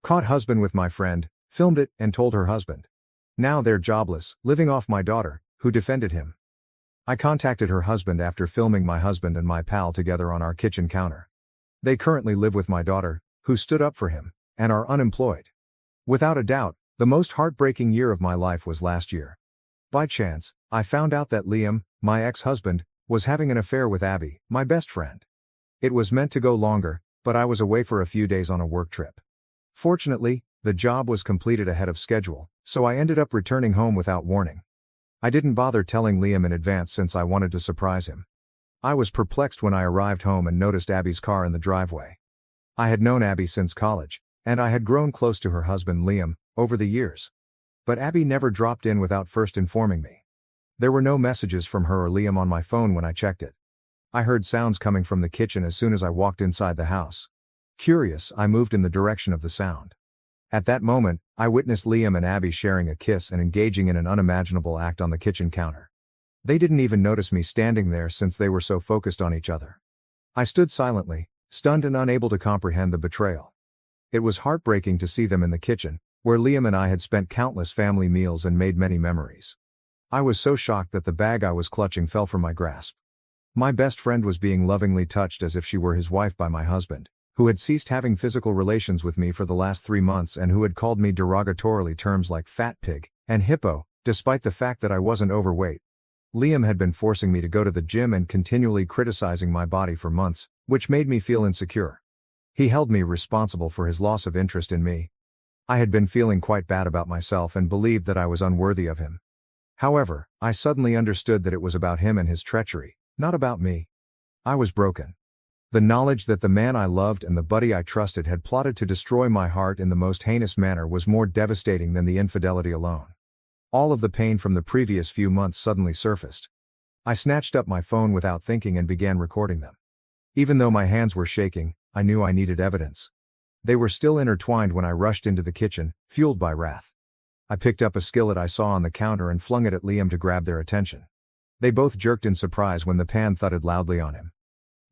Caught husband with my friend, filmed it, and told her husband. Now they're jobless, living off my daughter, who defended him. I contacted her husband after filming my husband and my pal together on our kitchen counter. They currently live with my daughter, who stood up for him, and are unemployed. Without a doubt, the most heartbreaking year of my life was last year. By chance, I found out that Liam, my ex-husband, was having an affair with Abby, my best friend. It was meant to go longer, but I was away for a few days on a work trip. Fortunately, the job was completed ahead of schedule, so I ended up returning home without warning. I didn't bother telling Liam in advance since I wanted to surprise him. I was perplexed when I arrived home and noticed Abby's car in the driveway. I had known Abby since college, and I had grown close to her husband Liam over the years. But Abby never dropped in without first informing me. There were no messages from her or Liam on my phone when I checked it. I heard sounds coming from the kitchen as soon as I walked inside the house. Curious, I moved in the direction of the sound. At that moment, I witnessed Liam and Abby sharing a kiss and engaging in an unimaginable act on the kitchen counter. They didn't even notice me standing there since they were so focused on each other. I stood silently, stunned and unable to comprehend the betrayal. It was heartbreaking to see them in the kitchen, where Liam and I had spent countless family meals and made many memories. I was so shocked that the bag I was clutching fell from my grasp. My best friend was being lovingly touched as if she were his wife by my husband, who had ceased having physical relations with me for the last 3 months and who had called me derogatorily terms like fat pig and hippo, despite the fact that I wasn't overweight. Liam had been forcing me to go to the gym and continually criticizing my body for months, which made me feel insecure. He held me responsible for his loss of interest in me. I had been feeling quite bad about myself and believed that I was unworthy of him. However, I suddenly understood that it was about him and his treachery, not about me. I was broken. The knowledge that the man I loved and the buddy I trusted had plotted to destroy my heart in the most heinous manner was more devastating than the infidelity alone. All of the pain from the previous few months suddenly surfaced. I snatched up my phone without thinking and began recording them. Even though my hands were shaking, I knew I needed evidence. They were still intertwined when I rushed into the kitchen, fueled by wrath. I picked up a skillet I saw on the counter and flung it at Liam to grab their attention. They both jerked in surprise when the pan thudded loudly on him.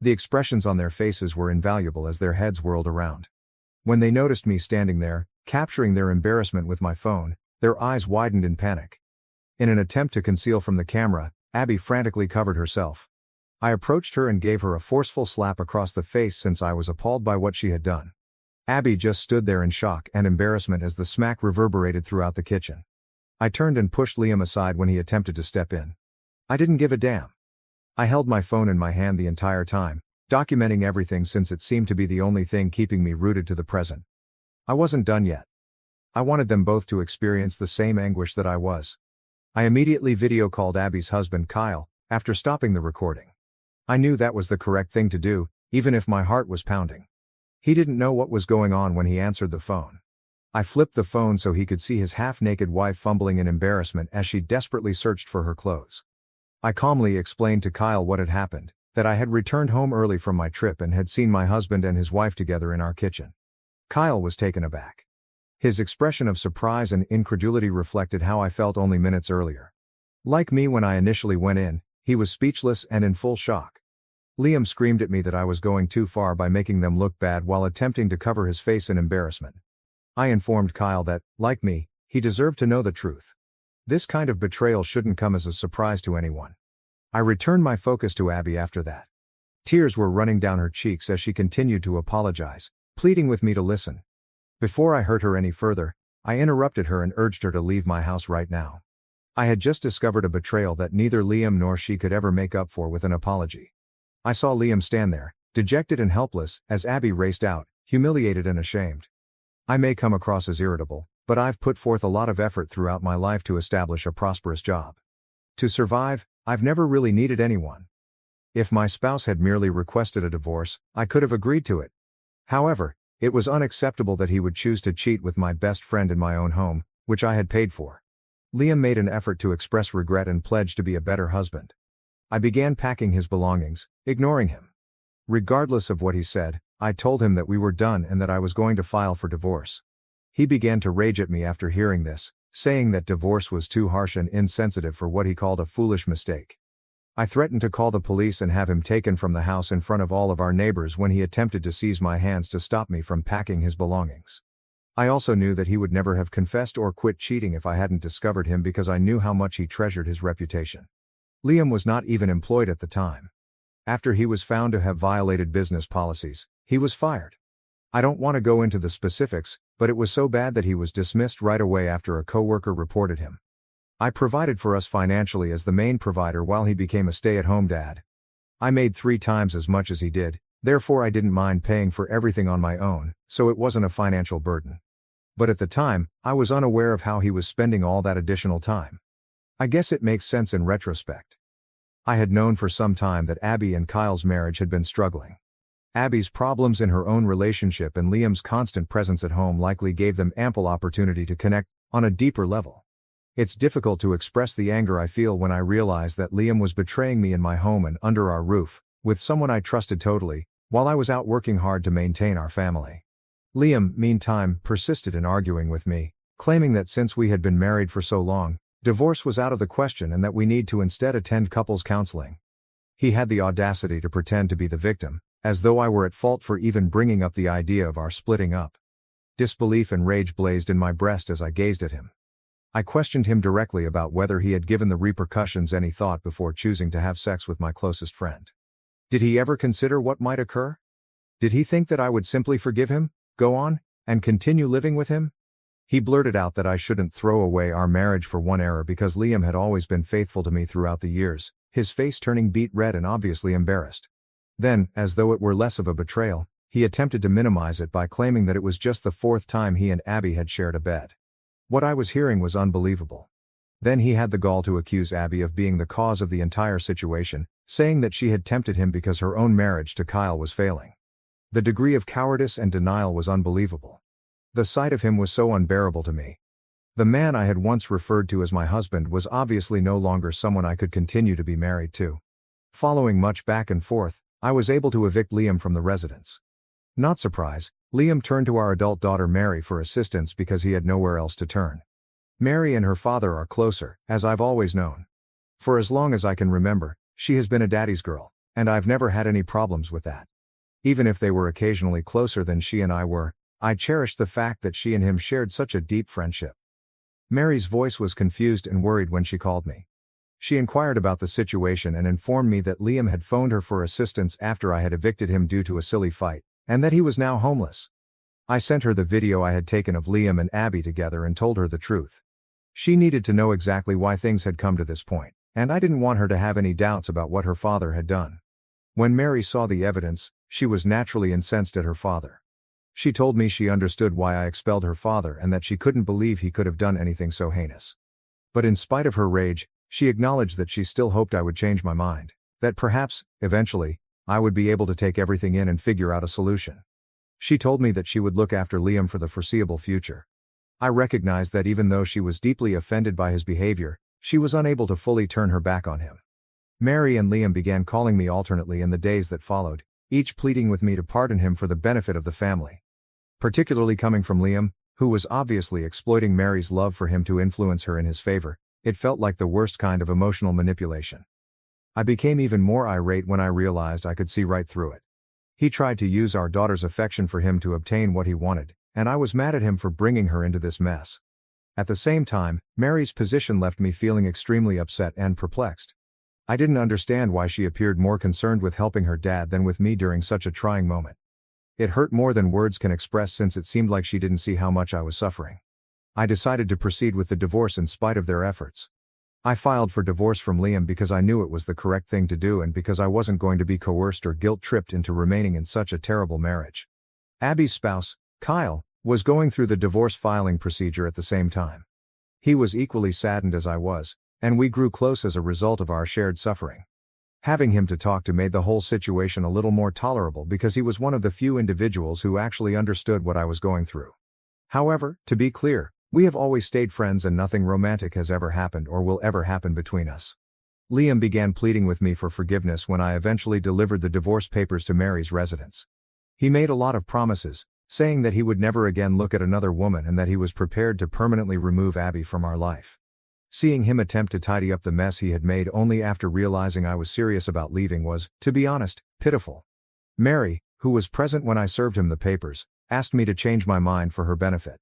The expressions on their faces were invaluable as their heads whirled around. When they noticed me standing there, capturing their embarrassment with my phone, their eyes widened in panic. In an attempt to conceal from the camera, Abby frantically covered herself. I approached her and gave her a forceful slap across the face since I was appalled by what she had done. Abby just stood there in shock and embarrassment as the smack reverberated throughout the kitchen. I turned and pushed Liam aside when he attempted to step in. I didn't give a damn. I held my phone in my hand the entire time, documenting everything since it seemed to be the only thing keeping me rooted to the present. I wasn't done yet. I wanted them both to experience the same anguish that I was. I immediately video called Abby's husband Kyle, after stopping the recording. I knew that was the correct thing to do, even if my heart was pounding. He didn't know what was going on when he answered the phone. I flipped the phone so he could see his half-naked wife fumbling in embarrassment as she desperately searched for her clothes. I calmly explained to Kyle what had happened, that I had returned home early from my trip and had seen my husband and his wife together in our kitchen. Kyle was taken aback. His expression of surprise and incredulity reflected how I felt only minutes earlier. Like me when I initially went in, he was speechless and in full shock. Liam screamed at me that I was going too far by making them look bad while attempting to cover his face in embarrassment. I informed Kyle that, like me, he deserved to know the truth. This kind of betrayal shouldn't come as a surprise to anyone. I returned my focus to Abby after that. Tears were running down her cheeks as she continued to apologize, pleading with me to listen. Before I hurt her any further, I interrupted her and urged her to leave my house right now. I had just discovered a betrayal that neither Liam nor she could ever make up for with an apology. I saw Liam stand there, dejected and helpless, as Abby raced out, humiliated and ashamed. I may come across as irritable, but I've put forth a lot of effort throughout my life to establish a prosperous job. To survive, I've never really needed anyone. If my spouse had merely requested a divorce, I could have agreed to it. However, it was unacceptable that he would choose to cheat with my best friend in my own home, which I had paid for. Liam made an effort to express regret and pledged to be a better husband. I began packing his belongings, ignoring him. Regardless of what he said, I told him that we were done and that I was going to file for divorce. He began to rage at me after hearing this, saying that divorce was too harsh and insensitive for what he called a foolish mistake. I threatened to call the police and have him taken from the house in front of all of our neighbors when he attempted to seize my hands to stop me from packing his belongings. I also knew that he would never have confessed or quit cheating if I hadn't discovered him because I knew how much he treasured his reputation. Liam was not even employed at the time. After he was found to have violated business policies, he was fired. I don't want to go into the specifics, but it was so bad that he was dismissed right away after a coworker reported him. I provided for us financially as the main provider while he became a stay-at-home dad. I made 3 times as much as he did, therefore I didn't mind paying for everything on my own, so it wasn't a financial burden. But at the time, I was unaware of how he was spending all that additional time. I guess it makes sense in retrospect. I had known for some time that Abby and Kyle's marriage had been struggling. Abby's problems in her own relationship and Liam's constant presence at home likely gave them ample opportunity to connect on a deeper level. It's difficult to express the anger I feel when I realize that Liam was betraying me in my home and under our roof, with someone I trusted totally, while I was out working hard to maintain our family. Liam, meantime, persisted in arguing with me, claiming that since we had been married for so long, divorce was out of the question and that we need to instead attend couples counseling. He had the audacity to pretend to be the victim, as though I were at fault for even bringing up the idea of our splitting up. Disbelief and rage blazed in my breast as I gazed at him. I questioned him directly about whether he had given the repercussions any thought before choosing to have sex with my closest friend. Did he ever consider what might occur? Did he think that I would simply forgive him, go on, and continue living with him? He blurted out that I shouldn't throw away our marriage for one error because Liam had always been faithful to me throughout the years, his face turning beet red and obviously embarrassed. Then, as though it were less of a betrayal, he attempted to minimize it by claiming that it was just the 4th time he and Abby had shared a bed. What I was hearing was unbelievable. Then he had the gall to accuse Abby of being the cause of the entire situation, saying that she had tempted him because her own marriage to Kyle was failing. The degree of cowardice and denial was unbelievable. The sight of him was so unbearable to me. The man I had once referred to as my husband was obviously no longer someone I could continue to be married to. Following much back and forth, I was able to evict Liam from the residence. Not surprised, Liam turned to our adult daughter Mary for assistance because he had nowhere else to turn. Mary and her father are closer, as I've always known. For as long as I can remember, she has been a daddy's girl, and I've never had any problems with that. Even if they were occasionally closer than she and I were, I cherished the fact that she and him shared such a deep friendship. Mary's voice was confused and worried when she called me. She inquired about the situation and informed me that Liam had phoned her for assistance after I had evicted him due to a silly fight, and that he was now homeless. I sent her the video I had taken of Liam and Abby together and told her the truth. She needed to know exactly why things had come to this point, and I didn't want her to have any doubts about what her father had done. When Mary saw the evidence, she was naturally incensed at her father. She told me she understood why I expelled her father and that she couldn't believe he could have done anything so heinous. But in spite of her rage, she acknowledged that she still hoped I would change my mind, that perhaps, eventually, I would be able to take everything in and figure out a solution. She told me that she would look after Liam for the foreseeable future. I recognized that even though she was deeply offended by his behavior, she was unable to fully turn her back on him. Mary and Liam began calling me alternately in the days that followed, each pleading with me to pardon him for the benefit of the family. Particularly coming from Liam, who was obviously exploiting Mary's love for him to influence her in his favor, it felt like the worst kind of emotional manipulation. I became even more irate when I realized I could see right through it. He tried to use our daughter's affection for him to obtain what he wanted, and I was mad at him for bringing her into this mess. At the same time, Mary's position left me feeling extremely upset and perplexed. I didn't understand why she appeared more concerned with helping her dad than with me during such a trying moment. It hurt more than words can express since it seemed like she didn't see how much I was suffering. I decided to proceed with the divorce in spite of their efforts. I filed for divorce from Liam because I knew it was the correct thing to do and because I wasn't going to be coerced or guilt-tripped into remaining in such a terrible marriage. Abby's spouse, Kyle, was going through the divorce filing procedure at the same time. He was equally saddened as I was, and we grew close as a result of our shared suffering. Having him to talk to made the whole situation a little more tolerable because he was one of the few individuals who actually understood what I was going through. However, to be clear, we have always stayed friends and nothing romantic has ever happened or will ever happen between us. Liam began pleading with me for forgiveness when I eventually delivered the divorce papers to Mary's residence. He made a lot of promises, saying that he would never again look at another woman and that he was prepared to permanently remove Abby from our life. Seeing him attempt to tidy up the mess he had made only after realizing I was serious about leaving was, to be honest, pitiful. Mary, who was present when I served him the papers, asked me to change my mind for her benefit.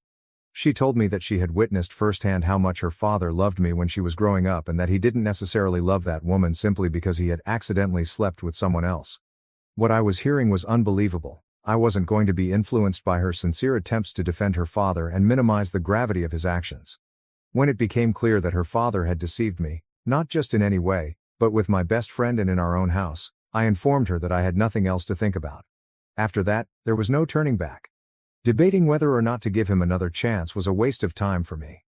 She told me that she had witnessed firsthand how much her father loved me when she was growing up and that he didn't necessarily love that woman simply because he had accidentally slept with someone else. What I was hearing was unbelievable. I wasn't going to be influenced by her sincere attempts to defend her father and minimize the gravity of his actions. When it became clear that her father had deceived me, not just in any way, but with my best friend and in our own house, I informed her that I had nothing else to think about. After that, there was no turning back. Debating whether or not to give him another chance was a waste of time for me.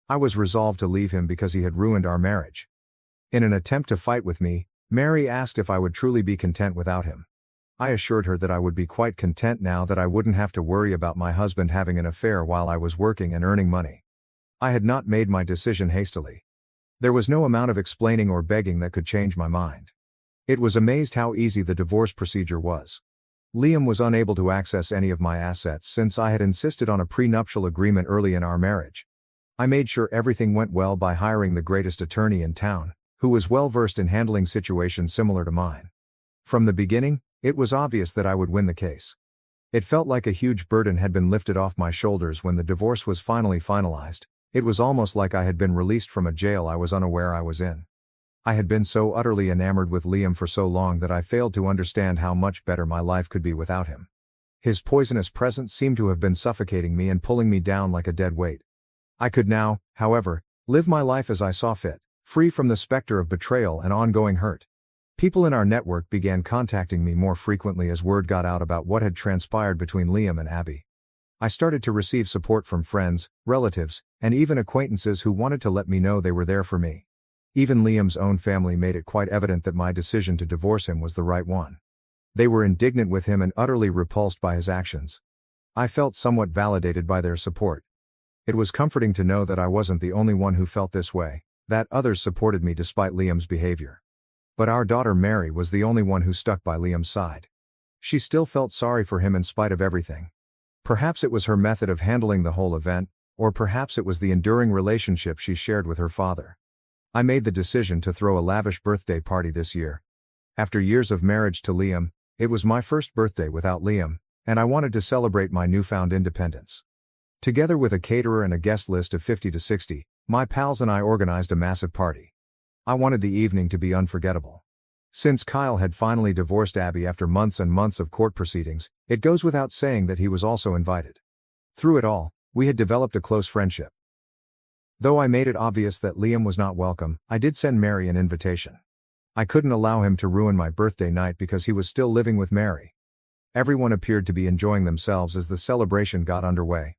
I was resolved to leave him because he had ruined our marriage. In an attempt to fight with me, Mary asked if I would truly be content without him. I assured her that I would be quite content now that I wouldn't have to worry about my husband having an affair while I was working and earning money. I had not made my decision hastily. There was no amount of explaining or begging that could change my mind. It was amazed how easy the divorce procedure was. Liam was unable to access any of my assets since I had insisted on a prenuptial agreement early in our marriage. I made sure everything went well by hiring the greatest attorney in town, who was well versed in handling situations similar to mine. From the beginning, it was obvious that I would win the case. It felt like a huge burden had been lifted off my shoulders when the divorce was finally finalized. It was almost like I had been released from a jail I was unaware I was in. I had been so utterly enamored with Liam for so long that I failed to understand how much better my life could be without him. His poisonous presence seemed to have been suffocating me and pulling me down like a dead weight. I could now, however, live my life as I saw fit, free from the specter of betrayal and ongoing hurt. People in our network began contacting me more frequently as word got out about what had transpired between Liam and Abby. I started to receive support from friends, relatives, and even acquaintances who wanted to let me know they were there for me. Even Liam's own family made it quite evident that my decision to divorce him was the right one. They were indignant with him and utterly repulsed by his actions. I felt somewhat validated by their support. It was comforting to know that I wasn't the only one who felt this way, that others supported me despite Liam's behavior. But our daughter Mary was the only one who stuck by Liam's side. She still felt sorry for him in spite of everything. Perhaps it was her method of handling the whole event, or perhaps it was the enduring relationship she shared with her father. I made the decision to throw a lavish birthday party this year. After years of marriage to Liam, it was my first birthday without Liam, and I wanted to celebrate my newfound independence. Together with a caterer and a guest list of 50 to 60, my pals and I organized a massive party. I wanted the evening to be unforgettable. Since Kyle had finally divorced Abby after months and months of court proceedings, it goes without saying that he was also invited. Through it all, we had developed a close friendship. Though I made it obvious that Liam was not welcome, I did send Mary an invitation. I couldn't allow him to ruin my birthday night because he was still living with Mary. Everyone appeared to be enjoying themselves as the celebration got underway.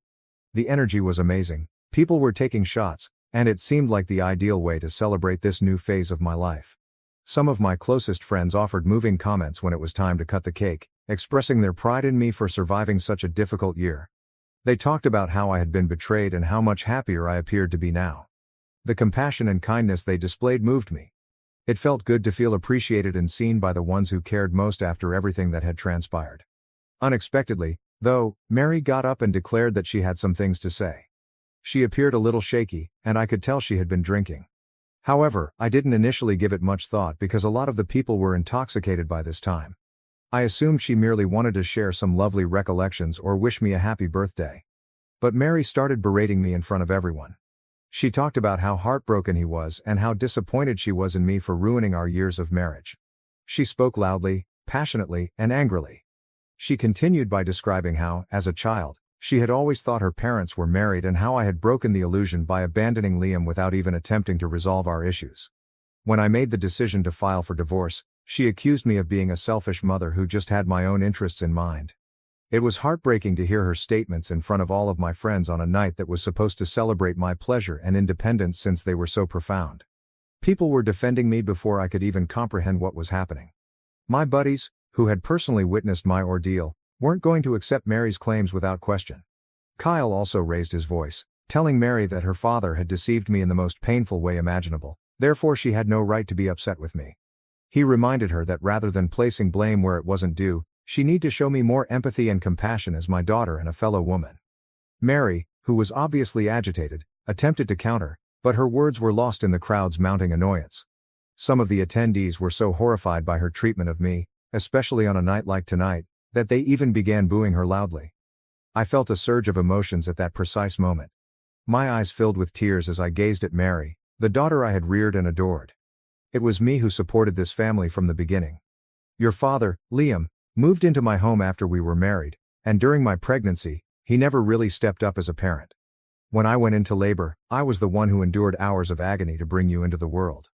The energy was amazing, people were taking shots, and it seemed like the ideal way to celebrate this new phase of my life. Some of my closest friends offered moving comments when it was time to cut the cake, expressing their pride in me for surviving such a difficult year. They talked about how I had been betrayed and how much happier I appeared to be now. The compassion and kindness they displayed moved me. It felt good to feel appreciated and seen by the ones who cared most after everything that had transpired. Unexpectedly, though, Mary got up and declared that she had some things to say. She appeared a little shaky, and I could tell she had been drinking. However, I didn't initially give it much thought because a lot of the people were intoxicated by this time. I assumed she merely wanted to share some lovely recollections or wish me a happy birthday. But Mary started berating me in front of everyone. She talked about how heartbroken he was and how disappointed she was in me for ruining our years of marriage. She spoke loudly, passionately, and angrily. She continued by describing how, as a child, she had always thought her parents were married and how I had broken the illusion by abandoning Liam without even attempting to resolve our issues. When I made the decision to file for divorce, she accused me of being a selfish mother who just had my own interests in mind. It was heartbreaking to hear her statements in front of all of my friends on a night that was supposed to celebrate my pleasure and independence since they were so profound. People were defending me before I could even comprehend what was happening. My buddies, who had personally witnessed my ordeal, weren't going to accept Mary's claims without question. Kyle also raised his voice, telling Mary that her father had deceived me in the most painful way imaginable, therefore she had no right to be upset with me. He reminded her that rather than placing blame where it wasn't due, she need to show me more empathy and compassion as my daughter and a fellow woman. Mary, who was obviously agitated, attempted to counter, but her words were lost in the crowd's mounting annoyance. Some of the attendees were so horrified by her treatment of me, especially on a night like tonight, that they even began booing her loudly. I felt a surge of emotions at that precise moment, My eyes filled with tears as I gazed at Mary, the daughter I had reared and adored. It was me who supported this family from the beginning. Your father, Liam, moved into my home after we were married, and during my pregnancy, he never really stepped up as a parent. When I went into labor, I was the one who endured hours of agony to bring you into the world.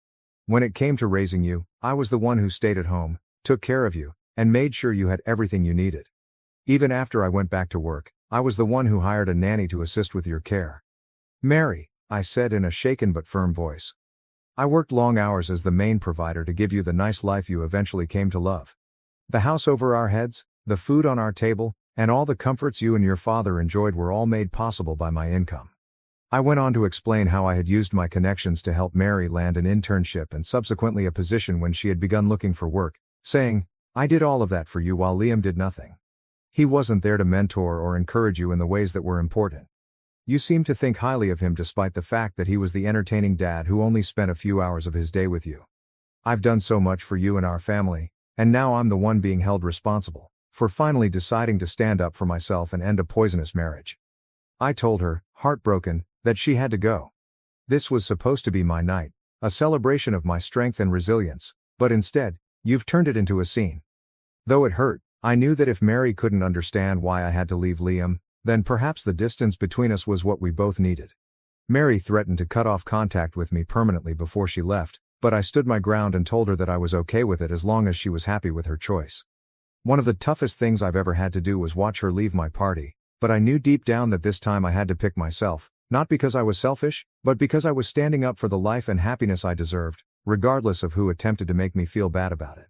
When it came to raising you, I was the one who stayed at home, took care of you, and made sure you had everything you needed. Even after I went back to work, I was the one who hired a nanny to assist with your care. Mary, I said in a shaken but firm voice. I worked long hours as the main provider to give you the nice life you eventually came to love. The house over our heads, the food on our table, and all the comforts you and your father enjoyed were all made possible by my income. I went on to explain how I had used my connections to help Mary land an internship and subsequently a position when she had begun looking for work, saying, I did all of that for you while Liam did nothing. He wasn't there to mentor or encourage you in the ways that were important. You seemed to think highly of him despite the fact that he was the entertaining dad who only spent a few hours of his day with you. I've done so much for you and our family, and now I'm the one being held responsible for finally deciding to stand up for myself and end a poisonous marriage. I told her, heartbroken, that she had to go. This was supposed to be my night, a celebration of my strength and resilience, but instead, you've turned it into a scene. Though it hurt, I knew that if Mary couldn't understand why I had to leave Liam, then perhaps the distance between us was what we both needed. Mary threatened to cut off contact with me permanently before she left, but I stood my ground and told her that I was okay with it as long as she was happy with her choice. One of the toughest things I've ever had to do was watch her leave my party, but I knew deep down that this time I had to pick myself, not because I was selfish, but because I was standing up for the life and happiness I deserved, regardless of who attempted to make me feel bad about it.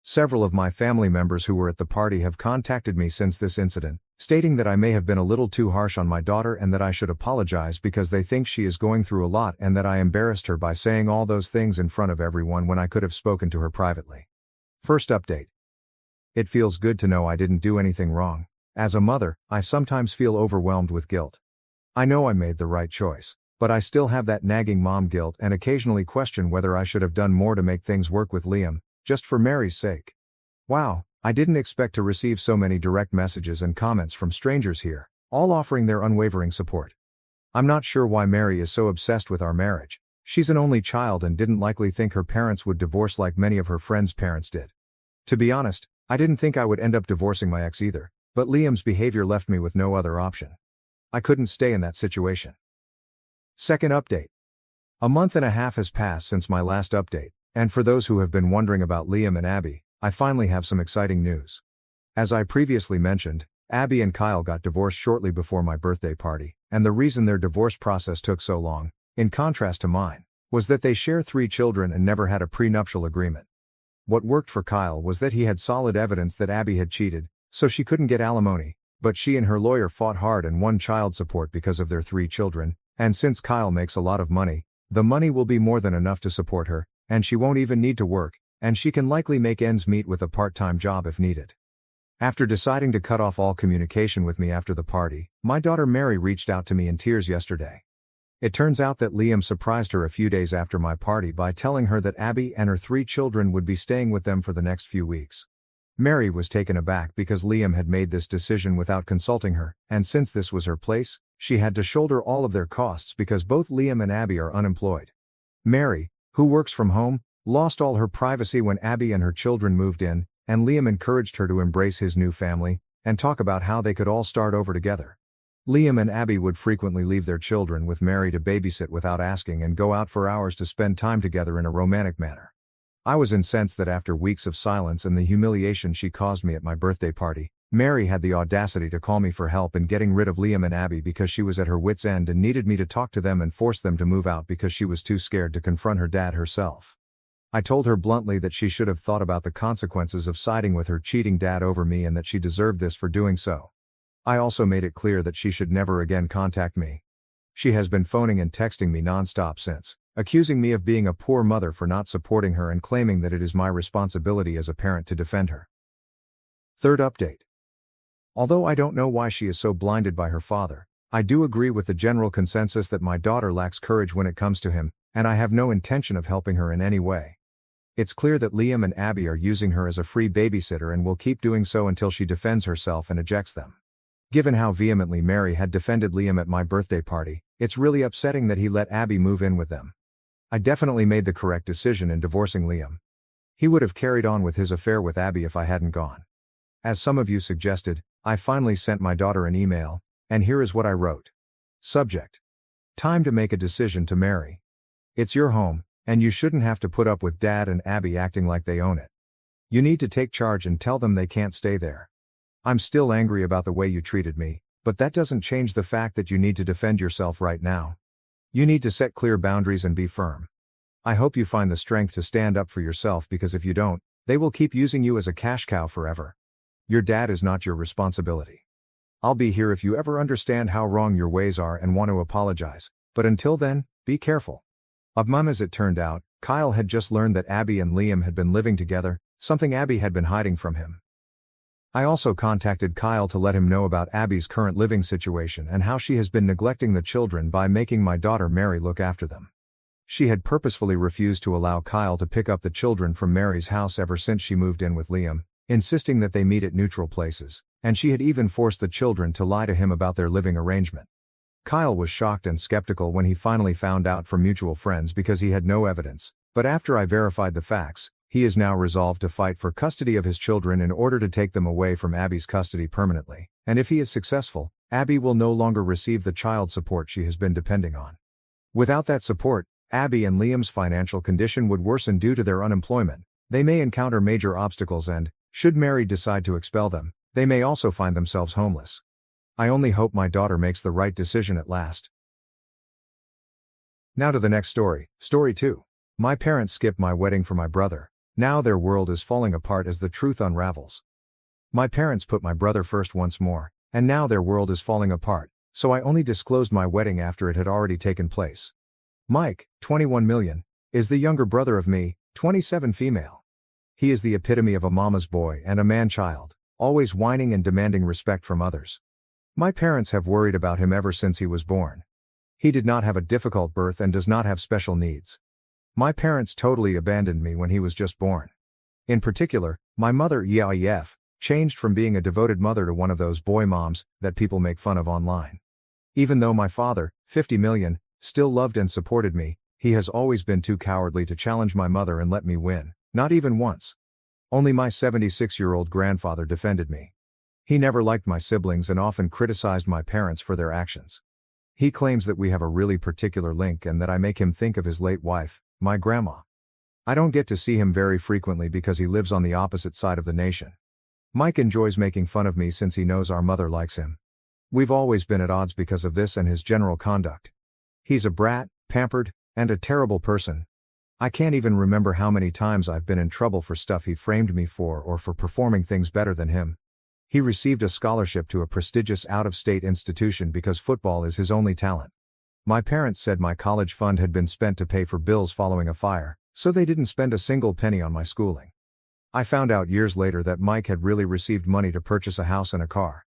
Several of my family members who were at the party have contacted me since this incident, stating that I may have been a little too harsh on my daughter and that I should apologize because they think she is going through a lot and that I embarrassed her by saying all those things in front of everyone when I could have spoken to her privately. First update. It feels good to know I didn't do anything wrong. As a mother, I sometimes feel overwhelmed with guilt. I know I made the right choice, but I still have that nagging mom guilt and occasionally question whether I should have done more to make things work with Liam, just for Mary's sake. Wow, I didn't expect to receive so many direct messages and comments from strangers here, all offering their unwavering support. I'm not sure why Mary is so obsessed with our marriage. She's an only child and didn't likely think her parents would divorce like many of her friends' parents did. To be honest, I didn't think I would end up divorcing my ex either, but Liam's behavior left me with no other option. I couldn't stay in that situation. Second update. A month and a half has passed since my last update, and for those who have been wondering about Liam and Abby, I finally have some exciting news. As I previously mentioned, Abby and Kyle got divorced shortly before my birthday party, and the reason their divorce process took so long, in contrast to mine, was that they share 3 children and never had a prenuptial agreement. What worked for Kyle was that he had solid evidence that Abby had cheated, so she couldn't get alimony, but she and her lawyer fought hard and won child support because of their 3 children, and since Kyle makes a lot of money, the money will be more than enough to support her, and she won't even need to work, and she can likely make ends meet with a part-time job if needed. After deciding to cut off all communication with me after the party, my daughter Mary reached out to me in tears yesterday. It turns out that Liam surprised her a few days after my party by telling her that Abby and her 3 children would be staying with them for the next few weeks. Mary was taken aback because Liam had made this decision without consulting her, and since this was her place, she had to shoulder all of their costs because both Liam and Abby are unemployed. Mary, who works from home, lost all her privacy when Abby and her children moved in, and Liam encouraged her to embrace his new family, and talk about how they could all start over together. Liam and Abby would frequently leave their children with Mary to babysit without asking and go out for hours to spend time together in a romantic manner. I was incensed that after weeks of silence and the humiliation she caused me at my birthday party, Mary had the audacity to call me for help in getting rid of Liam and Abby because she was at her wit's end and needed me to talk to them and force them to move out because she was too scared to confront her dad herself. I told her bluntly that she should have thought about the consequences of siding with her cheating dad over me and that she deserved this for doing so. I also made it clear that she should never again contact me. She has been phoning and texting me nonstop since, accusing me of being a poor mother for not supporting her and claiming that it is my responsibility as a parent to defend her. Third update. Although I don't know why she is so blinded by her father, I do agree with the general consensus that my daughter lacks courage when it comes to him, and I have no intention of helping her in any way. It's clear that Liam and Abby are using her as a free babysitter and will keep doing so until she defends herself and ejects them. Given how vehemently Mary had defended Liam at my birthday party, it's really upsetting that he let Abby move in with them. I definitely made the correct decision in divorcing Liam. He would have carried on with his affair with Abby if I hadn't gone. As some of you suggested, I finally sent my daughter an email, and here is what I wrote. Subject: time to make a decision to marry. It's your home, and you shouldn't have to put up with Dad and Abby acting like they own it. You need to take charge and tell them they can't stay there. I'm still angry about the way you treated me, but that doesn't change the fact that you need to defend yourself right now. You need to set clear boundaries and be firm. I hope you find the strength to stand up for yourself, because if you don't, they will keep using you as a cash cow forever. Your dad is not your responsibility. I'll be here if you ever understand how wrong your ways are and want to apologize, but until then, be careful. As it turned out, Kyle had just learned that Abby and Liam had been living together, something Abby had been hiding from him. I also contacted Kyle to let him know about Abby's current living situation and how she has been neglecting the children by making my daughter Mary look after them. She had purposefully refused to allow Kyle to pick up the children from Mary's house ever since she moved in with Liam, insisting that they meet at neutral places, and she had even forced the children to lie to him about their living arrangement. Kyle was shocked and skeptical when he finally found out from mutual friends because he had no evidence, but after I verified the facts, he is now resolved to fight for custody of his children in order to take them away from Abby's custody permanently, and if he is successful, Abby will no longer receive the child support she has been depending on. Without that support, Abby and Liam's financial condition would worsen due to their unemployment. They may encounter major obstacles and, should Mary decide to expel them, they may also find themselves homeless. I only hope my daughter makes the right decision at last. Now to the next story, Story 2. My parents skipped my wedding for my brother. Now their world is falling apart as the truth unravels. My parents put my brother first once more, and now their world is falling apart, so I only disclosed my wedding after it had already taken place. Mike, 21 million, is the younger brother of me, 27 female. He is the epitome of a mama's boy and a man-child, always whining and demanding respect from others. My parents have worried about him ever since he was born. He did not have a difficult birth and does not have special needs. My parents totally abandoned me when he was just born. In particular, my mother changed from being a devoted mother to one of those boy moms that people make fun of online. Even though my father, 50 million, still loved and supported me, he has always been too cowardly to challenge my mother and let me win, not even once. Only my 76-year-old grandfather defended me. He never liked my siblings and often criticized my parents for their actions. He claims that we have a really particular link and that I make him think of his late wife, my grandma. I don't get to see him very frequently because he lives on the opposite side of the nation. Mike enjoys making fun of me since he knows our mother likes him. We've always been at odds because of this and his general conduct. He's a brat, pampered, and a terrible person. I can't even remember how many times I've been in trouble for stuff he framed me for or for performing things better than him. He received a scholarship to a prestigious out-of-state institution because football is his only talent. My parents said my college fund had been spent to pay for bills following a fire, so they didn't spend a single penny on my schooling. I found out years later that Mike had really received money to purchase a house and a car.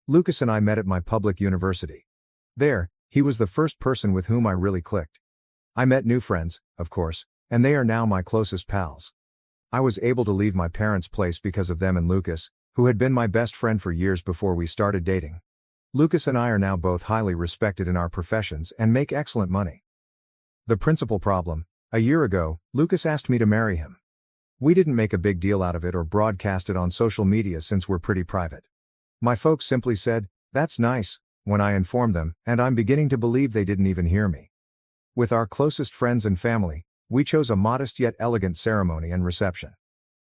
Lucas and I met at my public university. There, he was the first person with whom I really clicked. I met new friends, of course, and they are now my closest pals. I was able to leave my parents' place because of them and Lucas, who had been my best friend for years before we started dating. Lucas and I are now both highly respected in our professions and make excellent money. The principal problem: a year ago, Lucas asked me to marry him. We didn't make a big deal out of it or broadcast it on social media since we're pretty private. My folks simply said, "That's nice," when I informed them, and I'm beginning to believe they didn't even hear me. With our closest friends and family, we chose a modest yet elegant ceremony and reception.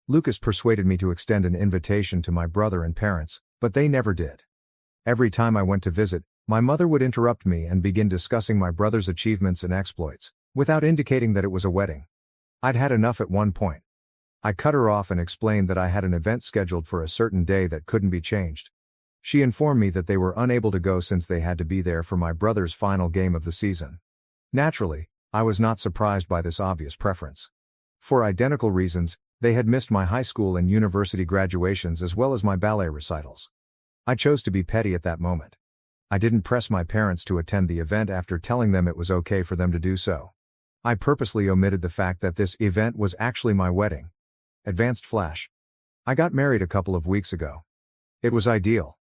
Lucas persuaded me to extend an invitation to my brother and parents, but they never did. Every time I went to visit, my mother would interrupt me and begin discussing my brother's achievements and exploits, without indicating that it was a wedding. I'd had enough at one point. I cut her off and explained that I had an event scheduled for a certain day that couldn't be changed. She informed me that they were unable to go since they had to be there for my brother's final game of the season. Naturally, I was not surprised by this obvious preference. For identical reasons, they had missed my high school and university graduations as well as my ballet recitals. I chose to be petty at that moment. I didn't press my parents to attend the event after telling them it was okay for them to do so. I purposely omitted the fact that this event was actually my wedding. Advanced flash. I got married a couple of weeks ago. It was ideal.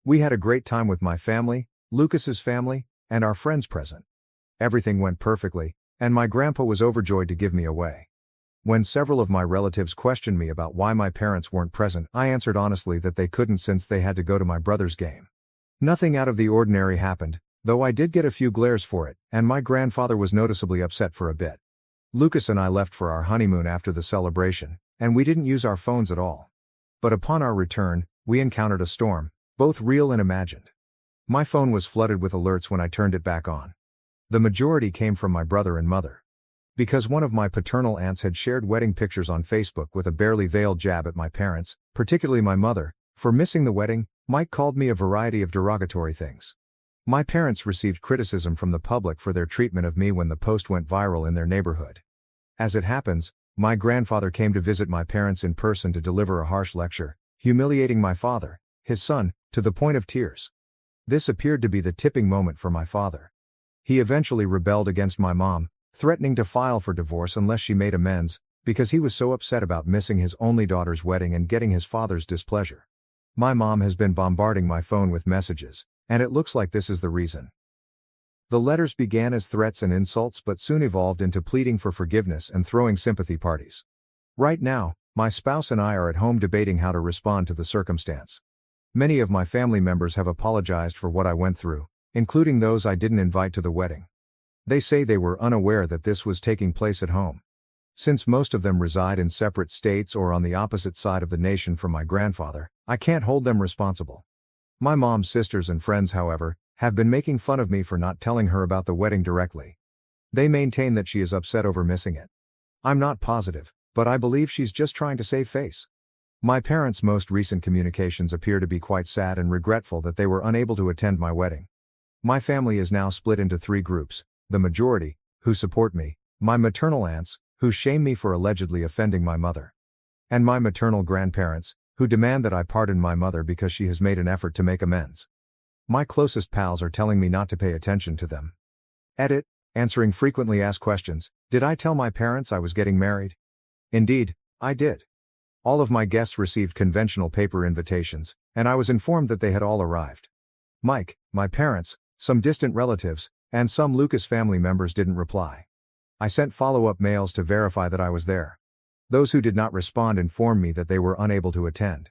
We had a great time with my family, Lucas's family, and our friends present. Everything went perfectly, and my grandpa was overjoyed to give me away. When several of my relatives questioned me about why my parents weren't present, I answered honestly that they couldn't since they had to go to my brother's game. Nothing out of the ordinary happened, though I did get a few glares for it, and my grandfather was noticeably upset for a bit. Lucas and I left for our honeymoon after the celebration, and we didn't use our phones at all. But upon our return, we encountered a storm, both real and imagined. My phone was flooded with alerts when I turned it back on. The majority came from my brother and mother. Because one of my paternal aunts had shared wedding pictures on Facebook with a barely veiled jab at my parents, particularly my mother, for missing the wedding, Mike called me a variety of derogatory things. My parents received criticism from the public for their treatment of me when the post went viral in their neighborhood. As it happens, my grandfather came to visit my parents in person to deliver a harsh lecture, humiliating my father, his son, to the point of tears. This appeared to be the tipping moment for my father. He eventually rebelled against my mom, threatening to file for divorce unless she made amends, because he was so upset about missing his only daughter's wedding and getting his father's displeasure. My mom has been bombarding my phone with messages, and it looks like this is the reason. The letters began as threats and insults but soon evolved into pleading for forgiveness and throwing sympathy parties. Right now, my spouse and I are at home debating how to respond to the circumstance. Many of my family members have apologized for what I went through, including those I didn't invite to the wedding. They say they were unaware that this was taking place at home. Since most of them reside in separate states or on the opposite side of the nation from my grandfather, I can't hold them responsible. My mom's sisters and friends, however, have been making fun of me for not telling her about the wedding directly. They maintain that she is upset over missing it. I'm not positive, but I believe she's just trying to save face. My parents' most recent communications appear to be quite sad and regretful that they were unable to attend my wedding. My family is now split into 3 groups: the majority, who support me, my maternal aunts, who shame me for allegedly offending my mother, and my maternal grandparents, who demand that I pardon my mother because she has made an effort to make amends. My closest pals are telling me not to pay attention to them. Edit, answering frequently asked questions: did I tell my parents I was getting married? Indeed, I did. All of my guests received conventional paper invitations, and I was informed that they had all arrived. Mike, my parents, some distant relatives, and some Lucas family members didn't reply. I sent follow-up mails to verify that I was there. Those who did not respond informed me that they were unable to attend.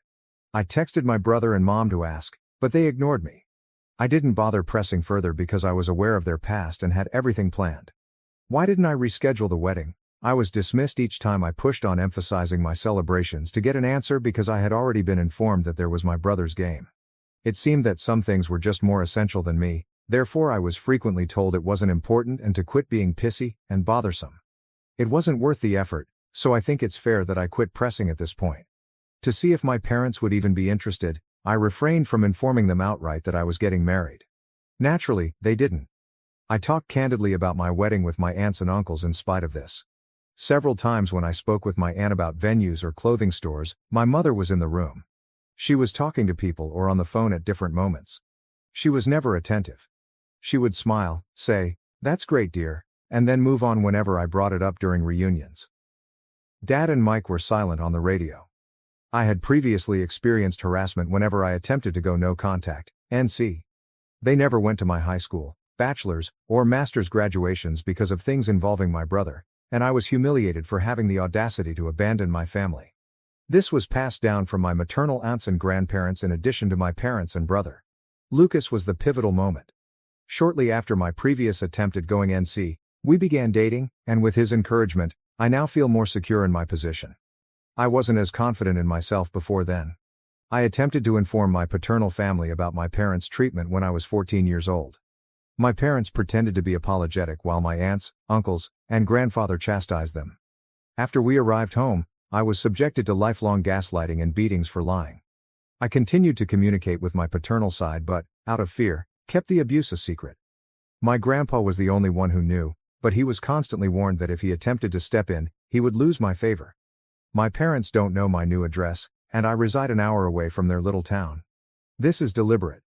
I texted my brother and mom to ask, but they ignored me. I didn't bother pressing further because I was aware of their past and had everything planned. Why didn't I reschedule the wedding? I was dismissed each time I pushed on emphasizing my celebrations to get an answer because I had already been informed that there was my brother's game. It seemed that some things were just more essential than me, therefore I was frequently told it wasn't important and to quit being pissy and bothersome. It wasn't worth the effort, so I think it's fair that I quit pressing at this point. To see if my parents would even be interested, I refrained from informing them outright that I was getting married. Naturally, they didn't. I talked candidly about my wedding with my aunts and uncles in spite of this. Several times when I spoke with my aunt about venues or clothing stores, my mother was in the room. She was talking to people or on the phone at different moments. She was never attentive. She would smile, say, "That's great, dear," and then move on whenever I brought it up during reunions. Dad and Mike were silent on the radio. I had previously experienced harassment whenever I attempted to go no contact, NC. They never went to my high school, bachelor's, or master's graduations because of things involving my brother, and I was humiliated for having the audacity to abandon my family. This was passed down from my maternal aunts and grandparents in addition to my parents and brother. Lucas was the pivotal moment. Shortly after my previous attempt at going NC, we began dating, and with his encouragement, I now feel more secure in my position. I wasn't as confident in myself before then. I attempted to inform my paternal family about my parents' treatment when I was 14 years old. My parents pretended to be apologetic while my aunts, uncles, and grandfather chastised them. After we arrived home, I was subjected to lifelong gaslighting and beatings for lying. I continued to communicate with my paternal side but, out of fear, kept the abuse a secret. My grandpa was the only one who knew, but he was constantly warned that if he attempted to step in, he would lose my favor. My parents don't know my new address, and I reside an hour away from their little town. This is deliberate.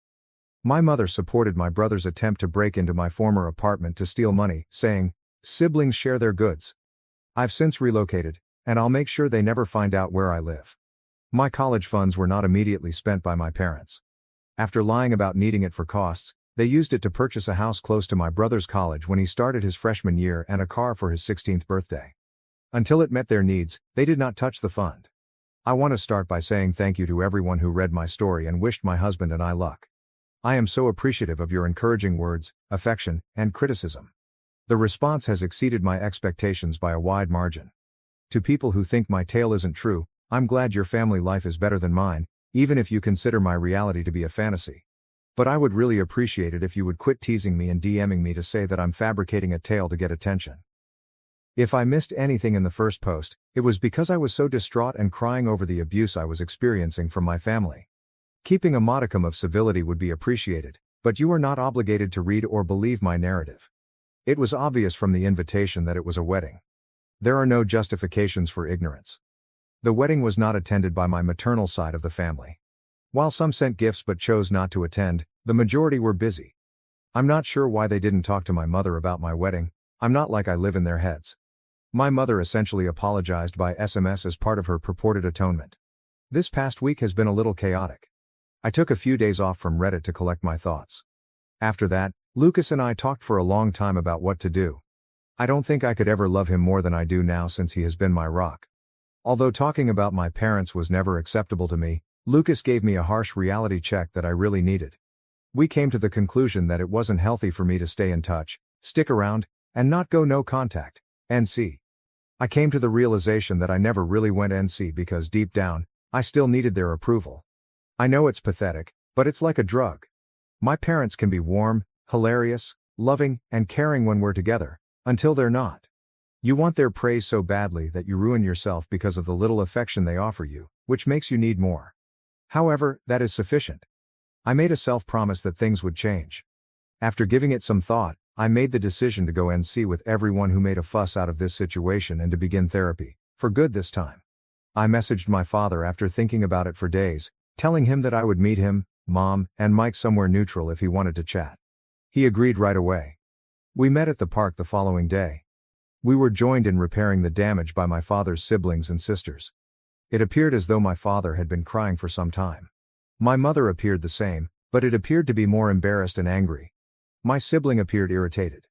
My mother supported my brother's attempt to break into my former apartment to steal money, saying, "Siblings share their goods." I've since relocated, and I'll make sure they never find out where I live. My college funds were not immediately spent by my parents. After lying about needing it for costs, they used it to purchase a house close to my brother's college when he started his freshman year and a car for his 16th birthday. Until it met their needs, they did not touch the fund. I want to start by saying thank you to everyone who read my story and wished my husband and I luck. I am so appreciative of your encouraging words, affection, and criticism. The response has exceeded my expectations by a wide margin. To people who think my tale isn't true, I'm glad your family life is better than mine, even if you consider my reality to be a fantasy. But I would really appreciate it if you would quit teasing me and DMing me to say that I'm fabricating a tale to get attention. If I missed anything in the first post, it was because I was so distraught and crying over the abuse I was experiencing from my family. Keeping a modicum of civility would be appreciated, but you are not obligated to read or believe my narrative. It was obvious from the invitation that it was a wedding. There are no justifications for ignorance. The wedding was not attended by my maternal side of the family. While some sent gifts but chose not to attend, the majority were busy. I'm not sure why they didn't talk to my mother about my wedding. I'm not like I live in their heads. My mother essentially apologized by SMS as part of her purported atonement. This past week has been a little chaotic. I took a few days off from Reddit to collect my thoughts. After that, Lucas and I talked for a long time about what to do. I don't think I could ever love him more than I do now since he has been my rock. Although talking about my parents was never acceptable to me, Lucas gave me a harsh reality check that I really needed. We came to the conclusion that it wasn't healthy for me to stay in touch, stick around, and not go no contact, NC. I came to the realization that I never really went NC because deep down, I still needed their approval. I know it's pathetic, but it's like a drug. My parents can be warm, hilarious, loving, and caring when we're together, until they're not. You want their praise so badly that you ruin yourself because of the little affection they offer you, which makes you need more. However, that is sufficient. I made a self-promise that things would change. After giving it some thought, I made the decision to go NC with everyone who made a fuss out of this situation and to begin therapy, for good this time. I messaged my father after thinking about it for days, telling him that I would meet him, Mom, and Mike somewhere neutral if he wanted to chat. He agreed right away. We met at the park the following day. We were joined in repairing the damage by my father's siblings and sisters. It appeared as though my father had been crying for some time. My mother appeared the same, but it appeared to be more embarrassed and angry. My sibling appeared irritated.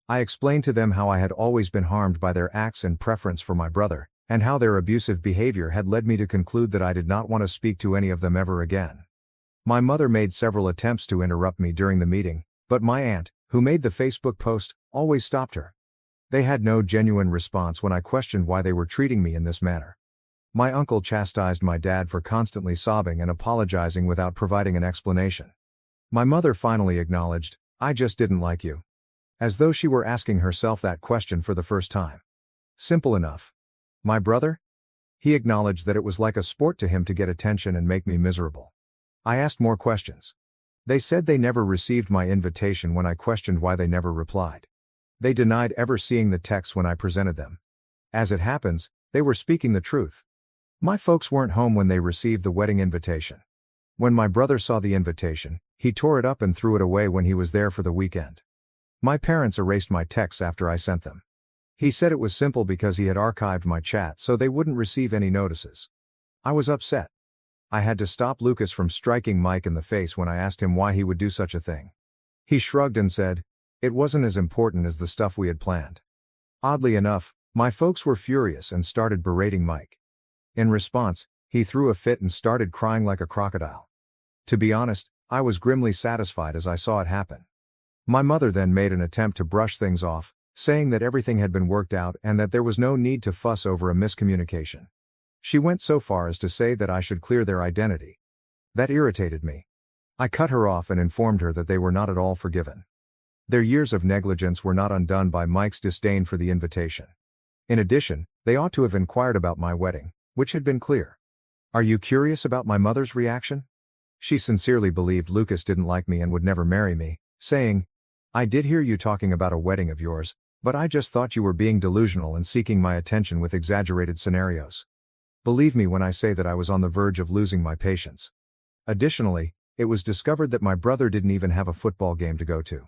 I explained to them how I had always been harmed by their acts and preference for my brother, and how their abusive behavior had led me to conclude that I did not want to speak to any of them ever again. My mother made several attempts to interrupt me during the meeting, but my aunt, who made the Facebook post, always stopped her. They had no genuine response when I questioned why they were treating me in this manner. My uncle chastised my dad for constantly sobbing and apologizing without providing an explanation. My mother finally acknowledged, "I just didn't like you." As though she were asking herself that question for the first time. Simple enough. My brother? He acknowledged that it was like a sport to him to get attention and make me miserable. I asked more questions. They said they never received my invitation when I questioned why they never replied. They denied ever seeing the texts when I presented them. As it happens, they were speaking the truth. My folks weren't home when they received the wedding invitation. When my brother saw the invitation, he tore it up and threw it away when he was there for the weekend. My parents erased my texts after I sent them. He said it was simple because he had archived my chat so they wouldn't receive any notices. I was upset. I had to stop Lucas from striking Mike in the face when I asked him why he would do such a thing. He shrugged and said, it wasn't as important as the stuff we had planned. Oddly enough, my folks were furious and started berating Mike. In response, he threw a fit and started crying like a crocodile. To be honest, I was grimly satisfied as I saw it happen. My mother then made an attempt to brush things off, saying that everything had been worked out and that there was no need to fuss over a miscommunication. She went so far as to say that I should clear their identity. That irritated me. I cut her off and informed her that they were not at all forgiven. Their years of negligence were not undone by Mike's disdain for the invitation. In addition, they ought to have inquired about my wedding, which had been clear. Are you curious about my mother's reaction? She sincerely believed Lucas didn't like me and would never marry me, saying, I did hear you talking about a wedding of yours, but I just thought you were being delusional and seeking my attention with exaggerated scenarios. Believe me when I say that I was on the verge of losing my patience. Additionally, it was discovered that my brother didn't even have a football game to go to.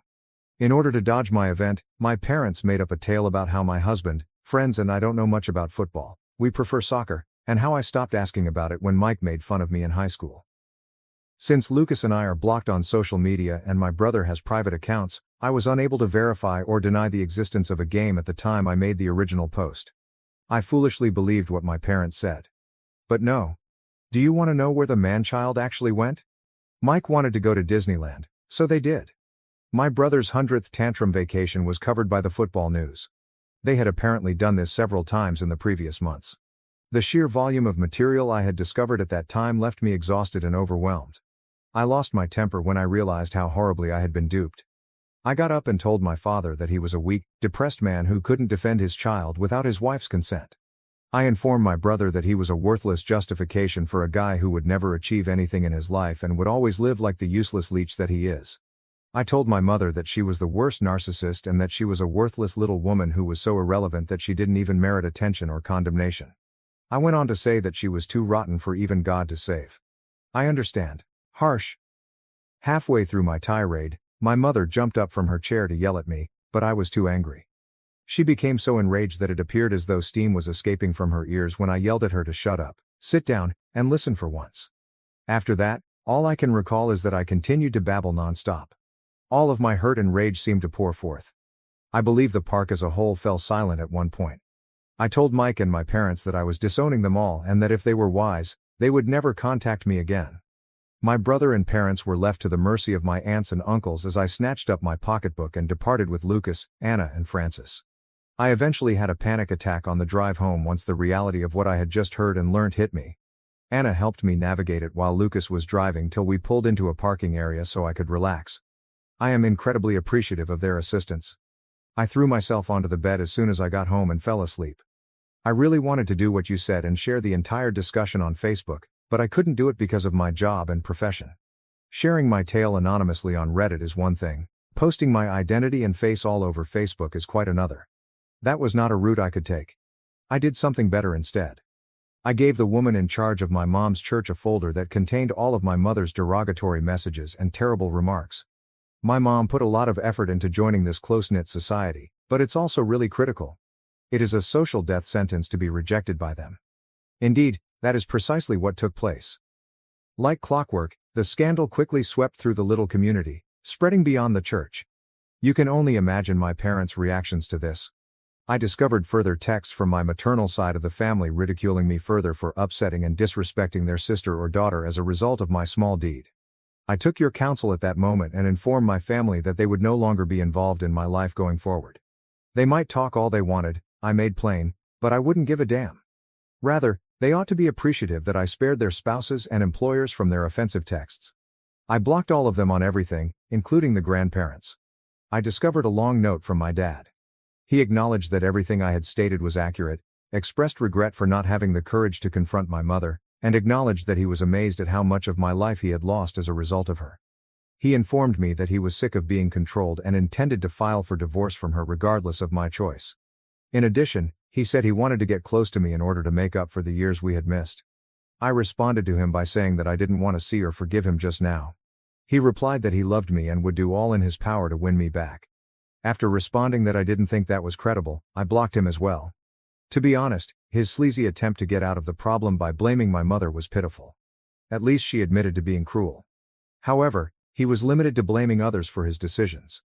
In order to dodge my event, my parents made up a tale about how my husband, friends and I don't know much about football, we prefer soccer, and how I stopped asking about it when Mike made fun of me in high school. Since Lucas and I are blocked on social media and my brother has private accounts, I was unable to verify or deny the existence of a game at the time I made the original post. I foolishly believed what my parents said. But no. Do you want to know where the man-child actually went? Mike wanted to go to Disneyland, so they did. My brother's 100th tantrum vacation was covered by the football news. They had apparently done this several times in the previous months. The sheer volume of material I had discovered at that time left me exhausted and overwhelmed. I lost my temper when I realized how horribly I had been duped. I got up and told my father that he was a weak, depressed man who couldn't defend his child without his wife's consent. I informed my brother that he was a worthless justification for a guy who would never achieve anything in his life and would always live like the useless leech that he is. I told my mother that she was the worst narcissist and that she was a worthless little woman who was so irrelevant that she didn't even merit attention or condemnation. I went on to say that she was too rotten for even God to save. I understand. Harsh. Halfway through my tirade, my mother jumped up from her chair to yell at me, but I was too angry. She became so enraged that it appeared as though steam was escaping from her ears when I yelled at her to shut up, sit down, and listen for once. After that, all I can recall is that I continued to babble non-stop. All of my hurt and rage seemed to pour forth. I believe the park as a whole fell silent at one point. I told Mike and my parents that I was disowning them all and that if they were wise, they would never contact me again. My brother and parents were left to the mercy of my aunts and uncles as I snatched up my pocketbook and departed with Lucas, Anna, and Francis. I eventually had a panic attack on the drive home once the reality of what I had just heard and learned hit me. Anna helped me navigate it while Lucas was driving till we pulled into a parking area so I could relax. I am incredibly appreciative of their assistance. I threw myself onto the bed as soon as I got home and fell asleep. I really wanted to do what you said and share the entire discussion on Facebook, but I couldn't do it because of my job and profession. Sharing my tale anonymously on Reddit is one thing, posting my identity and face all over Facebook is quite another. That was not a route I could take. I did something better instead. I gave the woman in charge of my mom's church a folder that contained all of my mother's derogatory messages and terrible remarks. My mom put a lot of effort into joining this close-knit society, but it's also really critical. It is a social death sentence to be rejected by them. Indeed, that is precisely what took place. Like clockwork, the scandal quickly swept through the little community, spreading beyond the church. You can only imagine my parents' reactions to this. I discovered further texts from my maternal side of the family ridiculing me further for upsetting and disrespecting their sister or daughter as a result of my small deed. I took your counsel at that moment and informed my family that they would no longer be involved in my life going forward. They might talk all they wanted, I made plain, but I wouldn't give a damn. Rather, they ought to be appreciative that I spared their spouses and employers from their offensive texts. I blocked all of them on everything, including the grandparents. I discovered a long note from my dad. He acknowledged that everything I had stated was accurate, expressed regret for not having the courage to confront my mother, and acknowledged that he was amazed at how much of my life he had lost as a result of her. He informed me that he was sick of being controlled and intended to file for divorce from her regardless of my choice. In addition, he said he wanted to get close to me in order to make up for the years we had missed. I responded to him by saying that I didn't want to see or forgive him just now. He replied that he loved me and would do all in his power to win me back. After responding that I didn't think that was credible, I blocked him as well. To be honest, his sleazy attempt to get out of the problem by blaming my mother was pitiful. At least she admitted to being cruel. However, he was limited to blaming others for his decisions.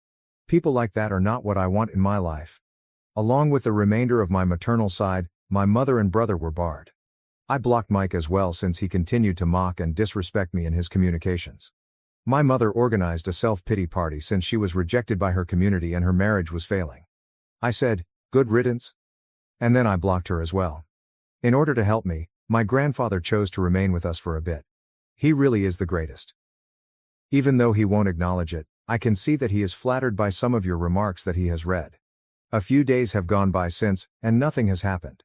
People like that are not what I want in my life. Along with the remainder of my maternal side, my mother and brother were barred. I blocked Mike as well since he continued to mock and disrespect me in his communications. My mother organized a self-pity party since she was rejected by her community and her marriage was failing. I said, "Good riddance." And then I blocked her as well. In order to help me, my grandfather chose to remain with us for a bit. He really is the greatest. Even though he won't acknowledge it, I can see that he is flattered by some of your remarks that he has read. A few days have gone by since, and nothing has happened.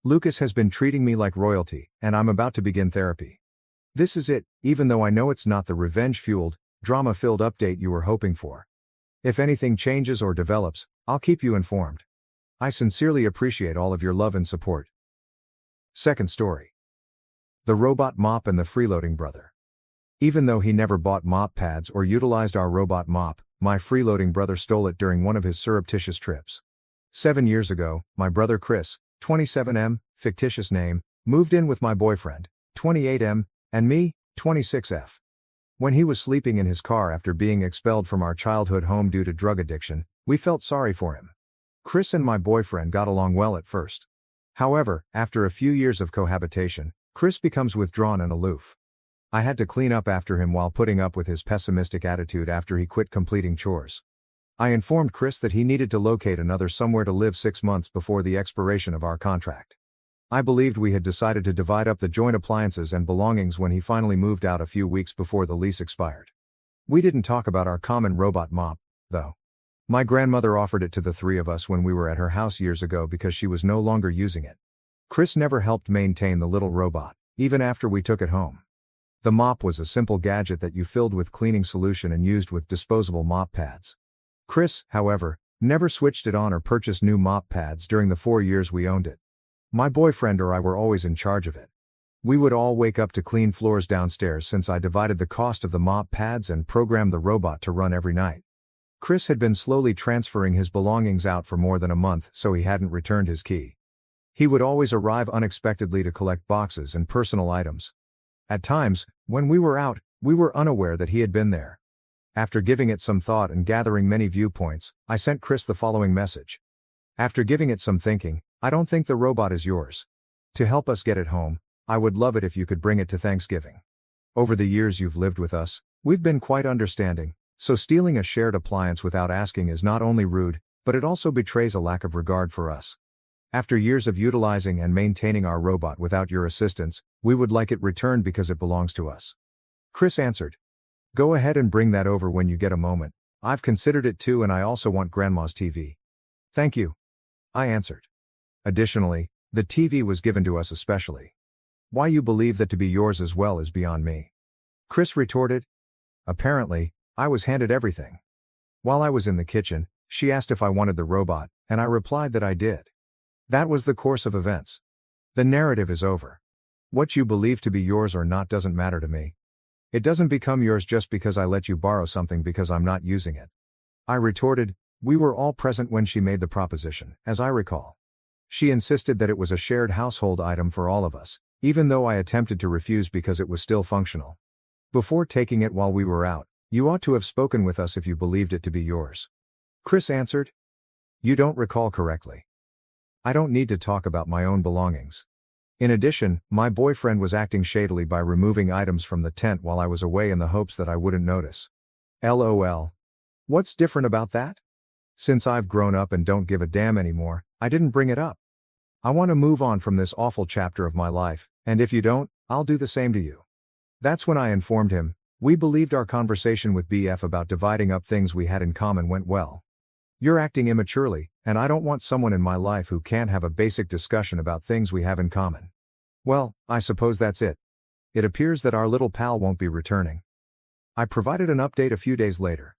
Lucas has been treating me like royalty, and I'm about to begin therapy. This is it, even though I know it's not the revenge-fueled, drama-filled update you were hoping for. If anything changes or develops, I'll keep you informed. I sincerely appreciate all of your love and support. Second story. The robot mop and the freeloading brother. Even though he never bought mop pads or utilized our robot mop, my freeloading brother stole it during one of his surreptitious trips. 7 years ago, my brother Chris, 27M, fictitious name, moved in with my boyfriend, 28M, and me, 26F. When he was sleeping in his car after being expelled from our childhood home due to drug addiction, we felt sorry for him. Chris and my boyfriend got along well at first. However, after a few years of cohabitation, Chris becomes withdrawn and aloof. I had to clean up after him while putting up with his pessimistic attitude after he quit completing chores. I informed Chris that he needed to locate another somewhere to live 6 months before the expiration of our contract. I believed we had decided to divide up the joint appliances and belongings when he finally moved out a few weeks before the lease expired. We didn't talk about our common robot mop, though. My grandmother offered it to the three of us when we were at her house years ago because she was no longer using it. Chris never helped maintain the little robot, even after we took it home. The mop was a simple gadget that you filled with cleaning solution and used with disposable mop pads. Chris, however, never switched it on or purchased new mop pads during the 4 years we owned it. My boyfriend or I were always in charge of it. We would all wake up to clean floors downstairs since I divided the cost of the mop pads and programmed the robot to run every night. Chris had been slowly transferring his belongings out for more than a month, so he hadn't returned his key. He would always arrive unexpectedly to collect boxes and personal items. At times, when we were out, we were unaware that he had been there. After giving it some thought and gathering many viewpoints, I sent Chris the following message. After giving it some thinking, I don't think the robot is yours. To help us get it home, I would love it if you could bring it to Thanksgiving. Over the years you've lived with us, we've been quite understanding. So stealing a shared appliance without asking is not only rude, but it also betrays a lack of regard for us. After years of utilizing and maintaining our robot without your assistance, we would like it returned because it belongs to us. Chris answered. Go ahead and bring that over when you get a moment. I've considered it too and I also want Grandma's TV. Thank you. I answered. Additionally, the TV was given to us especially. Why you believe that to be yours as well is beyond me. Chris retorted. Apparently, I was handed everything. While I was in the kitchen, she asked if I wanted the robot, and I replied that I did. That was the course of events. The narrative is over. What you believe to be yours or not doesn't matter to me. It doesn't become yours just because I let you borrow something because I'm not using it. I retorted, we were all present when she made the proposition, as I recall. She insisted that it was a shared household item for all of us, even though I attempted to refuse because it was still functional. Before taking it while we were out, you ought to have spoken with us if you believed it to be yours. Chris answered. You don't recall correctly. I don't need to talk about my own belongings. In addition, my boyfriend was acting shadily by removing items from the tent while I was away in the hopes that I wouldn't notice. LOL. What's different about that? Since I've grown up and don't give a damn anymore, I didn't bring it up. I want to move on from this awful chapter of my life, and if you don't, I'll do the same to you. That's when I informed him. We believed our conversation with BF about dividing up things we had in common went well. You're acting immaturely, and I don't want someone in my life who can't have a basic discussion about things we have in common. Well, I suppose that's it. It appears that our little pal won't be returning. I provided an update a few days later.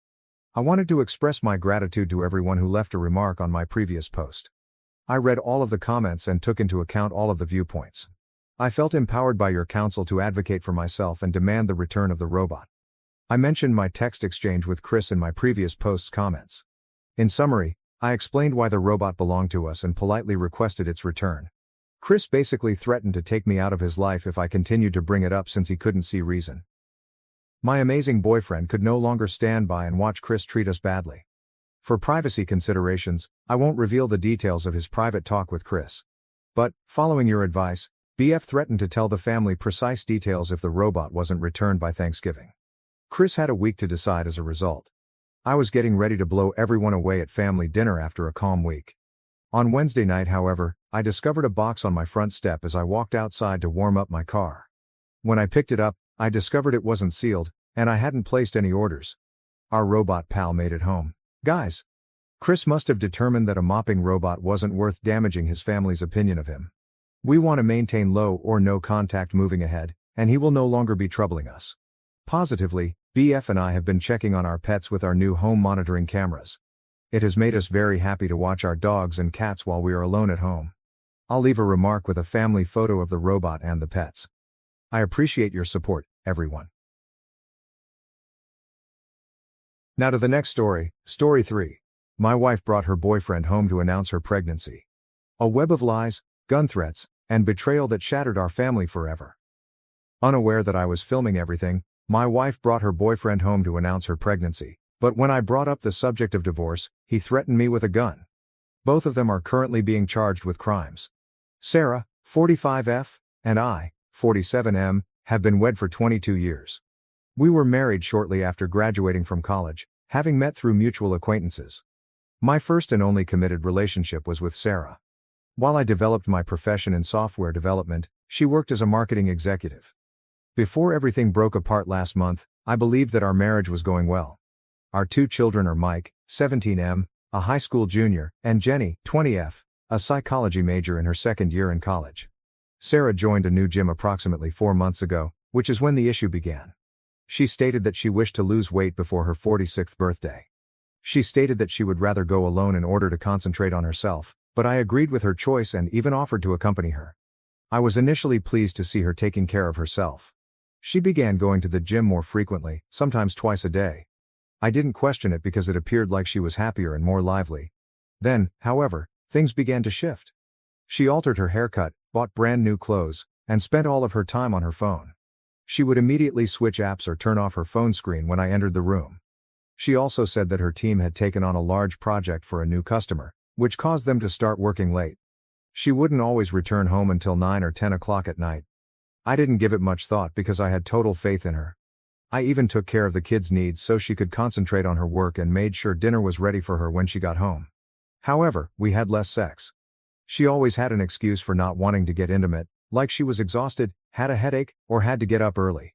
I wanted to express my gratitude to everyone who left a remark on my previous post. I read all of the comments and took into account all of the viewpoints. I felt empowered by your counsel to advocate for myself and demand the return of the robot. I mentioned my text exchange with Chris in my previous post's comments. In summary, I explained why the robot belonged to us and politely requested its return. Chris basically threatened to take me out of his life if I continued to bring it up since he couldn't see reason. My amazing boyfriend could no longer stand by and watch Chris treat us badly. For privacy considerations, I won't reveal the details of his private talk with Chris. But, following your advice, BF threatened to tell the family precise details if the robot wasn't returned by Thanksgiving. Chris had a week to decide as a result. I was getting ready to blow everyone away at family dinner after a calm week. On Wednesday night, however, I discovered a box on my front step as I walked outside to warm up my car. When I picked it up, I discovered it wasn't sealed, and I hadn't placed any orders. Our robot pal made it home. Guys! Chris must have determined that a mopping robot wasn't worth damaging his family's opinion of him. We want to maintain low or no contact moving ahead, and he will no longer be troubling us. Positively, BF and I have been checking on our pets with our new home monitoring cameras. It has made us very happy to watch our dogs and cats while we are alone at home. I'll leave a remark with a family photo of the robot and the pets. I appreciate your support, everyone. Now to the next story, Story 3. My wife brought her boyfriend home to announce her pregnancy. A web of lies, gun threats, and betrayal that shattered our family forever. Unaware that I was filming everything, My wife brought her boyfriend home to announce her pregnancy, but when I brought up the subject of divorce, he threatened me with a gun. Both of them are currently being charged with crimes. Sarah, 45F, and I, 47M, have been wed for 22 years. We were married shortly after graduating from college, having met through mutual acquaintances. My first and only committed relationship was with Sarah. While I developed my profession in software development, she worked as a marketing executive. Before everything broke apart last month, I believed that our marriage was going well. Our 2 children are Mike, 17M, a high school junior, and Jenny, 20F, a psychology major in her second year in college. Sarah joined a new gym approximately 4 months ago, which is when the issue began. She stated that she wished to lose weight before her 46th birthday. She stated that she would rather go alone in order to concentrate on herself, but I agreed with her choice and even offered to accompany her. I was initially pleased to see her taking care of herself. She began going to the gym more frequently, sometimes twice a day. I didn't question it because it appeared like she was happier and more lively. Then, however, things began to shift. She altered her haircut, bought brand new clothes, and spent all of her time on her phone. She would immediately switch apps or turn off her phone screen when I entered the room. She also said that her team had taken on a large project for a new customer, which caused them to start working late. She wouldn't always return home until 9 or 10 o'clock at night. I didn't give it much thought because I had total faith in her. I even took care of the kids' needs so she could concentrate on her work and made sure dinner was ready for her when she got home. However, we had less sex. She always had an excuse for not wanting to get intimate, like she was exhausted, had a headache, or had to get up early.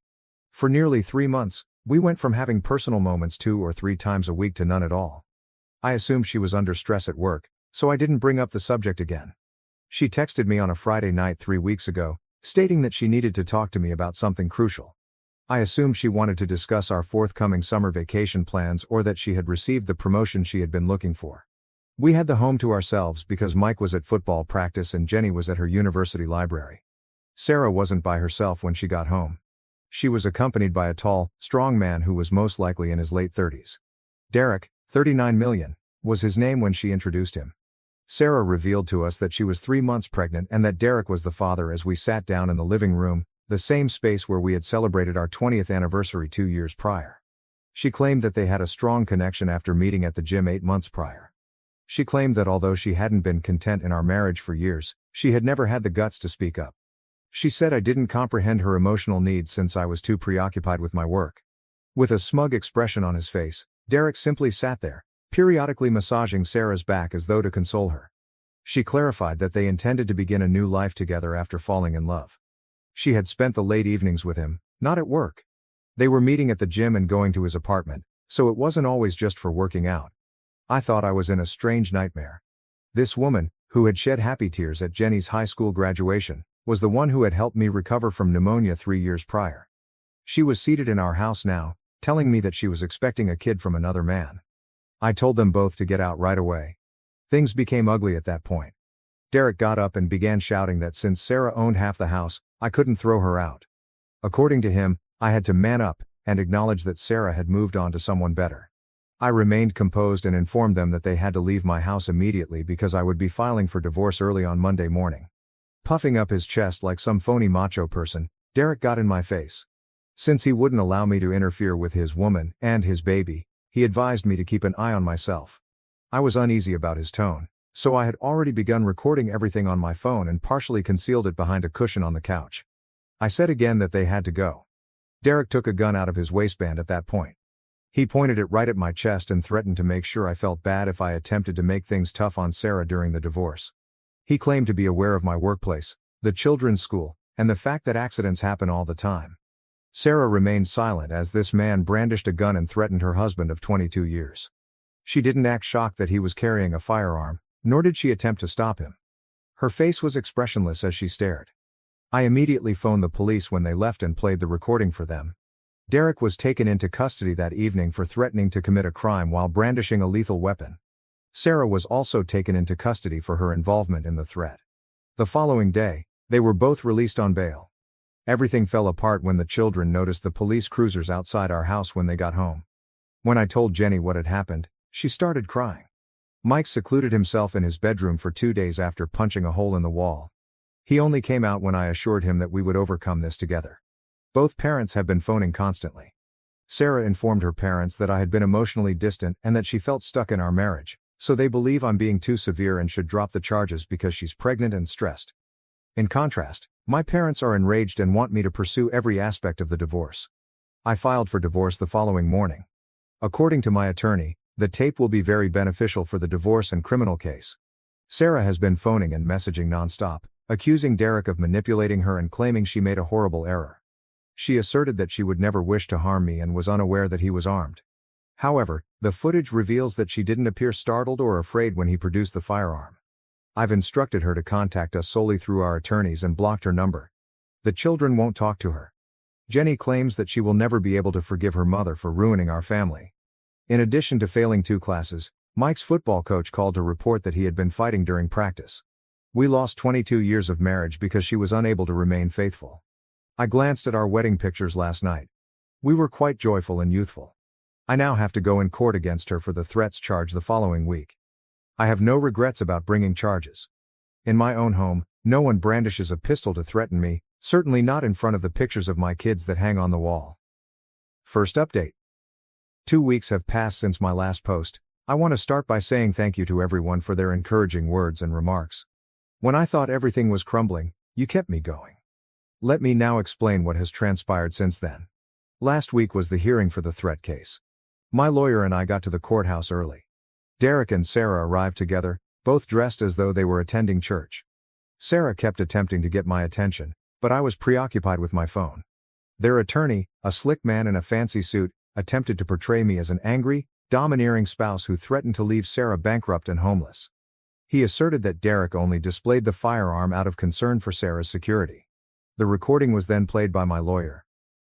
For nearly 3 months, we went from having personal moments 2 or 3 times a week to none at all. I assumed she was under stress at work, so I didn't bring up the subject again. She texted me on a Friday night 3 weeks ago, stating that she needed to talk to me about something crucial. I assumed she wanted to discuss our forthcoming summer vacation plans or that she had received the promotion she had been looking for. We had the home to ourselves because Mike was at football practice and Jenny was at her university library. Sarah wasn't by herself when she got home. She was accompanied by a tall, strong man who was most likely in his late 30s. Derek, 39 million, was his name when she introduced him. Sarah revealed to us that she was 3 months pregnant and that Derek was the father as we sat down in the living room, the same space where we had celebrated our 20th anniversary 2 years prior. She claimed that they had a strong connection after meeting at the gym 8 months prior. She claimed that although she hadn't been content in our marriage for years, she had never had the guts to speak up. She said I didn't comprehend her emotional needs since I was too preoccupied with my work. With a smug expression on his face, Derek simply sat there, periodically massaging Sarah's back as though to console her. She clarified that they intended to begin a new life together after falling in love. She had spent the late evenings with him, not at work. They were meeting at the gym and going to his apartment, so it wasn't always just for working out. I thought I was in a strange nightmare. This woman, who had shed happy tears at Jenny's high school graduation, was the one who had helped me recover from pneumonia 3 years prior. She was seated in our house now, telling me that she was expecting a kid from another man. I told them both to get out right away. Things became ugly at that point. Derek got up and began shouting that since Sarah owned half the house, I couldn't throw her out. According to him, I had to man up and acknowledge that Sarah had moved on to someone better. I remained composed and informed them that they had to leave my house immediately because I would be filing for divorce early on Monday morning. Puffing up his chest like some phony macho person, Derek got in my face. Since he wouldn't allow me to interfere with his woman and his baby, he advised me to keep an eye on myself. I was uneasy about his tone, so I had already begun recording everything on my phone and partially concealed it behind a cushion on the couch. I said again that they had to go. Derek took a gun out of his waistband at that point. He pointed it right at my chest and threatened to make sure I felt bad if I attempted to make things tough on Sarah during the divorce. He claimed to be aware of my workplace, the children's school, and the fact that accidents happen all the time. Sarah remained silent as this man brandished a gun and threatened her husband of 22 years. She didn't act shocked that he was carrying a firearm, nor did she attempt to stop him. Her face was expressionless as she stared. I immediately phoned the police when they left and played the recording for them. Derek was taken into custody that evening for threatening to commit a crime while brandishing a lethal weapon. Sarah was also taken into custody for her involvement in the threat. The following day, they were both released on bail. Everything fell apart when the children noticed the police cruisers outside our house when they got home. When I told Jenny what had happened, she started crying. Mike secluded himself in his bedroom for 2 days after punching a hole in the wall. He only came out when I assured him that we would overcome this together. Both parents have been phoning constantly. Sarah informed her parents that I had been emotionally distant and that she felt stuck in our marriage, so they believe I'm being too severe and should drop the charges because she's pregnant and stressed. In contrast, my parents are enraged and want me to pursue every aspect of the divorce. I filed for divorce the following morning. According to my attorney, the tape will be very beneficial for the divorce and criminal case. Sarah has been phoning and messaging nonstop, accusing Derek of manipulating her and claiming she made a horrible error. She asserted that she would never wish to harm me and was unaware that he was armed. However, the footage reveals that she didn't appear startled or afraid when he produced the firearm. I've instructed her to contact us solely through our attorneys and blocked her number. The children won't talk to her. Jenny claims that she will never be able to forgive her mother for ruining our family. In addition to failing 2 classes, Mike's football coach called to report that he had been fighting during practice. We lost 22 years of marriage because she was unable to remain faithful. I glanced at our wedding pictures last night. We were quite joyful and youthful. I now have to go in court against her for the threats charge the following week. I have no regrets about bringing charges. In my own home, no one brandishes a pistol to threaten me, certainly not in front of the pictures of my kids that hang on the wall. First update. 2 weeks have passed since my last post. I want to start by saying thank you to everyone for their encouraging words and remarks. When I thought everything was crumbling, you kept me going. Let me now explain what has transpired since then. Last week was the hearing for the threat case. My lawyer and I got to the courthouse early. Derek and Sarah arrived together, both dressed as though they were attending church. Sarah kept attempting to get my attention, but I was preoccupied with my phone. Their attorney, a slick man in a fancy suit, attempted to portray me as an angry, domineering spouse who threatened to leave Sarah bankrupt and homeless. He asserted that Derek only displayed the firearm out of concern for Sarah's security. The recording was then played by my lawyer.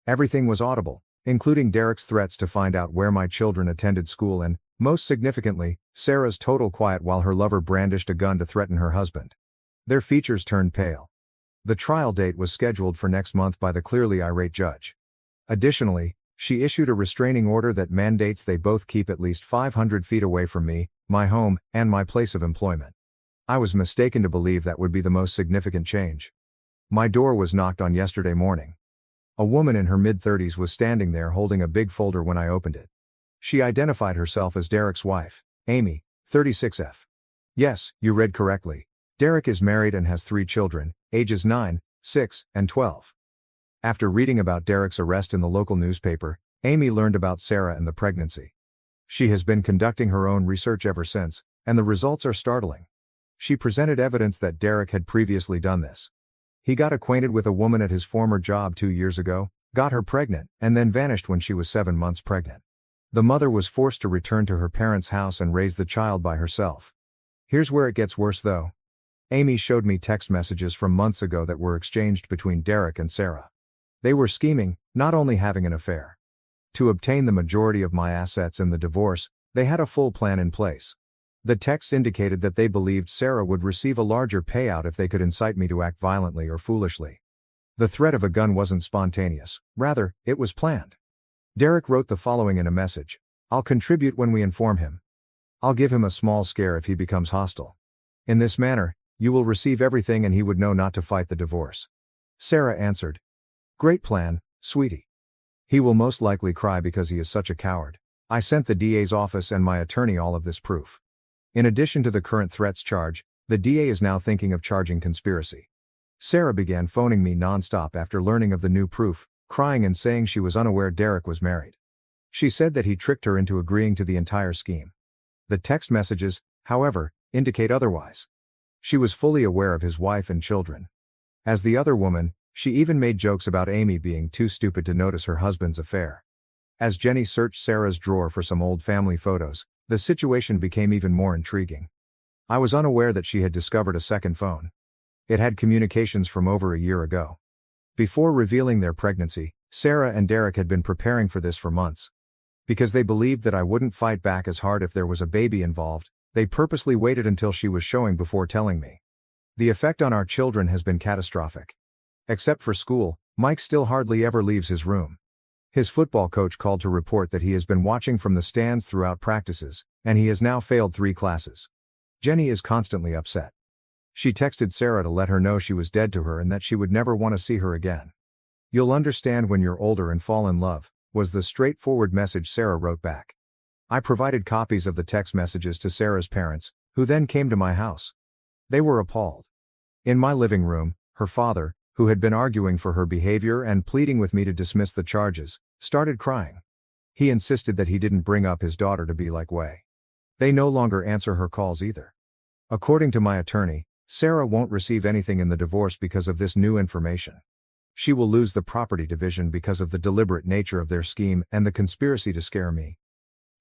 Everything was audible, including Derek's threats to find out where my children attended school and, most significantly, Sarah's total quiet while her lover brandished a gun to threaten her husband. Their features turned pale. The trial date was scheduled for next month by the clearly irate judge. Additionally, she issued a restraining order that mandates they both keep at least 500 feet away from me, my home, and my place of employment. I was mistaken to believe that would be the most significant change. My door was knocked on yesterday morning. A woman in her mid-30s was standing there holding a big folder when I opened it. She identified herself as Derek's wife, Amy, 36F. Yes, you read correctly. Derek is married and has 3 children, ages 9, 6, and 12. After reading about Derek's arrest in the local newspaper, Amy learned about Sarah and the pregnancy. She has been conducting her own research ever since, and the results are startling. She presented evidence that Derek had previously done this. He got acquainted with a woman at his former job 2 years ago, got her pregnant, and then vanished when she was 7 months pregnant. The mother was forced to return to her parents' house and raise the child by herself. Here's where it gets worse though. Amy showed me text messages from months ago that were exchanged between Derek and Sarah. They were scheming, not only having an affair. To obtain the majority of my assets in the divorce, they had a full plan in place. The texts indicated that they believed Sarah would receive a larger payout if they could incite me to act violently or foolishly. The threat of a gun wasn't spontaneous, rather, it was planned. Derek wrote the following in a message: "I'll contribute when we inform him. I'll give him a small scare if he becomes hostile. In this manner, you will receive everything and he would know not to fight the divorce." Sarah answered, "Great plan, sweetie. He will most likely cry because he is such a coward. I sent the DA's office and my attorney all of this proof. In addition to the current threats charge, the DA is now thinking of charging conspiracy." Sarah began phoning me nonstop after learning of the new proof, crying and saying she was unaware Derek was married. She said that he tricked her into agreeing to the entire scheme. The text messages, however, indicate otherwise. She was fully aware of his wife and children. As the other woman, she even made jokes about Amy being too stupid to notice her husband's affair. As Jenny searched Sarah's drawer for some old family photos, the situation became even more intriguing. I was unaware that she had discovered a second phone. It had communications from over a year ago. Before revealing their pregnancy, Sarah and Derek had been preparing for this for months. Because they believed that I wouldn't fight back as hard if there was a baby involved, they purposely waited until she was showing before telling me. The effect on our children has been catastrophic. Except for school, Mike still hardly ever leaves his room. His football coach called to report that he has been watching from the stands throughout practices, and he has now failed 3 classes. Jenny is constantly upset. She texted Sarah to let her know she was dead to her and that she would never want to see her again. You'll understand when you're older and fall in love, was the straightforward message Sarah wrote back. I provided copies of the text messages to Sarah's parents, who then came to my house. They were appalled. In my living room, her father, who had been arguing for her behavior and pleading with me to dismiss the charges, started crying. He insisted that he didn't bring up his daughter to be like Wei. They no longer answer her calls either. According to my attorney, Sarah won't receive anything in the divorce because of this new information. She will lose the property division because of the deliberate nature of their scheme and the conspiracy to scare me.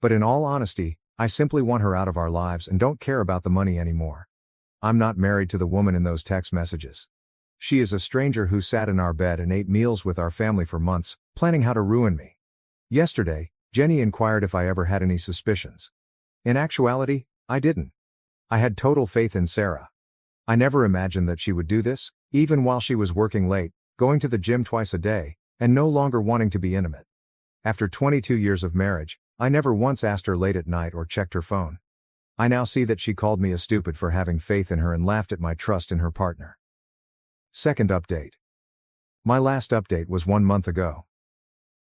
But in all honesty, I simply want her out of our lives and don't care about the money anymore. I'm not married to the woman in those text messages. She is a stranger who sat in our bed and ate meals with our family for months, planning how to ruin me. Yesterday, Jenny inquired if I ever had any suspicions. In actuality, I didn't. I had total faith in Sarah. I never imagined that she would do this, even while she was working late, going to the gym twice a day, and no longer wanting to be intimate. After 22 years of marriage, I never once asked her late at night or checked her phone. I now see that she called me a stupid for having faith in her and laughed at my trust in her partner. Second update. My last update was 1 month ago.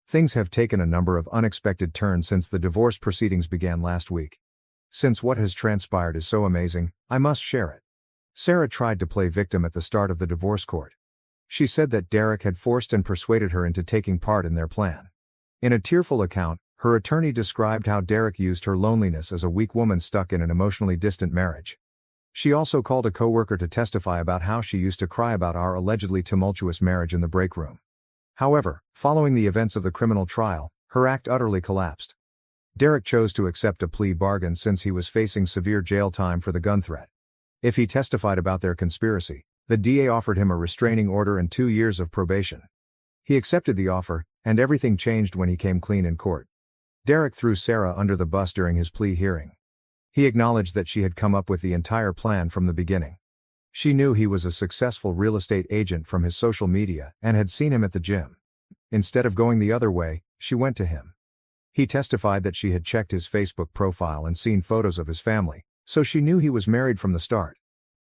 Things have taken a number of unexpected turns since the divorce proceedings began last week. Since what has transpired is so amazing, I must share it. Sarah tried to play victim at the start of the divorce court. She said that Derek had forced and persuaded her into taking part in their plan. In a tearful account, her attorney described how Derek used her loneliness as a weak woman stuck in an emotionally distant marriage. She also called a coworker to testify about how she used to cry about our allegedly tumultuous marriage in the break room. However, following the events of the criminal trial, her act utterly collapsed. Derek chose to accept a plea bargain since he was facing severe jail time for the gun threat. If he testified about their conspiracy, the DA offered him a restraining order and 2 years of probation. He accepted the offer, and everything changed when he came clean in court. Derek threw Sarah under the bus during his plea hearing. He acknowledged that she had come up with the entire plan from the beginning. She knew he was a successful real estate agent from his social media and had seen him at the gym. Instead of going the other way, she went to him. He testified that she had checked his Facebook profile and seen photos of his family, so she knew he was married from the start.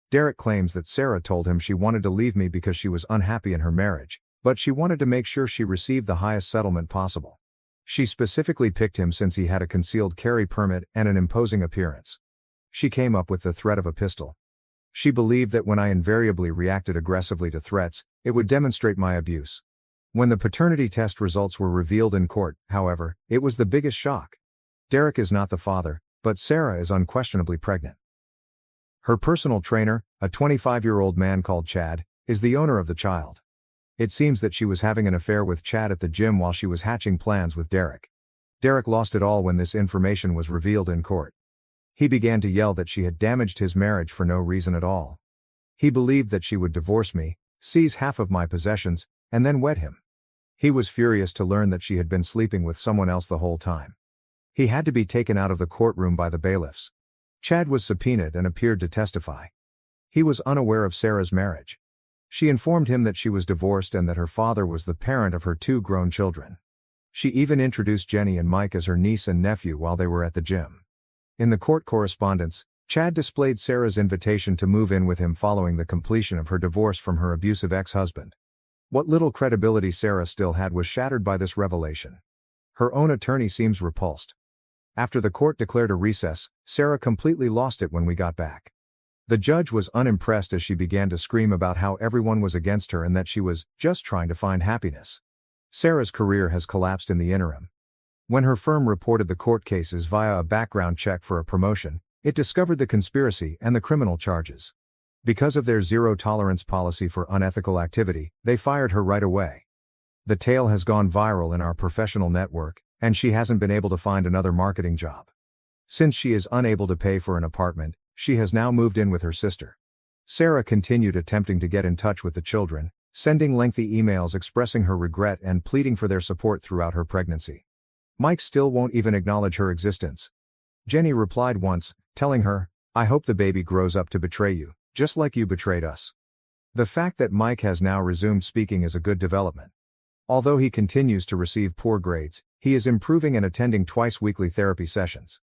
Derek claims that Sarah told him she wanted to leave me because she was unhappy in her marriage, but she wanted to make sure she received the highest settlement possible. She specifically picked him since he had a concealed carry permit and an imposing appearance. She came up with the threat of a pistol. She believed that when I invariably reacted aggressively to threats, it would demonstrate my abuse. When the paternity test results were revealed in court, however, it was the biggest shock. Derek is not the father, but Sarah is unquestionably pregnant. Her personal trainer, a 25-year-old man called Chad, is the owner of the child. It seems that she was having an affair with Chad at the gym while she was hatching plans with Derek. Derek lost it all when this information was revealed in court. He began to yell that she had damaged his marriage for no reason at all. He believed that she would divorce me, seize half of my possessions, and then wed him. He was furious to learn that she had been sleeping with someone else the whole time. He had to be taken out of the courtroom by the bailiffs. Chad was subpoenaed and appeared to testify. He was unaware of Sarah's marriage. She informed him that she was divorced and that her father was the parent of her 2 grown children. She even introduced Jenny and Mike as her niece and nephew while they were at the gym. In the court correspondence, Chad displayed Sarah's invitation to move in with him following the completion of her divorce from her abusive ex-husband. What little credibility Sarah still had was shattered by this revelation. Her own attorney seems repulsed. After the court declared a recess, Sarah completely lost it when we got back. The judge was unimpressed as she began to scream about how everyone was against her and that she was just trying to find happiness. Sarah's career has collapsed in the interim. When her firm reported the court cases via a background check for a promotion, it discovered the conspiracy and the criminal charges. Because of their zero-tolerance policy for unethical activity, they fired her right away. The tale has gone viral in our professional network, and she hasn't been able to find another marketing job. Since she is unable to pay for an apartment, she has now moved in with her sister. Sarah continued attempting to get in touch with the children, sending lengthy emails expressing her regret and pleading for their support throughout her pregnancy. Mike still won't even acknowledge her existence. Jenny replied once, telling her, "I hope the baby grows up to betray you, just like you betrayed us." The fact that Mike has now resumed speaking is a good development. Although he continues to receive poor grades, he is improving and attending twice-weekly therapy sessions.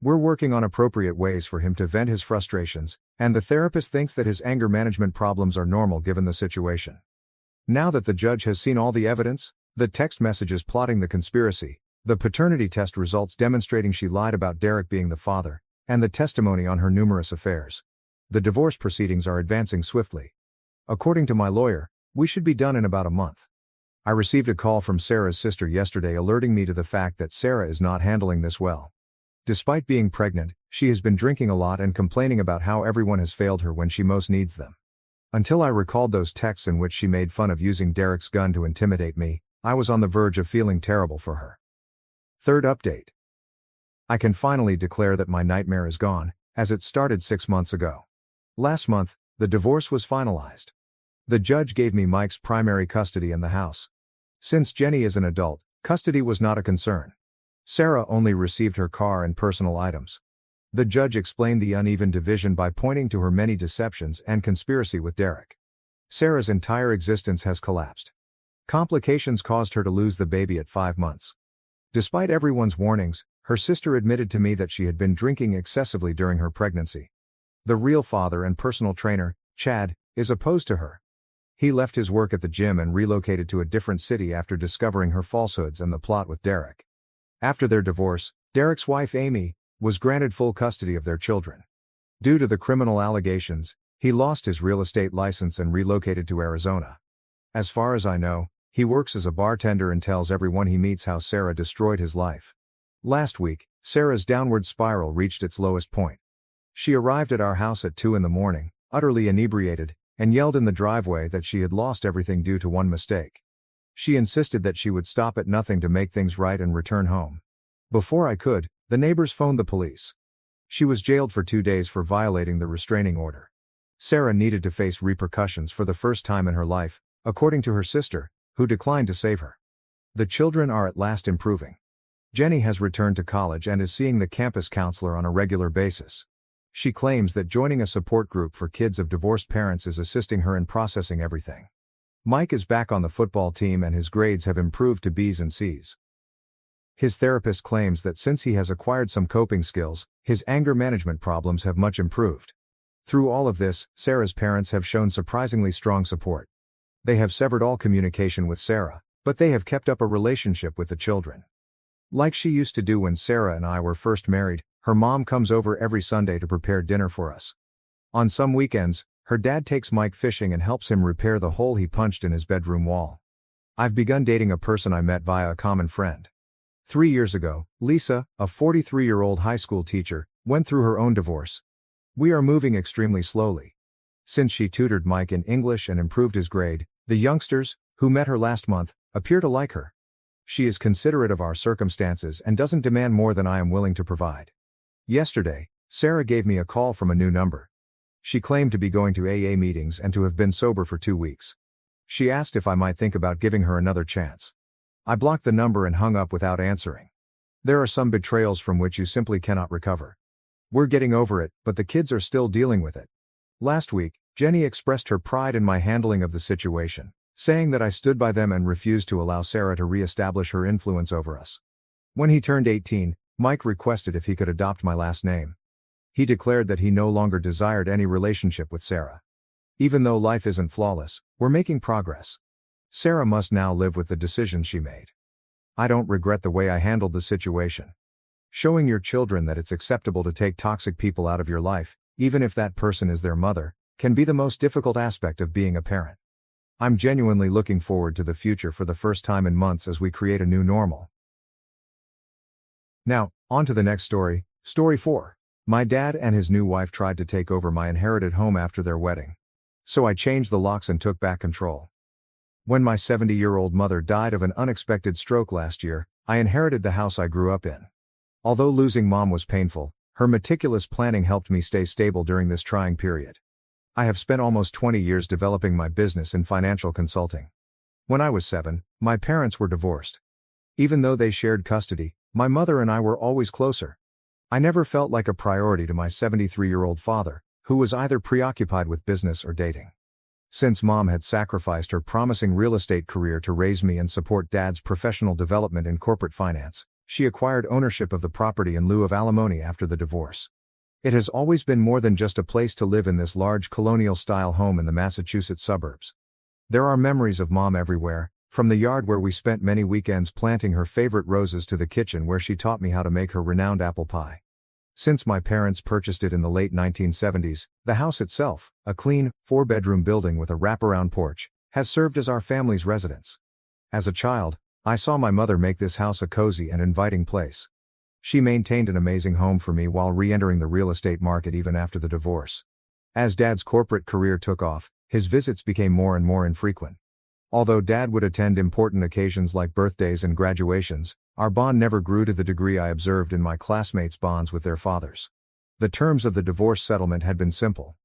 We're working on appropriate ways for him to vent his frustrations, and the therapist thinks that his anger management problems are normal given the situation. Now that the judge has seen all the evidence, the text messages plotting the conspiracy, the paternity test results demonstrating she lied about Derek being the father, and the testimony on her numerous affairs, the divorce proceedings are advancing swiftly. According to my lawyer, we should be done in about a month. I received a call from Sarah's sister yesterday alerting me to the fact that Sarah is not handling this well. Despite being pregnant, she has been drinking a lot and complaining about how everyone has failed her when she most needs them. Until I recalled those texts in which she made fun of using Derek's gun to intimidate me, I was on the verge of feeling terrible for her. Third update. I can finally declare that my nightmare is gone, as it started 6 months ago. Last month, the divorce was finalized. The judge gave me Mike's primary custody in the house. Since Jenny is an adult, custody was not a concern. Sarah only received her car and personal items. The judge explained the uneven division by pointing to her many deceptions and conspiracy with Derek. Sarah's entire existence has collapsed. Complications caused her to lose the baby at 5 months. Despite everyone's warnings, her sister admitted to me that she had been drinking excessively during her pregnancy. The real father and personal trainer, Chad, is opposed to her. He left his work at the gym and relocated to a different city after discovering her falsehoods and the plot with Derek. After their divorce, Derek's wife Amy was granted full custody of their children. Due to the criminal allegations, he lost his real estate license and relocated to Arizona. As far as I know, he works as a bartender and tells everyone he meets how Sarah destroyed his life. Last week, Sarah's downward spiral reached its lowest point. She arrived at our house at 2 a.m, utterly inebriated, and yelled in the driveway that she had lost everything due to one mistake. She insisted that she would stop at nothing to make things right and return home. Before I could, the neighbors phoned the police. She was jailed for 2 days for violating the restraining order. Sarah needed to face repercussions for the first time in her life, according to her sister, who declined to save her. The children are at last improving. Jenny has returned to college and is seeing the campus counselor on a regular basis. She claims that joining a support group for kids of divorced parents is assisting her in processing everything. Mike is back on the football team and his grades have improved to B's and C's. His therapist claims that since he has acquired some coping skills, his anger management problems have much improved. Through all of this, Sarah's parents have shown surprisingly strong support. They have severed all communication with Sarah, but they have kept up a relationship with the children. Like she used to do when Sarah and I were first married, her mom comes over every Sunday to prepare dinner for us. On some weekends, her dad takes Mike fishing and helps him repair the hole he punched in his bedroom wall. I've begun dating a person I met via a common friend. 3 years ago, Lisa, a 43-year-old high school teacher, went through her own divorce. We are moving extremely slowly. Since she tutored Mike in English and improved his grade, the youngsters, who met her last month, appear to like her. She is considerate of our circumstances and doesn't demand more than I am willing to provide. Yesterday, Sarah gave me a call from a new number. She claimed to be going to AA meetings and to have been sober for 2 weeks. She asked if I might think about giving her another chance. I blocked the number and hung up without answering. There are some betrayals from which you simply cannot recover. We're getting over it, but the kids are still dealing with it. Last week, Jenny expressed her pride in my handling of the situation, saying that I stood by them and refused to allow Sarah to re-establish her influence over us. When he turned 18, Mike requested if he could adopt my last name. He declared that he no longer desired any relationship with Sarah. Even though life isn't flawless, we're making progress. Sarah must now live with the decisions she made. I don't regret the way I handled the situation. Showing your children that it's acceptable to take toxic people out of your life, even if that person is their mother, can be the most difficult aspect of being a parent. I'm genuinely looking forward to the future for the first time in months as we create a new normal. Now, on to the next story, Story 4. My dad and his new wife tried to take over my inherited home after their wedding. So I changed the locks and took back control. When my 70-year-old mother died of an unexpected stroke last year, I inherited the house I grew up in. Although losing Mom was painful, her meticulous planning helped me stay stable during this trying period. I have spent almost 20 years developing my business in financial consulting. When I was 7, my parents were divorced. Even though they shared custody, my mother and I were always closer. I never felt like a priority to my 73-year-old father, who was either preoccupied with business or dating. Since Mom had sacrificed her promising real estate career to raise me and support Dad's professional development in corporate finance, she acquired ownership of the property in lieu of alimony after the divorce. It has always been more than just a place to live in this large colonial-style home in the Massachusetts suburbs. There are memories of Mom everywhere, from the yard where we spent many weekends planting her favorite roses to the kitchen where she taught me how to make her renowned apple pie. Since my parents purchased it in the late 1970s, the house itself, a clean, 4-bedroom building with a wraparound porch, has served as our family's residence. As a child, I saw my mother make this house a cozy and inviting place. She maintained an amazing home for me while re-entering the real estate market even after the divorce. As Dad's corporate career took off, his visits became more and more infrequent. Although Dad would attend important occasions like birthdays and graduations, our bond never grew to the degree I observed in my classmates' bonds with their fathers. The terms of the divorce settlement had been simple.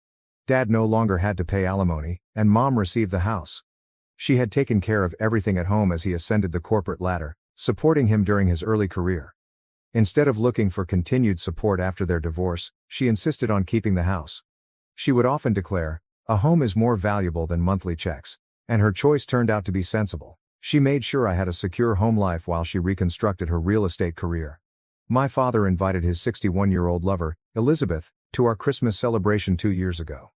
Dad no longer had to pay alimony, and Mom received the house. She had taken care of everything at home as he ascended the corporate ladder, supporting him during his early career. Instead of looking for continued support after their divorce, she insisted on keeping the house. She would often declare, "A home is more valuable than monthly checks," and her choice turned out to be sensible. She made sure I had a secure home life while she reconstructed her real estate career. My father invited his 61-year-old lover, Elizabeth, to our Christmas celebration 2 years ago.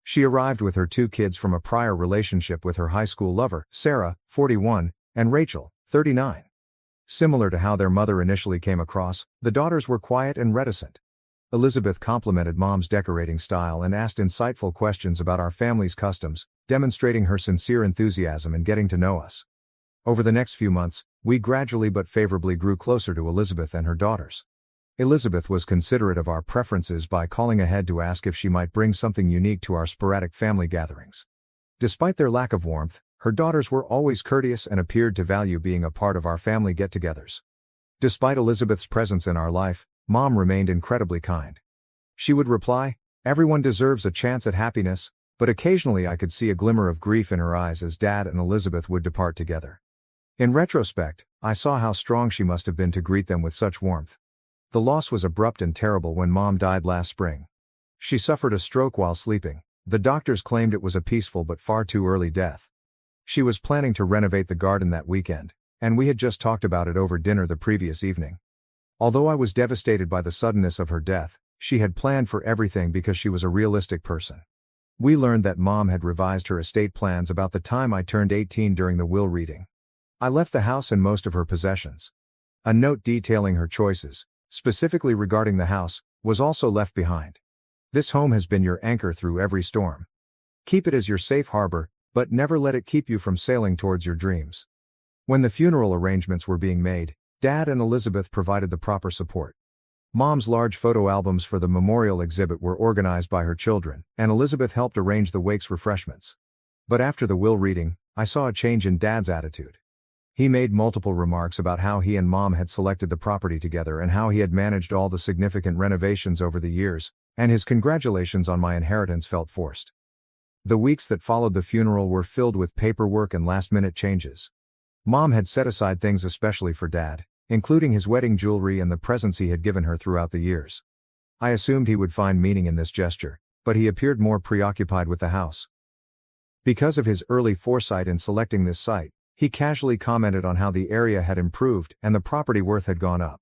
She arrived with her 2 kids from a prior relationship with her high school lover, Sarah, 41, and Rachel, 39. Similar to how their mother initially came across, the daughters were quiet and reticent. Elizabeth complimented Mom's decorating style and asked insightful questions about our family's customs, demonstrating her sincere enthusiasm in getting to know us. Over the next few months, we gradually but favorably grew closer to Elizabeth and her daughters. Elizabeth was considerate of our preferences by calling ahead to ask if she might bring something unique to our sporadic family gatherings. Despite their lack of warmth, her daughters were always courteous and appeared to value being a part of our family get-togethers. Despite Elizabeth's presence in our life, Mom remained incredibly kind. She would reply, "Everyone deserves a chance at happiness," but occasionally I could see a glimmer of grief in her eyes as Dad and Elizabeth would depart together. In retrospect, I saw how strong she must have been to greet them with such warmth. The loss was abrupt and terrible when Mom died last spring. She suffered a stroke while sleeping. The doctors claimed it was a peaceful but far too early death. She was planning to renovate the garden that weekend, and we had just talked about it over dinner the previous evening. Although I was devastated by the suddenness of her death, she had planned for everything because she was a realistic person. We learned that Mom had revised her estate plans about the time I turned 18 during the will reading. I left the house and most of her possessions. A note detailing her choices, specifically regarding the house, was also left behind. "This home has been your anchor through every storm. Keep it as your safe harbor, but never let it keep you from sailing towards your dreams." When the funeral arrangements were being made, Dad and Elizabeth provided the proper support. Mom's large photo albums for the memorial exhibit were organized by her children, and Elizabeth helped arrange the wake's refreshments. But after the will reading, I saw a change in Dad's attitude. He made multiple remarks about how he and Mom had selected the property together and how he had managed all the significant renovations over the years, and his congratulations on my inheritance felt forced. The weeks that followed the funeral were filled with paperwork and last-minute changes. Mom had set aside things especially for Dad, including his wedding jewelry and the presents he had given her throughout the years. I assumed he would find meaning in this gesture, but he appeared more preoccupied with the house. Because of his early foresight in selecting this site, he casually commented on how the area had improved and the property worth had gone up.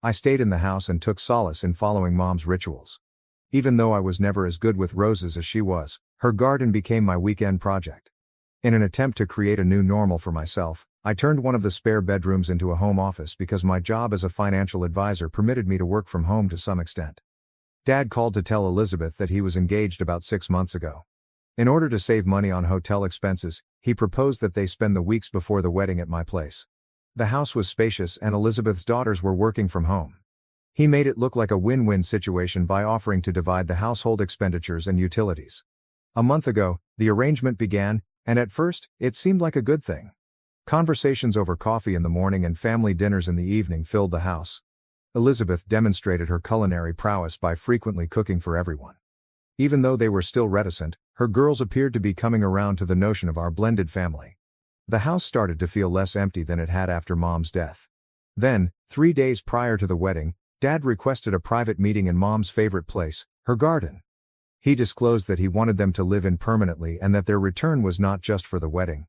I stayed in the house and took solace in following Mom's rituals. Even though I was never as good with roses as she was, her garden became my weekend project. In an attempt to create a new normal for myself, I turned one of the spare bedrooms into a home office because my job as a financial advisor permitted me to work from home to some extent. Dad called to tell Elizabeth that he was engaged about 6 months ago. In order to save money on hotel expenses, he proposed that they spend the weeks before the wedding at my place. The house was spacious and Elizabeth's daughters were working from home. He made it look like a win-win situation by offering to divide the household expenditures and utilities. A month ago, the arrangement began, and at first, it seemed like a good thing. Conversations over coffee in the morning and family dinners in the evening filled the house. Elizabeth demonstrated her culinary prowess by frequently cooking for everyone. Even though they were still reticent, her girls appeared to be coming around to the notion of our blended family. The house started to feel less empty than it had after Mom's death. Then, 3 days prior to the wedding, Dad requested a private meeting in Mom's favorite place, her garden. He disclosed that he wanted them to live in permanently and that their return was not just for the wedding.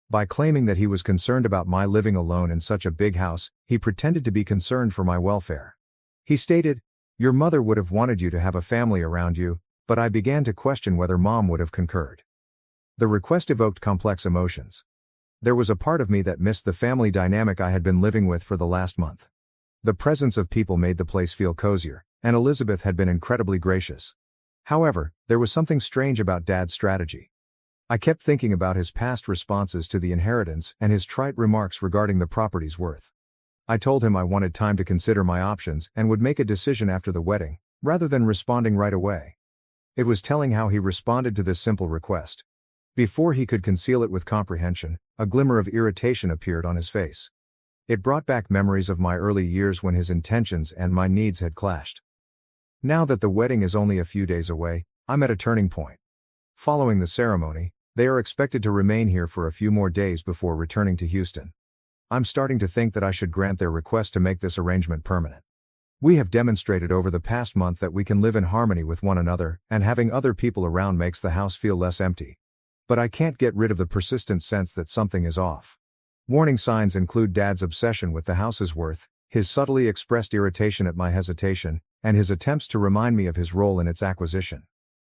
By claiming that he was concerned about my living alone in such a big house, he pretended to be concerned for my welfare. He stated, "Your mother would have wanted you to have a family around you, but I began to question whether Mom would have concurred." The request evoked complex emotions. There was a part of me that missed the family dynamic I had been living with for the last month. The presence of people made the place feel cozier, and Elizabeth had been incredibly gracious. However, there was something strange about Dad's strategy. I kept thinking about his past responses to the inheritance and his trite remarks regarding the property's worth. I told him I wanted time to consider my options and would make a decision after the wedding, rather than responding right away. It was telling how he responded to this simple request. Before he could conceal it with comprehension, a glimmer of irritation appeared on his face. It brought back memories of my early years when his intentions and my needs had clashed. Now that the wedding is only a few days away, I'm at a turning point. Following the ceremony, they are expected to remain here for a few more days before returning to Houston. I'm starting to think that I should grant their request to make this arrangement permanent. We have demonstrated over the past month that we can live in harmony with one another, and having other people around makes the house feel less empty. But I can't get rid of the persistent sense that something is off. Warning signs include Dad's obsession with the house's worth, his subtly expressed irritation at my hesitation, and his attempts to remind me of his role in its acquisition.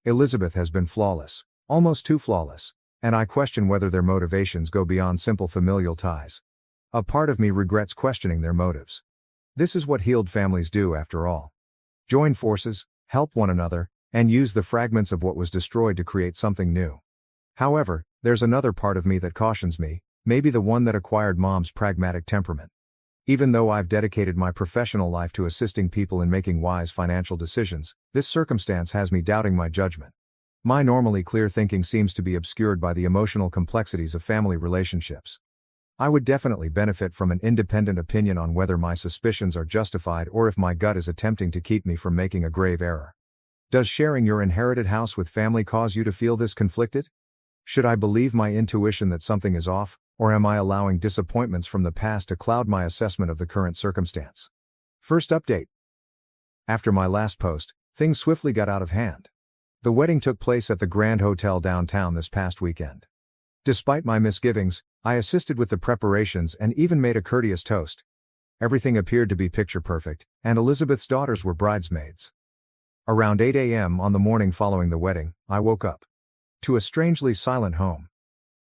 Elizabeth has been flawless, almost too flawless, and I question whether their motivations go beyond simple familial ties. A part of me regrets questioning their motives. This is what healed families do after all. Join forces, help one another, and use the fragments of what was destroyed to create something new. However, there's another part of me that cautions me, maybe the one that acquired Mom's pragmatic temperament. Even though I've dedicated my professional life to assisting people in making wise financial decisions, this circumstance has me doubting my judgment. My normally clear thinking seems to be obscured by the emotional complexities of family relationships. I would definitely benefit from an independent opinion on whether my suspicions are justified or if my gut is attempting to keep me from making a grave error. Does sharing your inherited house with family cause you to feel this conflicted? Should I believe my intuition that something is off, or am I allowing disappointments from the past to cloud my assessment of the current circumstance? First update. After my last post, things swiftly got out of hand. The wedding took place at the Grand Hotel downtown this past weekend. Despite my misgivings, I assisted with the preparations and even made a courteous toast. Everything appeared to be picture perfect, and Elizabeth's daughters were bridesmaids. Around 8 a.m. on the morning following the wedding, I woke up to a strangely silent home.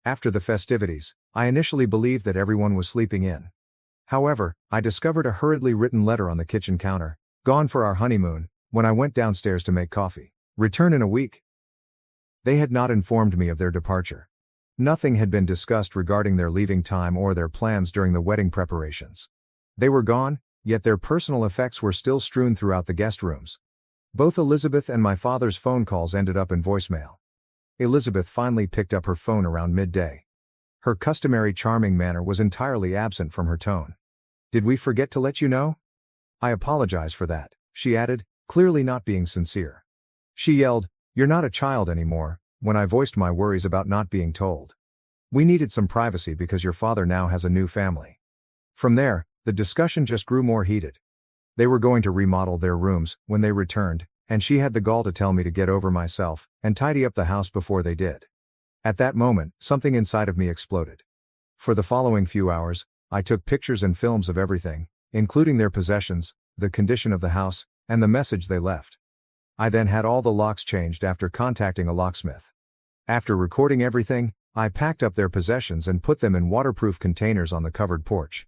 After the festivities, I initially believed that everyone was sleeping in. However, I discovered a hurriedly written letter on the kitchen counter, "Gone for our honeymoon," when I went downstairs to make coffee. "Return in a week." They had not informed me of their departure. Nothing had been discussed regarding their leaving time or their plans during the wedding preparations. They were gone, yet their personal effects were still strewn throughout the guest rooms. Both Elizabeth and my father's phone calls ended up in voicemail. Elizabeth finally picked up her phone around midday. Her customary charming manner was entirely absent from her tone. "Did we forget to let you know?" "I apologize for that," she added, clearly not being sincere. She yelled, "You're not a child anymore," when I voiced my worries about not being told. "We needed some privacy because your father now has a new family." From there, the discussion just grew more heated. They were going to remodel their rooms when they returned, and she had the gall to tell me to get over myself and tidy up the house before they did. At that moment, something inside of me exploded. For the following few hours, I took pictures and films of everything, including their possessions, the condition of the house, and the message they left. I then had all the locks changed after contacting a locksmith. After recording everything, I packed up their possessions and put them in waterproof containers on the covered porch.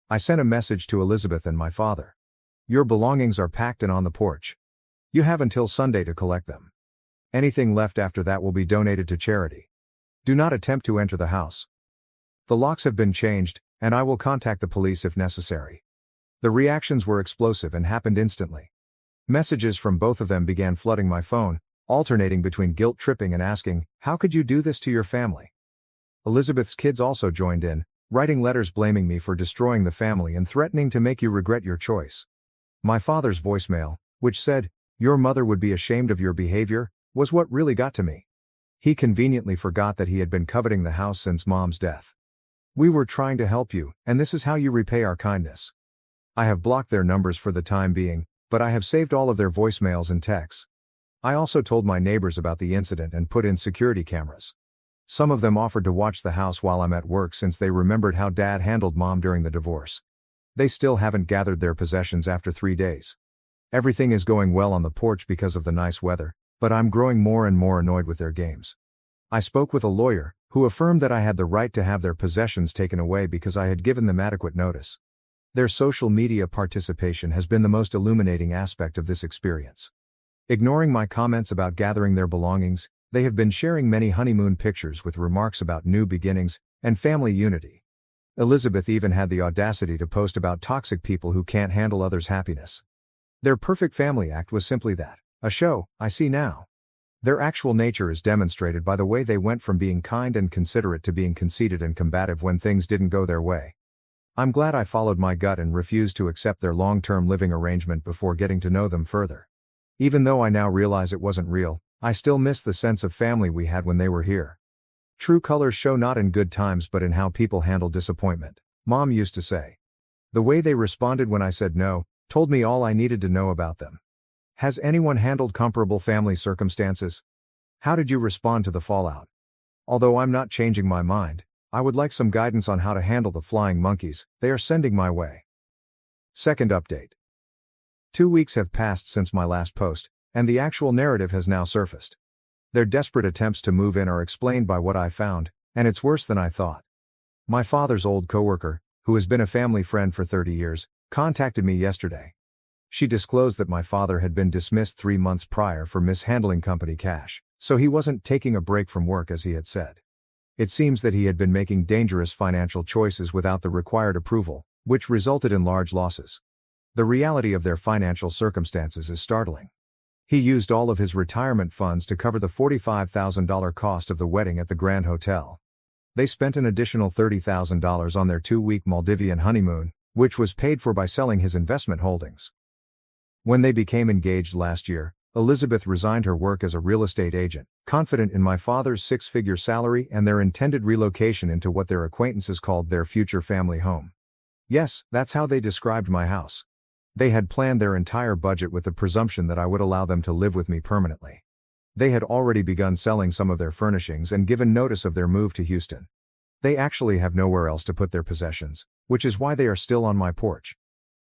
I sent a message to Elizabeth and my father. "Your belongings are packed and on the porch. You have until Sunday to collect them. Anything left after that will be donated to charity. Do not attempt to enter the house. The locks have been changed, and I will contact the police if necessary." The reactions were explosive and happened instantly. Messages from both of them began flooding my phone, alternating between guilt-tripping and asking, "How could you do this to your family?" Elizabeth's kids also joined in, writing letters blaming me for destroying the family and threatening to make you regret your choice. My father's voicemail, which said, "Your mother would be ashamed of your behavior," was what really got to me. He conveniently forgot that he had been coveting the house since Mom's death. "We were trying to help you, and this is how you repay our kindness." I have blocked their numbers for the time being, but I have saved all of their voicemails and texts. I also told my neighbors about the incident and put in security cameras. Some of them offered to watch the house while I'm at work since they remembered how Dad handled Mom during the divorce. They still haven't gathered their possessions after 3 days. Everything is going well on the porch because of the nice weather, but I'm growing more and more annoyed with their games. I spoke with a lawyer, who affirmed that I had the right to have their possessions taken away because I had given them adequate notice. Their social media participation has been the most illuminating aspect of this experience. Ignoring my comments about gathering their belongings, they have been sharing many honeymoon pictures with remarks about new beginnings and family unity. Elizabeth even had the audacity to post about toxic people who can't handle others' happiness. Their perfect family act was simply that, a show, I see now. Their actual nature is demonstrated by the way they went from being kind and considerate to being conceited and combative when things didn't go their way. I'm glad I followed my gut and refused to accept their long-term living arrangement before getting to know them further. Even though I now realize it wasn't real, I still miss the sense of family we had when they were here. True colors show not in good times but in how people handle disappointment, Mom used to say. The way they responded when I said no, told me all I needed to know about them. Has anyone handled comparable family circumstances? How did you respond to the fallout? Although I'm not changing my mind, I would like some guidance on how to handle the flying monkeys they are sending my way. Second update. 2 weeks have passed since my last post, and the actual narrative has now surfaced. Their desperate attempts to move in are explained by what I found, and it's worse than I thought. My father's old coworker, who has been a family friend for 30 years, contacted me yesterday. She disclosed that my father had been dismissed 3 months prior for mishandling company cash, so he wasn't taking a break from work as he had said. It seems that he had been making dangerous financial choices without the required approval, which resulted in large losses. The reality of their financial circumstances is startling. He used all of his retirement funds to cover the $45,000 cost of the wedding at the Grand Hotel. They spent an additional $30,000 on their 2-week Maldivian honeymoon, which was paid for by selling his investment holdings. When they became engaged last year, Elizabeth resigned her work as a real estate agent, confident in my father's 6-figure salary and their intended relocation into what their acquaintances called their future family home. Yes, that's how they described my house. They had planned their entire budget with the presumption that I would allow them to live with me permanently. They had already begun selling some of their furnishings and given notice of their move to Houston. They actually have nowhere else to put their possessions, which is why they are still on my porch.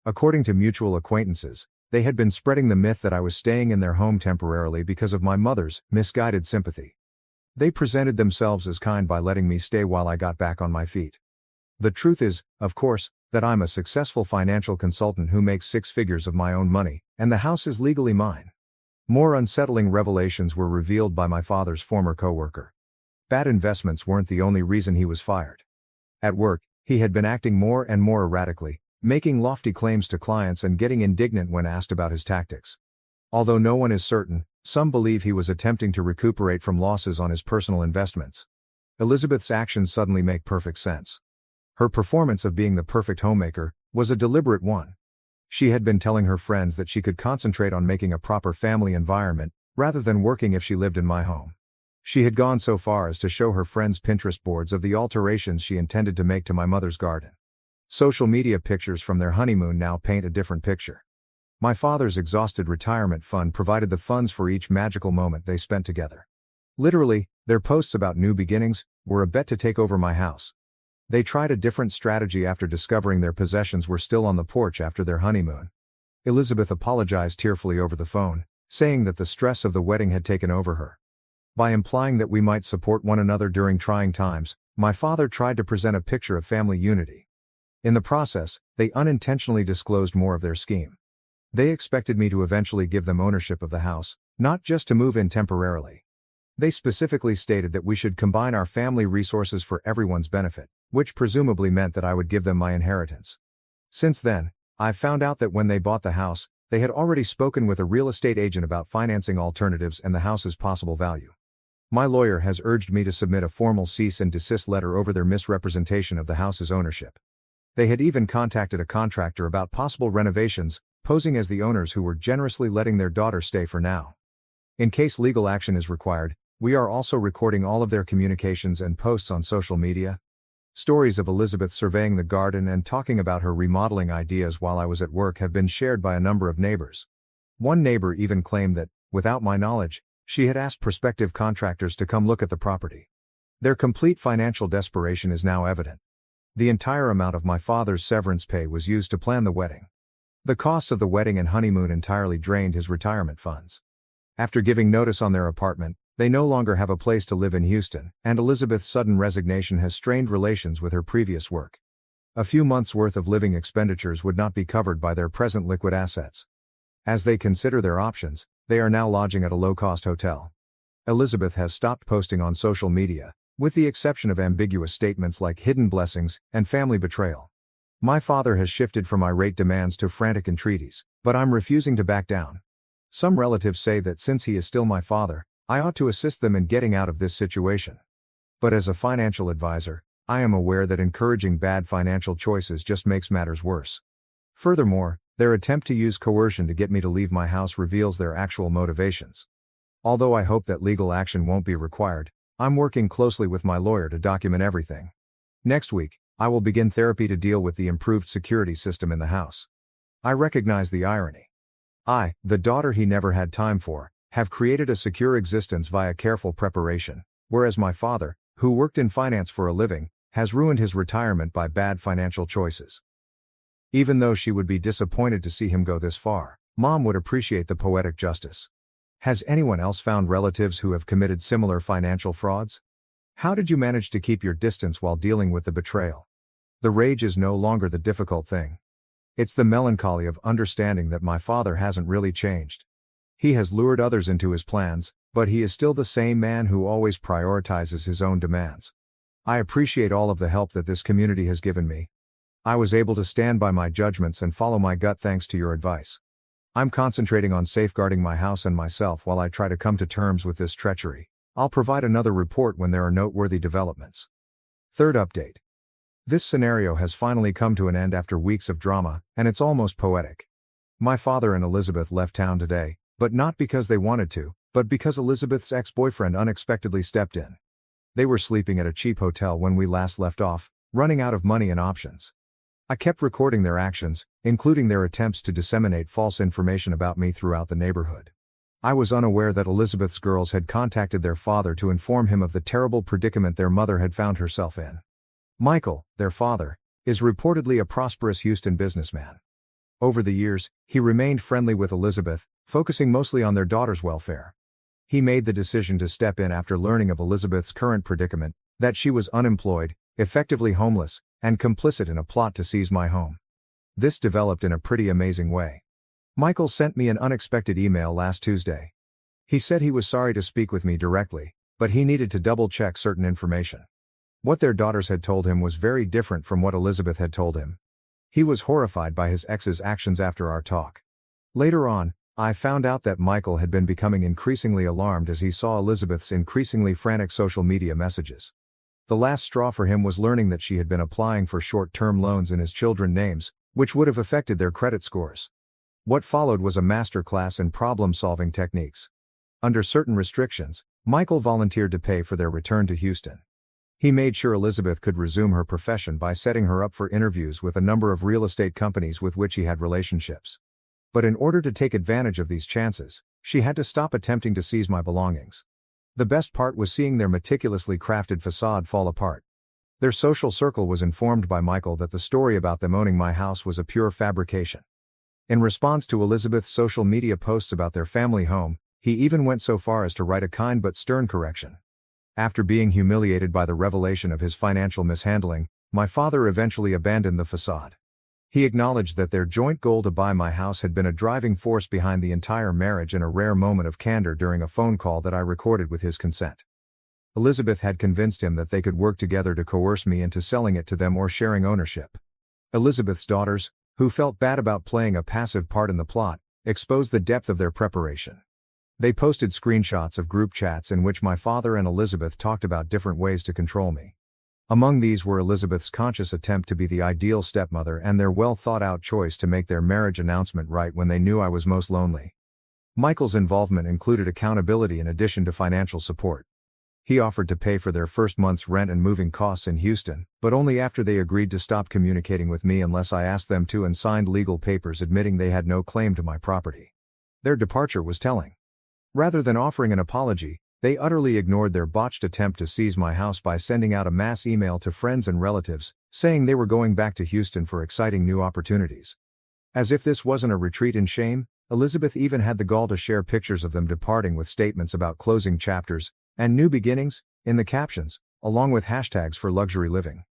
According to mutual acquaintances, they had been spreading the myth that I was staying in their home temporarily because of my mother's misguided sympathy. They presented themselves as kind by letting me stay while I got back on my feet. The truth is, of course, that I'm a successful financial consultant who makes 6 figures of my own money, and the house is legally mine. More unsettling revelations were revealed by my father's former coworker. Bad investments weren't the only reason he was fired. At work, he had been acting more and more erratically, making lofty claims to clients and getting indignant when asked about his tactics. Although no one is certain, some believe he was attempting to recuperate from losses on his personal investments. Elizabeth's actions suddenly make perfect sense. Her performance of being the perfect homemaker was a deliberate one. She had been telling her friends that she could concentrate on making a proper family environment, rather than working if she lived in my home. She had gone so far as to show her friends Pinterest boards of the alterations she intended to make to my mother's garden. Social media pictures from their honeymoon now paint a different picture. My father's exhausted retirement fund provided the funds for each magical moment they spent together. Literally, their posts about new beginnings were a bet to take over my house. They tried a different strategy after discovering their possessions were still on the porch after their honeymoon. Elizabeth apologized tearfully over the phone, saying that the stress of the wedding had taken over her. By implying that we might support one another during trying times, my father tried to present a picture of family unity. In the process, they unintentionally disclosed more of their scheme. They expected me to eventually give them ownership of the house, not just to move in temporarily. They specifically stated that we should combine our family resources for everyone's benefit, which presumably meant that I would give them my inheritance. Since then, I've found out that when they bought the house, they had already spoken with a real estate agent about financing alternatives and the house's possible value. My lawyer has urged me to submit a formal cease and desist letter over their misrepresentation of the house's ownership. They had even contacted a contractor about possible renovations, posing as the owners who were generously letting their daughter stay for now. In case legal action is required, we are also recording all of their communications and posts on social media. Stories of Elizabeth surveying the garden and talking about her remodeling ideas while I was at work have been shared by a number of neighbors. One neighbor even claimed that, without my knowledge, she had asked prospective contractors to come look at the property. Their complete financial desperation is now evident. The entire amount of my father's severance pay was used to plan the wedding. The costs of the wedding and honeymoon entirely drained his retirement funds. After giving notice on their apartment, They no longer have a place to live in Houston, and Elizabeth's sudden resignation has strained relations with her previous work. A few months' worth of living expenditures would not be covered by their present liquid assets. As they consider their options, they are now lodging at a low-cost hotel. Elizabeth has stopped posting on social media, with the exception of ambiguous statements like hidden blessings and family betrayal. My father has shifted from irate demands to frantic entreaties, but I'm refusing to back down. Some relatives say that since he is still my father, I ought to assist them in getting out of this situation. But as a financial advisor, I am aware that encouraging bad financial choices just makes matters worse. Furthermore, their attempt to use coercion to get me to leave my house reveals their actual motivations. Although I hope that legal action won't be required, I'm working closely with my lawyer to document everything. Next week, I will begin therapy to deal with the improved security system in the house. I recognize the irony. I, the daughter he never had time for, have created a secure existence via careful preparation, whereas my father, who worked in finance for a living, has ruined his retirement by bad financial choices. Even though she would be disappointed to see him go this far, Mom would appreciate the poetic justice. Has anyone else found relatives who have committed similar financial frauds? How did you manage to keep your distance while dealing with the betrayal? The rage is no longer the difficult thing. It's the melancholy of understanding that my father hasn't really changed. He has lured others into his plans, but he is still the same man who always prioritizes his own demands. I appreciate all of the help that this community has given me. I was able to stand by my judgments and follow my gut thanks to your advice. I'm concentrating on safeguarding my house and myself while I try to come to terms with this treachery. I'll provide another report when there are noteworthy developments. Third update. This scenario has finally come to an end after weeks of drama, and it's almost poetic. My father and Elizabeth left town today, but not because they wanted to, but because Elizabeth's ex-boyfriend unexpectedly stepped in. They were sleeping at a cheap hotel when we last left off, running out of money and options. I kept recording their actions, including their attempts to disseminate false information about me throughout the neighborhood. I was unaware that Elizabeth's girls had contacted their father to inform him of the terrible predicament their mother had found herself in. Michael, their father, is reportedly a prosperous Houston businessman. Over the years, he remained friendly with Elizabeth, focusing mostly on their daughter's welfare. He made the decision to step in after learning of Elizabeth's current predicament, that she was unemployed, effectively homeless, and complicit in a plot to seize my home. This developed in a pretty amazing way. Michael sent me an unexpected email last Tuesday. He said he was sorry to speak with me directly, but he needed to double-check certain information. What their daughters had told him was very different from what Elizabeth had told him. He was horrified by his ex's actions after our talk. Later on, I found out that Michael had been becoming increasingly alarmed as he saw Elizabeth's increasingly frantic social media messages. The last straw for him was learning that she had been applying for short-term loans in his children's names, which would have affected their credit scores. What followed was a masterclass in problem-solving techniques. Under certain restrictions, Michael volunteered to pay for their return to Houston. He made sure Elizabeth could resume her profession by setting her up for interviews with a number of real estate companies with which he had relationships. But in order to take advantage of these chances, she had to stop attempting to seize my belongings. The best part was seeing their meticulously crafted facade fall apart. Their social circle was informed by Michael that the story about them owning my house was a pure fabrication. In response to Elizabeth's social media posts about their family home, he even went so far as to write a kind but stern correction. After being humiliated by the revelation of his financial mishandling, my father eventually abandoned the facade. He acknowledged that their joint goal to buy my house had been a driving force behind the entire marriage and a rare moment of candor during a phone call that I recorded with his consent. Elizabeth had convinced him that they could work together to coerce me into selling it to them or sharing ownership. Elizabeth's daughters, who felt bad about playing a passive part in the plot, exposed the depth of their preparation. They posted screenshots of group chats in which my father and Elizabeth talked about different ways to control me. Among these were Elizabeth's conscious attempt to be the ideal stepmother and their well-thought-out choice to make their marriage announcement right when they knew I was most lonely. Michael's involvement included accountability in addition to financial support. He offered to pay for their first month's rent and moving costs in Houston, but only after they agreed to stop communicating with me unless I asked them to and signed legal papers admitting they had no claim to my property. Their departure was telling. Rather than offering an apology, they utterly ignored their botched attempt to seize my house by sending out a mass email to friends and relatives, saying they were going back to Houston for exciting new opportunities. As if this wasn't a retreat in shame, Elizabeth even had the gall to share pictures of them departing with statements about closing chapters and new beginnings in the captions, along with hashtags for luxury living.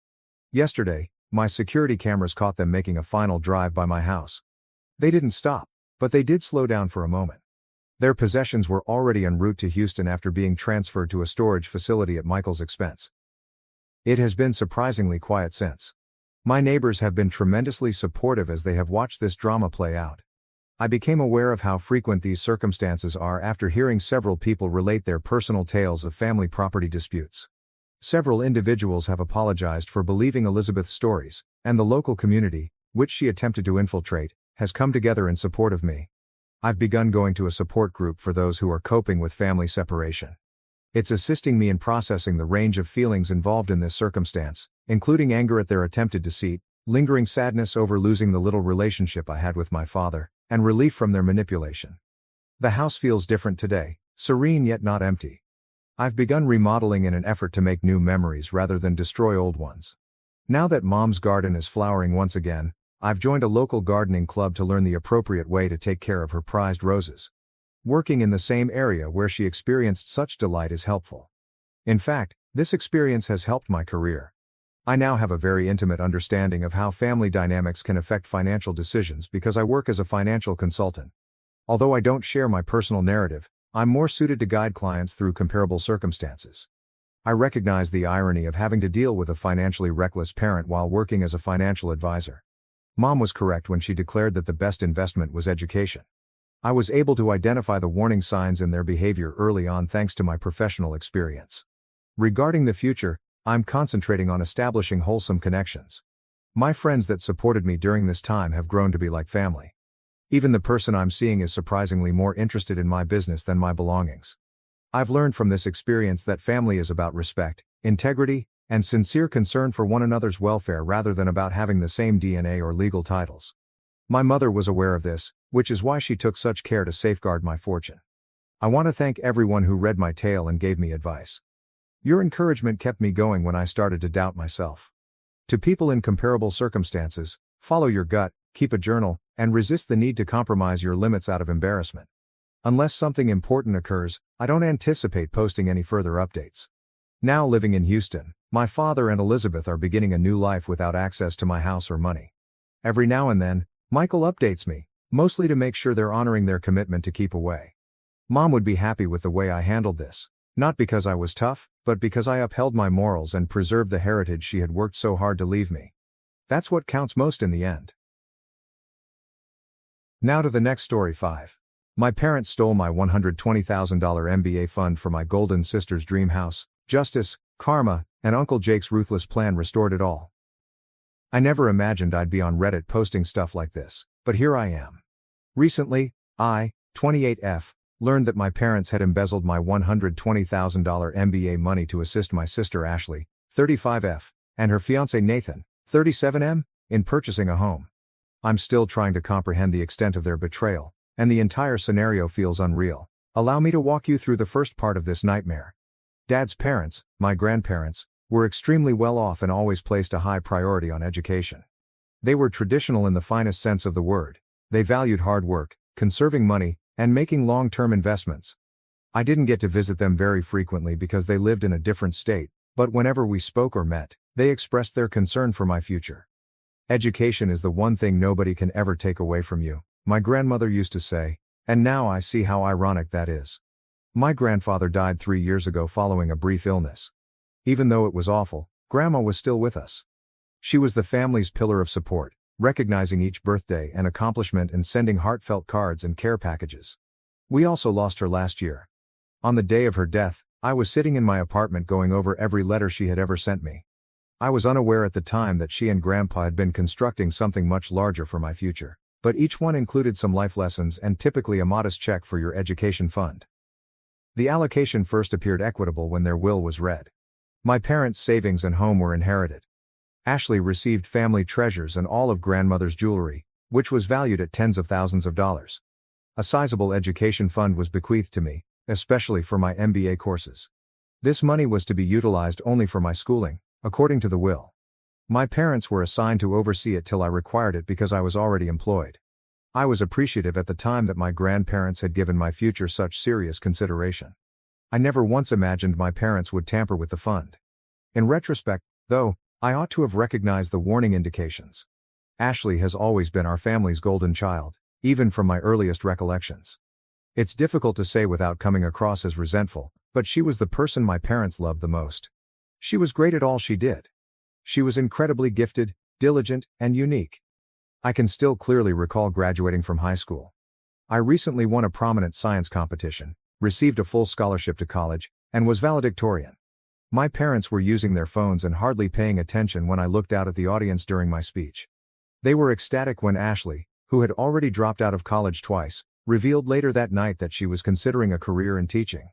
Yesterday, my security cameras caught them making a final drive by my house. They didn't stop, but they did slow down for a moment. Their possessions were already en route to Houston after being transferred to a storage facility at Michael's expense. It has been surprisingly quiet since. My neighbors have been tremendously supportive as they have watched this drama play out. I became aware of how frequent these circumstances are after hearing several people relate their personal tales of family property disputes. Several individuals have apologized for believing Elizabeth's stories, and the local community, which she attempted to infiltrate, has come together in support of me. I've begun going to a support group for those who are coping with family separation. It's assisting me in processing the range of feelings involved in this circumstance, including anger at their attempted deceit, lingering sadness over losing the little relationship I had with my father, and relief from their manipulation. The house feels different today, serene yet not empty. I've begun remodeling in an effort to make new memories rather than destroy old ones. Now that Mom's garden is flowering once again, I've joined a local gardening club to learn the appropriate way to take care of her prized roses. Working in the same area where she experienced such delight is helpful. In fact, this experience has helped my career. I now have a very intimate understanding of how family dynamics can affect financial decisions because I work as a financial consultant. Although I don't share my personal narrative, I'm more suited to guide clients through comparable circumstances. I recognize the irony of having to deal with a financially reckless parent while working as a financial advisor. Mom was correct when she declared that the best investment was education. I was able to identify the warning signs in their behavior early on thanks to my professional experience. Regarding the future, I'm concentrating on establishing wholesome connections. My friends that supported me during this time have grown to be like family. Even the person I'm seeing is surprisingly more interested in my business than my belongings. I've learned from this experience that family is about respect, integrity, and sincere concern for one another's welfare rather than about having the same DNA or legal titles. My mother was aware of this, which is why she took such care to safeguard my fortune. I want to thank everyone who read my tale and gave me advice. Your encouragement kept me going when I started to doubt myself. To people in comparable circumstances, follow your gut, keep a journal, and resist the need to compromise your limits out of embarrassment. Unless something important occurs, I don't anticipate posting any further updates. Now living in Houston, my father and Elizabeth are beginning a new life without access to my house or money. Every now and then, Michael updates me, mostly to make sure they're honoring their commitment to keep away. Mom would be happy with the way I handled this. Not because I was tough, but because I upheld my morals and preserved the heritage she had worked so hard to leave me. That's what counts most in the end. Now to the next story 5. My parents stole my $120,000 MBA fund for my golden sister's dream house. Justice, karma, and Uncle Jake's ruthless plan restored it all. I never imagined I'd be on Reddit posting stuff like this, but here I am. Recently, I, 28F, learned that my parents had embezzled my $120,000 MBA money to assist my sister Ashley, 35F, and her fiancé Nathan, 37M, in purchasing a home. I'm still trying to comprehend the extent of their betrayal, and the entire scenario feels unreal. Allow me to walk you through the first part of this nightmare. Dad's parents, my grandparents, were extremely well off and always placed a high priority on education. They were traditional in the finest sense of the word. They valued hard work, conserving money, and making long-term investments. I didn't get to visit them very frequently because they lived in a different state, but whenever we spoke or met, they expressed their concern for my future. Education is the one thing nobody can ever take away from you, my grandmother used to say, and now I see how ironic that is. My grandfather died 3 years ago following a brief illness. Even though it was awful, Grandma was still with us. She was the family's pillar of support, recognizing each birthday and accomplishment and sending heartfelt cards and care packages. We also lost her last year. On the day of her death, I was sitting in my apartment going over every letter she had ever sent me. I was unaware at the time that she and Grandpa had been constructing something much larger for my future, but each one included some life lessons and typically a modest check for your education fund. The allocation first appeared equitable when their will was read. My parents' savings and home were inherited. Ashley received family treasures and all of grandmother's jewelry, which was valued at tens of thousands of dollars. A sizable education fund was bequeathed to me, especially for my MBA courses. This money was to be utilized only for my schooling, according to the will. My parents were assigned to oversee it till I required it because I was already employed. I was appreciative at the time that my grandparents had given my future such serious consideration. I never once imagined my parents would tamper with the fund. In retrospect, though, I ought to have recognized the warning indications. Ashley has always been our family's golden child, even from my earliest recollections. It's difficult to say without coming across as resentful, but she was the person my parents loved the most. She was great at all she did. She was incredibly gifted, diligent, and unique. I can still clearly recall graduating from high school. I recently won a prominent science competition, received a full scholarship to college, and was valedictorian. My parents were using their phones and hardly paying attention when I looked out at the audience during my speech. They were ecstatic when Ashley, who had already dropped out of college twice, revealed later that night that she was considering a career in teaching.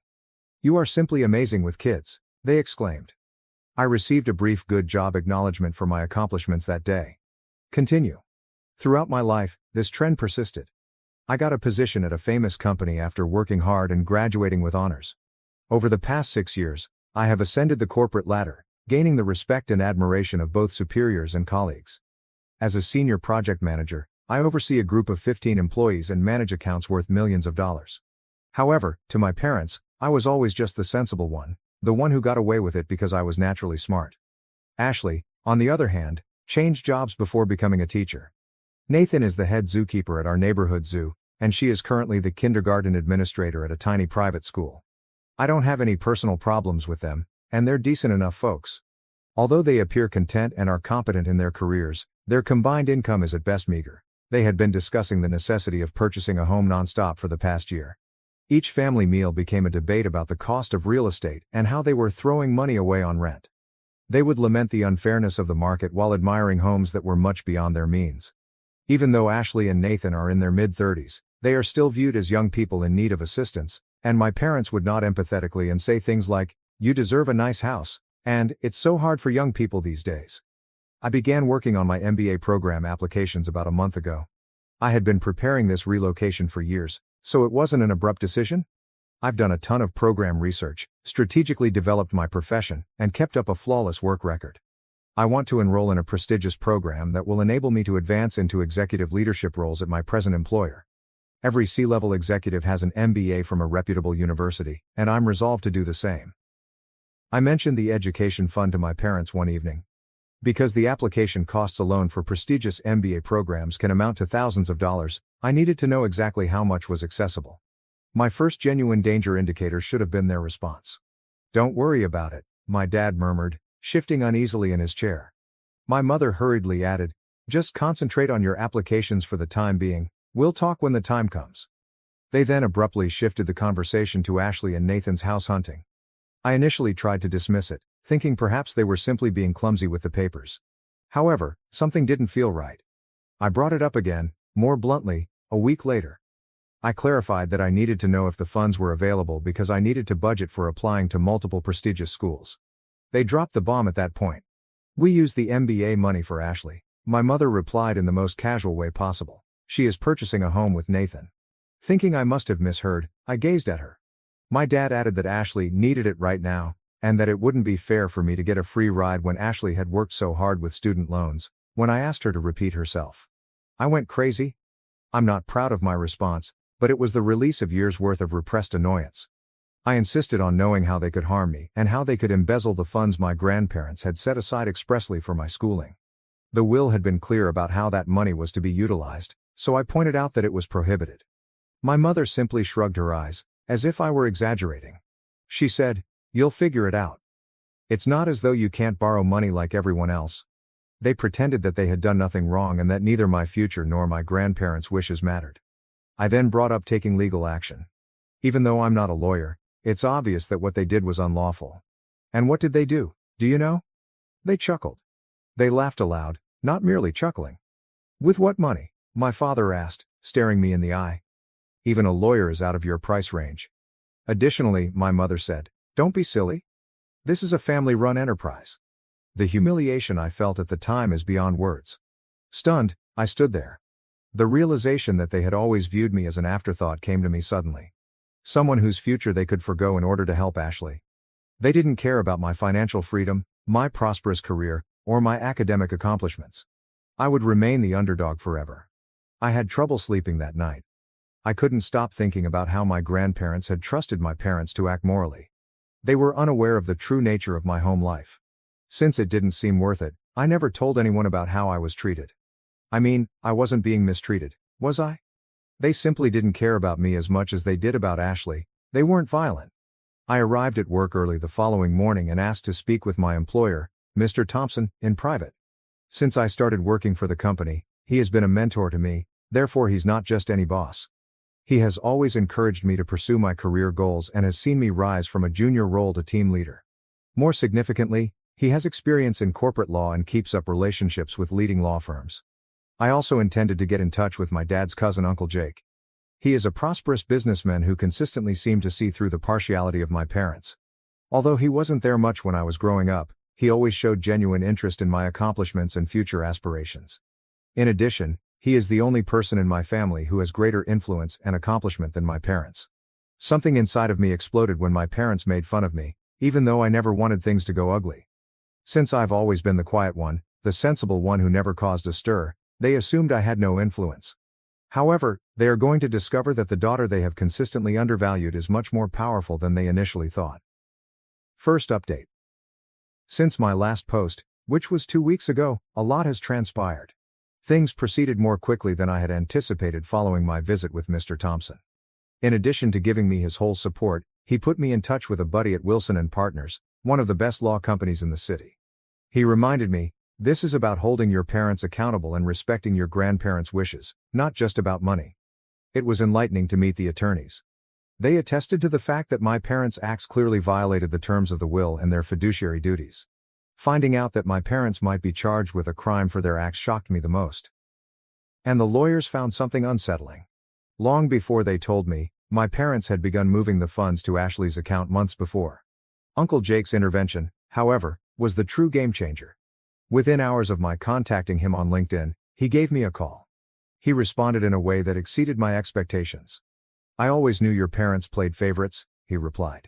"You are simply amazing with kids," they exclaimed. I received a brief good job acknowledgement for my accomplishments that day. Continue. Throughout my life, this trend persisted. I got a position at a famous company after working hard and graduating with honors. Over the past 6 years, I have ascended the corporate ladder, gaining the respect and admiration of both superiors and colleagues. As a senior project manager, I oversee a group of 15 employees and manage accounts worth millions of dollars. However, to my parents, I was always just the sensible one, the one who got away with it because I was naturally smart. Ashley, on the other hand, changed jobs before becoming a teacher. Nathan is the head zookeeper at our neighborhood zoo, and she is currently the kindergarten administrator at a tiny private school. I don't have any personal problems with them, and they're decent enough folks. Although they appear content and are competent in their careers, their combined income is at best meager. They had been discussing the necessity of purchasing a home nonstop for the past year. Each family meal became a debate about the cost of real estate and how they were throwing money away on rent. They would lament the unfairness of the market while admiring homes that were much beyond their means. Even though Ashley and Nathan are in their mid-30s, they are still viewed as young people in need of assistance, and my parents would nod empathetically and say things like, "You deserve a nice house," and "It's so hard for young people these days." I began working on my MBA program applications about a month ago. I had been preparing this relocation for years, so it wasn't an abrupt decision. I've done a ton of program research, strategically developed my profession, and kept up a flawless work record. I want to enroll in a prestigious program that will enable me to advance into executive leadership roles at my present employer. Every C-level executive has an MBA from a reputable university, and I'm resolved to do the same. I mentioned the education fund to my parents one evening. Because the application costs alone for prestigious MBA programs can amount to thousands of dollars, I needed to know exactly how much was accessible. My first genuine danger indicator should have been their response. "Don't worry about it," my dad murmured, shifting uneasily in his chair. My mother hurriedly added, "Just concentrate on your applications for the time being, we'll talk when the time comes." They then abruptly shifted the conversation to Ashley and Nathan's house hunting. I initially tried to dismiss it, thinking perhaps they were simply being clumsy with the papers. However, something didn't feel right. I brought it up again, more bluntly, a week later. I clarified that I needed to know if the funds were available because I needed to budget for applying to multiple prestigious schools. They dropped the bomb at that point. "We used the MBA money for Ashley," my mother replied in the most casual way possible. "She is purchasing a home with Nathan." Thinking I must have misheard, I gazed at her. My dad added that Ashley needed it right now, and that it wouldn't be fair for me to get a free ride when Ashley had worked so hard with student loans, when I asked her to repeat herself. I went crazy. I'm not proud of my response, but it was the release of years' worth of repressed annoyance. I insisted on knowing how they could harm me and how they could embezzle the funds my grandparents had set aside expressly for my schooling. The will had been clear about how that money was to be utilized, so I pointed out that it was prohibited. My mother simply shrugged her eyes, as if I were exaggerating. She said, "You'll figure it out. It's not as though you can't borrow money like everyone else." They pretended that they had done nothing wrong and that neither my future nor my grandparents' wishes mattered. I then brought up taking legal action. Even though I'm not a lawyer, it's obvious that what they did was unlawful. And what did they do, do you know? They chuckled. They laughed aloud, not merely chuckling. "With what money?" my father asked, staring me in the eye. "Even a lawyer is out of your price range." Additionally, my mother said, "Don't be silly. This is a family-run enterprise." The humiliation I felt at the time is beyond words. Stunned, I stood there. The realization that they had always viewed me as an afterthought came to me suddenly. Someone whose future they could forgo in order to help Ashley. They didn't care about my financial freedom, my prosperous career, or my academic accomplishments. I would remain the underdog forever. I had trouble sleeping that night. I couldn't stop thinking about how my grandparents had trusted my parents to act morally. They were unaware of the true nature of my home life. Since it didn't seem worth it, I never told anyone about how I was treated. I mean, I wasn't being mistreated, was I? They simply didn't care about me as much as they did about Ashley. They weren't violent. I arrived at work early the following morning and asked to speak with my employer, Mr. Thompson, in private. Since I started working for the company, he has been a mentor to me, therefore he's not just any boss. He has always encouraged me to pursue my career goals and has seen me rise from a junior role to team leader. More significantly, he has experience in corporate law and keeps up relationships with leading law firms. I also intended to get in touch with my dad's cousin Uncle Jake. He is a prosperous businessman who consistently seemed to see through the partiality of my parents. Although he wasn't there much when I was growing up, he always showed genuine interest in my accomplishments and future aspirations. In addition, he is the only person in my family who has greater influence and accomplishment than my parents. Something inside of me exploded when my parents made fun of me, even though I never wanted things to go ugly. Since I've always been the quiet one, the sensible one who never caused a stir, they assumed I had no influence. However, they are going to discover that the daughter they have consistently undervalued is much more powerful than they initially thought. First update. Since my last post, which was 2 weeks ago, a lot has transpired. Things proceeded more quickly than I had anticipated following my visit with Mr. Thompson. In addition to giving me his whole support, he put me in touch with a buddy at Wilson & Partners, one of the best law companies in the city. He reminded me, this is about holding your parents accountable and respecting your grandparents' wishes, not just about money. It was enlightening to meet the attorneys. They attested to the fact that my parents' acts clearly violated the terms of the will and their fiduciary duties. Finding out that my parents might be charged with a crime for their acts shocked me the most. And the lawyers found something unsettling. Long before they told me, my parents had begun moving the funds to Ashley's account months before. Uncle Jake's intervention, however, was the true game changer. Within hours of my contacting him on LinkedIn, he gave me a call. He responded in a way that exceeded my expectations. I always knew your parents played favorites, he replied.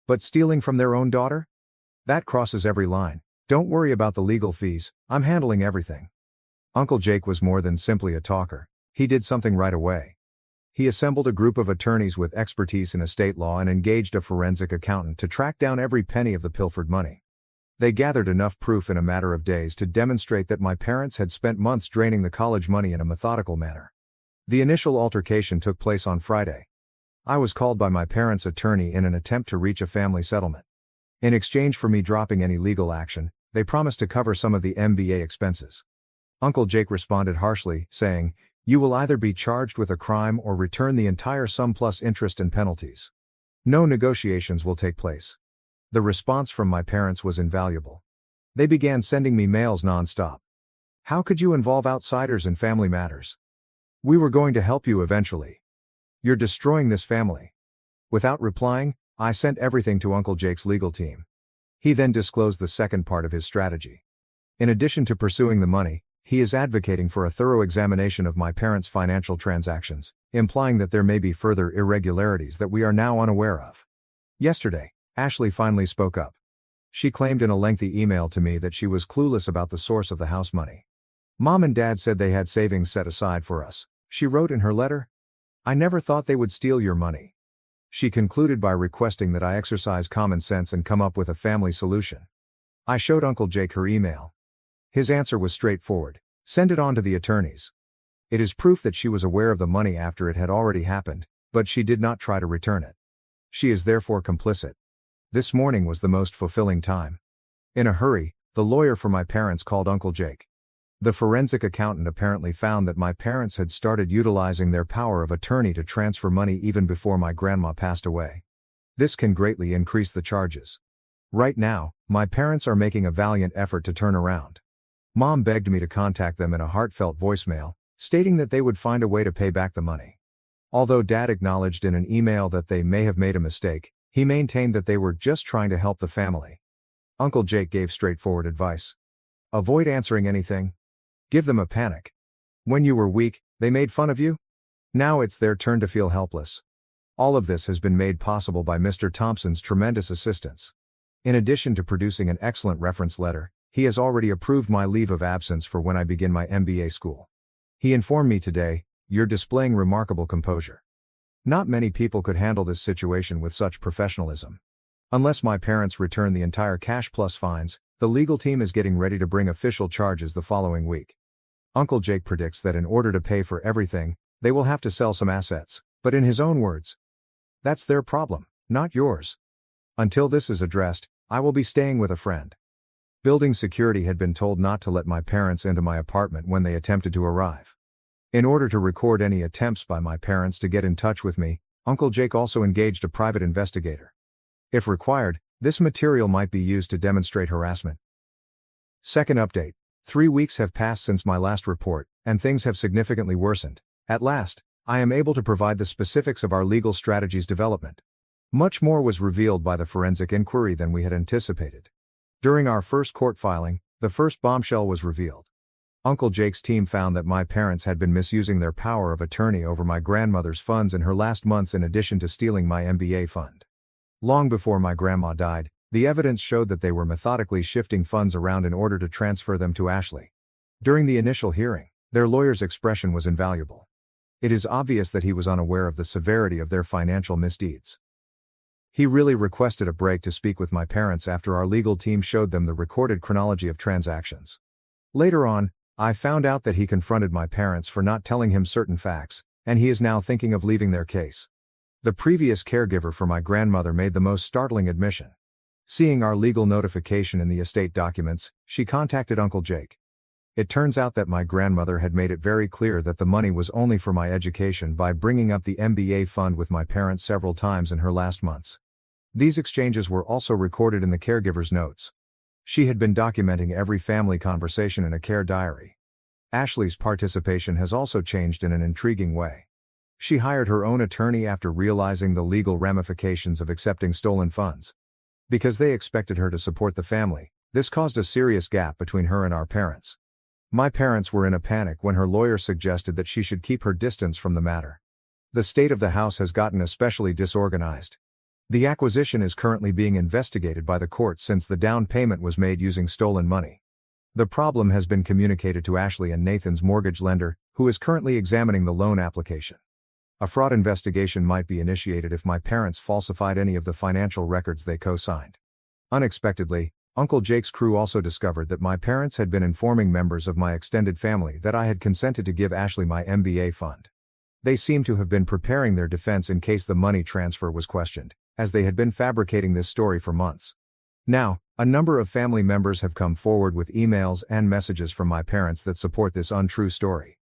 But stealing from their own daughter? That crosses every line. Don't worry about the legal fees, I'm handling everything. Uncle Jake was more than simply a talker. He did something right away. He assembled a group of attorneys with expertise in estate law and engaged a forensic accountant to track down every penny of the pilfered money. They gathered enough proof in a matter of days to demonstrate that my parents had spent months draining the college money in a methodical manner. The initial altercation took place on Friday. I was called by my parents' attorney in an attempt to reach a family settlement. In exchange for me dropping any legal action, they promised to cover some of the MBA expenses. Uncle Jake responded harshly, saying, "You will either be charged with a crime or return the entire sum plus interest and penalties. No negotiations will take place." The response from my parents was invaluable. They began sending me mails non-stop. "How could you involve outsiders in family matters? We were going to help you eventually. You're destroying this family." Without replying, I sent everything to Uncle Jake's legal team. He then disclosed the second part of his strategy. In addition to pursuing the money, he is advocating for a thorough examination of my parents' financial transactions, implying that there may be further irregularities that we are now unaware of. Yesterday, Ashley finally spoke up. She claimed in a lengthy email to me that she was clueless about the source of the house money. "Mom and Dad said they had savings set aside for us," she wrote in her letter. "I never thought they would steal your money." She concluded by requesting that I exercise common sense and come up with a family solution. I showed Uncle Jake her email. His answer was straightforward: send it on to the attorneys. It is proof that she was aware of the money after it had already happened, but she did not try to return it. She is therefore complicit. This morning was the most fulfilling time. In a hurry, the lawyer for my parents called Uncle Jake. The forensic accountant apparently found that my parents had started utilizing their power of attorney to transfer money even before my grandma passed away. This can greatly increase the charges. Right now, my parents are making a valiant effort to turn around. Mom begged me to contact them in a heartfelt voicemail, stating that they would find a way to pay back the money. Although Dad acknowledged in an email that they may have made a mistake, he maintained that they were just trying to help the family. Uncle Jake gave straightforward advice. Avoid answering anything. Give them a panic. When you were weak, they made fun of you? Now it's their turn to feel helpless. All of this has been made possible by Mr. Thompson's tremendous assistance. In addition to producing an excellent reference letter, he has already approved my leave of absence for when I begin my MBA school. He informed me today, "You're displaying remarkable composure. Not many people could handle this situation with such professionalism. Unless my parents return the entire cash plus fines, the legal team is getting ready to bring official charges the following week." Uncle Jake predicts that in order to pay for everything, they will have to sell some assets, but in his own words, "That's their problem, not yours. Until this is addressed, I will be staying with a friend." Building security had been told not to let my parents into my apartment when they attempted to arrive. In order to record any attempts by my parents to get in touch with me, Uncle Jake also engaged a private investigator. If required, this material might be used to demonstrate harassment. Second update. 3 weeks have passed since my last report, and things have significantly worsened. At last, I am able to provide the specifics of our legal strategy's development. Much more was revealed by the forensic inquiry than we had anticipated. During our first court filing, the first bombshell was revealed. Uncle Jake's team found that my parents had been misusing their power of attorney over my grandmother's funds in her last months in addition to stealing my MBA fund. Long before my grandma died, the evidence showed that they were methodically shifting funds around in order to transfer them to Ashley. During the initial hearing, their lawyer's expression was invaluable. It is obvious that he was unaware of the severity of their financial misdeeds. He really requested a break to speak with my parents after our legal team showed them the recorded chronology of transactions. Later on, I found out that he confronted my parents for not telling him certain facts, and he is now thinking of leaving their case. The previous caregiver for my grandmother made the most startling admission. Seeing our legal notification in the estate documents, she contacted Uncle Jake. It turns out that my grandmother had made it very clear that the money was only for my education by bringing up the MBA fund with my parents several times in her last months. These exchanges were also recorded in the caregiver's notes. She had been documenting every family conversation in a care diary. Ashley's participation has also changed in an intriguing way. She hired her own attorney after realizing the legal ramifications of accepting stolen funds. Because they expected her to support the family, this caused a serious gap between her and our parents. My parents were in a panic when her lawyer suggested that she should keep her distance from the matter. The state of the house has gotten especially disorganized. The acquisition is currently being investigated by the court since the down payment was made using stolen money. The problem has been communicated to Ashley and Nathan's mortgage lender, who is currently examining the loan application. A fraud investigation might be initiated if my parents falsified any of the financial records they co-signed. Unexpectedly, Uncle Jake's crew also discovered that my parents had been informing members of my extended family that I had consented to give Ashley my MBA fund. They seemed to have been preparing their defense in case the money transfer was questioned, as they had been fabricating this story for months. Now, a number of family members have come forward with emails and messages from my parents that support this untrue story.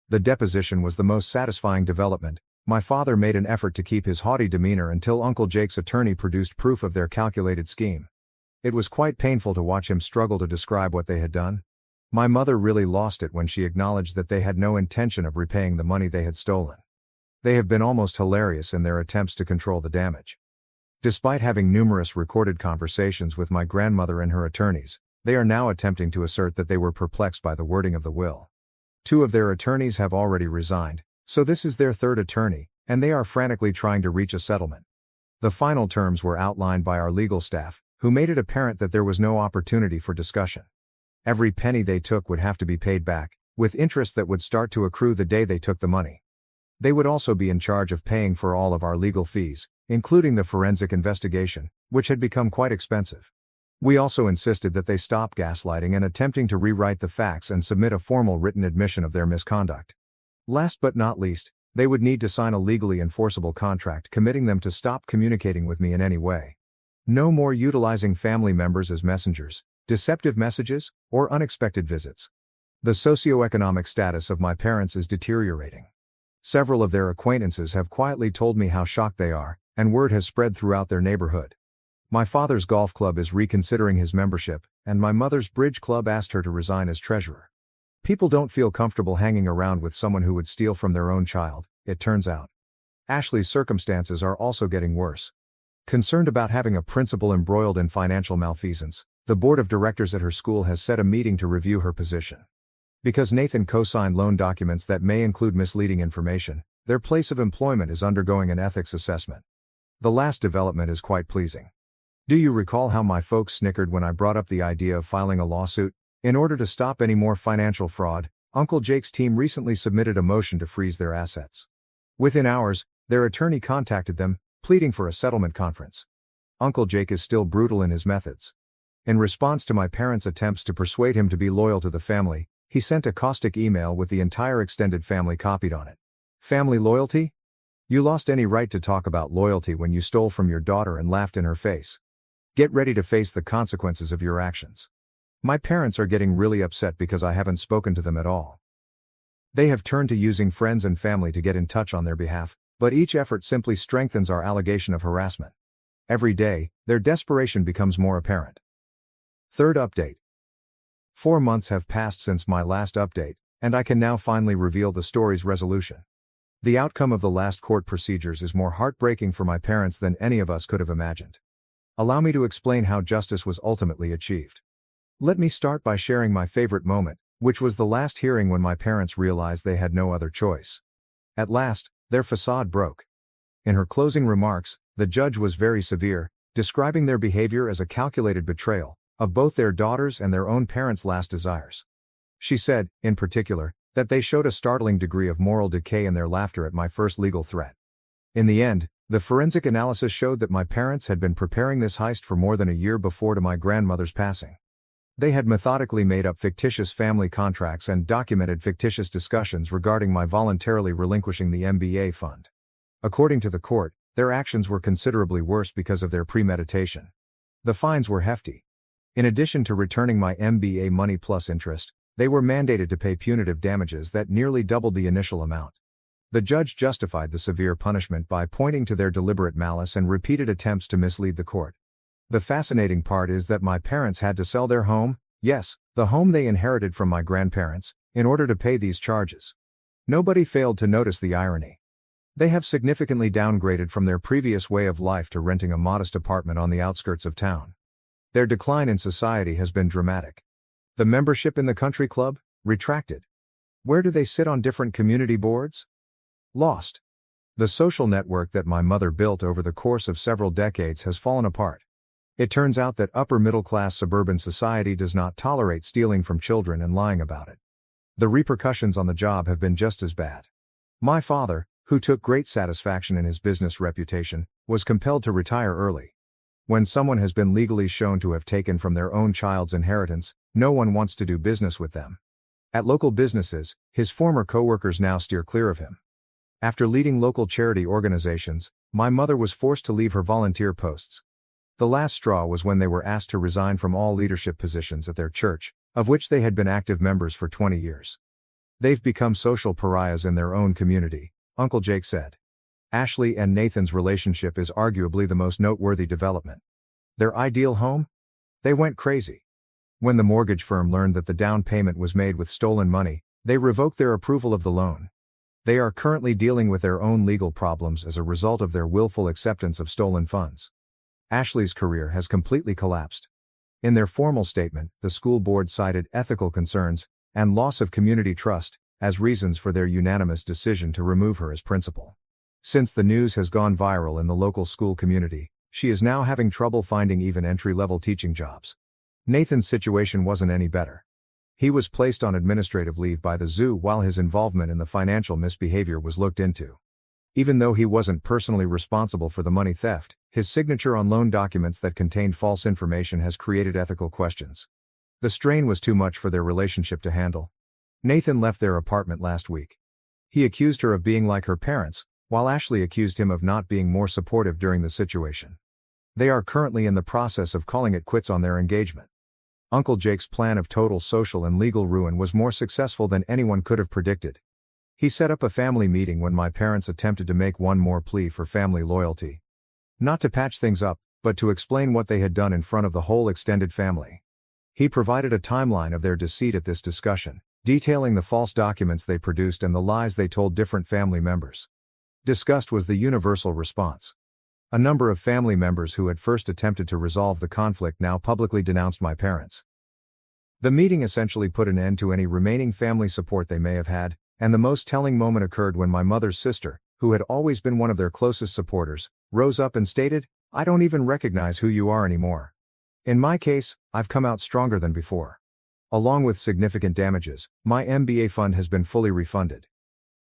The deposition was the most satisfying development. My father made an effort to keep his haughty demeanor until Uncle Jake's attorney produced proof of their calculated scheme. It was quite painful to watch him struggle to describe what they had done. My mother really lost it when she acknowledged that they had no intention of repaying the money they had stolen. They have been almost hilarious in their attempts to control the damage. Despite having numerous recorded conversations with my grandmother and her attorneys, they are now attempting to assert that they were perplexed by the wording of the will. 2 of their attorneys have already resigned, so this is their third attorney, and they are frantically trying to reach a settlement. The final terms were outlined by our legal staff, who made it apparent that there was no opportunity for discussion. Every penny they took would have to be paid back, with interest that would start to accrue the day they took the money. They would also be in charge of paying for all of our legal fees, including the forensic investigation, which had become quite expensive. We also insisted that they stop gaslighting and attempting to rewrite the facts and submit a formal written admission of their misconduct. Last but not least, they would need to sign a legally enforceable contract committing them to stop communicating with me in any way. No more utilizing family members as messengers, deceptive messages, or unexpected visits. The socioeconomic status of my parents is deteriorating. Several of their acquaintances have quietly told me how shocked they are, and word has spread throughout their neighborhood. My father's golf club is reconsidering his membership, and my mother's bridge club asked her to resign as treasurer. People don't feel comfortable hanging around with someone who would steal from their own child, it turns out. Ashley's circumstances are also getting worse. Concerned about having a principal embroiled in financial malfeasance, the board of directors at her school has set a meeting to review her position. Because Nathan co-signed loan documents that may include misleading information, their place of employment is undergoing an ethics assessment. The last development is quite pleasing. Do you recall how my folks snickered when I brought up the idea of filing a lawsuit? In order to stop any more financial fraud, Uncle Jake's team recently submitted a motion to freeze their assets. Within hours, their attorney contacted them, pleading for a settlement conference. Uncle Jake is still brutal in his methods. In response to my parents' attempts to persuade him to be loyal to the family, he sent a caustic email with the entire extended family copied on it. Family loyalty? You lost any right to talk about loyalty when you stole from your daughter and laughed in her face. Get ready to face the consequences of your actions. My parents are getting really upset because I haven't spoken to them at all. They have turned to using friends and family to get in touch on their behalf, but each effort simply strengthens our allegation of harassment. Every day, their desperation becomes more apparent. Third update. 4 months have passed since my last update, and I can now finally reveal the story's resolution. The outcome of the last court procedures is more heartbreaking for my parents than any of us could have imagined. Allow me to explain how justice was ultimately achieved. Let me start by sharing my favorite moment, which was the last hearing when my parents realized they had no other choice. At last, their facade broke. In her closing remarks, the judge was very severe, describing their behavior as a calculated betrayal of both their daughters and their own parents' last desires. She said, in particular, that they showed a startling degree of moral decay in their laughter at my first legal threat. In the end, the forensic analysis showed that my parents had been preparing this heist for more than a year before to my grandmother's passing. They had methodically made up fictitious family contracts and documented fictitious discussions regarding my voluntarily relinquishing the MBA fund. According to the court, their actions were considerably worse because of their premeditation. The fines were hefty. In addition to returning my MBA money plus interest, they were mandated to pay punitive damages that nearly doubled the initial amount. The judge justified the severe punishment by pointing to their deliberate malice and repeated attempts to mislead the court. The fascinating part is that my parents had to sell their home, yes, the home they inherited from my grandparents, in order to pay these charges. Nobody failed to notice the irony. They have significantly downgraded from their previous way of life to renting a modest apartment on the outskirts of town. Their decline in society has been dramatic. The membership in the country club? Retracted. Where do they sit on different community boards? Lost. The social network that my mother built over the course of several decades has fallen apart. It turns out that upper-middle-class suburban society does not tolerate stealing from children and lying about it. The repercussions on the job have been just as bad. My father, who took great satisfaction in his business reputation, was compelled to retire early. When someone has been legally shown to have taken from their own child's inheritance, no one wants to do business with them. At local businesses, his former co-workers now steer clear of him. After leading local charity organizations, my mother was forced to leave her volunteer posts. The last straw was when they were asked to resign from all leadership positions at their church, of which they had been active members for 20 years. They've become social pariahs in their own community, Uncle Jake said. Ashley and Nathan's relationship is arguably the most noteworthy development. Their ideal home? They went crazy. When the mortgage firm learned that the down payment was made with stolen money, they revoked their approval of the loan. They are currently dealing with their own legal problems as a result of their willful acceptance of stolen funds. Ashley's career has completely collapsed. In their formal statement, the school board cited ethical concerns and loss of community trust as reasons for their unanimous decision to remove her as principal. Since the news has gone viral in the local school community, she is now having trouble finding even entry-level teaching jobs. Nathan's situation wasn't any better. He was placed on administrative leave by the zoo while his involvement in the financial misbehavior was looked into. Even though he wasn't personally responsible for the money theft, his signature on loan documents that contained false information has created ethical questions. The strain was too much for their relationship to handle. Nathan left their apartment last week. He accused her of being like her parents, while Ashley accused him of not being more supportive during the situation. They are currently in the process of calling it quits on their engagement. Uncle Jake's plan of total social and legal ruin was more successful than anyone could have predicted. He set up a family meeting when my parents attempted to make one more plea for family loyalty. Not to patch things up, but to explain what they had done in front of the whole extended family. He provided a timeline of their deceit at this discussion, detailing the false documents they produced and the lies they told different family members. Disgust was the universal response. A number of family members who had first attempted to resolve the conflict now publicly denounced my parents. The meeting essentially put an end to any remaining family support they may have had, and the most telling moment occurred when my mother's sister, who had always been one of their closest supporters, rose up and stated, "I don't even recognize who you are anymore. In my case, I've come out stronger than before. Along with significant damages, my MBA fund has been fully refunded.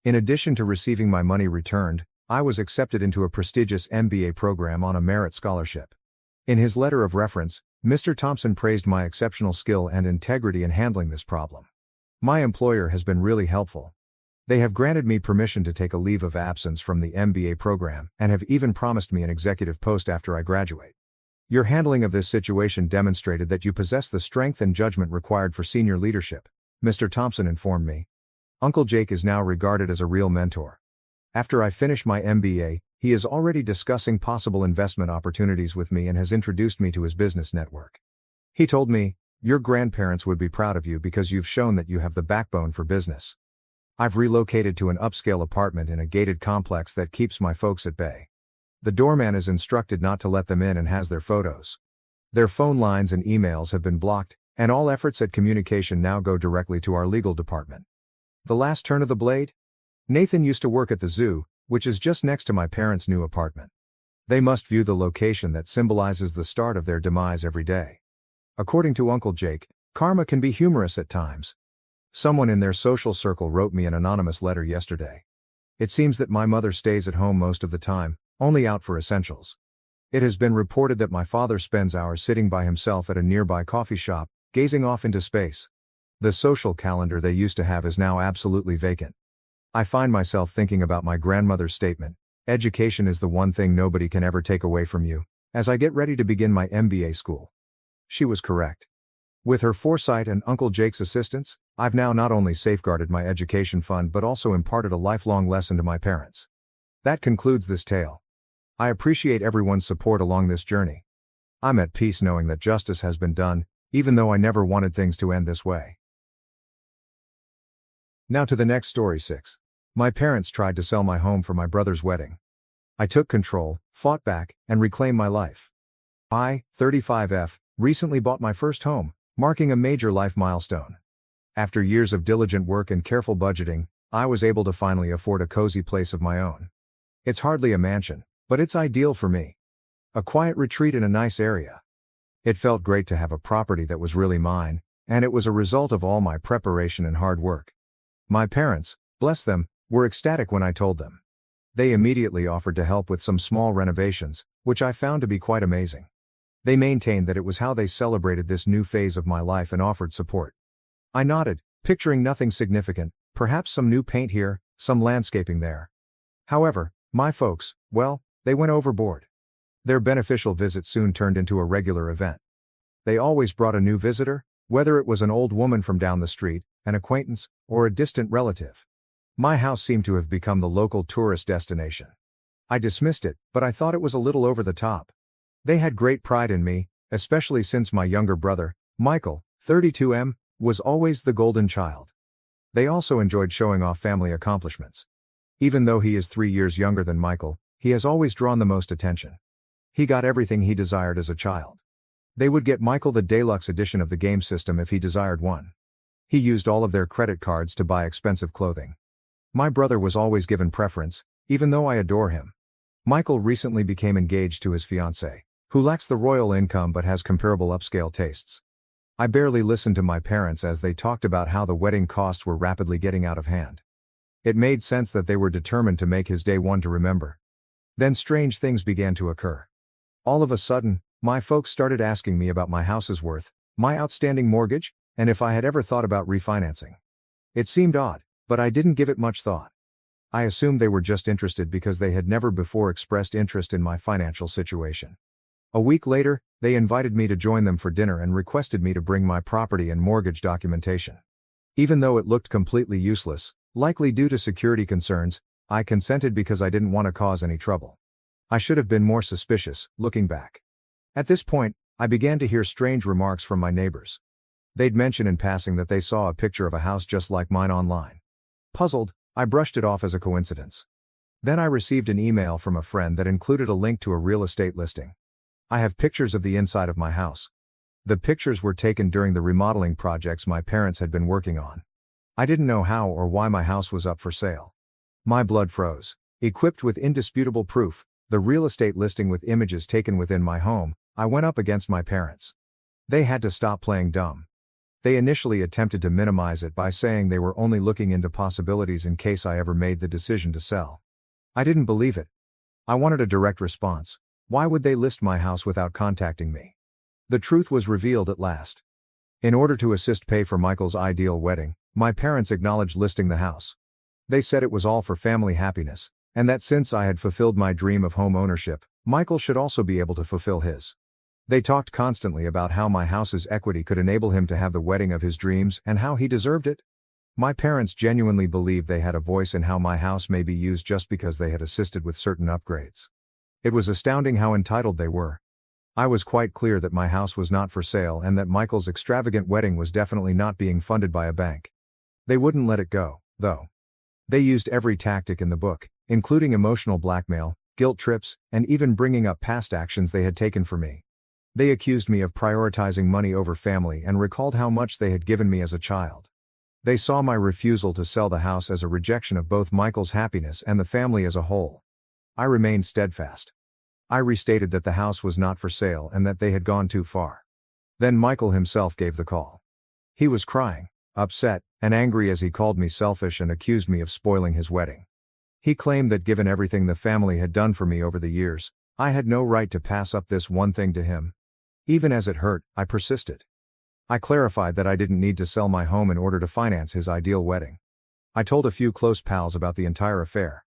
In addition to receiving my money returned, I was accepted into a prestigious MBA program on a merit scholarship. In his letter of reference, Mr. Thompson praised my exceptional skill and integrity in handling this problem. My employer has been really helpful. They have granted me permission to take a leave of absence from the MBA program and have even promised me an executive post after I graduate. Your handling of this situation demonstrated that you possess the strength and judgment required for senior leadership, Mr. Thompson informed me. Uncle Jake is now regarded as a real mentor. After I finish my MBA, he is already discussing possible investment opportunities with me and has introduced me to his business network. He told me, "Your grandparents would be proud of you because you've shown that you have the backbone for business." I've relocated to an upscale apartment in a gated complex that keeps my folks at bay. The doorman is instructed not to let them in and has their photos. Their phone lines and emails have been blocked, and all efforts at communication now go directly to our legal department. The last turn of the blade? Nathan used to work at the zoo, which is just next to my parents' new apartment. They must view the location that symbolizes the start of their demise every day. According to Uncle Jake, karma can be humorous at times. Someone in their social circle wrote me an anonymous letter yesterday. It seems that my mother stays at home most of the time, only out for essentials. It has been reported that my father spends hours sitting by himself at a nearby coffee shop, gazing off into space. The social calendar they used to have is now absolutely vacant. I find myself thinking about my grandmother's statement, "Education is the one thing nobody can ever take away from you," as I get ready to begin my MBA school. She was correct. With her foresight and Uncle Jake's assistance, I've now not only safeguarded my education fund but also imparted a lifelong lesson to my parents. That concludes this tale. I appreciate everyone's support along this journey. I'm at peace knowing that justice has been done, even though I never wanted things to end this way. Now to the next story 6. My parents tried to sell my home for my brother's wedding. I took control, fought back, and reclaimed my life. I, 35F, recently bought my first home, marking a major life milestone. After years of diligent work and careful budgeting, I was able to finally afford a cozy place of my own. It's hardly a mansion, but it's ideal for me. A quiet retreat in a nice area. It felt great to have a property that was really mine, and it was a result of all my preparation and hard work. My parents, bless them, were ecstatic when I told them. They immediately offered to help with some small renovations, which I found to be quite amazing. They maintained that it was how they celebrated this new phase of my life and offered support. I nodded, picturing nothing significant, perhaps some new paint here, some landscaping there. However, my folks, well, they went overboard. Their beneficial visit soon turned into a regular event. They always brought a new visitor, whether it was an old woman from down the street, an acquaintance, or a distant relative. My house seemed to have become the local tourist destination. I dismissed it, but I thought it was a little over the top. They had great pride in me, especially since my younger brother, Michael, 32M, was always the golden child. They also enjoyed showing off family accomplishments. Even though he is 3 years younger than Michael, he has always drawn the most attention. He got everything he desired as a child. They would get Michael the deluxe edition of the game system if he desired one. He used all of their credit cards to buy expensive clothing. My brother was always given preference, even though I adore him. Michael recently became engaged to his fiancée, who lacks the royal income but has comparable upscale tastes. I barely listened to my parents as they talked about how the wedding costs were rapidly getting out of hand. It made sense that they were determined to make his day one to remember. Then strange things began to occur. All of a sudden, my folks started asking me about my house's worth, my outstanding mortgage, and if I had ever thought about refinancing. It seemed odd, but I didn't give it much thought. I assumed they were just interested because they had never before expressed interest in my financial situation. A week later, they invited me to join them for dinner and requested me to bring my property and mortgage documentation. Even though it looked completely useless, likely due to security concerns, I consented because I didn't want to cause any trouble. I should have been more suspicious, looking back. At this point, I began to hear strange remarks from my neighbors. They'd mention in passing that they saw a picture of a house just like mine online. Puzzled, I brushed it off as a coincidence. Then I received an email from a friend that included a link to a real estate listing. I have pictures of the inside of my house. The pictures were taken during the remodeling projects my parents had been working on. I didn't know how or why my house was up for sale. My blood froze. Equipped with indisputable proof, the real estate listing with images taken within my home, I went up against my parents. They had to stop playing dumb. They initially attempted to minimize it by saying they were only looking into possibilities in case I ever made the decision to sell. I didn't believe it. I wanted a direct response. Why would they list my house without contacting me? The truth was revealed at last. In order to assist pay for Michael's ideal wedding, my parents acknowledged listing the house. They said it was all for family happiness, and that since I had fulfilled my dream of home ownership, Michael should also be able to fulfill his. They talked constantly about how my house's equity could enable him to have the wedding of his dreams and how he deserved it. My parents genuinely believed they had a voice in how my house may be used just because they had assisted with certain upgrades. It was astounding how entitled they were. I was quite clear that my house was not for sale and that Michael's extravagant wedding was definitely not being funded by a bank. They wouldn't let it go, though. They used every tactic in the book, including emotional blackmail, guilt trips, and even bringing up past actions they had taken for me. They accused me of prioritizing money over family and recalled how much they had given me as a child. They saw my refusal to sell the house as a rejection of both Michael's happiness and the family as a whole. I remained steadfast. I restated that the house was not for sale and that they had gone too far. Then Michael himself gave the call. He was crying, upset, and angry as he called me selfish and accused me of spoiling his wedding. He claimed that given everything the family had done for me over the years, I had no right to pass up this one thing to him. Even as it hurt, I persisted. I clarified that I didn't need to sell my home in order to finance his ideal wedding. I told a few close pals about the entire affair.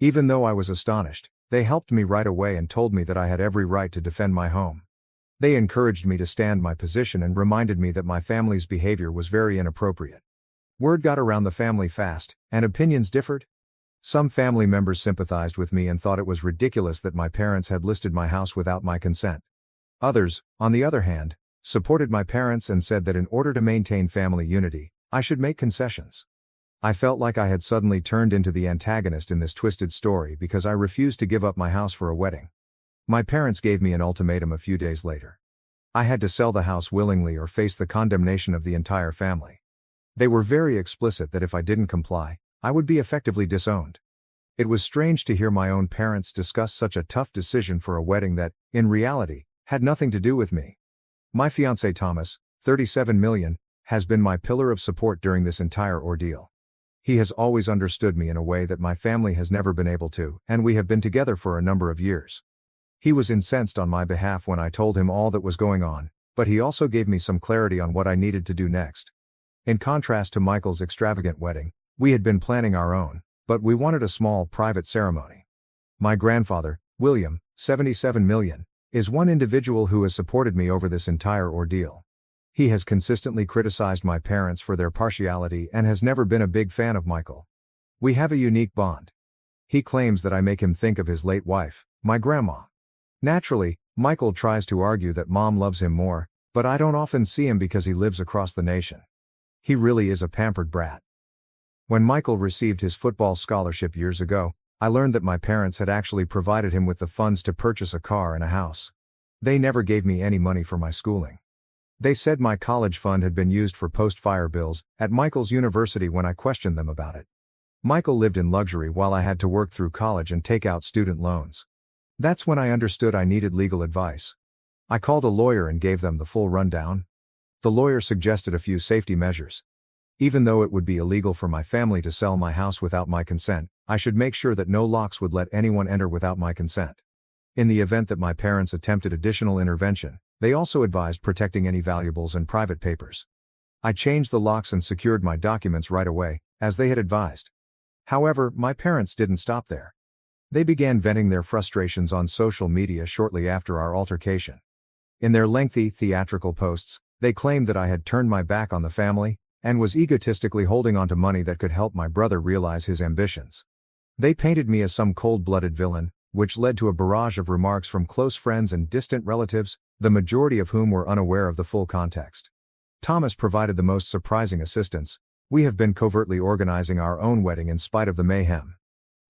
Even though I was astonished, they helped me right away and told me that I had every right to defend my home. They encouraged me to stand my position and reminded me that my family's behavior was very inappropriate. Word got around the family fast, and opinions differed. Some family members sympathized with me and thought it was ridiculous that my parents had listed my house without my consent. Others, on the other hand, supported my parents and said that in order to maintain family unity, I should make concessions. I felt like I had suddenly turned into the antagonist in this twisted story because I refused to give up my house for a wedding. My parents gave me an ultimatum a few days later. I had to sell the house willingly or face the condemnation of the entire family. They were very explicit that if I didn't comply, I would be effectively disowned. It was strange to hear my own parents discuss such a tough decision for a wedding that, in reality, had nothing to do with me. My fiancé Thomas, 37 million, has been my pillar of support during this entire ordeal. He has always understood me in a way that my family has never been able to, and we have been together for a number of years. He was incensed on my behalf when I told him all that was going on, but he also gave me some clarity on what I needed to do next. In contrast to Michael's extravagant wedding, we had been planning our own, but we wanted a small, private ceremony. My grandfather, William, 77 million, is one individual who has supported me over this entire ordeal. He has consistently criticized my parents for their partiality and has never been a big fan of Michael. We have a unique bond. He claims that I make him think of his late wife, my grandma. Naturally, Michael tries to argue that Mom loves him more, but I don't often see him because he lives across the nation. He really is a pampered brat. When Michael received his football scholarship years ago, I learned that my parents had actually provided him with the funds to purchase a car and a house. They never gave me any money for my schooling. They said my college fund had been used for post-fire bills at Michael's university when I questioned them about it. Michael lived in luxury while I had to work through college and take out student loans. That's when I understood I needed legal advice. I called a lawyer and gave them the full rundown. The lawyer suggested a few safety measures. Even though it would be illegal for my family to sell my house without my consent, I should make sure that no locks would let anyone enter without my consent. In the event that my parents attempted additional intervention, they also advised protecting any valuables and private papers. I changed the locks and secured my documents right away, as they had advised. However, my parents didn't stop there. They began venting their frustrations on social media shortly after our altercation. In their lengthy, theatrical posts, they claimed that I had turned my back on the family, and was egotistically holding on to money that could help my brother realize his ambitions. They painted me as some cold-blooded villain, which led to a barrage of remarks from close friends and distant relatives, the majority of whom were unaware of the full context. Thomas provided the most surprising assistance. We have been covertly organizing our own wedding in spite of the mayhem.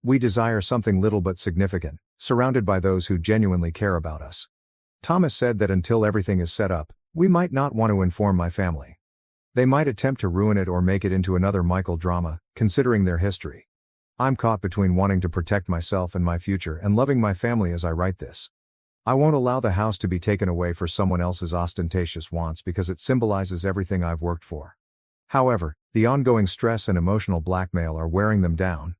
We desire something little but significant, surrounded by those who genuinely care about us. Thomas said that until everything is set up, we might not want to inform my family. They might attempt to ruin it or make it into another Michael drama, considering their history. I'm caught between wanting to protect myself and my future and loving my family as I write this. I won't allow the house to be taken away for someone else's ostentatious wants because it symbolizes everything I've worked for. However, the ongoing stress and emotional blackmail are wearing them down.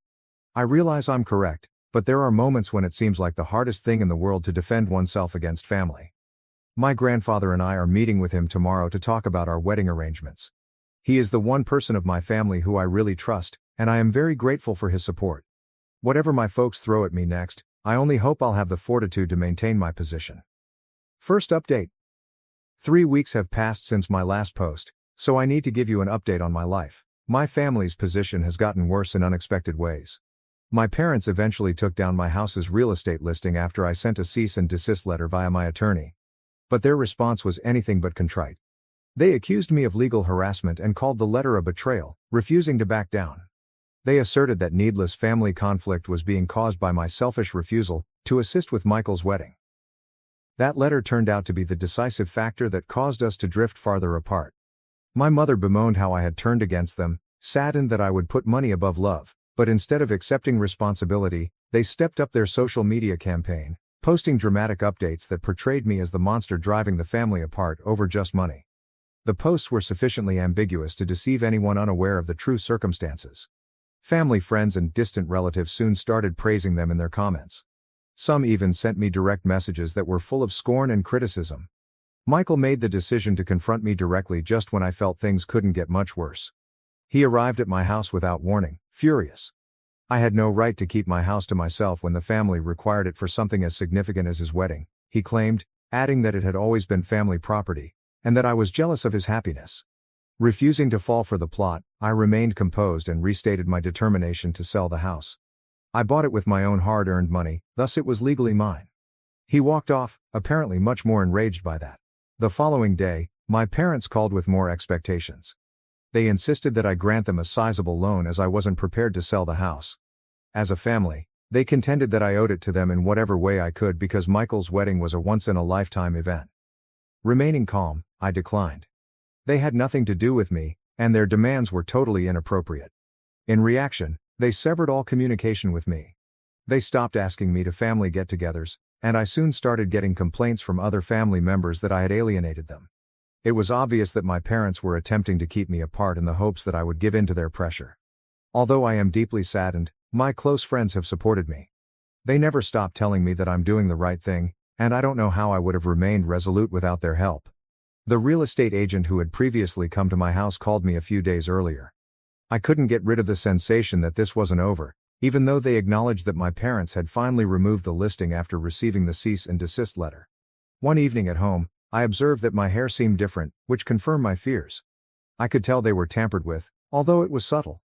I realize I'm correct, but there are moments when it seems like the hardest thing in the world to defend oneself against family. My grandfather and I are meeting with him tomorrow to talk about our wedding arrangements. He is the one person of my family who I really trust, and I am very grateful for his support. Whatever my folks throw at me next, I only hope I'll have the fortitude to maintain my position. First update. 3 weeks have passed since my last post, so I need to give you an update on my life. My family's position has gotten worse in unexpected ways. My parents eventually took down my house's real estate listing after I sent a cease and desist letter via my attorney. But their response was anything but contrite. They accused me of legal harassment and called the letter a betrayal, refusing to back down. They asserted that needless family conflict was being caused by my selfish refusal to assist with Michael's wedding. That letter turned out to be the decisive factor that caused us to drift farther apart. My mother bemoaned how I had turned against them, saddened that I would put money above love, but instead of accepting responsibility, they stepped up their social media campaign, posting dramatic updates that portrayed me as the monster driving the family apart over just money. The posts were sufficiently ambiguous to deceive anyone unaware of the true circumstances. Family, friends, and distant relatives soon started praising them in their comments. Some even sent me direct messages that were full of scorn and criticism. Michael made the decision to confront me directly just when I felt things couldn't get much worse. He arrived at my house without warning, furious. I had no right to keep my house to myself when the family required it for something as significant as his wedding, he claimed, adding that it had always been family property, and that I was jealous of his happiness. Refusing to fall for the plot, I remained composed and restated my determination to sell the house. I bought it with my own hard-earned money, thus it was legally mine. He walked off, apparently much more enraged by that. The following day, my parents called with more expectations. They insisted that I grant them a sizable loan as I wasn't prepared to sell the house. As a family, they contended that I owed it to them in whatever way I could because Michael's wedding was a once-in-a-lifetime event. Remaining calm, I declined. They had nothing to do with me, and their demands were totally inappropriate. In reaction, they severed all communication with me. They stopped asking me to family get-togethers, and I soon started getting complaints from other family members that I had alienated them. It was obvious that my parents were attempting to keep me apart in the hopes that I would give in to their pressure. Although I am deeply saddened, my close friends have supported me. They never stop telling me that I'm doing the right thing, and I don't know how I would have remained resolute without their help. The real estate agent who had previously come to my house called me a few days earlier. I couldn't get rid of the sensation that this wasn't over, even though they acknowledged that my parents had finally removed the listing after receiving the cease and desist letter. One evening at home, I observed that my hair seemed different, which confirmed my fears. I could tell they were tampered with, although it was subtle.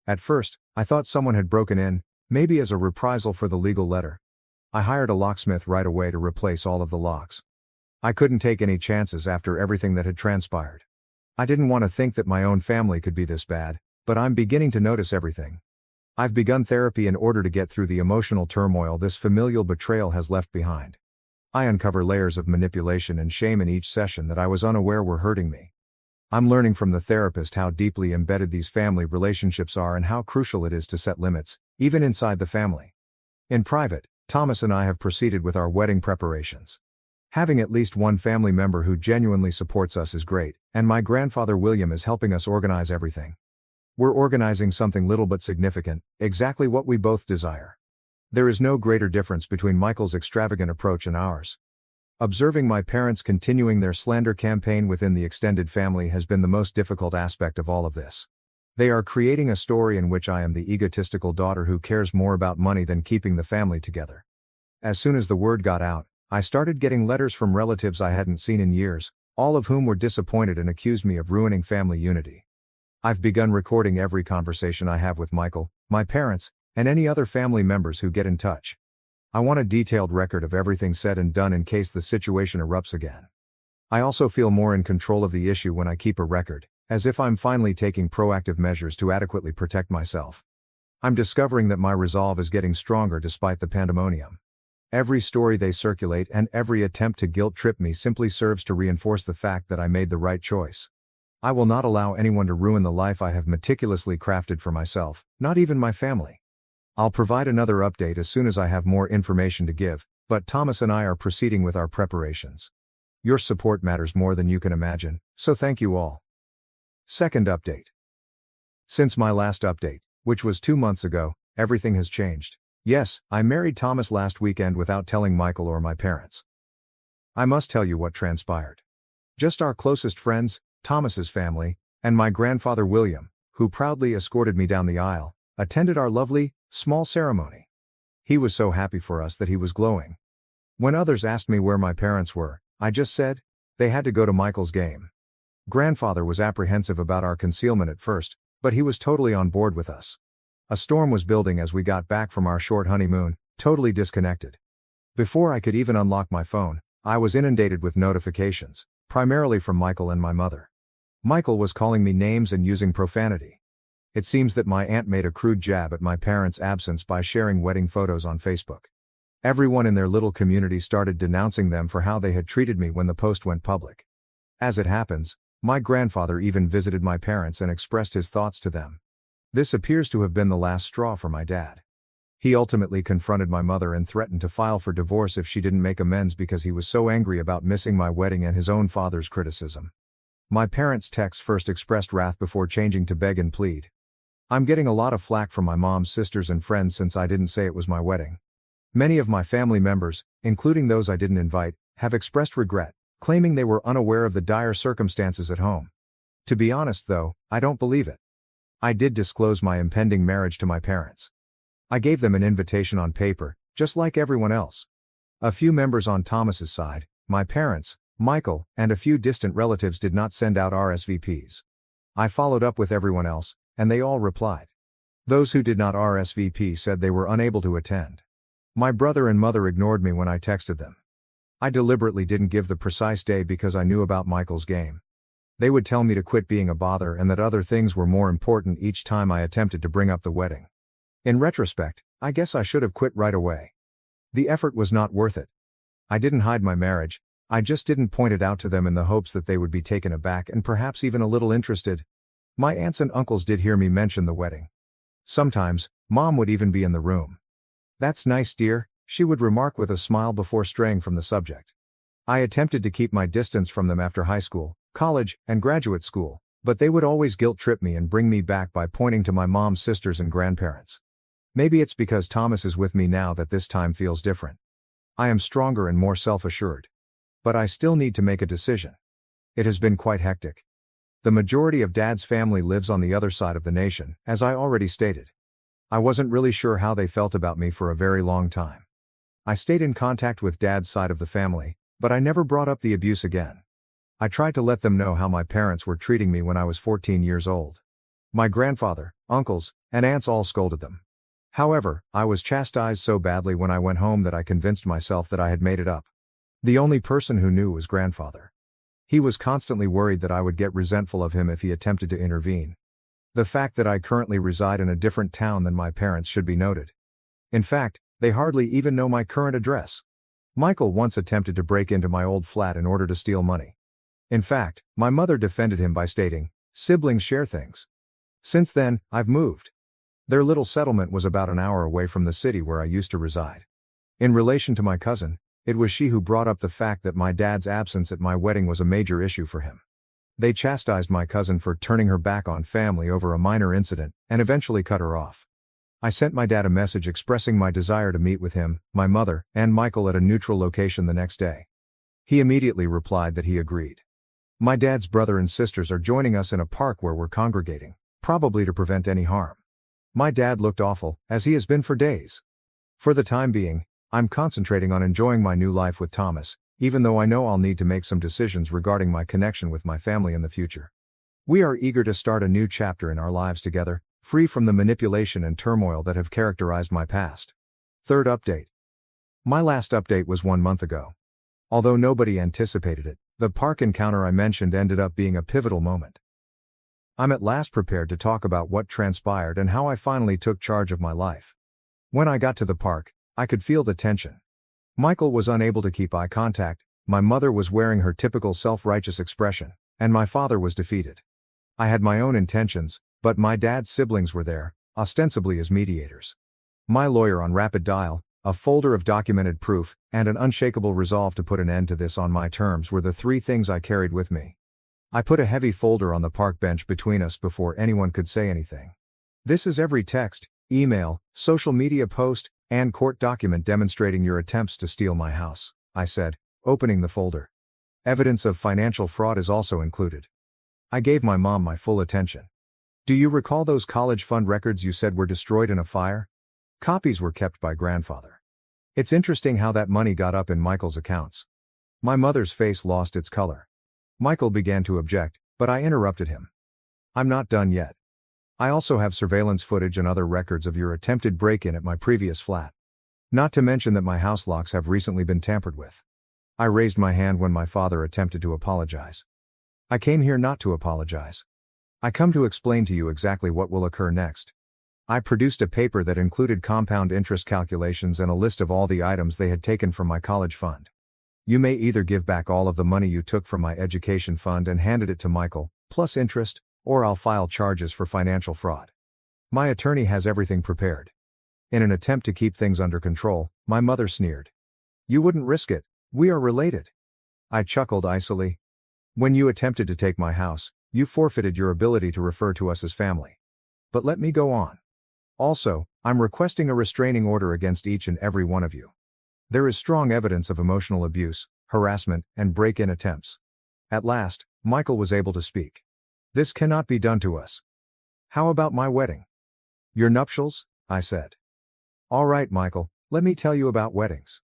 At first, I thought someone had broken in, maybe as a reprisal for the legal letter. I hired a locksmith right away to replace all of the locks. I couldn't take any chances after everything that had transpired. I didn't want to think that my own family could be this bad, but I'm beginning to notice everything. I've begun therapy in order to get through the emotional turmoil this familial betrayal has left behind. I uncover layers of manipulation and shame in each session that I was unaware were hurting me. I'm learning from the therapist how deeply embedded these family relationships are and how crucial it is to set limits, even inside the family. In private, Thomas and I have proceeded with our wedding preparations. Having at least one family member who genuinely supports us is great, and my grandfather William is helping us organize everything. We're organizing something little but significant, exactly what we both desire. There is no greater difference between Michael's extravagant approach and ours. Observing my parents continuing their slander campaign within the extended family has been the most difficult aspect of all of this. They are creating a story in which I am the egotistical daughter who cares more about money than keeping the family together. As soon as the word got out, I started getting letters from relatives I hadn't seen in years, all of whom were disappointed and accused me of ruining family unity. I've begun recording every conversation I have with Michael, my parents, and any other family members who get in touch. I want a detailed record of everything said and done in case the situation erupts again. I also feel more in control of the issue when I keep a record, as if I'm finally taking proactive measures to adequately protect myself. I'm discovering that my resolve is getting stronger despite the pandemonium. Every story they circulate and every attempt to guilt-trip me simply serves to reinforce the fact that I made the right choice. I will not allow anyone to ruin the life I have meticulously crafted for myself, not even my family. I'll provide another update as soon as I have more information to give, but Thomas and I are proceeding with our preparations. Your support matters more than you can imagine, so thank you all. Second update. Since my last update, which was 2 months ago, everything has changed. Yes, I married Thomas last weekend without telling Michael or my parents. I must tell you what transpired. Just our closest friends, Thomas's family, and my grandfather William, who proudly escorted me down the aisle, attended our lovely, small ceremony. He was so happy for us that he was glowing. When others asked me where my parents were, I just said, they had to go to Michael's game. Grandfather was apprehensive about our concealment at first, but he was totally on board with us. A storm was building as we got back from our short honeymoon, totally disconnected. Before I could even unlock my phone, I was inundated with notifications, primarily from Michael and my mother. Michael was calling me names and using profanity. It seems that my aunt made a crude jab at my parents' absence by sharing wedding photos on Facebook. Everyone in their little community started denouncing them for how they had treated me when the post went public. As it happens, my grandfather even visited my parents and expressed his thoughts to them. This appears to have been the last straw for my dad. He ultimately confronted my mother and threatened to file for divorce if she didn't make amends because he was so angry about missing my wedding and his own father's criticism. My parents' texts first expressed wrath before changing to beg and plead. I'm getting a lot of flack from my mom's sisters and friends since I didn't say it was my wedding. Many of my family members, including those I didn't invite, have expressed regret, claiming they were unaware of the dire circumstances at home. To be honest though, I don't believe it. I did disclose my impending marriage to my parents. I gave them an invitation on paper, just like everyone else. A few members on Thomas's side, my parents, Michael, and a few distant relatives did not send out RSVPs. I followed up with everyone else, and they all replied. Those who did not RSVP said they were unable to attend. My brother and mother ignored me when I texted them. I deliberately didn't give the precise day because I knew about Michael's game. They would tell me to quit being a bother and that other things were more important each time I attempted to bring up the wedding. In retrospect, I guess I should have quit right away. The effort was not worth it. I didn't hide my marriage, I just didn't point it out to them in the hopes that they would be taken aback and perhaps even a little interested. My aunts and uncles did hear me mention the wedding. Sometimes, Mom would even be in the room. "That's nice, dear," she would remark with a smile before straying from the subject. I attempted to keep my distance from them after high school, college, and graduate school, but they would always guilt-trip me and bring me back by pointing to my mom's sisters and grandparents. Maybe it's because Thomas is with me now that this time feels different. I am stronger and more self-assured. But I still need to make a decision. It has been quite hectic. The majority of Dad's family lives on the other side of the nation, as I already stated. I wasn't really sure how they felt about me for a very long time. I stayed in contact with Dad's side of the family, but I never brought up the abuse again. I tried to let them know how my parents were treating me when I was 14 years old. My grandfather, uncles, and aunts all scolded them. However, I was chastised so badly when I went home that I convinced myself that I had made it up. The only person who knew was Grandfather. He was constantly worried that I would get resentful of him if he attempted to intervene. The fact that I currently reside in a different town than my parents should be noted. In fact, they hardly even know my current address. Michael once attempted to break into my old flat in order to steal money. In fact, my mother defended him by stating, "Siblings share things." Since then, I've moved. Their little settlement was about an hour away from the city where I used to reside. In relation to my cousin, it was she who brought up the fact that my dad's absence at my wedding was a major issue for him. They chastised my cousin for turning her back on family over a minor incident, and eventually cut her off. I sent my dad a message expressing my desire to meet with him, my mother, and Michael at a neutral location the next day. He immediately replied that he agreed. My dad's brother and sisters are joining us in a park where we're congregating, probably to prevent any harm. My dad looked awful, as he has been for days. For the time being, I'm concentrating on enjoying my new life with Thomas, even though I know I'll need to make some decisions regarding my connection with my family in the future. We are eager to start a new chapter in our lives together, free from the manipulation and turmoil that have characterized my past. Third update. My last update was 1 month ago. Although nobody anticipated it, the park encounter I mentioned ended up being a pivotal moment. I'm at last prepared to talk about what transpired and how I finally took charge of my life. When I got to the park, I could feel the tension. Michael was unable to keep eye contact, my mother was wearing her typical self-righteous expression, and my father was defeated. I had my own intentions, but my dad's siblings were there, ostensibly as mediators. My lawyer on rapid dial, A folder of documented proof, and an unshakable resolve to put an end to this on my terms were the three things I carried with me. I put a heavy folder on the park bench between us before anyone could say anything. This is every text, email, social media post, and court document demonstrating your attempts to steal my house, I said, opening the folder. Evidence of financial fraud is also included. I gave my mom my full attention. Do you recall those college fund records you said were destroyed in a fire? Copies were kept by grandfather. It's interesting how that money got up in Michael's accounts. My mother's face lost its color. Michael began to object, but I interrupted him. I'm not done yet. I also have surveillance footage and other records of your attempted break-in at my previous flat. Not to mention that my house locks have recently been tampered with. I raised my hand when my father attempted to apologize. I came here not to apologize. I come to explain to you exactly what will occur next. I produced a paper that included compound interest calculations and a list of all the items they had taken from my college fund. You may either give back all of the money you took from my education fund and handed it to Michael, plus interest, or I'll file charges for financial fraud. My attorney has everything prepared. In an attempt to keep things under control, my mother sneered. You wouldn't risk it, we are related. I chuckled icily. When you attempted to take my house, you forfeited your ability to refer to us as family. But let me go on. Also, I'm requesting a restraining order against each and every one of you. There is strong evidence of emotional abuse, harassment, and break-in attempts. At last, Michael was able to speak. This cannot be done to us. How about my wedding? Your nuptials? I said. All right, Michael, let me tell you about weddings.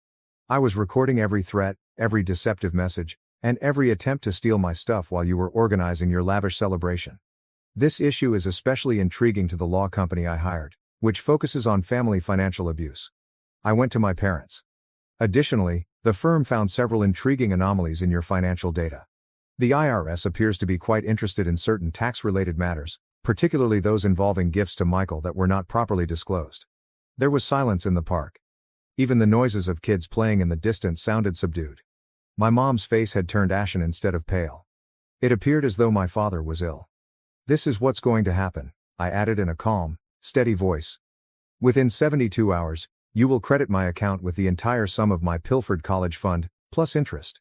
I was recording every threat, every deceptive message, and every attempt to steal my stuff while you were organizing your lavish celebration. This issue is especially intriguing to the law company I hired, which focuses on family financial abuse. I went to my parents. Additionally, the firm found several intriguing anomalies in your financial data. The IRS appears to be quite interested in certain tax-related matters, particularly those involving gifts to Michael that were not properly disclosed. There was silence in the park. Even the noises of kids playing in the distance sounded subdued. My mom's face had turned ashen instead of pale. It appeared as though my father was ill. This is what's going to happen, I added in a calm, steady voice. Within 72 hours, you will credit my account with the entire sum of my pilfered college fund, plus interest.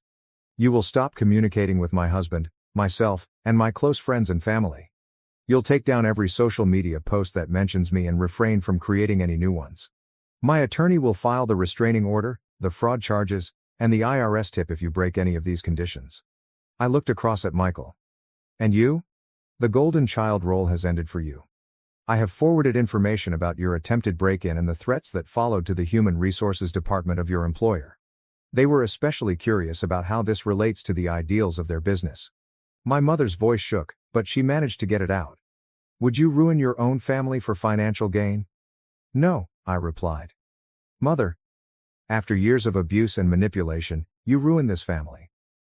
You will stop communicating with my husband, myself, and my close friends and family. You'll take down every social media post that mentions me and refrain from creating any new ones. My attorney will file the restraining order, the fraud charges, and the IRS tip if you break any of these conditions. I looked across at Michael. And you? The golden child role has ended for you. I have forwarded information about your attempted break-in and the threats that followed to the Human Resources Department of your employer. They were especially curious about how this relates to the ideals of their business. My mother's voice shook, but she managed to get it out. Would you ruin your own family for financial gain? No, I replied. Mother, after years of abuse and manipulation, you ruined this family.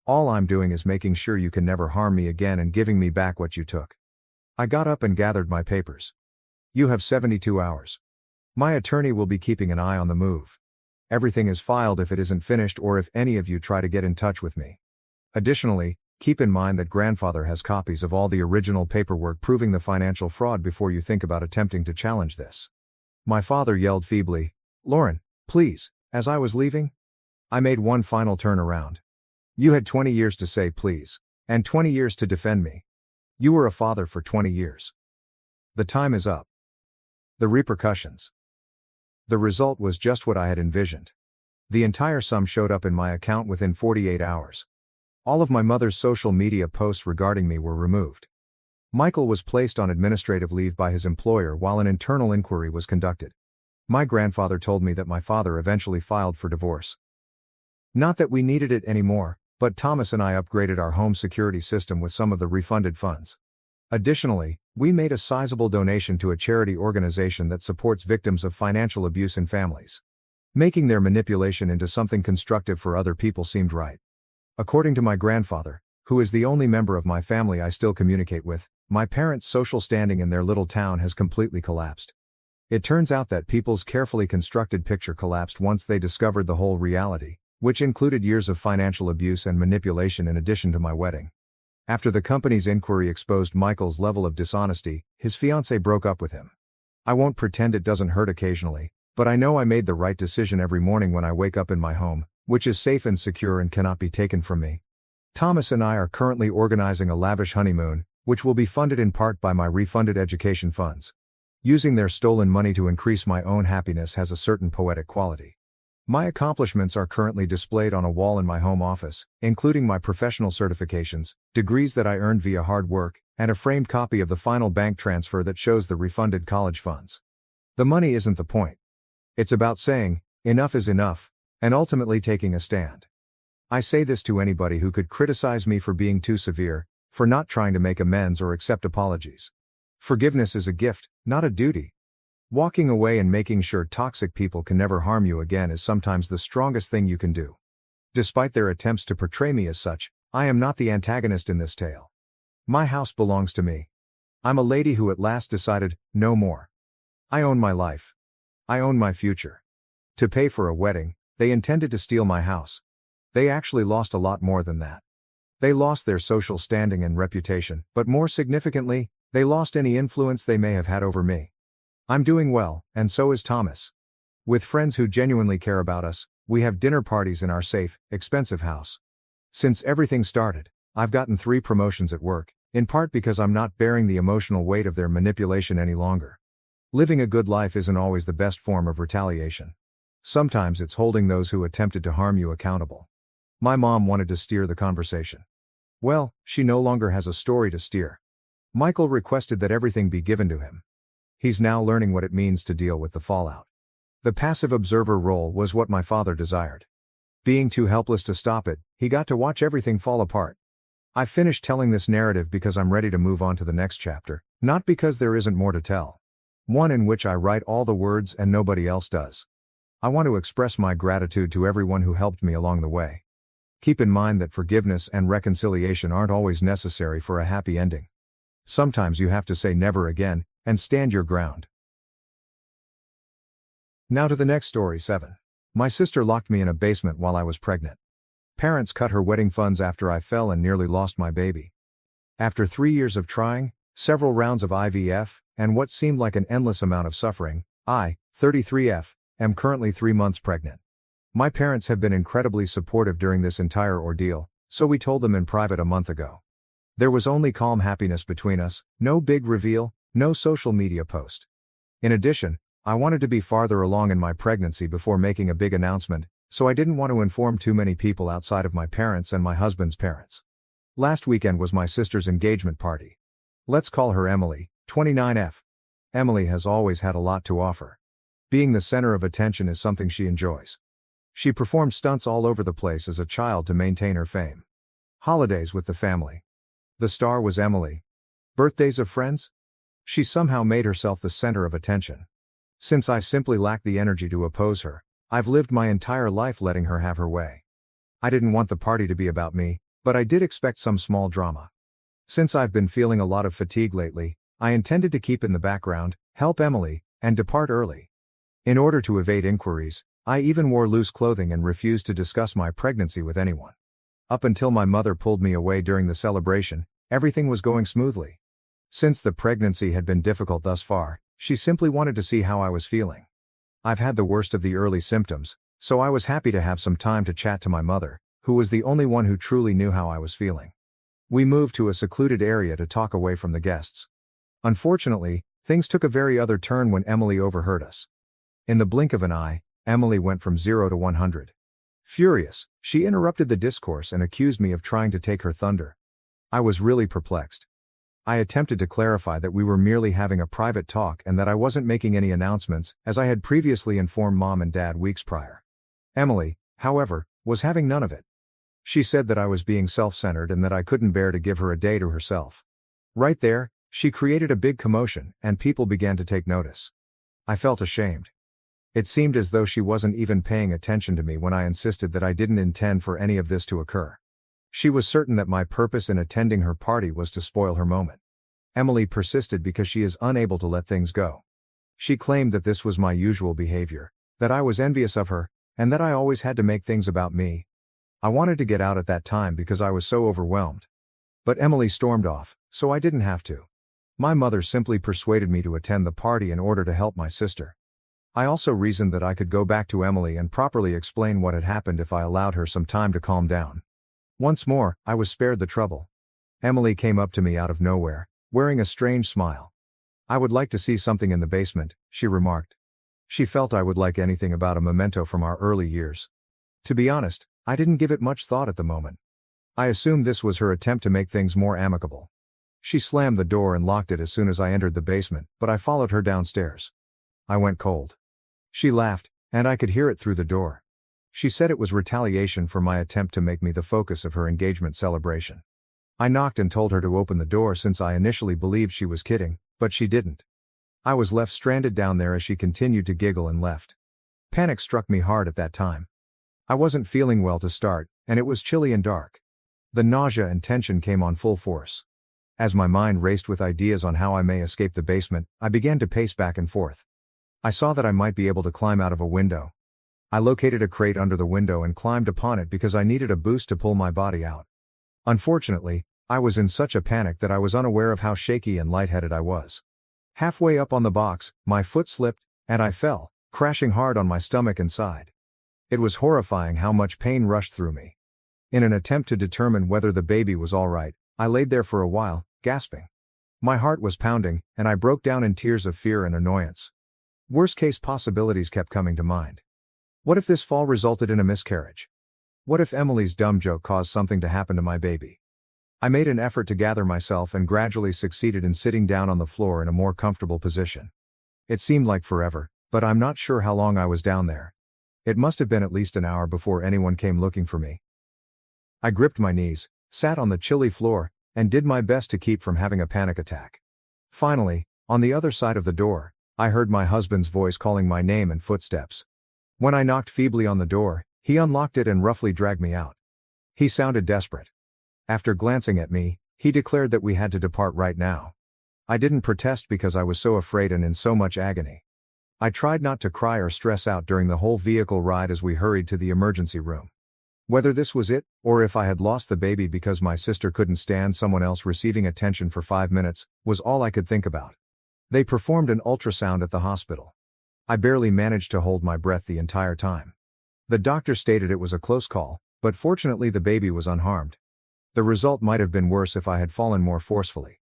All I'm doing is making sure you can never harm me again and giving me back what you took. I got up and gathered my papers. You have 72 hours. My attorney will be keeping an eye on the move. Everything is filed if it isn't finished or if any of you try to get in touch with me. Additionally, keep in mind that grandfather has copies of all the original paperwork proving the financial fraud before you think about attempting to challenge this. My father yelled feebly, Lauren, please, as I was leaving. I made one final turn around. You had 20 years to say please, and 20 years to defend me. You were a father for 20 years. The time is up. The repercussions. The result was just what I had envisioned. The entire sum showed up in my account within 48 hours. All of my mother's social media posts regarding me were removed. Michael was placed on administrative leave by his employer while an internal inquiry was conducted. My grandfather told me that my father eventually filed for divorce. Not that we needed it anymore, but Thomas and I upgraded our home security system with some of the refunded funds. Additionally, we made a sizable donation to a charity organization that supports victims of financial abuse in families. Making their manipulation into something constructive for other people seemed right. According to my grandfather, who is the only member of my family I still communicate with, my parents' social standing in their little town has completely collapsed. It turns out that people's carefully constructed picture collapsed once they discovered the whole reality, which included years of financial abuse and manipulation in addition to my wedding. After the company's inquiry exposed Michael's level of dishonesty, his fiancée broke up with him. I won't pretend it doesn't hurt occasionally, But I know I made the right decision every morning when I wake up in my home, which is safe and secure and cannot be taken from me. Thomas and I are currently organizing a lavish honeymoon, which will be funded in part by my refunded education funds. Using their stolen money to increase my own happiness has a certain poetic quality. My accomplishments are currently displayed on a wall in my home office, including my professional certifications, degrees that I earned via hard work, and a framed copy of the final bank transfer that shows the refunded college funds. The money isn't the point. It's about saying, enough is enough, and ultimately taking a stand. I say this to anybody who could criticize me for being too severe, for not trying to make amends or accept apologies. Forgiveness is a gift, not a duty. Walking away and making sure toxic people can never harm you again is sometimes the strongest thing you can do. Despite their attempts to portray me as such, I am not the antagonist in this tale. My house belongs to me. I'm a lady who at last decided, no more. I own my life. I own my future. To pay for a wedding, they intended to steal my house. They actually lost a lot more than that. They lost their social standing and reputation, but more significantly, they lost any influence they may have had over me. I'm doing well, and so is Thomas. With friends who genuinely care about us, we have dinner parties in our safe, expensive house. Since everything started, I've gotten 3 promotions at work, in part because I'm not bearing the emotional weight of their manipulation any longer. Living a good life isn't always the best form of retaliation. Sometimes it's holding those who attempted to harm you accountable. My mom wanted to steer the conversation. Well, she no longer has a story to steer. Michael requested that everything be given to him. He's now learning what it means to deal with the fallout. The passive observer role was what my father desired. Being too helpless to stop it, he got to watch everything fall apart. I finished telling this narrative because I'm ready to move on to the next chapter, not because there isn't more to tell. One in which I write all the words and nobody else does. I want to express my gratitude to everyone who helped me along the way. Keep in mind that forgiveness and reconciliation aren't always necessary for a happy ending. Sometimes you have to say never again, and stand your ground. Now to the next story 7. My sister locked me in a basement while I was pregnant. Parents cut her wedding funds after I fell and nearly lost my baby. After 3 years of trying, several rounds of IVF, and what seemed like an endless amount of suffering, I, 33F, am currently 3 months pregnant. My parents have been incredibly supportive during this entire ordeal, so we told them in private a month ago. There was only calm happiness between us, no big reveal, no social media post. In addition, I wanted to be farther along in my pregnancy before making a big announcement, so I didn't want to inform too many people outside of my parents and my husband's parents. Last weekend was my sister's engagement party. Let's call her Emily, 29F. Emily has always had a lot to offer. Being the center of attention is something she enjoys. She performed stunts all over the place as a child to maintain her fame. Holidays with the family. The star was Emily. Birthdays of friends? She somehow made herself the center of attention. Since I simply lacked the energy to oppose her, I've lived my entire life letting her have her way. I didn't want the party to be about me, but I did expect some small drama. Since I've been feeling a lot of fatigue lately, I intended to keep in the background, help Emily, and depart early. In order to evade inquiries, I even wore loose clothing and refused to discuss my pregnancy with anyone. Up until my mother pulled me away during the celebration, everything was going smoothly. Since the pregnancy had been difficult thus far, she simply wanted to see how I was feeling. I've had the worst of the early symptoms, so I was happy to have some time to chat to my mother, who was the only one who truly knew how I was feeling. We moved to a secluded area to talk away from the guests. Unfortunately, things took a very other turn when Emily overheard us. In the blink of an eye, Emily went from 0 to 100. Furious, she interrupted the discourse and accused me of trying to take her thunder. I was really perplexed. I attempted to clarify that we were merely having a private talk and that I wasn't making any announcements, as I had previously informed Mom and Dad weeks prior. Emily, however, was having none of it. She said that I was being self-centered and that I couldn't bear to give her a day to herself. Right there, she created a big commotion, and people began to take notice. I felt ashamed. It seemed as though she wasn't even paying attention to me when I insisted that I didn't intend for any of this to occur. She was certain that my purpose in attending her party was to spoil her moment. Emily persisted because she is unable to let things go. She claimed that this was my usual behavior, that I was envious of her, and that I always had to make things about me. I wanted to get out at that time because I was so overwhelmed. But Emily stormed off, so I didn't have to. My mother simply persuaded me to attend the party in order to help my sister. I also reasoned that I could go back to Emily and properly explain what had happened if I allowed her some time to calm down. Once more, I was spared the trouble. Emily came up to me out of nowhere, wearing a strange smile. "I would like to see something in the basement," she remarked. She felt I would like anything about a memento from our early years. To be honest, I didn't give it much thought at the moment. I assumed this was her attempt to make things more amicable. She slammed the door and locked it as soon as I entered the basement, but I followed her downstairs. I went cold. She laughed, and I could hear it through the door. She said it was retaliation for my attempt to make me the focus of her engagement celebration. I knocked and told her to open the door since I initially believed she was kidding, but she didn't. I was left stranded down there as she continued to giggle and left. Panic struck me hard at that time. I wasn't feeling well to start, and it was chilly and dark. The nausea and tension came on full force. As my mind raced with ideas on how I may escape the basement, I began to pace back and forth. I saw that I might be able to climb out of a window. I located a crate under the window and climbed upon it because I needed a boost to pull my body out. Unfortunately, I was in such a panic that I was unaware of how shaky and lightheaded I was. Halfway up on the box, my foot slipped, and I fell, crashing hard on my stomach and side. It was horrifying how much pain rushed through me. In an attempt to determine whether the baby was all right, I laid there for a while, gasping. My heart was pounding, and I broke down in tears of fear and annoyance. Worst-case possibilities kept coming to mind. What if this fall resulted in a miscarriage? What if Emily's dumb joke caused something to happen to my baby? I made an effort to gather myself and gradually succeeded in sitting down on the floor in a more comfortable position. It seemed like forever, but I'm not sure how long I was down there. It must have been at least an hour before anyone came looking for me. I gripped my knees, sat on the chilly floor, and did my best to keep from having a panic attack. Finally, on the other side of the door, I heard my husband's voice calling my name and footsteps. When I knocked feebly on the door, he unlocked it and roughly dragged me out. He sounded desperate. After glancing at me, he declared that we had to depart right now. I didn't protest because I was so afraid and in so much agony. I tried not to cry or stress out during the whole vehicle ride as we hurried to the emergency room. Whether this was it, or if I had lost the baby because my sister couldn't stand someone else receiving attention for 5 minutes, was all I could think about. They performed an ultrasound at the hospital. I barely managed to hold my breath the entire time. The doctor stated it was a close call, but fortunately the baby was unharmed. The result might have been worse if I had fallen more forcefully.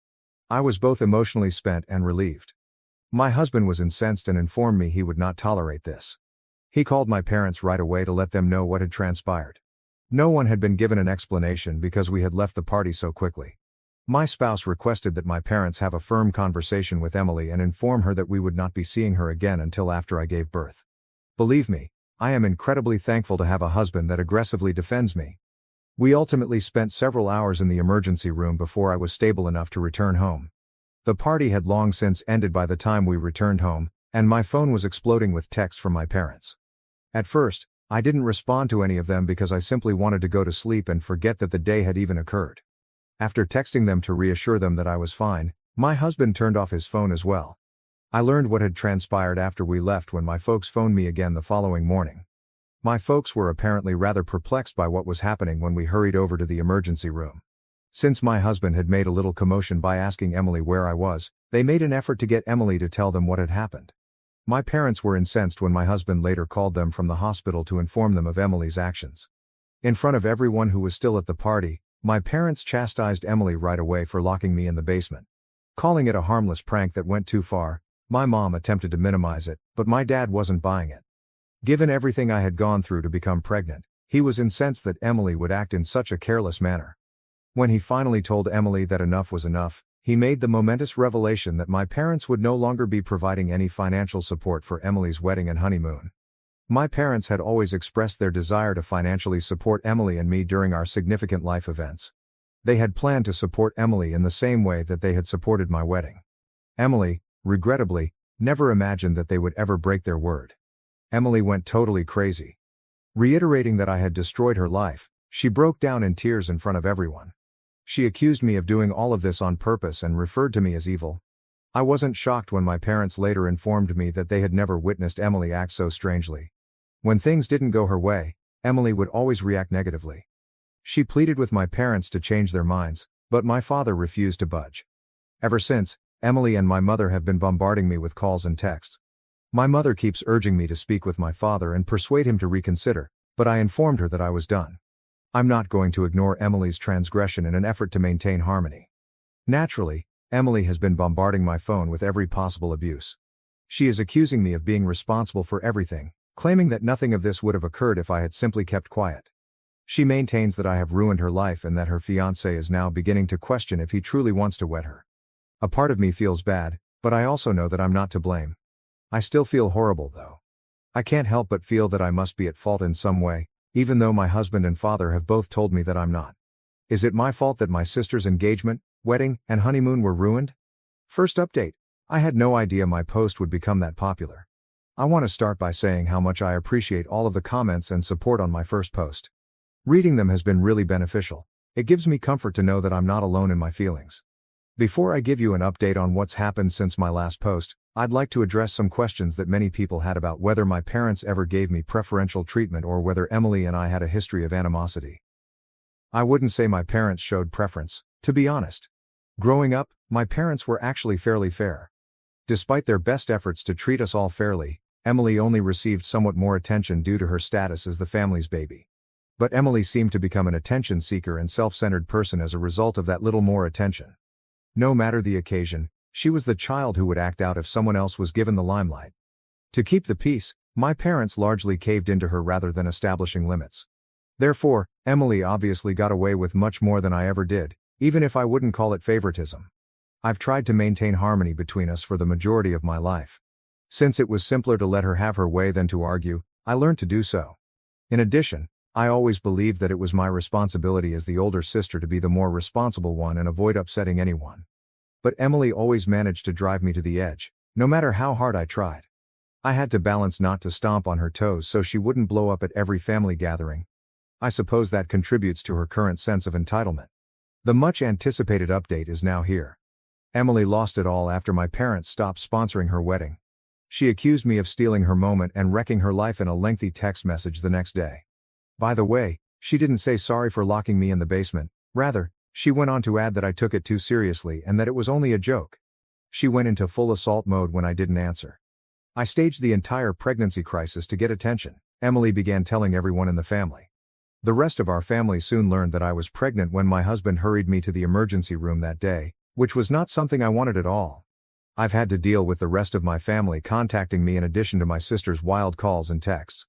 I was both emotionally spent and relieved. My husband was incensed and informed me he would not tolerate this. He called my parents right away to let them know what had transpired. No one had been given an explanation because we had left the party so quickly. My spouse requested that my parents have a firm conversation with Emily and inform her that we would not be seeing her again until after I gave birth. Believe me, I am incredibly thankful to have a husband that aggressively defends me. We ultimately spent several hours in the emergency room before I was stable enough to return home. The party had long since ended by the time we returned home, and my phone was exploding with texts from my parents. At first, I didn't respond to any of them because I simply wanted to go to sleep and forget that the day had even occurred. After texting them to reassure them that I was fine, my husband turned off his phone as well. I learned what had transpired after we left when my folks phoned me again the following morning. My folks were apparently rather perplexed by what was happening when we hurried over to the emergency room. Since my husband had made a little commotion by asking Emily where I was, they made an effort to get Emily to tell them what had happened. My parents were incensed when my husband later called them from the hospital to inform them of Emily's actions. In front of everyone who was still at the party, my parents chastised Emily right away for locking me in the basement. Calling it a harmless prank that went too far, my mom attempted to minimize it, but my dad wasn't buying it. Given everything I had gone through to become pregnant, he was incensed that Emily would act in such a careless manner. When he finally told Emily that enough was enough, he made the momentous revelation that my parents would no longer be providing any financial support for Emily's wedding and honeymoon. My parents had always expressed their desire to financially support Emily and me during our significant life events. They had planned to support Emily in the same way that they had supported my wedding. Emily, regrettably, never imagined that they would ever break their word. Emily went totally crazy. Reiterating that I had destroyed her life, she broke down in tears in front of everyone. She accused me of doing all of this on purpose and referred to me as evil. I wasn't shocked when my parents later informed me that they had never witnessed Emily act so strangely. When things didn't go her way, Emily would always react negatively. She pleaded with my parents to change their minds, but my father refused to budge. Ever since, Emily and my mother have been bombarding me with calls and texts. My mother keeps urging me to speak with my father and persuade him to reconsider, but I informed her that I was done. I'm not going to ignore Emily's transgression in an effort to maintain harmony. Naturally, Emily has been bombarding my phone with every possible abuse. She is accusing me of being responsible for everything, claiming that nothing of this would have occurred if I had simply kept quiet. She maintains that I have ruined her life and that her fiancé is now beginning to question if he truly wants to wed her. A part of me feels bad, but I also know that I'm not to blame. I still feel horrible though. I can't help but feel that I must be at fault in some way, even though my husband and father have both told me that I'm not. Is it my fault that my sister's engagement, wedding, and honeymoon were ruined? First update. I had no idea my post would become that popular. I want to start by saying how much I appreciate all of the comments and support on my first post. Reading them has been really beneficial. It gives me comfort to know that I'm not alone in my feelings. Before I give you an update on what's happened since my last post, I'd like to address some questions that many people had about whether my parents ever gave me preferential treatment or whether Emily and I had a history of animosity. I wouldn't say my parents showed preference, to be honest. Growing up, my parents were actually fairly fair. Despite their best efforts to treat us all fairly, Emily only received somewhat more attention due to her status as the family's baby. But Emily seemed to become an attention seeker and self-centered person as a result of that little more attention. No matter the occasion, she was the child who would act out if someone else was given the limelight. To keep the peace, my parents largely caved into her rather than establishing limits. Therefore, Emily obviously got away with much more than I ever did, even if I wouldn't call it favoritism. I've tried to maintain harmony between us for the majority of my life. Since it was simpler to let her have her way than to argue, I learned to do so. In addition, I always believed that it was my responsibility as the older sister to be the more responsible one and avoid upsetting anyone. But Emily always managed to drive me to the edge, no matter how hard I tried. I had to balance not to stomp on her toes so she wouldn't blow up at every family gathering. I suppose that contributes to her current sense of entitlement. The much anticipated update is now here. Emily lost it all after my parents stopped sponsoring her wedding. She accused me of stealing her moment and wrecking her life in a lengthy text message the next day. By the way, she didn't say sorry for locking me in the basement, rather, she went on to add that I took it too seriously and that it was only a joke. She went into full assault mode when I didn't answer. I staged the entire pregnancy crisis to get attention, Emily began telling everyone in the family. The rest of our family soon learned that I was pregnant when my husband hurried me to the emergency room that day, which was not something I wanted at all. I've had to deal with the rest of my family contacting me in addition to my sister's wild calls and texts.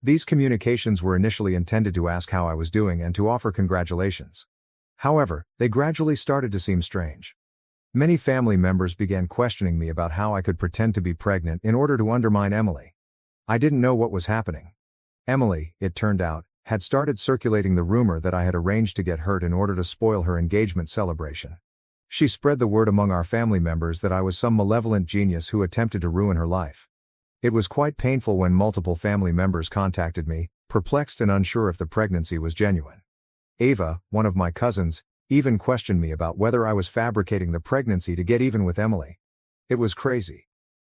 These communications were initially intended to ask how I was doing and to offer congratulations. However, they gradually started to seem strange. Many family members began questioning me about how I could pretend to be pregnant in order to undermine Emily. I didn't know what was happening. Emily, it turned out, had started circulating the rumor that I had arranged to get hurt in order to spoil her engagement celebration. She spread the word among our family members that I was some malevolent genius who attempted to ruin her life. It was quite painful when multiple family members contacted me, perplexed and unsure if the pregnancy was genuine. Ava, one of my cousins, even questioned me about whether I was fabricating the pregnancy to get even with Emily. It was crazy.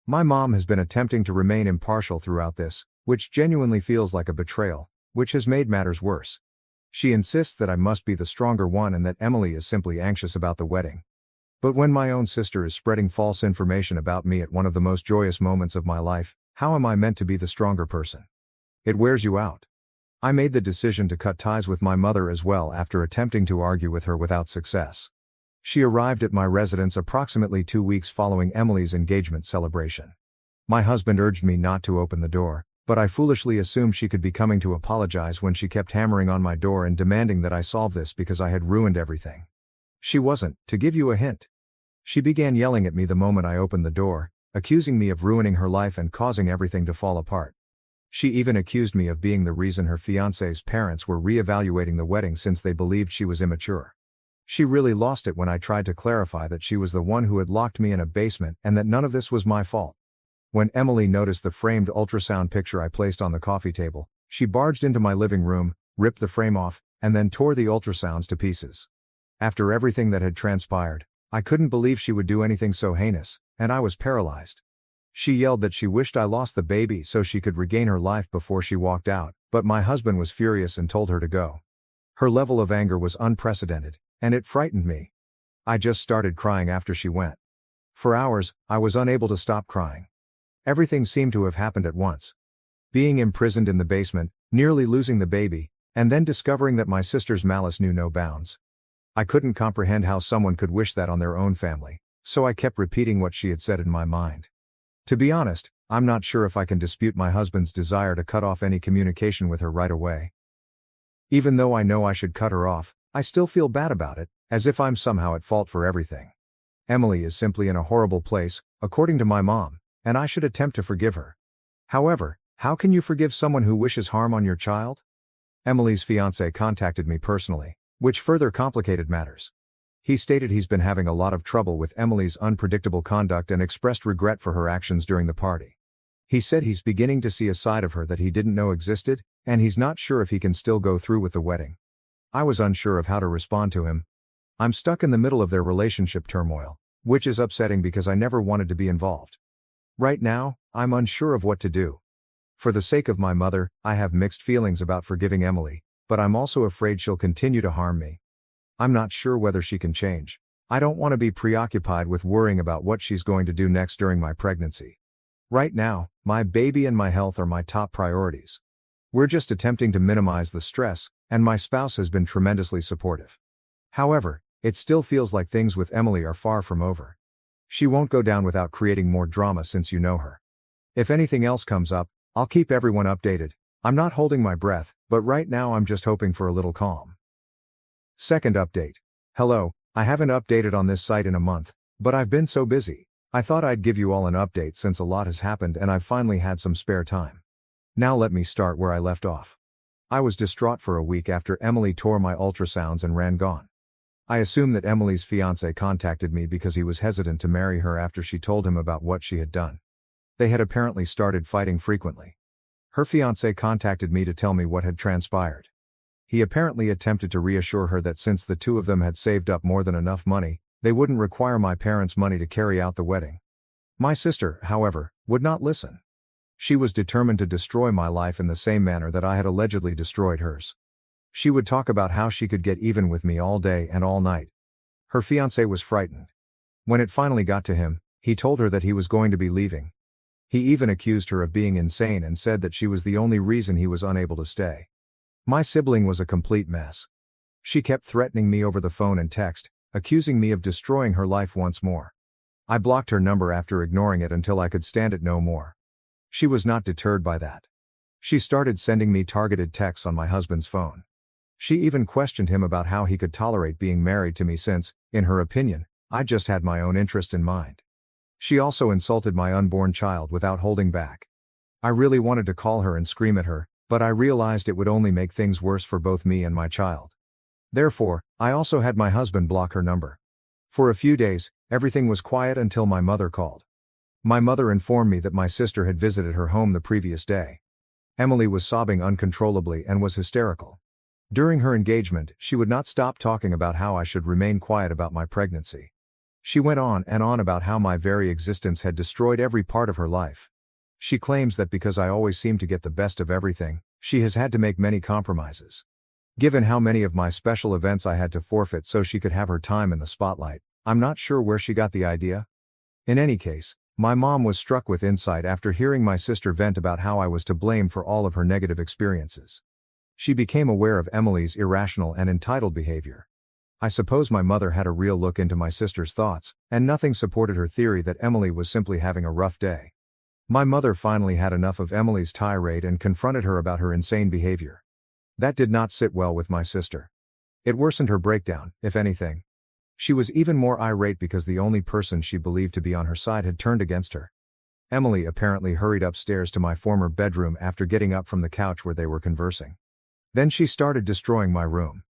My mom has been attempting to remain impartial throughout this, which genuinely feels like a betrayal, which has made matters worse. She insists that I must be the stronger one and that Emily is simply anxious about the wedding. But when my own sister is spreading false information about me at one of the most joyous moments of my life, how am I meant to be the stronger person? It wears you out. I made the decision to cut ties with my mother as well after attempting to argue with her without success. She arrived at my residence approximately 2 weeks following Emily's engagement celebration. My husband urged me not to open the door, but I foolishly assumed she could be coming to apologize when she kept hammering on my door and demanding that I solve this because I had ruined everything. She wasn't, to give you a hint. She began yelling at me the moment I opened the door, accusing me of ruining her life and causing everything to fall apart. She even accused me of being the reason her fiancé's parents were re-evaluating the wedding since they believed she was immature. She really lost it when I tried to clarify that she was the one who had locked me in a basement and that none of this was my fault. When Emily noticed the framed ultrasound picture I placed on the coffee table, she barged into my living room, ripped the frame off, and then tore the ultrasounds to pieces. After everything that had transpired, I couldn't believe she would do anything so heinous, and I was paralyzed. She yelled that she wished I lost the baby so she could regain her life before she walked out, but my husband was furious and told her to go. Her level of anger was unprecedented, and it frightened me. I just started crying after she went. For hours, I was unable to stop crying. Everything seemed to have happened at once. Being imprisoned in the basement, nearly losing the baby, and then discovering that my sister's malice knew no bounds. I couldn't comprehend how someone could wish that on their own family, so I kept repeating what she had said in my mind. To be honest, I'm not sure if I can dispute my husband's desire to cut off any communication with her right away. Even though I know I should cut her off, I still feel bad about it, as if I'm somehow at fault for everything. Emily is simply in a horrible place, according to my mom, and I should attempt to forgive her. However, how can you forgive someone who wishes harm on your child? Emily's fiancé contacted me personally, which further complicated matters. He stated he's been having a lot of trouble with Emily's unpredictable conduct and expressed regret for her actions during the party. He said he's beginning to see a side of her that he didn't know existed, and he's not sure if he can still go through with the wedding. I was unsure of how to respond to him. I'm stuck in the middle of their relationship turmoil, which is upsetting because I never wanted to be involved. Right now, I'm unsure of what to do. For the sake of my mother, I have mixed feelings about forgiving Emily, but I'm also afraid she'll continue to harm me. I'm not sure whether she can change. I don't want to be preoccupied with worrying about what she's going to do next during my pregnancy. Right now, my baby and my health are my top priorities. We're just attempting to minimize the stress, and my spouse has been tremendously supportive. However, it still feels like things with Emily are far from over. She won't go down without creating more drama since you know her. If anything else comes up, I'll keep everyone updated. I'm not holding my breath, but right now I'm just hoping for a little calm. Second update. Hello, I haven't updated on this site in a month, but I've been so busy. I thought I'd give you all an update since a lot has happened and I've finally had some spare time. Now let me start where I left off. I was distraught for a week after Emily tore my ultrasounds and ran gone. I assume that Emily's fiancé contacted me because he was hesitant to marry her after she told him about what she had done. They had apparently started fighting frequently. Her fiancé contacted me to tell me what had transpired. He apparently attempted to reassure her that since the two of them had saved up more than enough money, they wouldn't require my parents' money to carry out the wedding. My sister, however, would not listen. She was determined to destroy my life in the same manner that I had allegedly destroyed hers. She would talk about how she could get even with me all day and all night. Her fiancé was frightened. When it finally got to him, he told her that he was going to be leaving. He even accused her of being insane and said that she was the only reason he was unable to stay. My sibling was a complete mess. She kept threatening me over the phone and text, accusing me of destroying her life once more. I blocked her number after ignoring it until I could stand it no more. She was not deterred by that. She started sending me targeted texts on my husband's phone. She even questioned him about how he could tolerate being married to me since, in her opinion, I just had my own interest in mind. She also insulted my unborn child without holding back. I really wanted to call her and scream at her, but I realized it would only make things worse for both me and my child. Therefore, I also had my husband block her number. For a few days, everything was quiet until my mother called. My mother informed me that my sister had visited her home the previous day. Emily was sobbing uncontrollably and was hysterical. During her engagement, she would not stop talking about how I should remain quiet about my pregnancy. She went on and on about how my very existence had destroyed every part of her life. She claims that because I always seem to get the best of everything, she has had to make many compromises. Given how many of my special events I had to forfeit so she could have her time in the spotlight, I'm not sure where she got the idea. In any case, my mom was struck with insight after hearing my sister vent about how I was to blame for all of her negative experiences. She became aware of Emily's irrational and entitled behavior. I suppose my mother had a real look into my sister's thoughts, and nothing supported her theory that Emily was simply having a rough day. My mother finally had enough of Emily's tirade and confronted her about her insane behavior. That did not sit well with my sister. It worsened her breakdown, if anything. She was even more irate because the only person she believed to be on her side had turned against her. Emily apparently hurried upstairs to my former bedroom after getting up from the couch where they were conversing. Then she started destroying my room.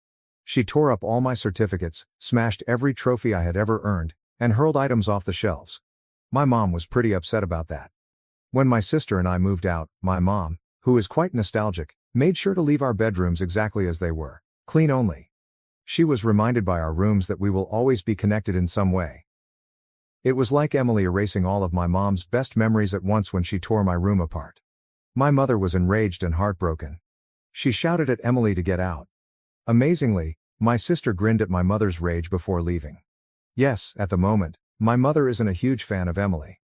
She tore up all my certificates, smashed every trophy I had ever earned, and hurled items off the shelves. My mom was pretty upset about that. When my sister and I moved out, my mom, who is quite nostalgic, made sure to leave our bedrooms exactly as they were, clean only. She was reminded by our rooms that we will always be connected in some way. It was like Emily erasing all of my mom's best memories at once when she tore my room apart. My mother was enraged and heartbroken. She shouted at Emily to get out. Amazingly, my sister grinned at my mother's rage before leaving. Yes, at the moment, my mother isn't a huge fan of Emily.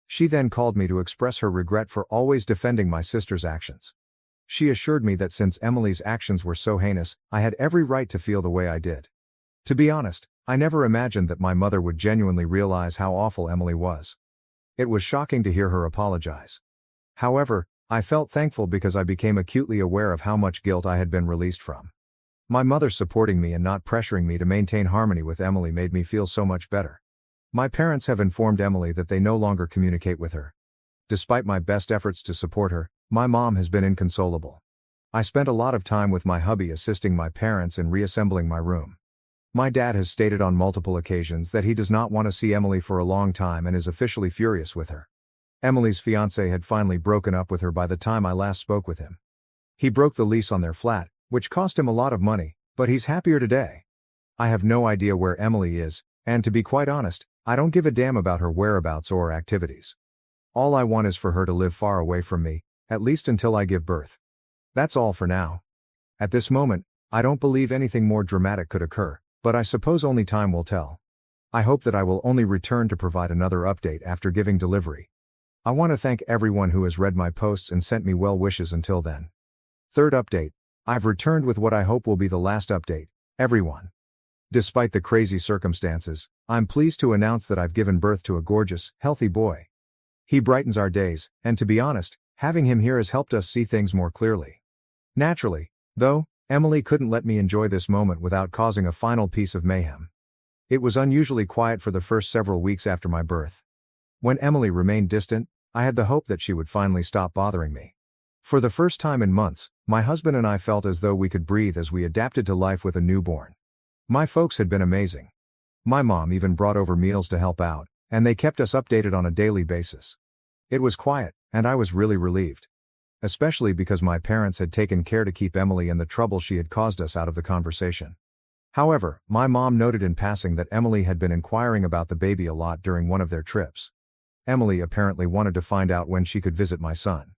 She then called me to express her regret for always defending my sister's actions. She assured me that since Emily's actions were so heinous, I had every right to feel the way I did. To be honest, I never imagined that my mother would genuinely realize how awful Emily was. It was shocking to hear her apologize. However, I felt thankful because I became acutely aware of how much guilt I had been released from. My mother supporting me and not pressuring me to maintain harmony with Emily made me feel so much better. My parents have informed Emily that they no longer communicate with her. Despite my best efforts to support her, my mom has been inconsolable. I spent a lot of time with my hubby assisting my parents in reassembling my room. My dad has stated on multiple occasions that he does not want to see Emily for a long time and is officially furious with her. Emily's fiancé had finally broken up with her by the time I last spoke with him. He broke the lease on their flat, which cost him a lot of money, but he's happier today. I have no idea where Emily is, and to be quite honest, I don't give a damn about her whereabouts or activities. All I want is for her to live far away from me, at least until I give birth. That's all for now. At this moment, I don't believe anything more dramatic could occur, but I suppose only time will tell. I hope that I will only return to provide another update after giving delivery. I want to thank everyone who has read my posts and sent me well wishes until then. Third update. I've returned with what I hope will be the last update, everyone. Despite the crazy circumstances, I'm pleased to announce that I've given birth to a gorgeous, healthy boy. He brightens our days, and to be honest, having him here has helped us see things more clearly. Naturally, though, Emily couldn't let me enjoy this moment without causing a final piece of mayhem. It was unusually quiet for the first several weeks after my birth. When Emily remained distant, I had the hope that she would finally stop bothering me. For the first time in months, my husband and I felt as though we could breathe as we adapted to life with a newborn. My folks had been amazing. My mom even brought over meals to help out, and they kept us updated on a daily basis. It was quiet, and I was really relieved. Especially because my parents had taken care to keep Emily and the trouble she had caused us out of the conversation. However, my mom noted in passing that Emily had been inquiring about the baby a lot during one of their trips. Emily apparently wanted to find out when she could visit my son.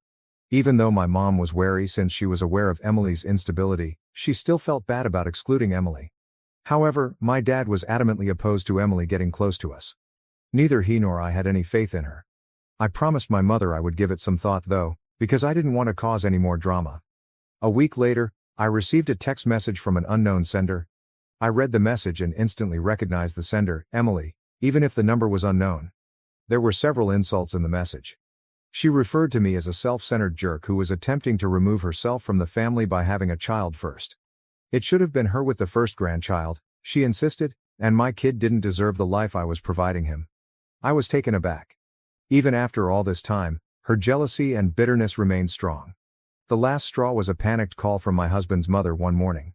Even though my mom was wary since she was aware of Emily's instability, she still felt bad about excluding Emily. However, my dad was adamantly opposed to Emily getting close to us. Neither he nor I had any faith in her. I promised my mother I would give it some thought though, because I didn't want to cause any more drama. A week later, I received a text message from an unknown sender. I read the message and instantly recognized the sender, Emily, even if the number was unknown. There were several insults in the message. She referred to me as a self-centered jerk who was attempting to remove herself from the family by having a child first. It should have been her with the first grandchild, she insisted, and my kid didn't deserve the life I was providing him. I was taken aback. Even after all this time, her jealousy and bitterness remained strong. The last straw was a panicked call from my husband's mother one morning.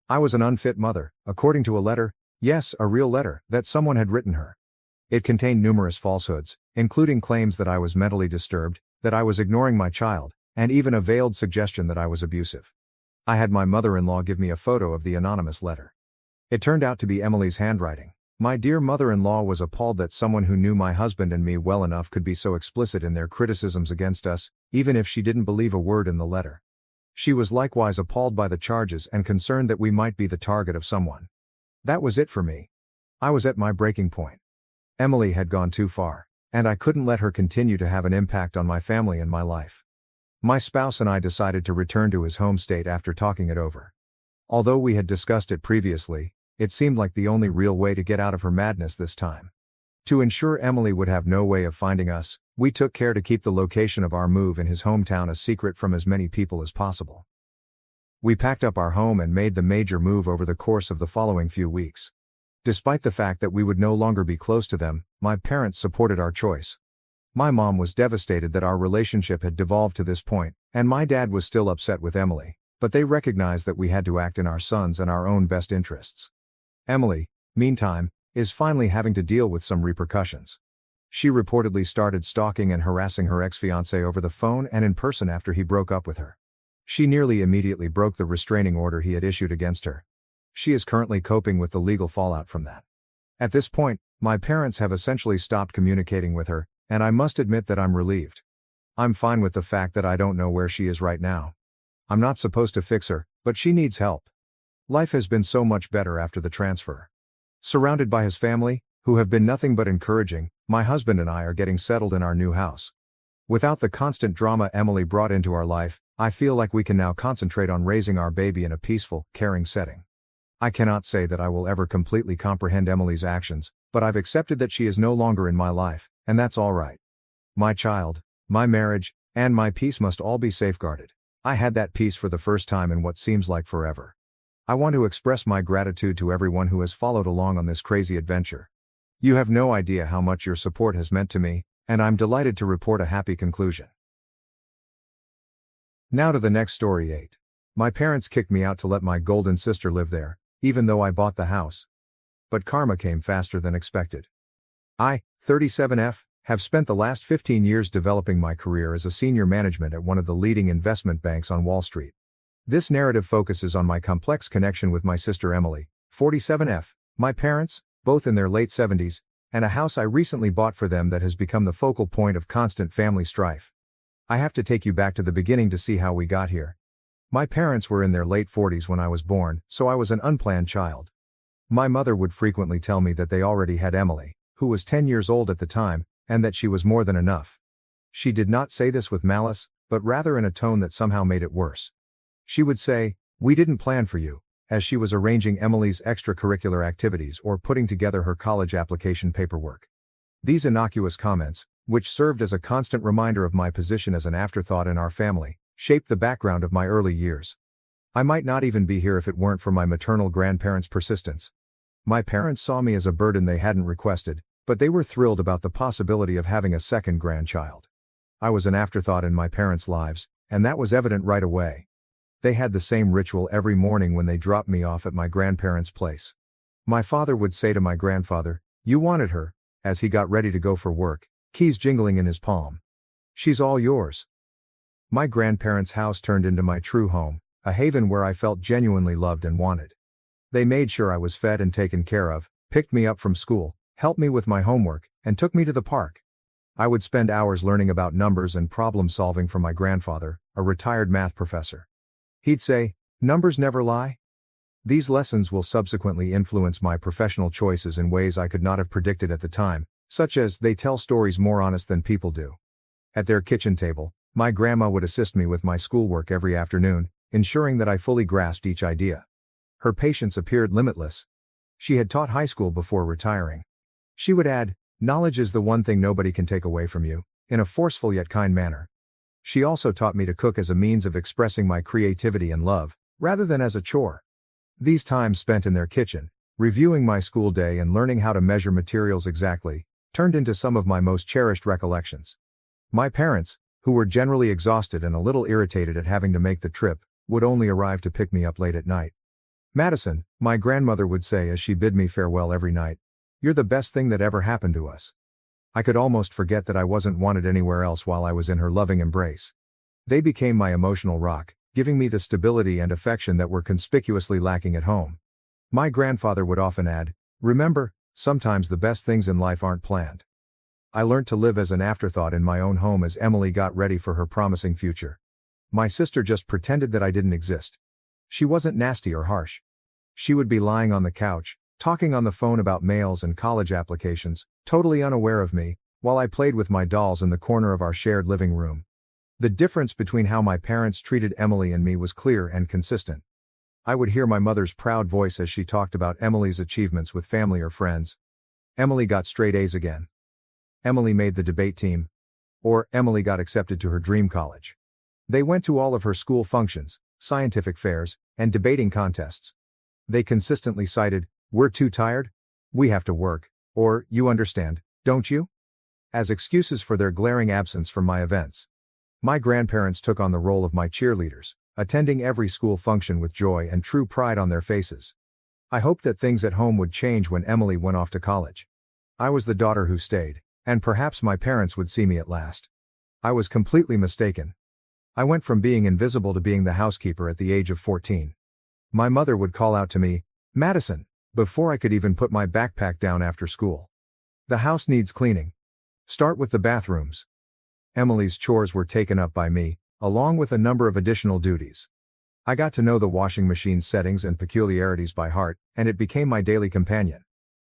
I was an unfit mother, according to a letter, yes, a real letter, that someone had written her. It contained numerous falsehoods, including claims that I was mentally disturbed, that I was ignoring my child, and even a veiled suggestion that I was abusive. I had my mother-in-law give me a photo of the anonymous letter. It turned out to be Emily's handwriting. My dear mother-in-law was appalled that someone who knew my husband and me well enough could be so explicit in their criticisms against us, even if she didn't believe a word in the letter. She was likewise appalled by the charges and concerned that we might be the target of someone. That was it for me. I was at my breaking point. Emily had gone too far, and I couldn't let her continue to have an impact on my family and my life. My spouse and I decided to return to his home state after talking it over. Although we had discussed it previously, it seemed like the only real way to get out of her madness this time. To ensure Emily would have no way of finding us, we took care to keep the location of our move in his hometown a secret from as many people as possible. We packed up our home and made the major move over the course of the following few weeks. Despite the fact that we would no longer be close to them, my parents supported our choice. My mom was devastated that our relationship had devolved to this point, and my dad was still upset with Emily, but they recognized that we had to act in our sons' and our own best interests. Emily, meantime, is finally having to deal with some repercussions. She reportedly started stalking and harassing her ex-fiancé over the phone and in person after he broke up with her. She nearly immediately broke the restraining order he had issued against her. She is currently coping with the legal fallout from that. At this point, my parents have essentially stopped communicating with her, and I must admit that I'm relieved. I'm fine with the fact that I don't know where she is right now. I'm not supposed to fix her, but she needs help. Life has been so much better after the transfer. Surrounded by his family, who have been nothing but encouraging. My husband and I are getting settled in our new house. Without the constant drama Emily brought into our life, I feel like we can now concentrate on raising our baby in a peaceful, caring setting. I cannot say that I will ever completely comprehend Emily's actions, but I've accepted that she is no longer in my life, and that's all right. My child, my marriage, and my peace must all be safeguarded. I had that peace for the first time in what seems like forever. I want to express my gratitude to everyone who has followed along on this crazy adventure. You have no idea how much your support has meant to me, and I'm delighted to report a happy conclusion. Now to the next story 8. My parents kicked me out to let my golden sister live there, even though I bought the house. But karma came faster than expected. I, 37F, have spent the last 15 years developing my career as a senior management at one of the leading investment banks on Wall Street. This narrative focuses on my complex connection with my sister Emily, 47F, my parents, both in their late 70s, and a house I recently bought for them that has become the focal point of constant family strife. I have to take you back to the beginning to see how we got here. My parents were in their late 40s when I was born, so I was an unplanned child. My mother would frequently tell me that they already had Emily, who was 10 years old at the time, and that she was more than enough. She did not say this with malice, but rather in a tone that somehow made it worse. She would say, "We didn't plan for you," as she was arranging Emily's extracurricular activities or putting together her college application paperwork. These innocuous comments, which served as a constant reminder of my position as an afterthought in our family, shaped the background of my early years. I might not even be here if it weren't for my maternal grandparents' persistence. My parents saw me as a burden they hadn't requested, but they were thrilled about the possibility of having a second grandchild. I was an afterthought in my parents' lives, and that was evident right away. They had the same ritual every morning when they dropped me off at my grandparents' place. My father would say to my grandfather, "You wanted her," as he got ready to go for work, keys jingling in his palm. "She's all yours." My grandparents' house turned into my true home, a haven where I felt genuinely loved and wanted. They made sure I was fed and taken care of, picked me up from school, helped me with my homework, and took me to the park. I would spend hours learning about numbers and problem solving from my grandfather, a retired math professor. He'd say, "Numbers never lie." These lessons will subsequently influence my professional choices in ways I could not have predicted at the time, such as they tell stories more honest than people do. At their kitchen table, my grandma would assist me with my schoolwork every afternoon, ensuring that I fully grasped each idea. Her patience appeared limitless. She had taught high school before retiring. She would add, "Knowledge is the one thing nobody can take away from you," in a forceful yet kind manner. She also taught me to cook as a means of expressing my creativity and love, rather than as a chore. These times spent in their kitchen, reviewing my school day and learning how to measure materials exactly, turned into some of my most cherished recollections. My parents, who were generally exhausted and a little irritated at having to make the trip, would only arrive to pick me up late at night. "Madison," my grandmother would say as she bid me farewell every night, "you're the best thing that ever happened to us." I could almost forget that I wasn't wanted anywhere else while I was in her loving embrace. They became my emotional rock, giving me the stability and affection that were conspicuously lacking at home. My grandfather would often add, "Remember, sometimes the best things in life aren't planned." I learned to live as an afterthought in my own home as Emily got ready for her promising future. My sister just pretended that I didn't exist. She wasn't nasty or harsh. She would be lying on the couch, talking on the phone about mails and college applications, totally unaware of me, while I played with my dolls in the corner of our shared living room. The difference between how my parents treated Emily and me was clear and consistent. I would hear my mother's proud voice as she talked about Emily's achievements with family or friends. Emily got straight A's again. Emily made the debate team. Or, Emily got accepted to her dream college. They went to all of her school functions, scientific fairs, and debating contests. They consistently cited, "We're too tired," "We have to work," or "You understand, don't you?" as excuses for their glaring absence from my events. My grandparents took on the role of my cheerleaders, attending every school function with joy and true pride on their faces. I hoped that things at home would change when Emily went off to college. I was the daughter who stayed, and perhaps my parents would see me at last. I was completely mistaken. I went from being invisible to being the housekeeper at the age of 14. My mother would call out to me, "Madison," before I could even put my backpack down after school. "The house needs cleaning. Start with the bathrooms." Emily's chores were taken up by me, along with a number of additional duties. I got to know the washing machine's settings and peculiarities by heart, and it became my daily companion.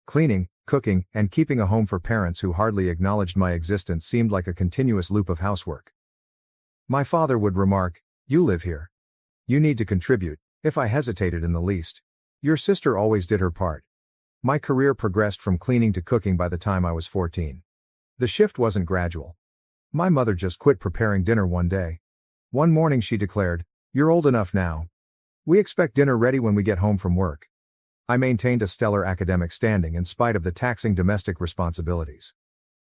Cleaning, cooking, and keeping a home for parents who hardly acknowledged my existence seemed like a continuous loop of housework. My father would remark, "You live here. You need to contribute," if I hesitated in the least. "Your sister always did her part." My career progressed from cleaning to cooking by the time I was 14. The shift wasn't gradual. My mother just quit preparing dinner one day. One morning she declared, "You're old enough now. We expect dinner ready when we get home from work." I maintained a stellar academic standing in spite of the taxing domestic responsibilities.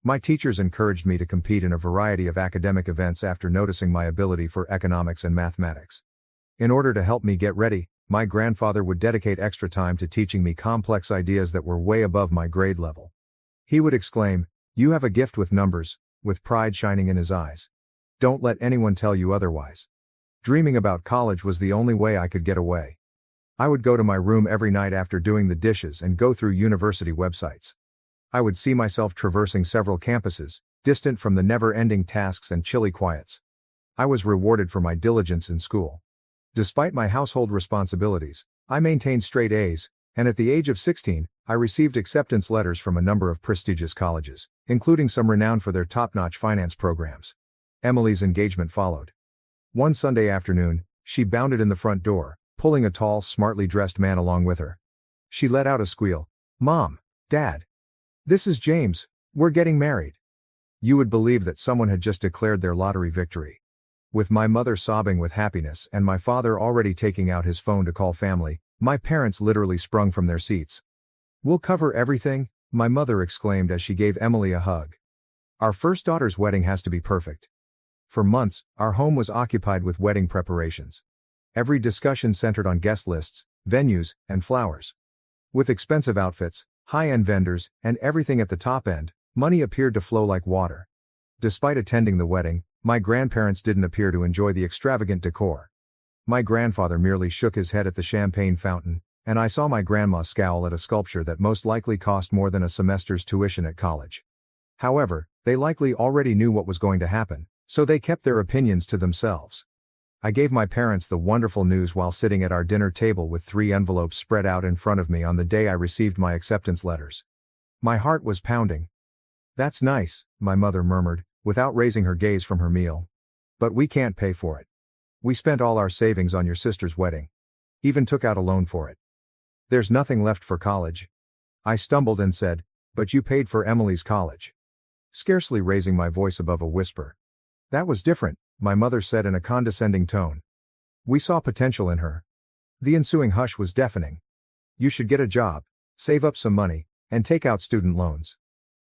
My teachers encouraged me to compete in a variety of academic events after noticing my ability for economics and mathematics. In order to help me get ready, my grandfather would dedicate extra time to teaching me complex ideas that were way above my grade level. He would exclaim, "You have a gift with numbers," with pride shining in his eyes. "Don't let anyone tell you otherwise." Dreaming about college was the only way I could get away. I would go to my room every night after doing the dishes and go through university websites. I would see myself traversing several campuses, distant from the never-ending tasks and chilly quiets. I was rewarded for my diligence in school. Despite my household responsibilities, I maintained straight A's, and at the age of 16, I received acceptance letters from a number of prestigious colleges, including some renowned for their top-notch finance programs. Emily's engagement followed. One Sunday afternoon, she bounded in the front door, pulling a tall, smartly dressed man along with her. She let out a squeal. "Mom, Dad. This is James, we're getting married." You would believe that someone had just declared their lottery victory. With my mother sobbing with happiness and my father already taking out his phone to call family, my parents literally sprung from their seats. "We'll cover everything," my mother exclaimed as she gave Emily a hug. "Our first daughter's wedding has to be perfect." For months, our home was occupied with wedding preparations. Every discussion centered on guest lists, venues, and flowers. With expensive outfits, high-end vendors, and everything at the top end, money appeared to flow like water. Despite attending the wedding, my grandparents didn't appear to enjoy the extravagant decor. My grandfather merely shook his head at the champagne fountain, and I saw my grandma scowl at a sculpture that most likely cost more than a semester's tuition at college. However, they likely already knew what was going to happen, so they kept their opinions to themselves. I gave my parents the wonderful news while sitting at our dinner table with 3 envelopes spread out in front of me on the day I received my acceptance letters. My heart was pounding. "That's nice," my mother murmured, without raising her gaze from her meal. "But we can't pay for it. We spent all our savings on your sister's wedding. Even took out a loan for it. There's nothing left for college." I stumbled and said, "But you paid for Emily's college." Scarcely raising my voice above a whisper. "That was different," my mother said in a condescending tone. "We saw potential in her." The ensuing hush was deafening. "You should get a job, save up some money, and take out student loans.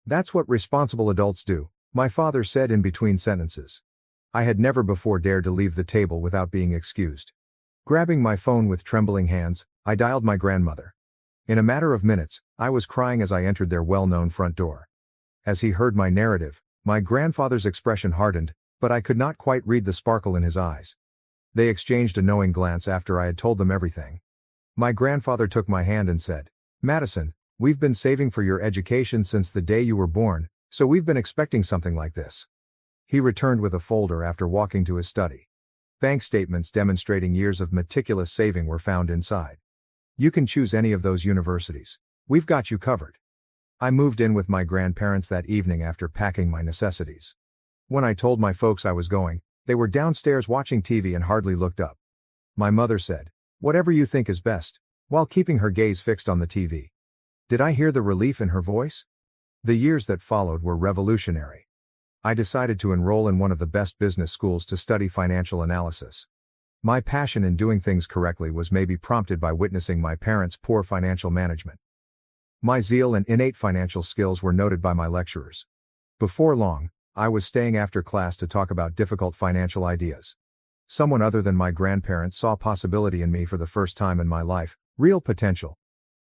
That's what responsible adults do," my father said in between sentences. I had never before dared to leave the table without being excused. Grabbing my phone with trembling hands, I dialed my grandmother. In a matter of minutes, I was crying as I entered their well-known front door. As he heard my narrative, my grandfather's expression hardened, but I could not quite read the sparkle in his eyes. They exchanged a knowing glance after I had told them everything. My grandfather took my hand and said, "Madison, we've been saving for your education since the day you were born, so we've been expecting something like this." He returned with a folder after walking to his study. Bank statements demonstrating years of meticulous saving were found inside. "You can choose any of those universities. We've got you covered." I moved in with my grandparents that evening after packing my necessities. When I told my folks I was going, they were downstairs watching TV and hardly looked up. My mother said, "Whatever you think is best," while keeping her gaze fixed on the TV. Did I hear the relief in her voice? The years that followed were revolutionary. I decided to enroll in one of the best business schools to study financial analysis. My passion in doing things correctly was maybe prompted by witnessing my parents' poor financial management. My zeal and innate financial skills were noted by my lecturers. Before long, I was staying after class to talk about difficult financial ideas. Someone other than my grandparents saw possibility in me for the first time in my life, real potential.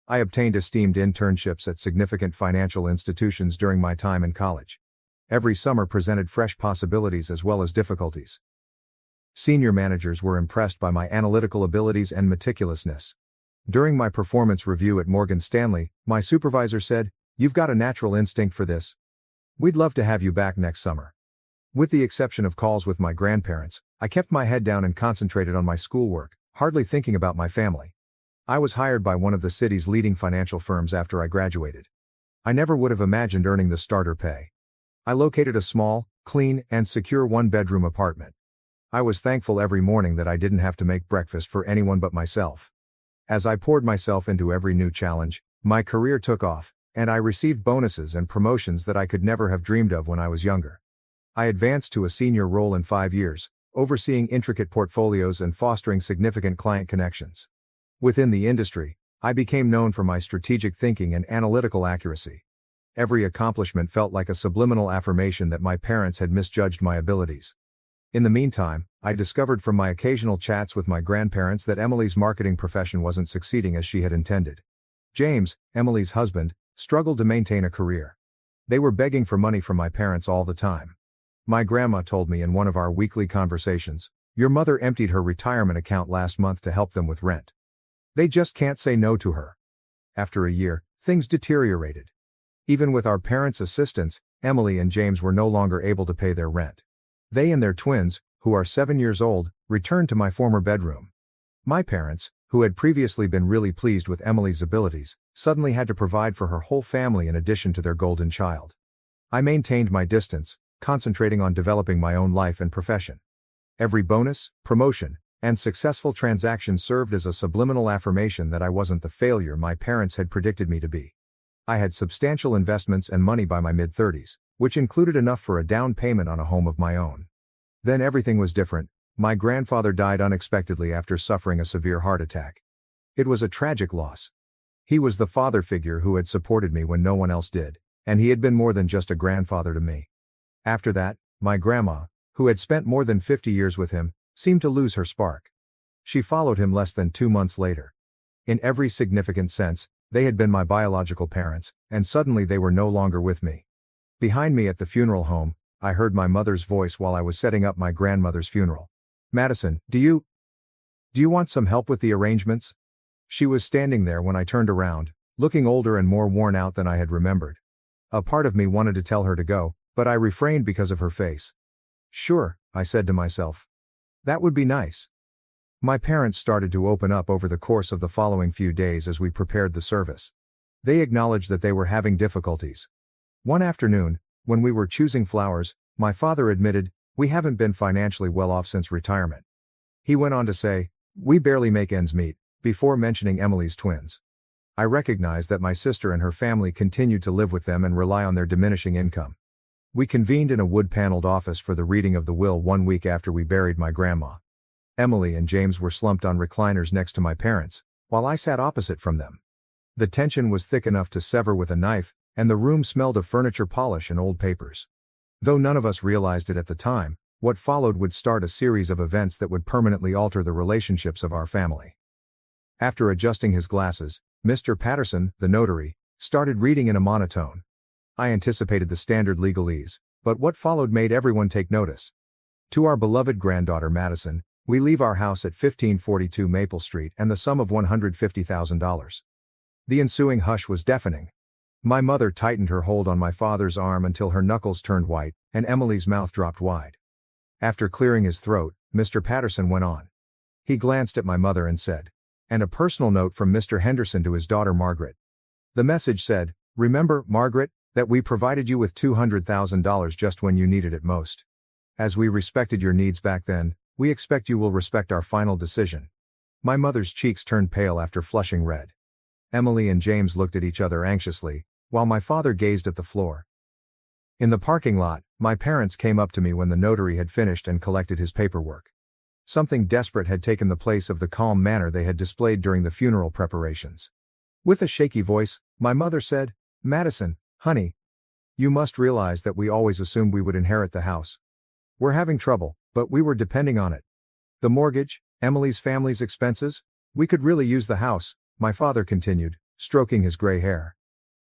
I obtained esteemed internships at significant financial institutions during my time in college. Every summer presented fresh possibilities as well as difficulties. Senior managers were impressed by my analytical abilities and meticulousness. During my performance review at Morgan Stanley, my supervisor said, "You've got a natural instinct for this. We'd love to have you back next summer." With the exception of calls with my grandparents, I kept my head down and concentrated on my schoolwork, hardly thinking about my family. I was hired by one of the city's leading financial firms after I graduated. I never would have imagined earning the starter pay. I located a small, clean, and secure one-bedroom apartment. I was thankful every morning that I didn't have to make breakfast for anyone but myself. As I poured myself into every new challenge, my career took off, and I received bonuses and promotions that I could never have dreamed of when I was younger. I advanced to a senior role in 5 years, overseeing intricate portfolios and fostering significant client connections. Within the industry, I became known for my strategic thinking and analytical accuracy. Every accomplishment felt like a subliminal affirmation that my parents had misjudged my abilities. In the meantime, I discovered from my occasional chats with my grandparents that Emily's marketing profession wasn't succeeding as she had intended. James, Emily's husband, struggled to maintain a career. They were begging for money from my parents all the time. My grandma told me in one of our weekly conversations, "Your mother emptied her retirement account last month to help them with rent. They just can't say no to her." After a year, things deteriorated. Even with our parents' assistance, Emily and James were no longer able to pay their rent. They and their twins, who are 7 years old, returned to my former bedroom. My parents, who had previously been really pleased with Emily's abilities, suddenly had to provide for her whole family in addition to their golden child. I maintained my distance, concentrating on developing my own life and profession. Every bonus, promotion, and successful transaction served as a subliminal affirmation that I wasn't the failure my parents had predicted me to be. I had substantial investments and money by my mid-30s, which included enough for a down payment on a home of my own. Then everything was different. My grandfather died unexpectedly after suffering a severe heart attack. It was a tragic loss. He was the father figure who had supported me when no one else did, and he had been more than just a grandfather to me. After that, my grandma, who had spent more than 50 years with him, seemed to lose her spark. She followed him less than 2 months later. In every significant sense, they had been my biological parents, and suddenly they were no longer with me. Behind me at the funeral home, I heard my mother's voice while I was setting up my grandmother's funeral. "Madison, do you want some help with the arrangements?" She was standing there when I turned around, looking older and more worn out than I had remembered. A part of me wanted to tell her to go, but I refrained because of her face. "Sure," I said to myself. "That would be nice." My parents started to open up over the course of the following few days as we prepared the service. They acknowledged that they were having difficulties. One afternoon, when we were choosing flowers, my father admitted, "We haven't been financially well off since retirement." He went on to say, "We barely make ends meet," before mentioning Emily's twins. I recognized that my sister and her family continued to live with them and rely on their diminishing income. We convened in a wood-paneled office for the reading of the will 1 week after we buried my grandma. Emily and James were slumped on recliners next to my parents, while I sat opposite from them. The tension was thick enough to sever with a knife, and the room smelled of furniture polish and old papers. Though none of us realized it at the time, what followed would start a series of events that would permanently alter the relationships of our family. After adjusting his glasses, Mr. Patterson, the notary, started reading in a monotone. I anticipated the standard legalese, but what followed made everyone take notice. "To our beloved granddaughter Madison, we leave our house at 1542 Maple Street and the sum of $150,000. The ensuing hush was deafening. My mother tightened her hold on my father's arm until her knuckles turned white, and Emily's mouth dropped wide. After clearing his throat, Mr. Patterson went on. He glanced at my mother and said, "And a personal note from Mr. Henderson to his daughter Margaret." The message said, "Remember, Margaret, that we provided you with $200,000 just when you needed it most. As we respected your needs back then, we expect you will respect our final decision." My mother's cheeks turned pale after flushing red. Emily and James looked at each other anxiously, while my father gazed at the floor. In the parking lot, my parents came up to me when the notary had finished and collected his paperwork. Something desperate had taken the place of the calm manner they had displayed during the funeral preparations. With a shaky voice, my mother said, "Madison, honey, you must realize that we always assumed we would inherit the house. We're having trouble, but we were depending on it. The mortgage, Emily's family's expenses, we could really use the house," my father continued, stroking his gray hair.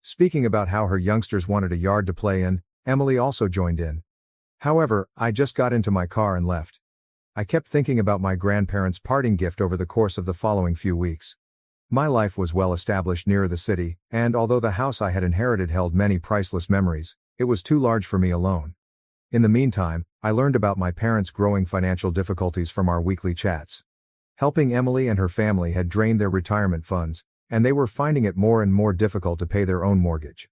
Speaking about how her youngsters wanted a yard to play in, Emily also joined in. "However, I just got into my car and left." I kept thinking about my grandparents' parting gift over the course of the following few weeks. My life was well established near the city, and although the house I had inherited held many priceless memories, it was too large for me alone. In the meantime, I learned about my parents' growing financial difficulties from our weekly chats. Helping Emily and her family had drained their retirement funds, and they were finding it more and more difficult to pay their own mortgage.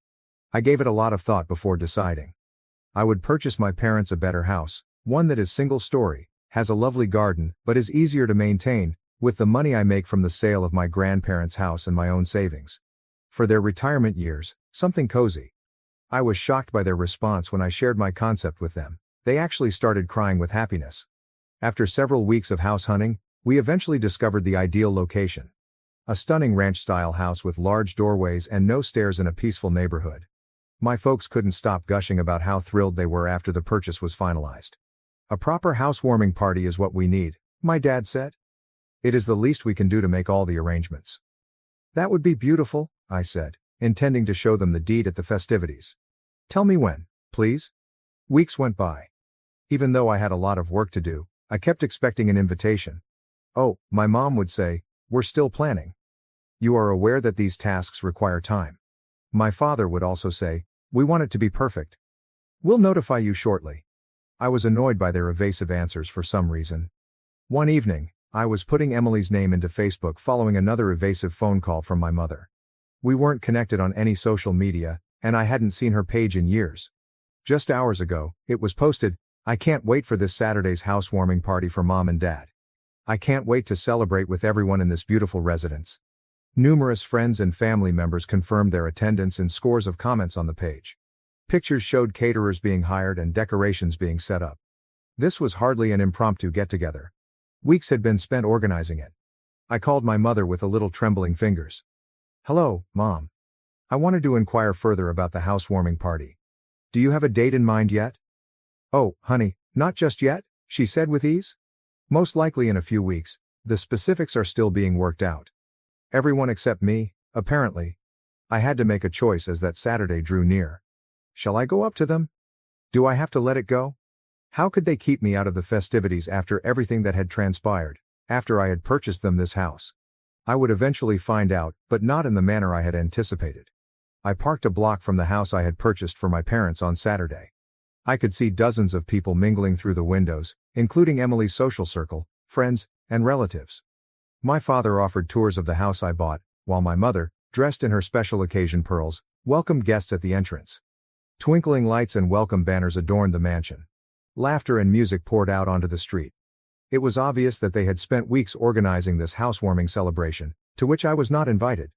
I gave it a lot of thought before deciding. I would purchase my parents a better house, one that is single-story, has a lovely garden, but is easier to maintain, with the money I make from the sale of my grandparents' house and my own savings. For their retirement years, something cozy. I was shocked by their response when I shared my concept with them. They actually started crying with happiness. After several weeks of house hunting, we eventually discovered the ideal location. A stunning ranch-style house with large doorways and no stairs in a peaceful neighborhood. My folks couldn't stop gushing about how thrilled they were after the purchase was finalized. A proper housewarming party is what we need, my dad said. It is the least we can do to make all the arrangements. That would be beautiful, I said, intending to show them the deed at the festivities. Tell me when, please. Weeks went by. Even though I had a lot of work to do, I kept expecting an invitation. Oh, my mom would say, we're still planning. You are aware that these tasks require time. My father would also say, we want it to be perfect. We'll notify you shortly. I was annoyed by their evasive answers for some reason. One evening, I was putting Emily's name into Facebook following another evasive phone call from my mother. We weren't connected on any social media, and I hadn't seen her page in years. Just hours ago, it was posted, I can't wait for this Saturday's housewarming party for Mom and Dad. I can't wait to celebrate with everyone in this beautiful residence. Numerous friends and family members confirmed their attendance and scores of comments on the page. Pictures showed caterers being hired and decorations being set up. This was hardly an impromptu get-together. Weeks had been spent organizing it. I called my mother with a little trembling fingers. Hello, Mom. I wanted to inquire further about the housewarming party. Do you have a date in mind yet? Oh, honey, not just yet, she said with ease. Most likely in a few weeks, the specifics are still being worked out. Everyone except me, apparently. I had to make a choice as that Saturday drew near. Shall I go up to them? Do I have to let it go? How could they keep me out of the festivities after everything that had transpired, after I had purchased them this house? I would eventually find out, but not in the manner I had anticipated. I parked a block from the house I had purchased for my parents on Saturday. I could see dozens of people mingling through the windows, including Emily's social circle, friends, and relatives. My father offered tours of the house I bought, while my mother, dressed in her special occasion pearls, welcomed guests at the entrance. Twinkling lights and welcome banners adorned the mansion. Laughter and music poured out onto the street. It was obvious that they had spent weeks organizing this housewarming celebration, to which I was not invited.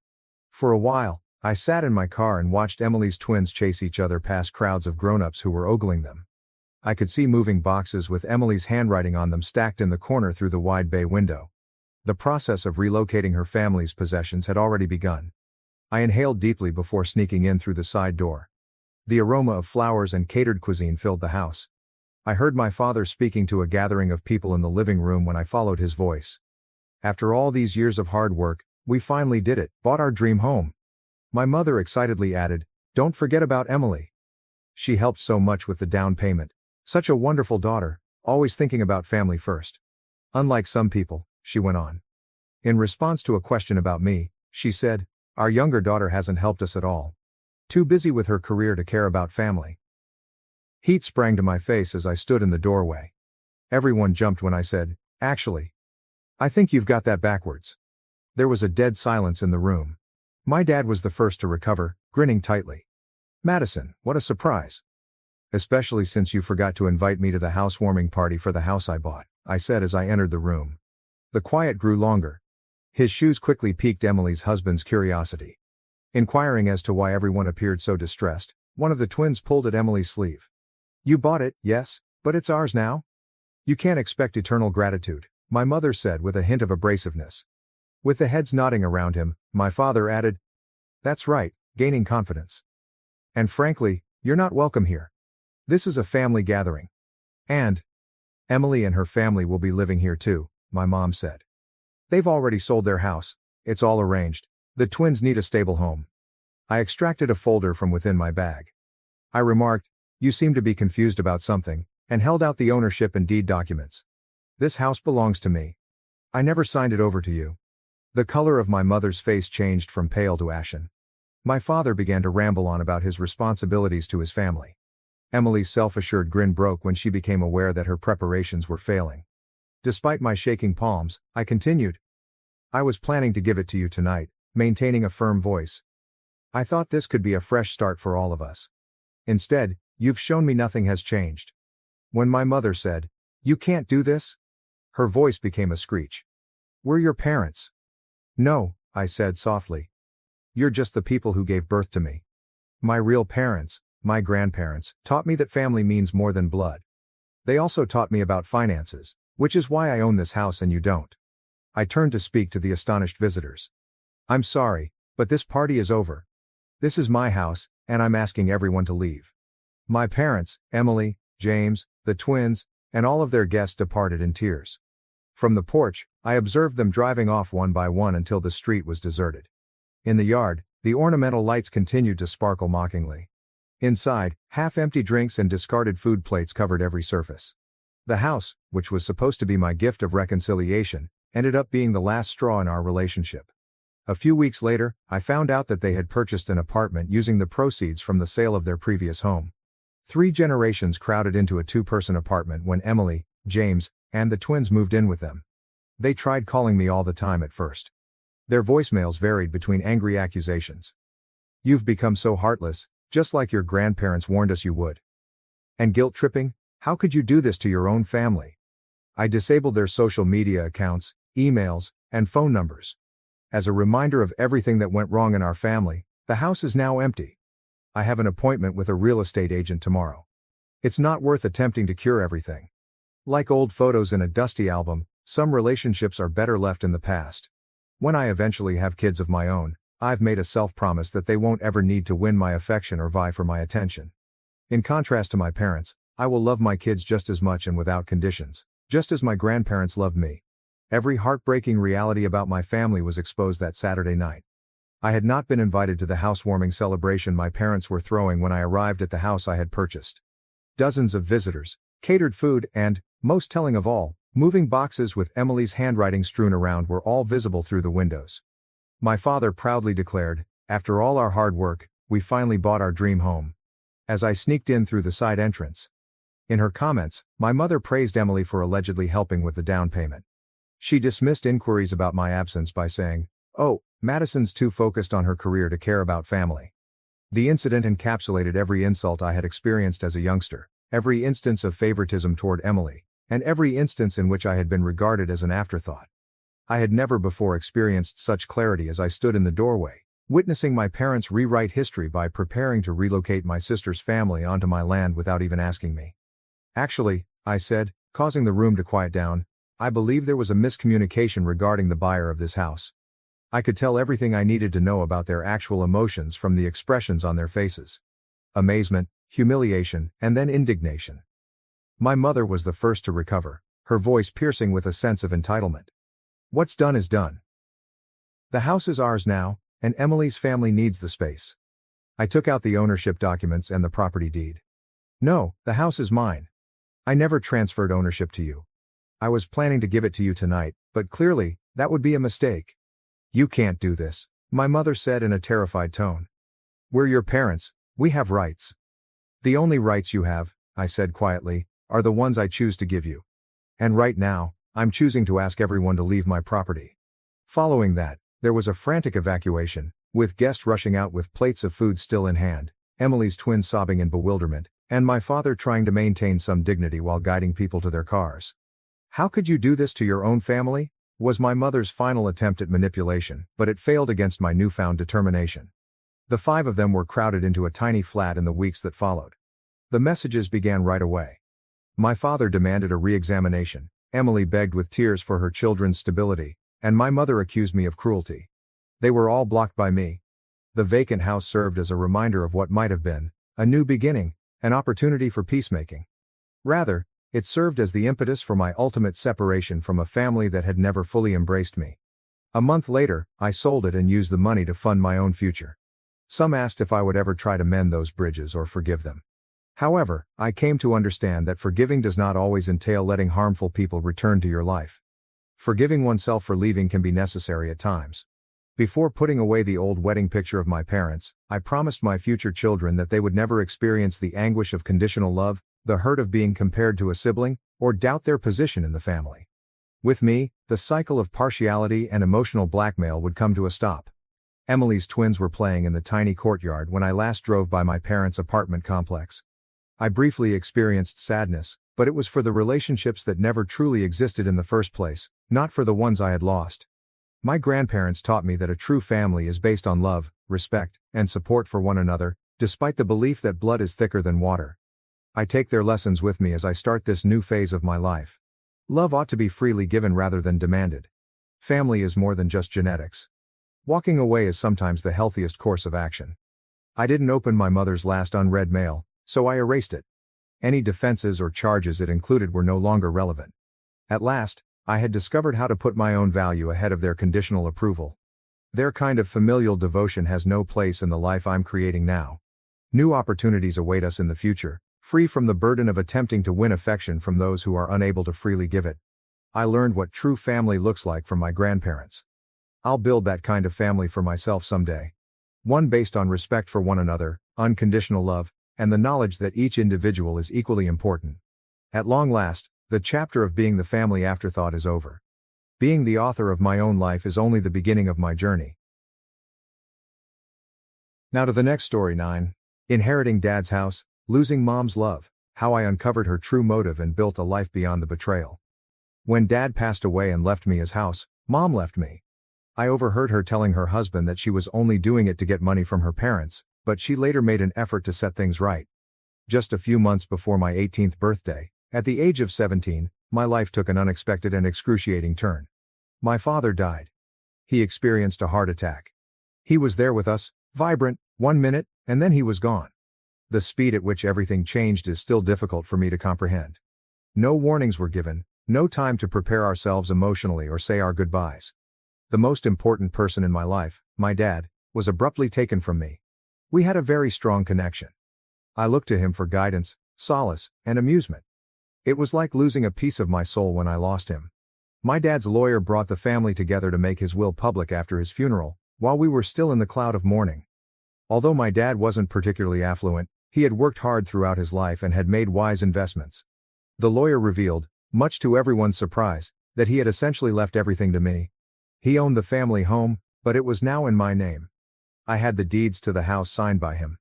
For a while, I sat in my car and watched Emily's twins chase each other past crowds of grown-ups who were ogling them. I could see moving boxes with Emily's handwriting on them stacked in the corner through the wide bay window. The process of relocating her family's possessions had already begun. I inhaled deeply before sneaking in through the side door. The aroma of flowers and catered cuisine filled the house. I heard my father speaking to a gathering of people in the living room when I followed his voice. After all these years of hard work, we finally did it, bought our dream home. My mother excitedly added, don't forget about Emily. She helped so much with the down payment. Such a wonderful daughter, always thinking about family first. Unlike some people, she went on. In response to a question about me, she said, our younger daughter hasn't helped us at all. Too busy with her career to care about family. Heat sprang to my face as I stood in the doorway. Everyone jumped when I said, actually, I think you've got that backwards. There was a dead silence in the room. My dad was the first to recover, grinning tightly. Madison, what a surprise. Especially since you forgot to invite me to the housewarming party for the house I bought, I said as I entered the room. The quiet grew longer. His shoes quickly piqued Emily's husband's curiosity. Inquiring as to why everyone appeared so distressed, one of the twins pulled at Emily's sleeve. You bought it, yes, but it's ours now? You can't expect eternal gratitude, my mother said with a hint of abrasiveness. With the heads nodding around him, my father added, that's right, gaining confidence. And frankly, you're not welcome here. This is a family gathering. And Emily and her family will be living here too, my mom said. They've already sold their house, it's all arranged. The twins need a stable home. I extracted a folder from within my bag. I remarked, you seem to be confused about something, and held out the ownership and deed documents. This house belongs to me. I never signed it over to you. The color of my mother's face changed from pale to ashen. My father began to ramble on about his responsibilities to his family. Emily's self-assured grin broke when she became aware that her preparations were failing. Despite my shaking palms, I continued. I was planning to give it to you tonight, maintaining a firm voice. I thought this could be a fresh start for all of us. Instead, you've shown me nothing has changed. When my mother said, "You can't do this," her voice became a screech. "We're your parents." "No," I said softly. "You're just the people who gave birth to me. My real parents, my grandparents, taught me that family means more than blood. They also taught me about finances, which is why I own this house and you don't." I turned to speak to the astonished visitors. "I'm sorry, but this party is over. This is my house, and I'm asking everyone to leave." My parents, Emily, James, the twins, and all of their guests departed in tears. From the porch, I observed them driving off one by one until the street was deserted. In the yard, the ornamental lights continued to sparkle mockingly. Inside, half-empty drinks and discarded food plates covered every surface. The house, which was supposed to be my gift of reconciliation, ended up being the last straw in our relationship. A few weeks later, I found out that they had purchased an apartment using the proceeds from the sale of their previous home. 3 generations crowded into a 2-person apartment when Emily, James, and the twins moved in with them. They tried calling me all the time at first. Their voicemails varied between angry accusations. "You've become so heartless, just like your grandparents warned us you would." And guilt-tripping, "How could you do this to your own family?" I disabled their social media accounts, emails, and phone numbers. As a reminder of everything that went wrong in our family, the house is now empty. I have an appointment with a real estate agent tomorrow. It's not worth attempting to cure everything. Like old photos in a dusty album, some relationships are better left in the past. When I eventually have kids of my own, I've made a self-promise that they won't ever need to win my affection or vie for my attention. In contrast to my parents, I will love my kids just as much and without conditions, just as my grandparents loved me. Every heartbreaking reality about my family was exposed that Saturday night. I had not been invited to the housewarming celebration my parents were throwing when I arrived at the house I had purchased. Dozens of visitors, catered food, and, most telling of all, moving boxes with Emily's handwriting strewn around were all visible through the windows. My father proudly declared, "After all our hard work, we finally bought our dream home," as I sneaked in through the side entrance. In her comments, my mother praised Emily for allegedly helping with the down payment. She dismissed inquiries about my absence by saying, "Oh, Madison's too focused on her career to care about family." The incident encapsulated every insult I had experienced as a youngster, every instance of favoritism toward Emily, and every instance in which I had been regarded as an afterthought. I had never before experienced such clarity as I stood in the doorway, witnessing my parents rewrite history by preparing to relocate my sister's family onto my land without even asking me. "Actually," I said, causing the room to quiet down, "I believe there was a miscommunication regarding the buyer of this house." I could tell everything I needed to know about their actual emotions from the expressions on their faces. Amazement, humiliation, and then indignation. My mother was the first to recover, her voice piercing with a sense of entitlement. "What's done is done. The house is ours now, and Emily's family needs the space." I took out the ownership documents and the property deed. "No, the house is mine. I never transferred ownership to you. I was planning to give it to you tonight, but clearly, that would be a mistake." "You can't do this," my mother said in a terrified tone. "We're your parents, we have rights." "The only rights you have," I said quietly, "are the ones I choose to give you. And right now, I'm choosing to ask everyone to leave my property." Following that, there was a frantic evacuation, with guests rushing out with plates of food still in hand, Emily's twins sobbing in bewilderment, and my father trying to maintain some dignity while guiding people to their cars. "How could you do this to your own family?" was my mother's final attempt at manipulation, but it failed against my newfound determination. The 5 of them were crowded into a tiny flat in the weeks that followed. The messages began right away. My father demanded a re-examination, Emily begged with tears for her children's stability, and my mother accused me of cruelty. They were all blocked by me. The vacant house served as a reminder of what might have been, a new beginning, an opportunity for peacemaking. Rather, it served as the impetus for my ultimate separation from a family that had never fully embraced me. A month later, I sold it and used the money to fund my own future. Some asked if I would ever try to mend those bridges or forgive them. However, I came to understand that forgiving does not always entail letting harmful people return to your life. Forgiving oneself for leaving can be necessary at times. Before putting away the old wedding picture of my parents, I promised my future children that they would never experience the anguish of conditional love, the hurt of being compared to a sibling, or doubt their position in the family. With me, the cycle of partiality and emotional blackmail would come to a stop. Emily's twins were playing in the tiny courtyard when I last drove by my parents' apartment complex. I briefly experienced sadness, but it was for the relationships that never truly existed in the first place, not for the ones I had lost. My grandparents taught me that a true family is based on love, respect, and support for one another, despite the belief that blood is thicker than water. I take their lessons with me as I start this new phase of my life. Love ought to be freely given rather than demanded. Family is more than just genetics. Walking away is sometimes the healthiest course of action. I didn't open my mother's last unread mail, so I erased it. Any defenses or charges it included were no longer relevant. At last, I had discovered how to put my own value ahead of their conditional approval. Their kind of familial devotion has no place in the life I'm creating now. New opportunities await us in the future, free from the burden of attempting to win affection from those who are unable to freely give it. I learned what true family looks like from my grandparents. I'll build that kind of family for myself someday. One based on respect for one another, unconditional love, and the knowledge that each individual is equally important. At long last, the chapter of being the family afterthought is over. Being the author of my own life is only the beginning of my journey. Now to the next story 9. Inheriting Dad's house, losing Mom's love, how I uncovered her true motive and built a life beyond the betrayal. When Dad passed away and left me his house, Mom left me. I overheard her telling her husband that she was only doing it to get money from her parents, but she later made an effort to set things right. Just a few months before my 18th birthday, at the age of 17, my life took an unexpected and excruciating turn. My father died. He experienced a heart attack. He was there with us, vibrant, 1 minute, and then he was gone. The speed at which everything changed is still difficult for me to comprehend. No warnings were given, no time to prepare ourselves emotionally or say our goodbyes. The most important person in my life, my dad, was abruptly taken from me. We had a very strong connection. I looked to him for guidance, solace, and amusement. It was like losing a piece of my soul when I lost him. My dad's lawyer brought the family together to make his will public after his funeral, while we were still in the cloud of mourning. Although my dad wasn't particularly affluent, he had worked hard throughout his life and had made wise investments. The lawyer revealed, much to everyone's surprise, that he had essentially left everything to me. He owned the family home, but it was now in my name. I had the deeds to the house signed by him.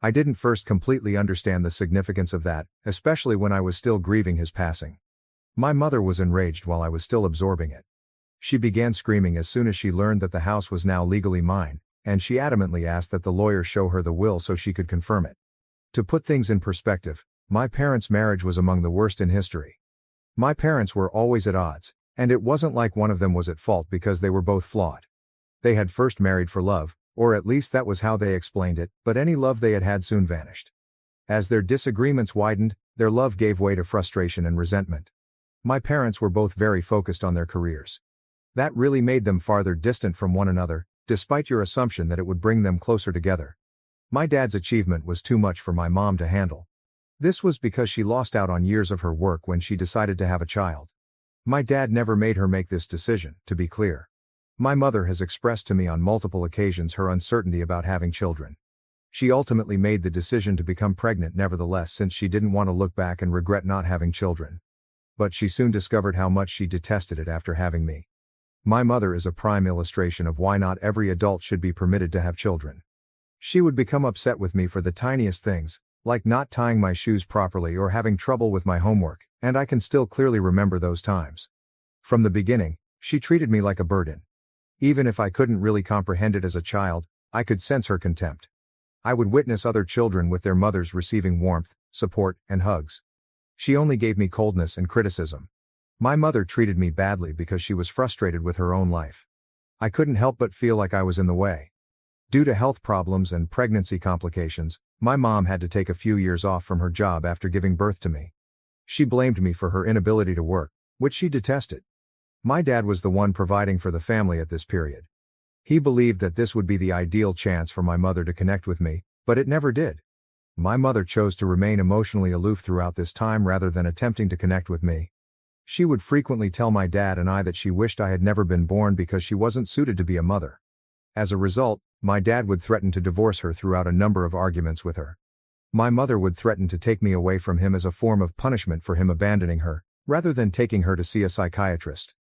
I didn't first completely understand the significance of that, especially when I was still grieving his passing. My mother was enraged while I was still absorbing it. She began screaming as soon as she learned that the house was now legally mine, and she adamantly asked that the lawyer show her the will so she could confirm it. To put things in perspective, my parents' marriage was among the worst in history. My parents were always at odds, and it wasn't like one of them was at fault because they were both flawed. They had first married for love, or at least that was how they explained it, but any love they had had soon vanished. As their disagreements widened, their love gave way to frustration and resentment. My parents were both very focused on their careers. That really made them farther distant from one another, despite your assumption that it would bring them closer together. My dad's achievement was too much for my mom to handle. This was because she lost out on years of her work when she decided to have a child. My dad never made her make this decision, to be clear. My mother has expressed to me on multiple occasions her uncertainty about having children. She ultimately made the decision to become pregnant nevertheless since she didn't want to look back and regret not having children. But she soon discovered how much she detested it after having me. My mother is a prime illustration of why not every adult should be permitted to have children. She would become upset with me for the tiniest things, like not tying my shoes properly or having trouble with my homework, and I can still clearly remember those times. From the beginning, she treated me like a burden. Even if I couldn't really comprehend it as a child, I could sense her contempt. I would witness other children with their mothers receiving warmth, support, and hugs. She only gave me coldness and criticism. My mother treated me badly because she was frustrated with her own life. I couldn't help but feel like I was in the way. Due to health problems and pregnancy complications, my mom had to take a few years off from her job after giving birth to me. She blamed me for her inability to work, which she detested. My dad was the one providing for the family at this period. He believed that this would be the ideal chance for my mother to connect with me, but it never did. My mother chose to remain emotionally aloof throughout this time rather than attempting to connect with me. She would frequently tell my dad and I that she wished I had never been born because she wasn't suited to be a mother. As a result, my dad would threaten to divorce her throughout a number of arguments with her. My mother would threaten to take me away from him as a form of punishment for him abandoning her, rather than taking her to see a psychiatrist.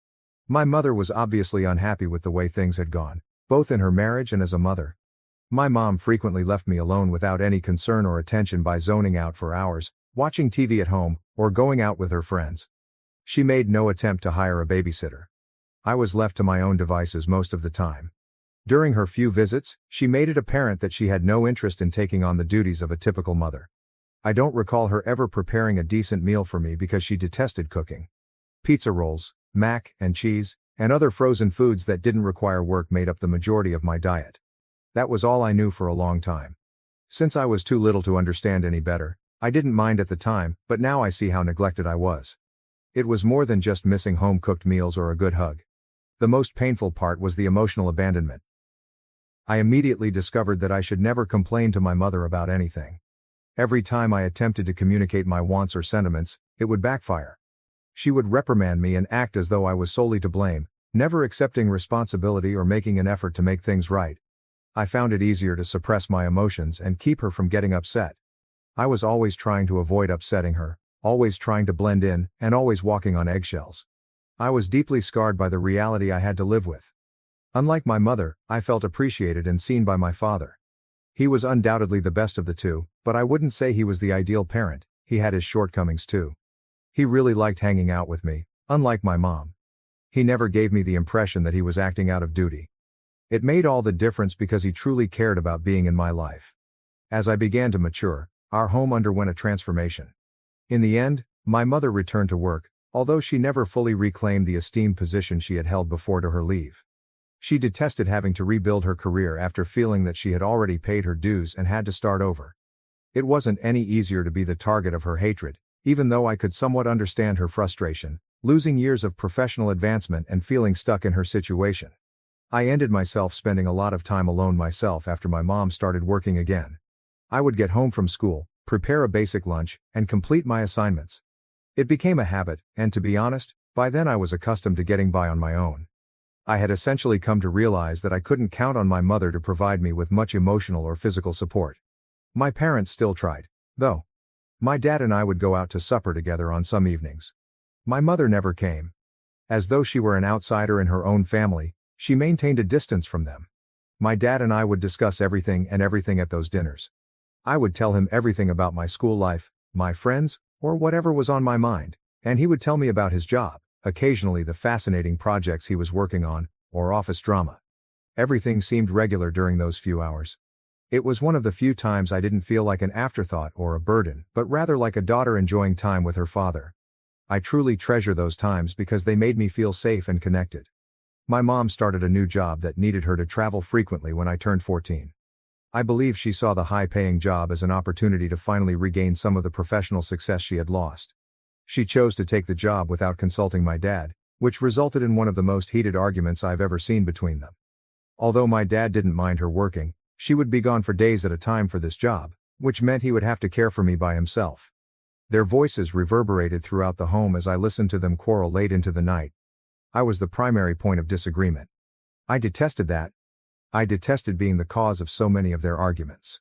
My mother was obviously unhappy with the way things had gone, both in her marriage and as a mother. My mom frequently left me alone without any concern or attention by zoning out for hours, watching TV at home, or going out with her friends. She made no attempt to hire a babysitter. I was left to my own devices most of the time. During her few visits, she made it apparent that she had no interest in taking on the duties of a typical mother. I don't recall her ever preparing a decent meal for me because she detested cooking. Pizza rolls, mac and cheese, and other frozen foods that didn't require work made up the majority of my diet. That was all I knew for a long time. Since I was too little to understand any better, I didn't mind at the time, but now I see how neglected I was. It was more than just missing home-cooked meals or a good hug. The most painful part was the emotional abandonment. I immediately discovered that I should never complain to my mother about anything. Every time I attempted to communicate my wants or sentiments, it would backfire. She would reprimand me and act as though I was solely to blame, never accepting responsibility or making an effort to make things right. I found it easier to suppress my emotions and keep her from getting upset. I was always trying to avoid upsetting her, always trying to blend in, and always walking on eggshells. I was deeply scarred by the reality I had to live with. Unlike my mother, I felt appreciated and seen by my father. He was undoubtedly the best of the two, but I wouldn't say he was the ideal parent. He had his shortcomings too. He really liked hanging out with me, unlike my mom. He never gave me the impression that he was acting out of duty. It made all the difference because he truly cared about being in my life. As I began to mature, our home underwent a transformation. In the end, my mother returned to work, although she never fully reclaimed the esteemed position she had held before to her leave. She detested having to rebuild her career after feeling that she had already paid her dues and had to start over. It wasn't any easier to be the target of her hatred, even though I could somewhat understand her frustration, losing years of professional advancement and feeling stuck in her situation. I ended myself spending a lot of time alone myself after my mom started working again. I would get home from school, prepare a basic lunch, and complete my assignments. It became a habit, and to be honest, by then I was accustomed to getting by on my own. I had essentially come to realize that I couldn't count on my mother to provide me with much emotional or physical support. My parents still tried, though. My dad and I would go out to supper together on some evenings. My mother never came. As though she were an outsider in her own family, she maintained a distance from them. My dad and I would discuss everything at those dinners. I would tell him everything about my school life, my friends, or whatever was on my mind, and he would tell me about his job, occasionally the fascinating projects he was working on, or office drama. Everything seemed regular during those few hours. It was one of the few times I didn't feel like an afterthought or a burden, but rather like a daughter enjoying time with her father. I truly treasure those times because they made me feel safe and connected. My mom started a new job that needed her to travel frequently when I turned 14. I believe she saw the high-paying job as an opportunity to finally regain some of the professional success she had lost. She chose to take the job without consulting my dad, which resulted in one of the most heated arguments I've ever seen between them. Although my dad didn't mind her working, she would be gone for days at a time for this job, which meant he would have to care for me by himself. Their voices reverberated throughout the home as I listened to them quarrel late into the night. I was the primary point of disagreement. I detested that. I detested being the cause of so many of their arguments.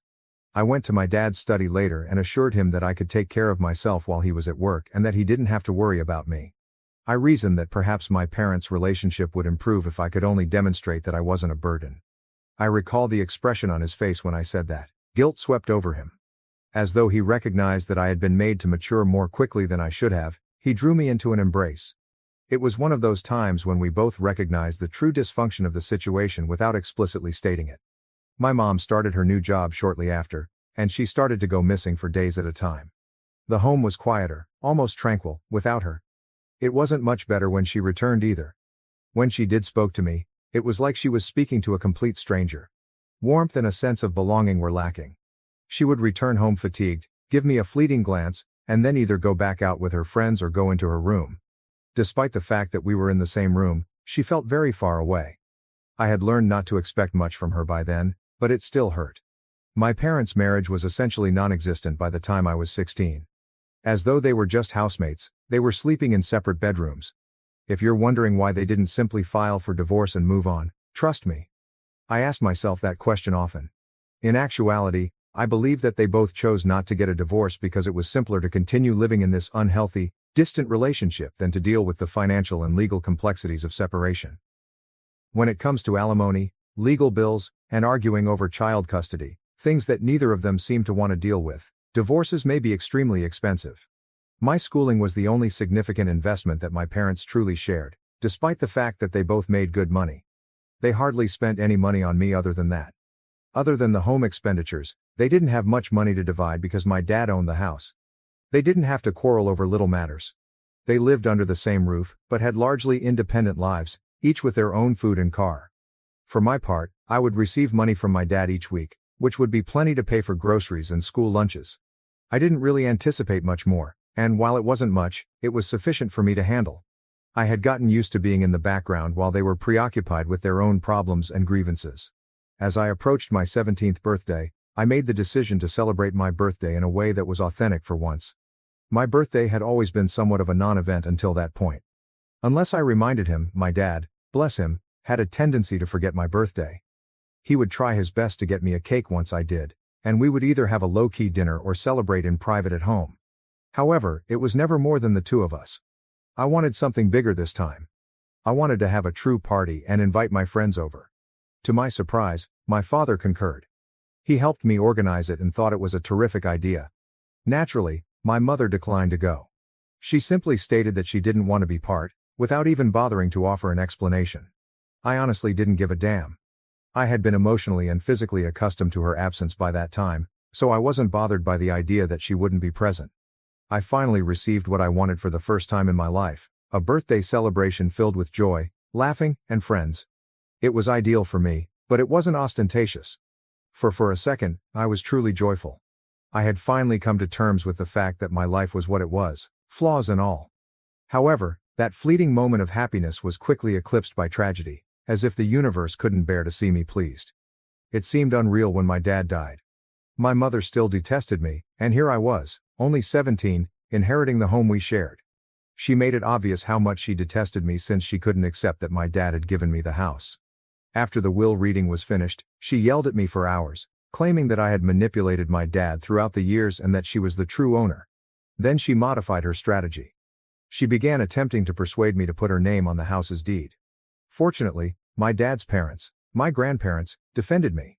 I went to my dad's study later and assured him that I could take care of myself while he was at work and that he didn't have to worry about me. I reasoned that perhaps my parents' relationship would improve if I could only demonstrate that I wasn't a burden. I recall the expression on his face when I said that. Guilt swept over him. As though he recognized that I had been made to mature more quickly than I should have, he drew me into an embrace. It was one of those times when we both recognized the true dysfunction of the situation without explicitly stating it. My mom started her new job shortly after, and she started to go missing for days at a time. The home was quieter, almost tranquil, without her. It wasn't much better when she returned either. When she did spoke to me, it was like she was speaking to a complete stranger. Warmth and a sense of belonging were lacking. She would return home fatigued, give me a fleeting glance, and then either go back out with her friends or go into her room. Despite the fact that we were in the same room, she felt very far away. I had learned not to expect much from her by then, but it still hurt. My parents' marriage was essentially non-existent by the time I was 16. As though they were just housemates, they were sleeping in separate bedrooms. If you're wondering why they didn't simply file for divorce and move on, trust me. I asked myself that question often. In actuality, I believe that they both chose not to get a divorce because it was simpler to continue living in this unhealthy, distant relationship than to deal with the financial and legal complexities of separation. When it comes to alimony, legal bills, and arguing over child custody, things that neither of them seemed to want to deal with. Divorces may be extremely expensive. My schooling was the only significant investment that my parents truly shared, despite the fact that they both made good money. They hardly spent any money on me other than that. Other than the home expenditures, they didn't have much money to divide because my dad owned the house. They didn't have to quarrel over little matters. They lived under the same roof, but had largely independent lives, each with their own food and car. For my part, I would receive money from my dad each week, which would be plenty to pay for groceries and school lunches. I didn't really anticipate much more, and while it wasn't much, it was sufficient for me to handle. I had gotten used to being in the background while they were preoccupied with their own problems and grievances. As I approached my 17th birthday, I made the decision to celebrate my birthday in a way that was authentic for once. My birthday had always been somewhat of a non-event until that point. Unless I reminded him, my dad, bless him, had a tendency to forget my birthday. He would try his best to get me a cake once I did, and we would either have a low-key dinner or celebrate in private at home. However, it was never more than the two of us. I wanted something bigger this time. I wanted to have a true party and invite my friends over. To my surprise, my father concurred. He helped me organize it and thought it was a terrific idea. Naturally, my mother declined to go. She simply stated that she didn't want to be part, without even bothering to offer an explanation. I honestly didn't give a damn. I had been emotionally and physically accustomed to her absence by that time, so I wasn't bothered by the idea that she wouldn't be present. I finally received what I wanted for the first time in my life, a birthday celebration filled with joy, laughing, and friends. It was ideal for me, but it wasn't ostentatious. For a second, I was truly joyful. I had finally come to terms with the fact that my life was what it was, flaws and all. However, that fleeting moment of happiness was quickly eclipsed by tragedy, as if the universe couldn't bear to see me pleased. It seemed unreal when my dad died. My mother still detested me, and here I was, only 17, inheriting the home we shared. She made it obvious how much she detested me since she couldn't accept that my dad had given me the house. After the will reading was finished, she yelled at me for hours, claiming that I had manipulated my dad throughout the years and that she was the true owner. Then she modified her strategy. She began attempting to persuade me to put her name on the house's deed. Fortunately, my dad's parents, my grandparents, defended me.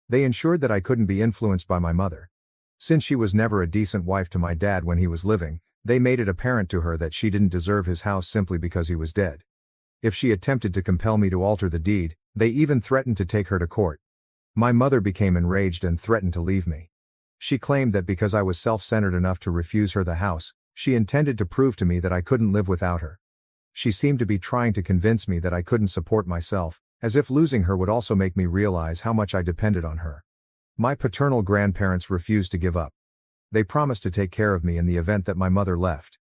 They ensured that I couldn't be influenced by my mother. Since she was never a decent wife to my dad when he was living, they made it apparent to her that she didn't deserve his house simply because he was dead. If she attempted to compel me to alter the deed, they even threatened to take her to court. My mother became enraged and threatened to leave me. She claimed that because I was self-centered enough to refuse her the house, she intended to prove to me that I couldn't live without her. She seemed to be trying to convince me that I couldn't support myself, as if losing her would also make me realize how much I depended on her. My paternal grandparents refused to give up. They promised to take care of me in the event that my mother left.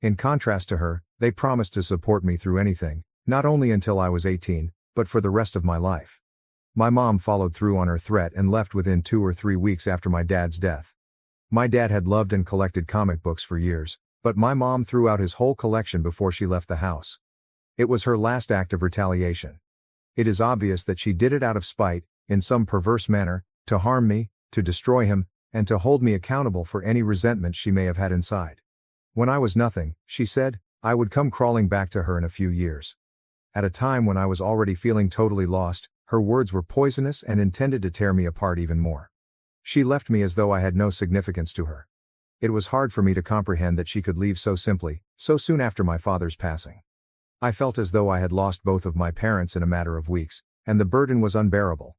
In contrast to her, they promised to support me through anything, not only until I was 18, but for the rest of my life. My mom followed through on her threat and left within 2 or 3 weeks after my dad's death. My dad had loved and collected comic books for years, but my mom threw out his whole collection before she left the house. It was her last act of retaliation. It is obvious that she did it out of spite, in some perverse manner, to harm me, to destroy him, and to hold me accountable for any resentment she may have had inside. When I was nothing, she said, I would come crawling back to her in a few years. At a time when I was already feeling totally lost, her words were poisonous and intended to tear me apart even more. She left me as though I had no significance to her. It was hard for me to comprehend that she could leave so simply, so soon after my father's passing. I felt as though I had lost both of my parents in a matter of weeks, and the burden was unbearable.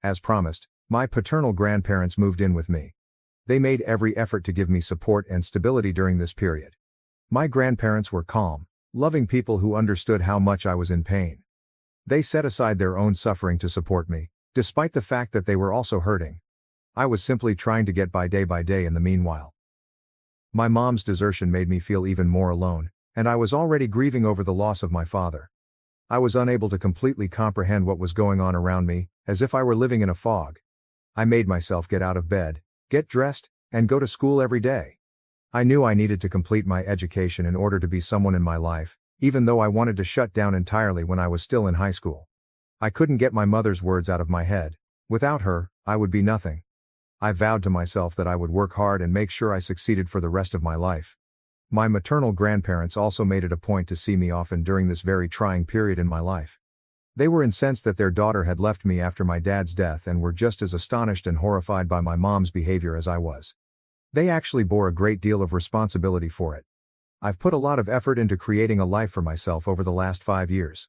As promised, my paternal grandparents moved in with me. They made every effort to give me support and stability during this period. My grandparents were calm, loving people who understood how much I was in pain. They set aside their own suffering to support me, despite the fact that they were also hurting. I was simply trying to get by day in the meanwhile. My mom's desertion made me feel even more alone, and I was already grieving over the loss of my father. I was unable to completely comprehend what was going on around me, as if I were living in a fog. I made myself get out of bed, get dressed, and go to school every day. I knew I needed to complete my education in order to be someone in my life, even though I wanted to shut down entirely when I was still in high school. I couldn't get my mother's words out of my head. Without her, I would be nothing. I vowed to myself that I would work hard and make sure I succeeded for the rest of my life. My maternal grandparents also made it a point to see me often during this very trying period in my life. They were incensed that their daughter had left me after my dad's death and were just as astonished and horrified by my mom's behavior as I was. They actually bore a great deal of responsibility for it. I've put a lot of effort into creating a life for myself over the last 5 years.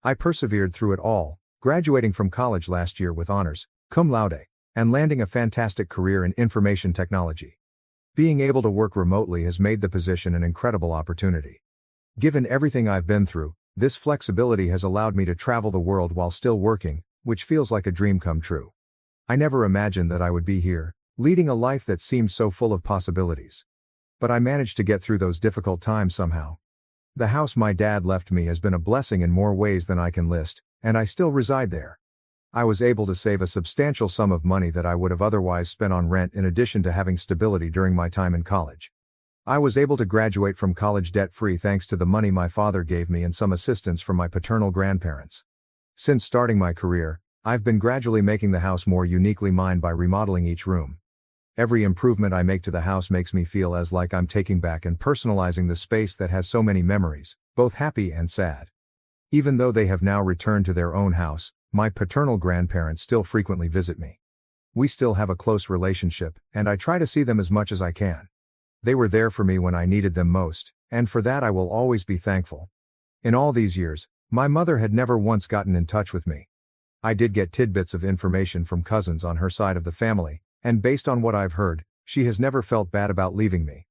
I persevered through it all, graduating from college last year with honors, cum laude, and landing a fantastic career in information technology. Being able to work remotely has made the position an incredible opportunity. Given everything I've been through, this flexibility has allowed me to travel the world while still working, which feels like a dream come true. I never imagined that I would be here, leading a life that seemed so full of possibilities. But I managed to get through those difficult times somehow. The house my dad left me has been a blessing in more ways than I can list, and I still reside there. I was able to save a substantial sum of money that I would have otherwise spent on rent in addition to having stability during my time in college. I was able to graduate from college debt-free thanks to the money my father gave me and some assistance from my paternal grandparents. Since starting my career, I've been gradually making the house more uniquely mine by remodeling each room. Every improvement I make to the house makes me feel as like I'm taking back and personalizing the space that has so many memories, both happy and sad. Even though they have now returned to their own house, my paternal grandparents still frequently visit me. We still have a close relationship, and I try to see them as much as I can. They were there for me when I needed them most, and for that I will always be thankful. In all these years, my mother had never once gotten in touch with me. I did get tidbits of information from cousins on her side of the family, and based on what I've heard, she has never felt bad about leaving me.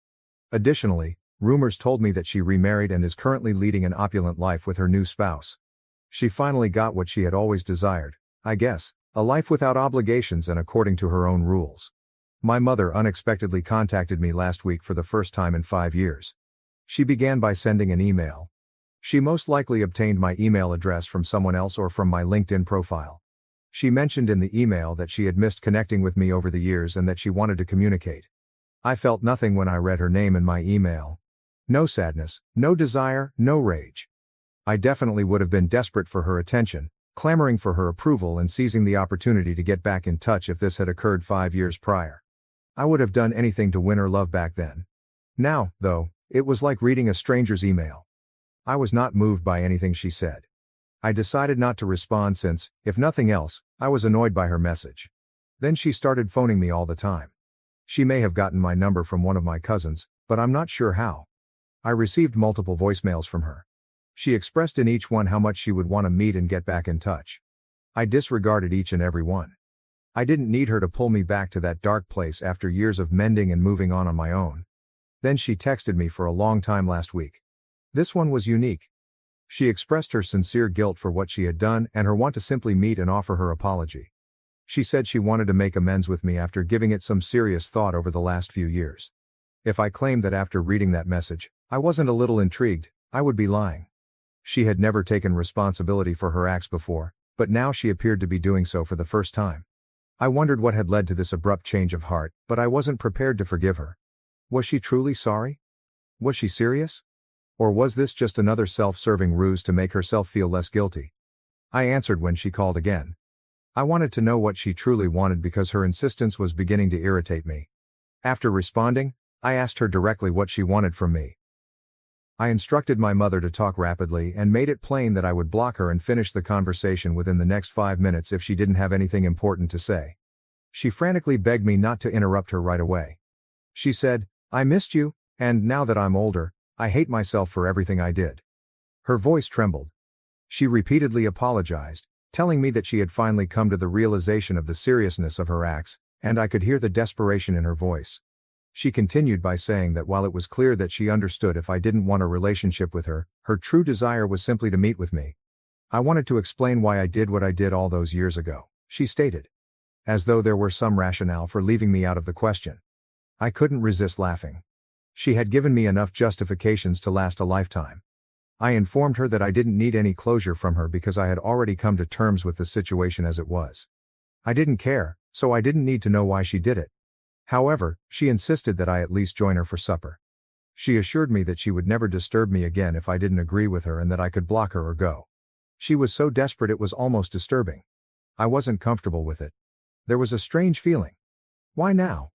Additionally, rumors told me that she remarried and is currently leading an opulent life with her new spouse. She finally got what she had always desired, I guess, a life without obligations and according to her own rules. My mother unexpectedly contacted me last week for the first time in 5 years. She began by sending an email. She most likely obtained my email address from someone else or from my LinkedIn profile. She mentioned in the email that she had missed connecting with me over the years and that she wanted to communicate. I felt nothing when I read her name in my email. No sadness, no desire, no rage. I definitely would have been desperate for her attention, clamoring for her approval and seizing the opportunity to get back in touch if this had occurred 5 years prior. I would have done anything to win her love back then. Now, though, it was like reading a stranger's email. I was not moved by anything she said. I decided not to respond since, if nothing else, I was annoyed by her message. Then she started phoning me all the time. She may have gotten my number from one of my cousins, but I'm not sure how. I received multiple voicemails from her. She expressed in each one how much she would want to meet and get back in touch. I disregarded each and every one. I didn't need her to pull me back to that dark place after years of mending and moving on my own. Then she texted me for a long time last week. This one was unique. She expressed her sincere guilt for what she had done and her want to simply meet and offer her apology. She said she wanted to make amends with me after giving it some serious thought over the last few years. If I claimed that after reading that message, I wasn't a little intrigued, I would be lying. She had never taken responsibility for her acts before, but now she appeared to be doing so for the first time. I wondered what had led to this abrupt change of heart, but I wasn't prepared to forgive her. Was she truly sorry? Was she serious? Or was this just another self-serving ruse to make herself feel less guilty? I answered when she called again. I wanted to know what she truly wanted because her insistence was beginning to irritate me. After responding, I asked her directly what she wanted from me. I instructed my mother to talk rapidly and made it plain that I would block her and finish the conversation within the next 5 minutes if she didn't have anything important to say. She frantically begged me not to interrupt her right away. She said, "I missed you, and now that I'm older, I hate myself for everything I did." Her voice trembled. She repeatedly apologized, telling me that she had finally come to the realization of the seriousness of her acts, and I could hear the desperation in her voice. She continued by saying that while it was clear that she understood if I didn't want a relationship with her, her true desire was simply to meet with me. I wanted to explain why I did what I did all those years ago, she stated. As though there were some rationale for leaving me out of the question. I couldn't resist laughing. She had given me enough justifications to last a lifetime. I informed her that I didn't need any closure from her because I had already come to terms with the situation as it was. I didn't care, so I didn't need to know why she did it. However, she insisted that I at least join her for supper. She assured me that she would never disturb me again if I didn't agree with her and that I could block her or go. She was so desperate it was almost disturbing. I wasn't comfortable with it. There was a strange feeling. Why now?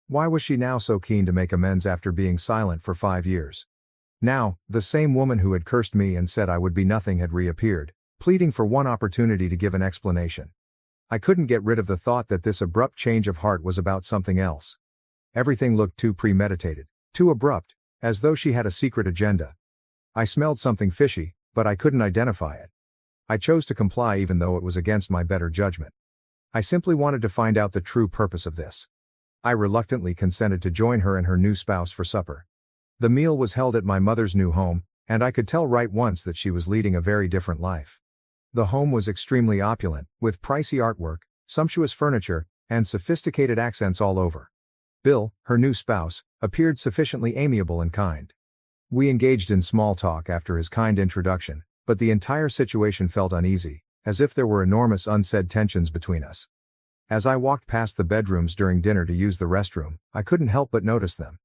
Why was she now so keen to make amends after being silent for 5 years? Now, the same woman who had cursed me and said I would be nothing had reappeared, pleading for one opportunity to give an explanation. I couldn't get rid of the thought that this abrupt change of heart was about something else. Everything looked too premeditated, too abrupt, as though she had a secret agenda. I smelled something fishy, but I couldn't identify it. I chose to comply even though it was against my better judgment. I simply wanted to find out the true purpose of this. I reluctantly consented to join her and her new spouse for supper. The meal was held at my mother's new home, and I could tell right once that she was leading a very different life. The home was extremely opulent, with pricey artwork, sumptuous furniture, and sophisticated accents all over. Bill, her new spouse, appeared sufficiently amiable and kind. We engaged in small talk after his kind introduction, but the entire situation felt uneasy, as if there were enormous unsaid tensions between us. As I walked past the bedrooms during dinner to use the restroom, I couldn't help but notice them.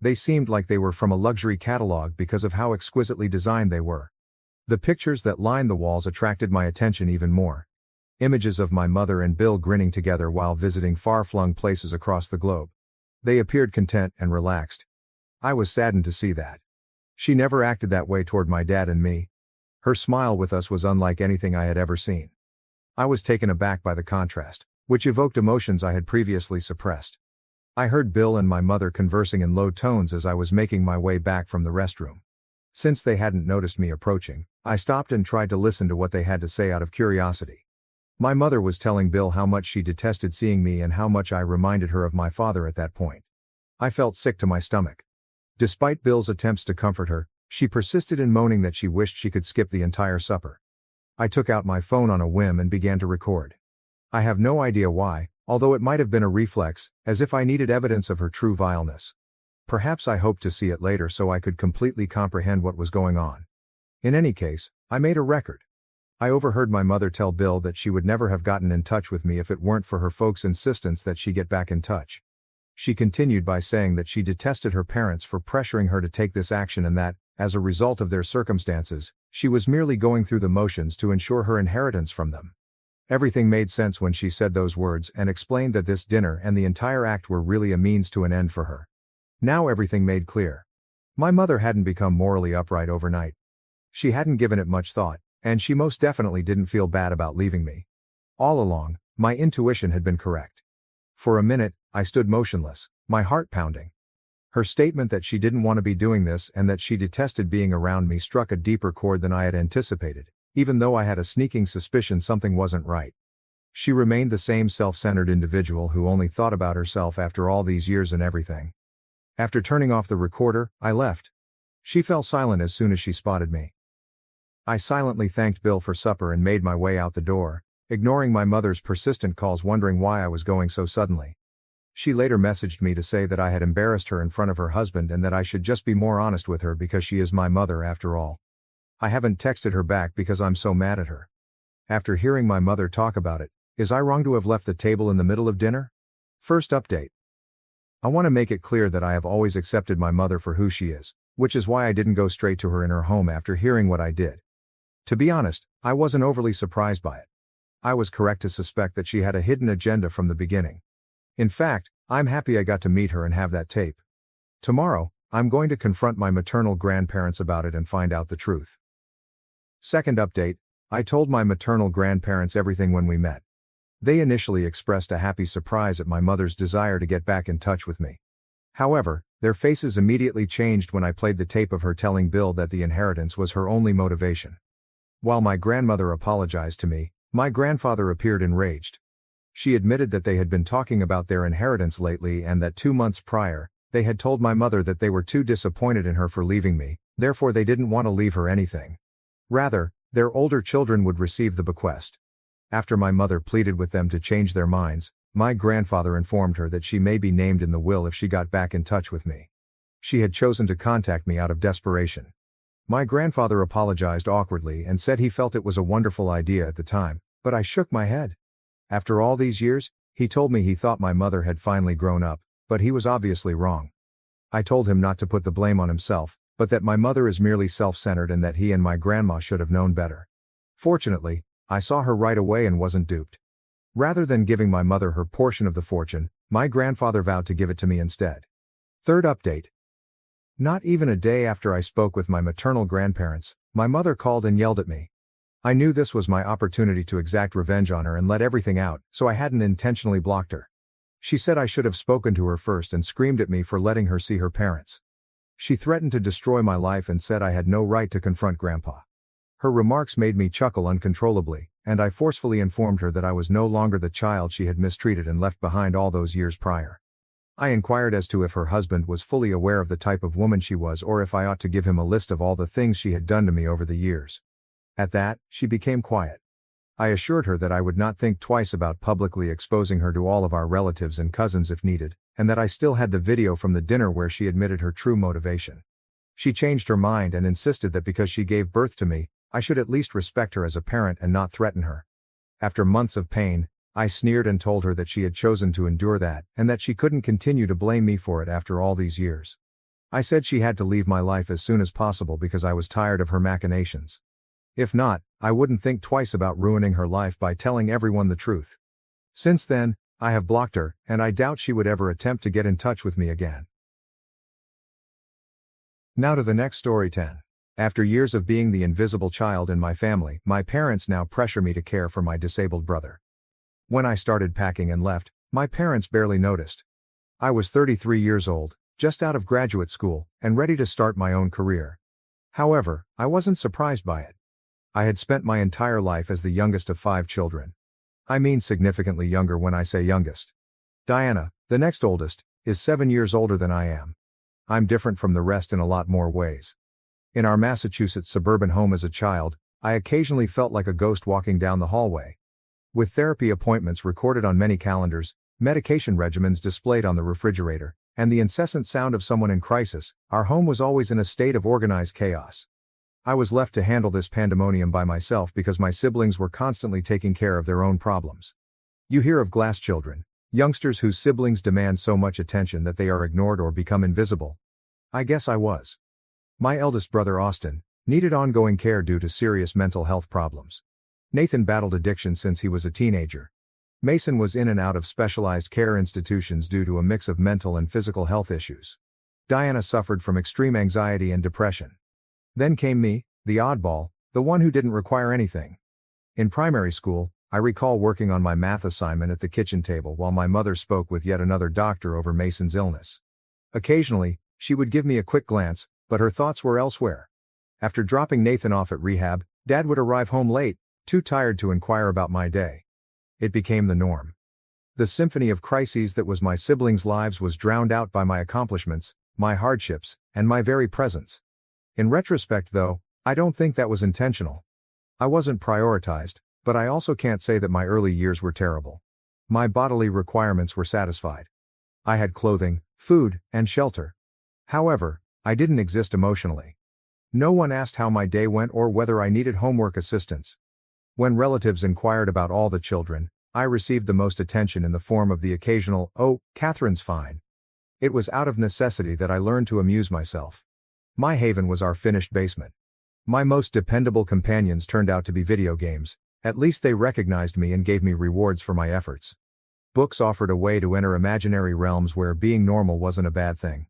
They seemed like they were from a luxury catalog because of how exquisitely designed they were. The pictures that lined the walls attracted my attention even more. Images of my mother and Bill grinning together while visiting far-flung places across the globe. They appeared content and relaxed. I was saddened to see that. She never acted that way toward my dad and me. Her smile with us was unlike anything I had ever seen. I was taken aback by the contrast, which evoked emotions I had previously suppressed. I heard Bill and my mother conversing in low tones as I was making my way back from the restroom. Since they hadn't noticed me approaching, I stopped and tried to listen to what they had to say out of curiosity. My mother was telling Bill how much she detested seeing me and how much I reminded her of my father at that point. I felt sick to my stomach. Despite Bill's attempts to comfort her, she persisted in moaning that she wished she could skip the entire supper. I took out my phone on a whim and began to record. I have no idea why, although it might have been a reflex, as if I needed evidence of her true vileness. Perhaps I hoped to see it later so I could completely comprehend what was going on. In any case, I made a record. I overheard my mother tell Bill that she would never have gotten in touch with me if it weren't for her folks' insistence that she get back in touch. She continued by saying that she detested her parents for pressuring her to take this action and that, as a result of their circumstances, she was merely going through the motions to ensure her inheritance from them. Everything made sense when she said those words and explained that this dinner and the entire act were really a means to an end for her. Now everything made clear. My mother hadn't become morally upright overnight. She hadn't given it much thought, and she most definitely didn't feel bad about leaving me. All along, my intuition had been correct. For a minute, I stood motionless, my heart pounding. Her statement that she didn't want to be doing this and that she detested being around me struck a deeper chord than I had anticipated, even though I had a sneaking suspicion something wasn't right. She remained the same self-centered individual who only thought about herself after all these years and everything. After turning off the recorder, I left. She fell silent as soon as she spotted me. I silently thanked Bill for supper and made my way out the door, ignoring my mother's persistent calls wondering why I was going so suddenly. She later messaged me to say that I had embarrassed her in front of her husband and that I should just be more honest with her because she is my mother after all. I haven't texted her back because I'm so mad at her. After hearing my mother talk about it, is I wrong to have left the table in the middle of dinner? First update. I want to make it clear that I have always accepted my mother for who she is, which is why I didn't go straight to her in her home after hearing what I did. To be honest, I wasn't overly surprised by it. I was correct to suspect that she had a hidden agenda from the beginning. In fact, I'm happy I got to meet her and have that tape. Tomorrow, I'm going to confront my maternal grandparents about it and find out the truth. Second update, I told my maternal grandparents everything when we met. They initially expressed a happy surprise at my mother's desire to get back in touch with me. However, their faces immediately changed when I played the tape of her telling Bill that the inheritance was her only motivation. While my grandmother apologized to me, my grandfather appeared enraged. She admitted that they had been talking about their inheritance lately and that 2 months prior, they had told my mother that they were too disappointed in her for leaving me, therefore they didn't want to leave her anything. Rather, their older children would receive the bequest. After my mother pleaded with them to change their minds, my grandfather informed her that she may be named in the will if she got back in touch with me. She had chosen to contact me out of desperation. My grandfather apologized awkwardly and said he felt it was a wonderful idea at the time, but I shook my head. After all these years, he told me he thought my mother had finally grown up, but he was obviously wrong. I told him not to put the blame on himself, but that my mother is merely self-centered and that he and my grandma should have known better. Fortunately, I saw her right away and wasn't duped. Rather than giving my mother her portion of the fortune, my grandfather vowed to give it to me instead. Third update. Not even a day after I spoke with my maternal grandparents, my mother called and yelled at me. I knew this was my opportunity to exact revenge on her and let everything out, so I hadn't intentionally blocked her. She said I should have spoken to her first and screamed at me for letting her see her parents. She threatened to destroy my life and said I had no right to confront Grandpa. Her remarks made me chuckle uncontrollably, and I forcefully informed her that I was no longer the child she had mistreated and left behind all those years prior. I inquired as to if her husband was fully aware of the type of woman she was or if I ought to give him a list of all the things she had done to me over the years. At that, she became quiet. I assured her that I would not think twice about publicly exposing her to all of our relatives and cousins if needed, and that I still had the video from the dinner where she admitted her true motivation. She changed her mind and insisted that because she gave birth to me, I should at least respect her as a parent and not threaten her. After months of pain, I sneered and told her that she had chosen to endure that, and that she couldn't continue to blame me for it after all these years. I said she had to leave my life as soon as possible because I was tired of her machinations. If not, I wouldn't think twice about ruining her life by telling everyone the truth. Since then, I have blocked her, and I doubt she would ever attempt to get in touch with me again. Now to the next story 10. After years of being the invisible child in my family, my parents now pressure me to care for my disabled brother. When I started packing and left, my parents barely noticed. I was 33 years old, just out of graduate school, and ready to start my own career. However, I wasn't surprised by it. I had spent my entire life as the youngest of 5 children. I mean significantly younger when I say youngest. Diana, the next oldest, is 7 years older than I am. I'm different from the rest in a lot more ways. In our Massachusetts suburban home as a child, I occasionally felt like a ghost walking down the hallway. With therapy appointments recorded on many calendars, medication regimens displayed on the refrigerator, and the incessant sound of someone in crisis, our home was always in a state of organized chaos. I was left to handle this pandemonium by myself because my siblings were constantly taking care of their own problems. You hear of glass children, youngsters whose siblings demand so much attention that they are ignored or become invisible. I guess I was. My eldest brother Austin needed ongoing care due to serious mental health problems. Nathan battled addiction since he was a teenager. Mason was in and out of specialized care institutions due to a mix of mental and physical health issues. Diana suffered from extreme anxiety and depression. Then came me, the oddball, the one who didn't require anything. In primary school, I recall working on my math assignment at the kitchen table while my mother spoke with yet another doctor over Mason's illness. Occasionally, she would give me a quick glance, but her thoughts were elsewhere. After dropping Nathan off at rehab, Dad would arrive home late, too tired to inquire about my day. It became the norm. The symphony of crises that was my siblings' lives was drowned out by my accomplishments, my hardships, and my very presence. In retrospect though, I don't think that was intentional. I wasn't prioritized, but I also can't say that my early years were terrible. My bodily requirements were satisfied. I had clothing, food, and shelter. However, I didn't exist emotionally. No one asked how my day went or whether I needed homework assistance. When relatives inquired about all the children, I received the most attention in the form of the occasional, "Oh, Catherine's fine." It was out of necessity that I learned to amuse myself. My haven was our finished basement. My most dependable companions turned out to be video games. At least they recognized me and gave me rewards for my efforts. Books offered a way to enter imaginary realms where being normal wasn't a bad thing.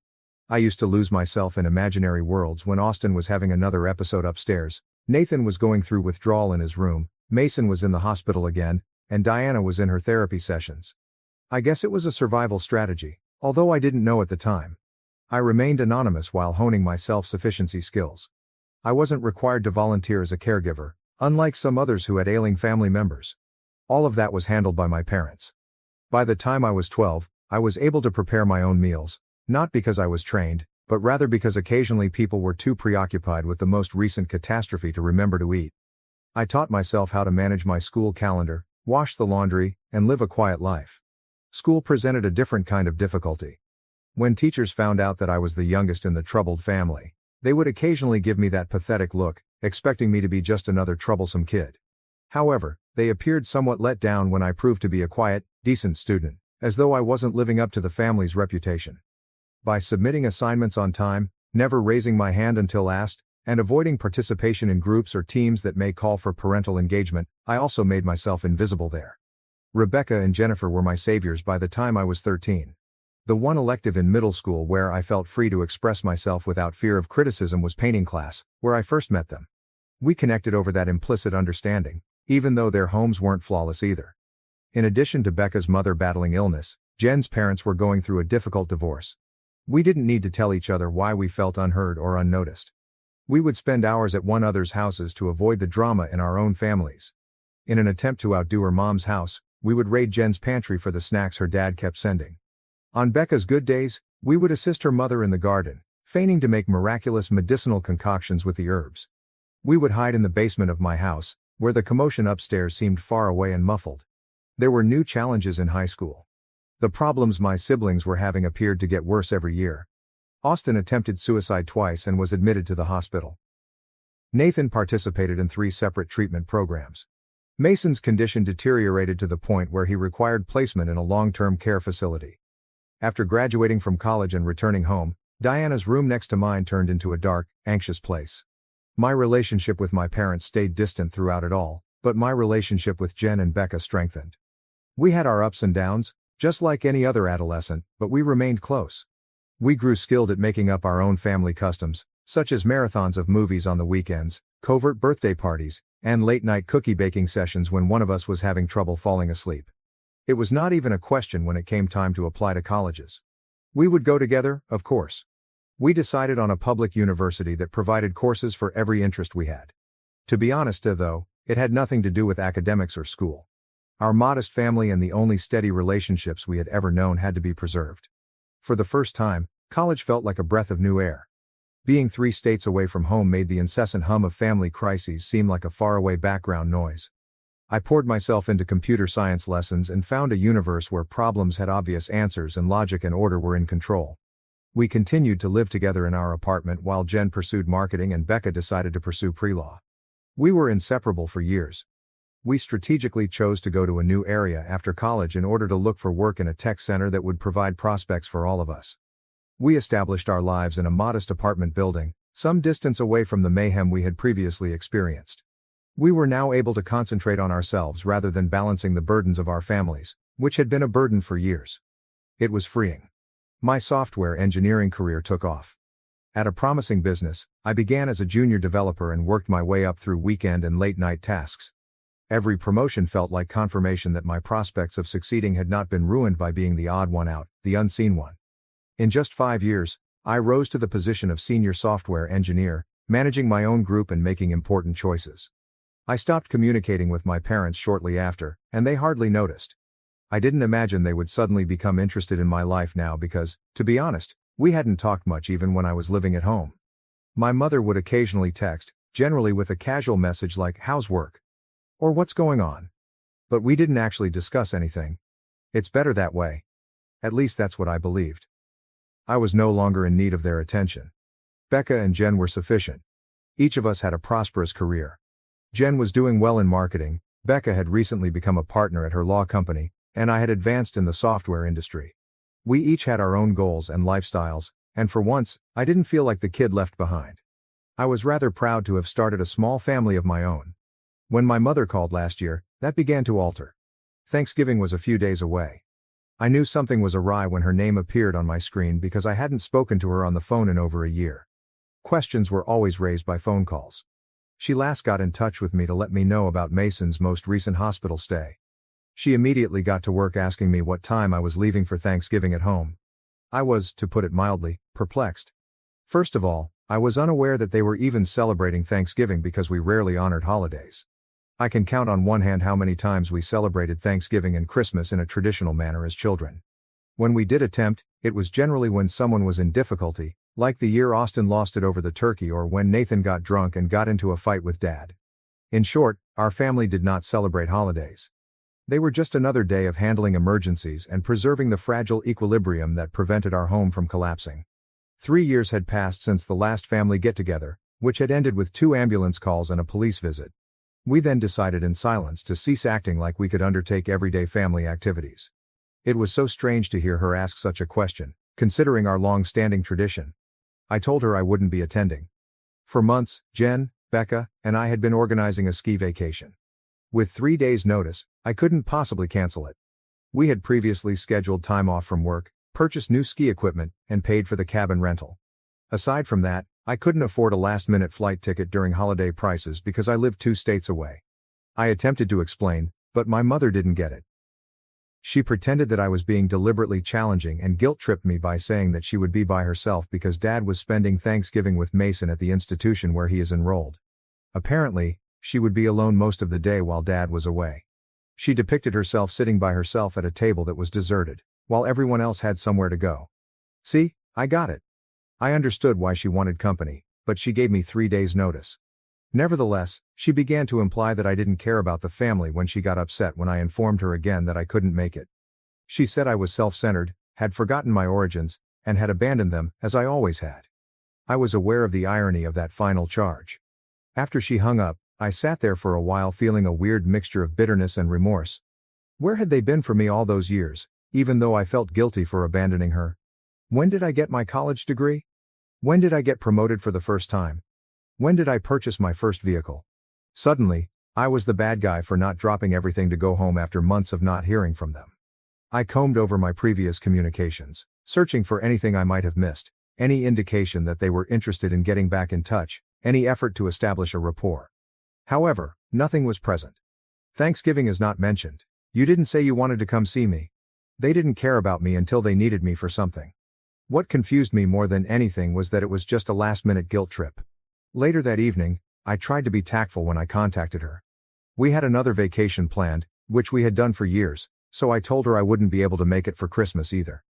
I used to lose myself in imaginary worlds when Austin was having another episode upstairs, Nathan was going through withdrawal in his room, Mason was in the hospital again, and Diana was in her therapy sessions. I guess it was a survival strategy, although I didn't know at the time. I remained anonymous while honing my self-sufficiency skills. I wasn't required to volunteer as a caregiver, unlike some others who had ailing family members. All of that was handled by my parents. By the time I was 12, I was able to prepare my own meals, not because I was trained, but rather because occasionally people were too preoccupied with the most recent catastrophe to remember to eat. I taught myself how to manage my school calendar, wash the laundry, and live a quiet life. School presented a different kind of difficulty. When teachers found out that I was the youngest in the troubled family, they would occasionally give me that pathetic look, expecting me to be just another troublesome kid. However, they appeared somewhat let down when I proved to be a quiet, decent student, as though I wasn't living up to the family's reputation. By submitting assignments on time, never raising my hand until asked, and avoiding participation in groups or teams that may call for parental engagement, I also made myself invisible there. Rebecca and Jennifer were my saviors by the time I was 13. The one elective in middle school where I felt free to express myself without fear of criticism was painting class, where I first met them. We connected over that implicit understanding, even though their homes weren't flawless either. In addition to Becca's mother battling illness, Jen's parents were going through a difficult divorce. We didn't need to tell each other why we felt unheard or unnoticed. We would spend hours at one another's houses to avoid the drama in our own families. In an attempt to outdo her mom's house, we would raid Jen's pantry for the snacks her dad kept sending. On Becca's good days, we would assist her mother in the garden, feigning to make miraculous medicinal concoctions with the herbs. We would hide in the basement of my house, where the commotion upstairs seemed far away and muffled. There were new challenges in high school. The problems my siblings were having appeared to get worse every year. Austin attempted suicide twice and was admitted to the hospital. Nathan participated in 3 separate treatment programs. Mason's condition deteriorated to the point where he required placement in a long-term care facility. After graduating from college and returning home, Diana's room next to mine turned into a dark, anxious place. My relationship with my parents stayed distant throughout it all, but my relationship with Jen and Becca strengthened. We had our ups and downs, just like any other adolescent, but we remained close. We grew skilled at making up our own family customs, such as marathons of movies on the weekends, covert birthday parties, and late-night cookie baking sessions when one of us was having trouble falling asleep. It was not even a question when it came time to apply to colleges. We would go together, of course. We decided on a public university that provided courses for every interest we had. To be honest, though, it had nothing to do with academics or school. Our modest family and the only steady relationships we had ever known had to be preserved. For the first time, college felt like a breath of new air. Being 3 states away from home made the incessant hum of family crises seem like a faraway background noise. I poured myself into computer science lessons and found a universe where problems had obvious answers and logic and order were in control. We continued to live together in our apartment while Jen pursued marketing and Becca decided to pursue pre-law. We were inseparable for years. We strategically chose to go to a new area after college in order to look for work in a tech center that would provide prospects for all of us. We established our lives in a modest apartment building, some distance away from the mayhem we had previously experienced. We were now able to concentrate on ourselves rather than balancing the burdens of our families, which had been a burden for years. It was freeing. My software engineering career took off. At a promising business, I began as a junior developer and worked my way up through weekend and late-night tasks. Every promotion felt like confirmation that my prospects of succeeding had not been ruined by being the odd one out, the unseen one. In just 5 years, I rose to the position of senior software engineer, managing my own group and making important choices. I stopped communicating with my parents shortly after, and they hardly noticed. I didn't imagine they would suddenly become interested in my life now because, to be honest, we hadn't talked much even when I was living at home. My mother would occasionally text, generally with a casual message like, "How's work?" or "What's going on?" But we didn't actually discuss anything. It's better that way. At least that's what I believed. I was no longer in need of their attention. Becca and Jen were sufficient. Each of us had a prosperous career. Jen was doing well in marketing, Becca had recently become a partner at her law company, and I had advanced in the software industry. We each had our own goals and lifestyles, and for once, I didn't feel like the kid left behind. I was rather proud to have started a small family of my own. When my mother called last year, that began to alter. Thanksgiving was a few days away. I knew something was awry when her name appeared on my screen because I hadn't spoken to her on the phone in over a year. Questions were always raised by phone calls. She last got in touch with me to let me know about Mason's most recent hospital stay. She immediately got to work asking me what time I was leaving for Thanksgiving at home. I was, to put it mildly, perplexed. First of all, I was unaware that they were even celebrating Thanksgiving because we rarely honored holidays. I can count on one hand how many times we celebrated Thanksgiving and Christmas in a traditional manner as children. When we did attempt, it was generally when someone was in difficulty, like the year Austin lost it over the turkey or when Nathan got drunk and got into a fight with Dad. In short, our family did not celebrate holidays. They were just another day of handling emergencies and preserving the fragile equilibrium that prevented our home from collapsing. 3 years had passed since the last family get-together, which had ended with 2 ambulance calls and a police visit. We then decided in silence to cease acting like we could undertake everyday family activities. It was so strange to hear her ask such a question, considering our long-standing tradition. I told her I wouldn't be attending. For months, Jen, Becca, and I had been organizing a ski vacation. With 3 days' notice, I couldn't possibly cancel it. We had previously scheduled time off from work, purchased new ski equipment, and paid for the cabin rental. Aside from that, I couldn't afford a last-minute flight ticket during holiday prices because I lived 2 states away. I attempted to explain, but my mother didn't get it. She pretended that I was being deliberately challenging and guilt-tripped me by saying that she would be by herself because Dad was spending Thanksgiving with Mason at the institution where he is enrolled. Apparently, she would be alone most of the day while Dad was away. She depicted herself sitting by herself at a table that was deserted, while everyone else had somewhere to go. See, I got it. I understood why she wanted company, but she gave me 3 days' notice. Nevertheless, she began to imply that I didn't care about the family when she got upset when I informed her again that I couldn't make it. She said I was self-centered, had forgotten my origins, and had abandoned them, as I always had. I was aware of the irony of that final charge. After she hung up, I sat there for a while feeling a weird mixture of bitterness and remorse. Where had they been for me all those years, even though I felt guilty for abandoning her? When did I get my college degree? When did I get promoted for the first time? When did I purchase my first vehicle? Suddenly, I was the bad guy for not dropping everything to go home after months of not hearing from them. I combed over my previous communications, searching for anything I might have missed, any indication that they were interested in getting back in touch, any effort to establish a rapport. However, nothing was present. Thanksgiving is not mentioned. You didn't say you wanted to come see me. They didn't care about me until they needed me for something. What confused me more than anything was that it was just a last-minute guilt trip. Later that evening, I tried to be tactful when I contacted her. We had another vacation planned, which we had done for years, so I told her I wouldn't be able to make it for Christmas either.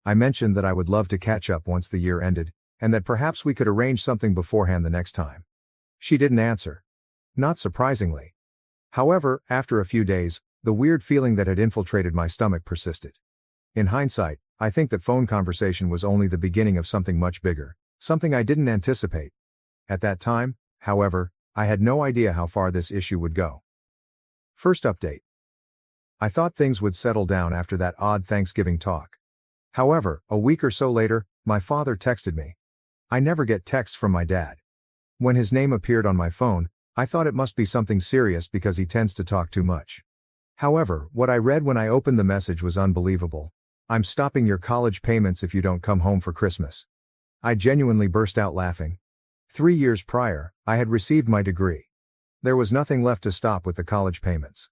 I mentioned that I would love to catch up once the year ended, and that perhaps we could arrange something beforehand the next time. She didn't answer. Not surprisingly. However, after a few days, the weird feeling that had infiltrated my stomach persisted. In hindsight, I think that phone conversation was only the beginning of something much bigger, something I didn't anticipate. At that time, however, I had no idea how far this issue would go. First update. I thought things would settle down after that odd Thanksgiving talk. However, a week or so later, my father texted me. I never get texts from my dad. When his name appeared on my phone, I thought it must be something serious because he tends to talk too much. However, what I read when I opened the message was unbelievable. I'm stopping your college payments if you don't come home for Christmas. I genuinely burst out laughing. 3 years prior, I had received my degree. There was nothing left to stop with the college payments.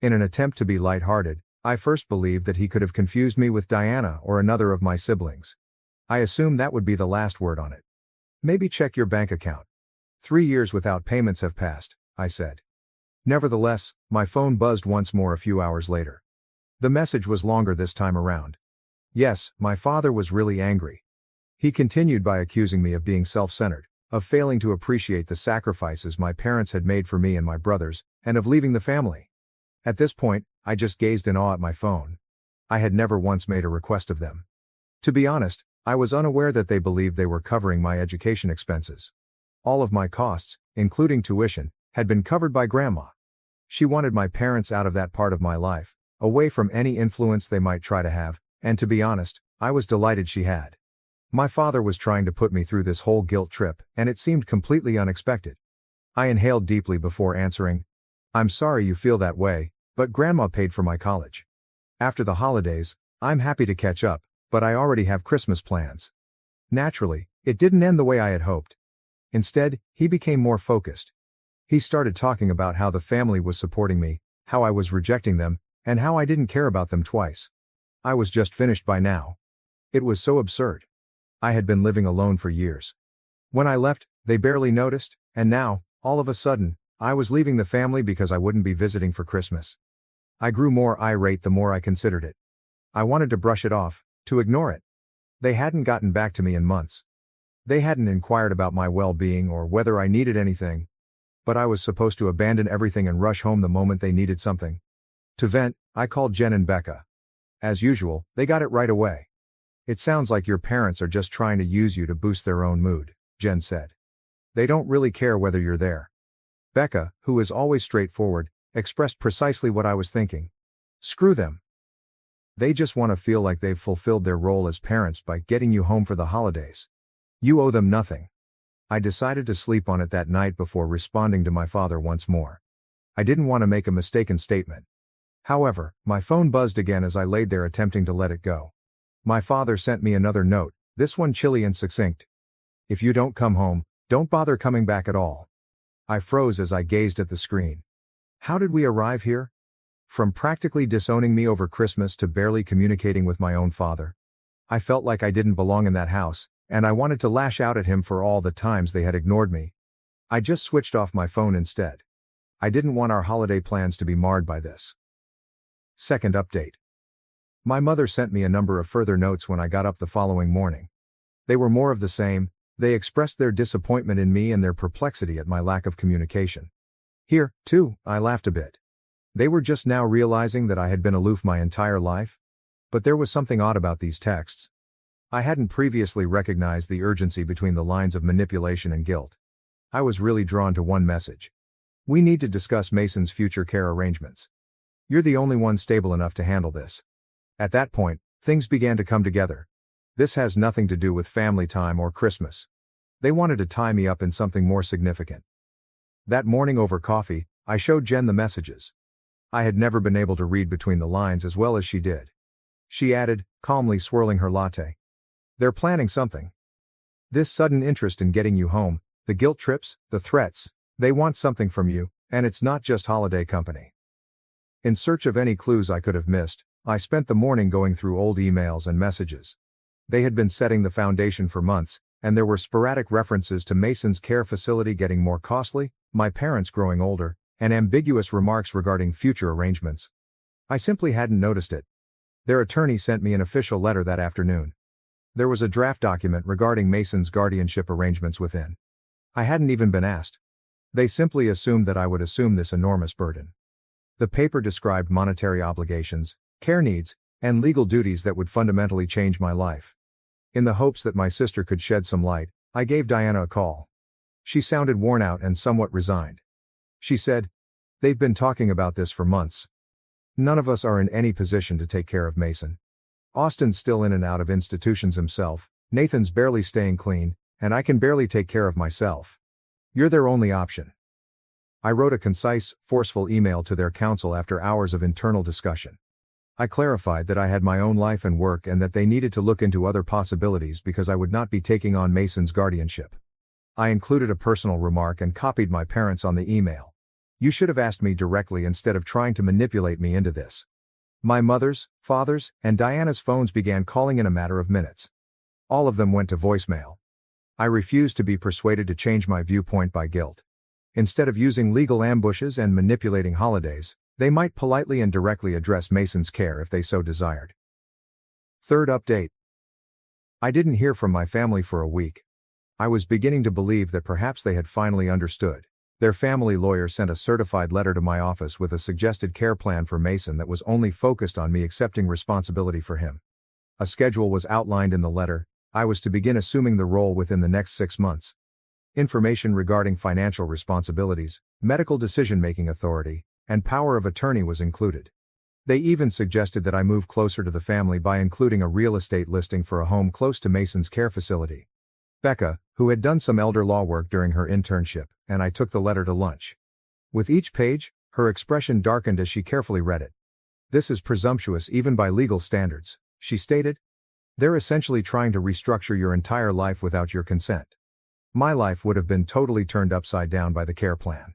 In an attempt to be lighthearted, I first believed that he could have confused me with Diana or another of my siblings. I assumed that would be the last word on it. Maybe check your bank account. 3 years without payments have passed, I said. Nevertheless, my phone buzzed once more a few hours later. The message was longer this time around. Yes, my father was really angry. He continued by accusing me of being self-centered, of failing to appreciate the sacrifices my parents had made for me and my brothers, and of leaving the family. At this point, I just gazed in awe at my phone. I had never once made a request of them. To be honest, I was unaware that they believed they were covering my education expenses. All of my costs, including tuition, had been covered by Grandma. She wanted my parents out of that part of my life, away from any influence they might try to have, and to be honest, I was delighted she had. My father was trying to put me through this whole guilt trip, and it seemed completely unexpected. I inhaled deeply before answering. I'm sorry you feel that way, but Grandma paid for my college. After the holidays, I'm happy to catch up, but I already have Christmas plans. Naturally, it didn't end the way I had hoped. Instead, he became more focused. He started talking about how the family was supporting me, how I was rejecting them, and how I didn't care about them twice. I was just finished by now. It was so absurd. I had been living alone for years. When I left, they barely noticed, and now, all of a sudden, I was leaving the family because I wouldn't be visiting for Christmas. I grew more irate the more I considered it. I wanted to brush it off, to ignore it. They hadn't gotten back to me in months. They hadn't inquired about my well-being or whether I needed anything. But I was supposed to abandon everything and rush home the moment they needed something. To vent, I called Jen and Becca. As usual, they got it right away. It sounds like your parents are just trying to use you to boost their own mood, Jen said. They don't really care whether you're there. Becca, who is always straightforward, expressed precisely what I was thinking. Screw them. They just want to feel like they've fulfilled their role as parents by getting you home for the holidays. You owe them nothing. I decided to sleep on it that night before responding to my father once more. I didn't want to make a mistaken statement. However, my phone buzzed again as I laid there attempting to let it go. My father sent me another note, this one chilly and succinct. "If you don't come home, don't bother coming back at all." I froze as I gazed at the screen. How did we arrive here? From practically disowning me over Christmas to barely communicating with my own father. I felt like I didn't belong in that house, and I wanted to lash out at him for all the times they had ignored me. I just switched off my phone instead. I didn't want our holiday plans to be marred by this. Second update. My mother sent me a number of further notes when I got up the following morning. They were more of the same. They expressed their disappointment in me and their perplexity at my lack of communication. Here, too, I laughed a bit. They were just now realizing that I had been aloof my entire life? But there was something odd about these texts. I hadn't previously recognized the urgency between the lines of manipulation and guilt. I was really drawn to one message. "We need to discuss Mason's future care arrangements. You're the only one stable enough to handle this." At that point, things began to come together. This has nothing to do with family time or Christmas. They wanted to tie me up in something more significant. That morning over coffee, I showed Jen the messages. I had never been able to read between the lines as well as she did. She added, calmly swirling her latte. "They're planning something. This sudden interest in getting you home, the guilt trips, the threats, they want something from you, and it's not just holiday company." In search of any clues I could have missed, I spent the morning going through old emails and messages. They had been setting the foundation for months, and there were sporadic references to Mason's care facility getting more costly, my parents growing older, and ambiguous remarks regarding future arrangements. I simply hadn't noticed it. Their attorney sent me an official letter that afternoon. There was a draft document regarding Mason's guardianship arrangements within. I hadn't even been asked. They simply assumed that I would assume this enormous burden. The paper described monetary obligations, care needs, and legal duties that would fundamentally change my life. In the hopes that my sister could shed some light, I gave Diana a call. She sounded worn out and somewhat resigned. She said, "They've been talking about this for months. None of us are in any position to take care of Mason. Austin's still in and out of institutions himself, Nathan's barely staying clean, and I can barely take care of myself. You're their only option." I wrote a concise, forceful email to their counsel after hours of internal discussion. I clarified that I had my own life and work and that they needed to look into other possibilities because I would not be taking on Mason's guardianship. I included a personal remark and copied my parents on the email. "You should have asked me directly instead of trying to manipulate me into this." My mother's, father's, and Diana's phones began calling in a matter of minutes. All of them went to voicemail. I refused to be persuaded to change my viewpoint by guilt. Instead of using legal ambushes and manipulating holidays, they might politely and directly address Mason's care if they so desired. Third update. I didn't hear from my family for a week. I was beginning to believe that perhaps they had finally understood. Their family lawyer sent a certified letter to my office with a suggested care plan for Mason that was only focused on me accepting responsibility for him. A schedule was outlined in the letter. I was to begin assuming the role within the next 6 months. Information regarding financial responsibilities, medical decision-making authority, and power of attorney was included. They even suggested that I move closer to the family by including a real estate listing for a home close to Mason's care facility. Becca, who had done some elder law work during her internship, and I took the letter to lunch. With each page, her expression darkened as she carefully read it. "This is presumptuous even by legal standards," she stated. "They're essentially trying to restructure your entire life without your consent." My life would have been totally turned upside down by the care plan.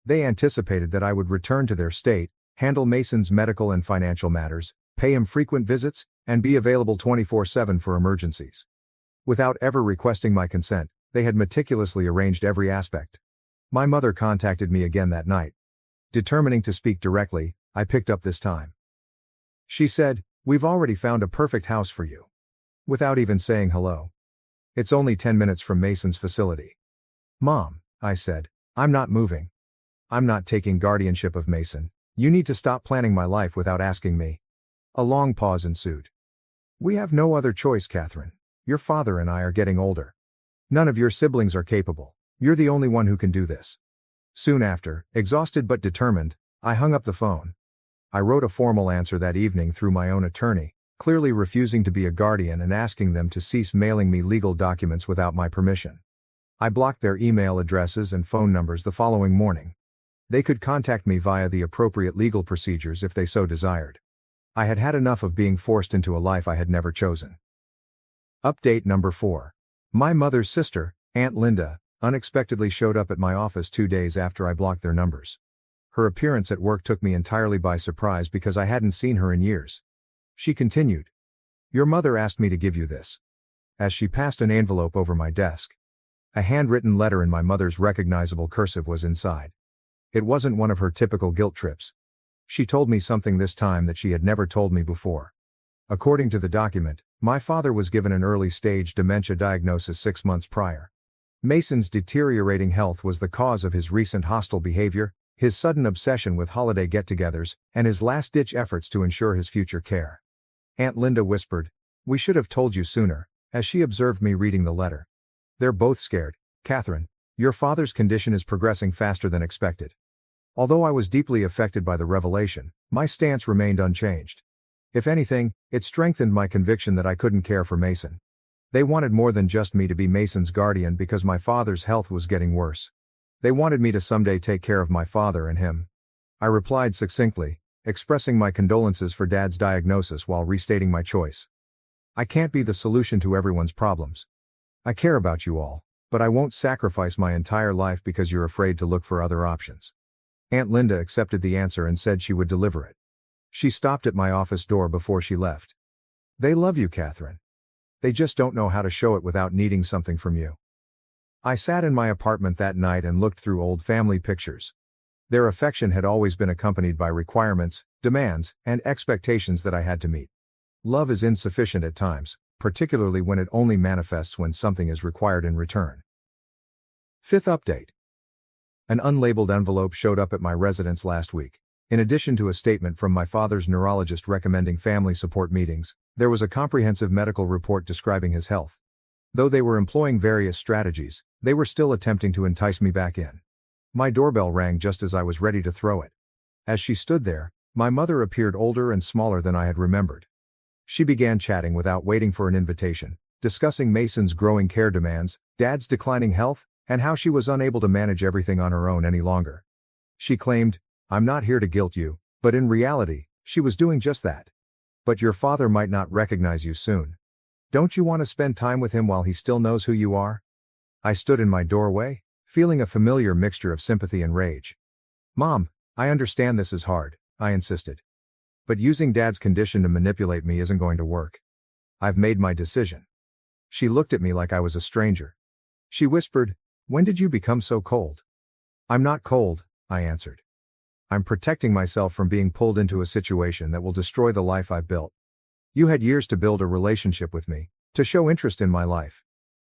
They anticipated that I would return to their state, handle Mason's medical and financial matters, pay him frequent visits, and be available 24/7 for emergencies. Without ever requesting my consent, they had meticulously arranged every aspect. My mother contacted me again that night. Determining to speak directly, I picked up this time. She said, "We've already found a perfect house for you." Without even saying hello. "It's only 10 minutes from Mason's facility." "Mom," I said, "I'm not moving. I'm not taking guardianship of Mason. You need to stop planning my life without asking me." A long pause ensued. "We have no other choice, Catherine. Your father and I are getting older. None of your siblings are capable. You're the only one who can do this." Soon after, exhausted but determined, I hung up the phone. I wrote a formal answer that evening through my own attorney, clearly refusing to be a guardian and asking them to cease mailing me legal documents without my permission. I blocked their email addresses and phone numbers the following morning. They could contact me via the appropriate legal procedures if they so desired. I had had enough of being forced into a life I had never chosen. Update number 4. My mother's sister, Aunt Linda unexpectedly showed up at my office 2 days after I blocked their numbers. Her appearance at work took me entirely by surprise because I hadn't seen her in years. She continued. "Your mother asked me to give you this." As she passed an envelope over my desk. A handwritten letter in my mother's recognizable cursive was inside. It wasn't one of her typical guilt trips. She told me something this time that she had never told me before. According to the document, my father was given an early-stage dementia diagnosis 6 months prior. Mason's deteriorating health was the cause of his recent hostile behavior, his sudden obsession with holiday get-togethers, and his last-ditch efforts to ensure his future care. Aunt Linda whispered, "We should have told you sooner," as she observed me reading the letter. "They're both scared, Catherine. Your father's condition is progressing faster than expected." Although I was deeply affected by the revelation, my stance remained unchanged. If anything, it strengthened my conviction that I couldn't care for Mason. They wanted more than just me to be Mason's guardian because my father's health was getting worse. They wanted me to someday take care of my father and him. I replied succinctly, expressing my condolences for Dad's diagnosis while restating my choice. "I can't be the solution to everyone's problems. I care about you all, but I won't sacrifice my entire life because you're afraid to look for other options." Aunt Linda accepted the answer and said she would deliver it. She stopped at my office door before she left. "They love you, Catherine. They just don't know how to show it without needing something from you." I sat in my apartment that night and looked through old family pictures. Their affection had always been accompanied by requirements, demands, and expectations that I had to meet. Love is insufficient at times, particularly when it only manifests when something is required in return. Fifth update. An unlabeled envelope showed up at my residence last week. In addition to a statement from my father's neurologist recommending family support meetings, there was a comprehensive medical report describing his health. Though they were employing various strategies, they were still attempting to entice me back in. My doorbell rang just as I was ready to throw it. As she stood there, my mother appeared older and smaller than I had remembered. She began chatting without waiting for an invitation, discussing Mason's growing care demands, Dad's declining health, and how she was unable to manage everything on her own any longer. She claimed, "I'm not here to guilt you," but in reality, she was doing just that. "But your father might not recognize you soon. Don't you want to spend time with him while he still knows who you are?" I stood in my doorway, feeling a familiar mixture of sympathy and rage. "Mom, I understand this is hard," I insisted. "But using Dad's condition to manipulate me isn't going to work. I've made my decision." She looked at me like I was a stranger. She whispered, "When did you become so cold?" "I'm not cold," I answered. "I'm protecting myself from being pulled into a situation that will destroy the life I've built. You had years to build a relationship with me, to show interest in my life.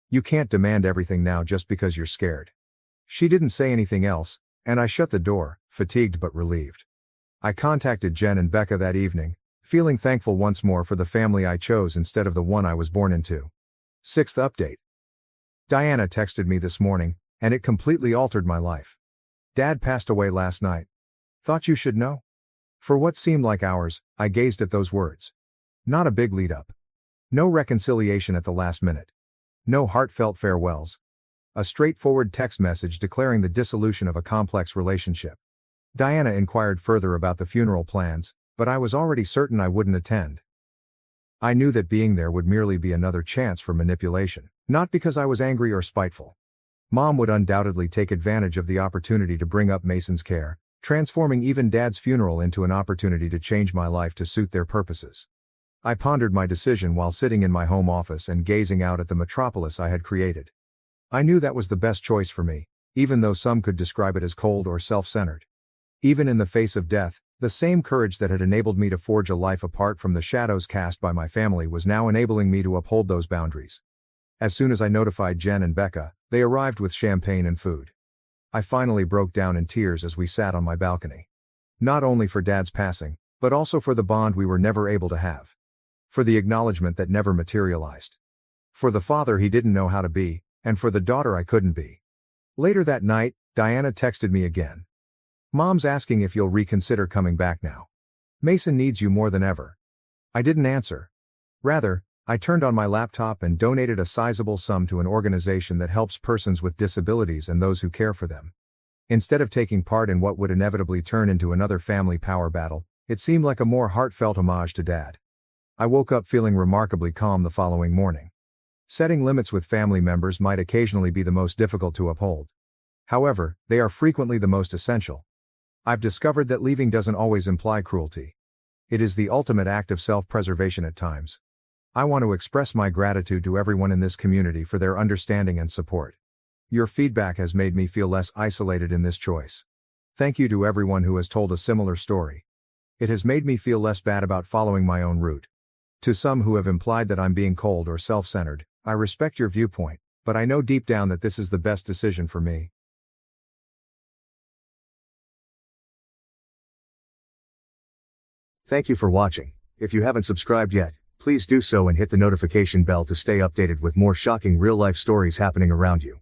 You can't demand everything now just because you're scared." She didn't say anything else, and I shut the door, fatigued but relieved. I contacted Jen and Becca that evening, feeling thankful once more for the family I chose instead of the one I was born into. Sixth update. Diana texted me this morning, and it completely altered my life. "Dad passed away last night. Thought you should know?" For what seemed like hours, I gazed at those words. Not a big lead-up. No reconciliation at the last minute. No heartfelt farewells. A straightforward text message declaring the dissolution of a complex relationship. Diana inquired further about the funeral plans, but I was already certain I wouldn't attend. I knew that being there would merely be another chance for manipulation, not because I was angry or spiteful. Mom would undoubtedly take advantage of the opportunity to bring up Mason's care, transforming even Dad's funeral into an opportunity to change my life to suit their purposes. I pondered my decision while sitting in my home office and gazing out at the metropolis I had created. I knew that was the best choice for me, even though some could describe it as cold or self-centered. Even in the face of death, the same courage that had enabled me to forge a life apart from the shadows cast by my family was now enabling me to uphold those boundaries. As soon as I notified Jen and Becca, they arrived with champagne and food. I finally broke down in tears as we sat on my balcony. Not only for Dad's passing, but also for the bond we were never able to have. For the acknowledgement that never materialized. For the father he didn't know how to be, and for the daughter I couldn't be. Later that night, Diana texted me again. "Mom's asking if you'll reconsider coming back now. Mason needs you more than ever." I didn't answer. Rather, I turned on my laptop and donated a sizable sum to an organization that helps persons with disabilities and those who care for them. Instead of taking part in what would inevitably turn into another family power battle, it seemed like a more heartfelt homage to Dad. I woke up feeling remarkably calm the following morning. Setting limits with family members might occasionally be the most difficult to uphold. However, they are frequently the most essential. I've discovered that leaving doesn't always imply cruelty. It is the ultimate act of self-preservation at times. I want to express my gratitude to everyone in this community for their understanding and support. Your feedback has made me feel less isolated in this choice. Thank you to everyone who has told a similar story. It has made me feel less bad about following my own route. To some who have implied that I'm being cold or self-centered, I respect your viewpoint, but I know deep down that this is the best decision for me. Thank you for watching. If you haven't subscribed yet, please do so and hit the notification bell to stay updated with more shocking real-life stories happening around you.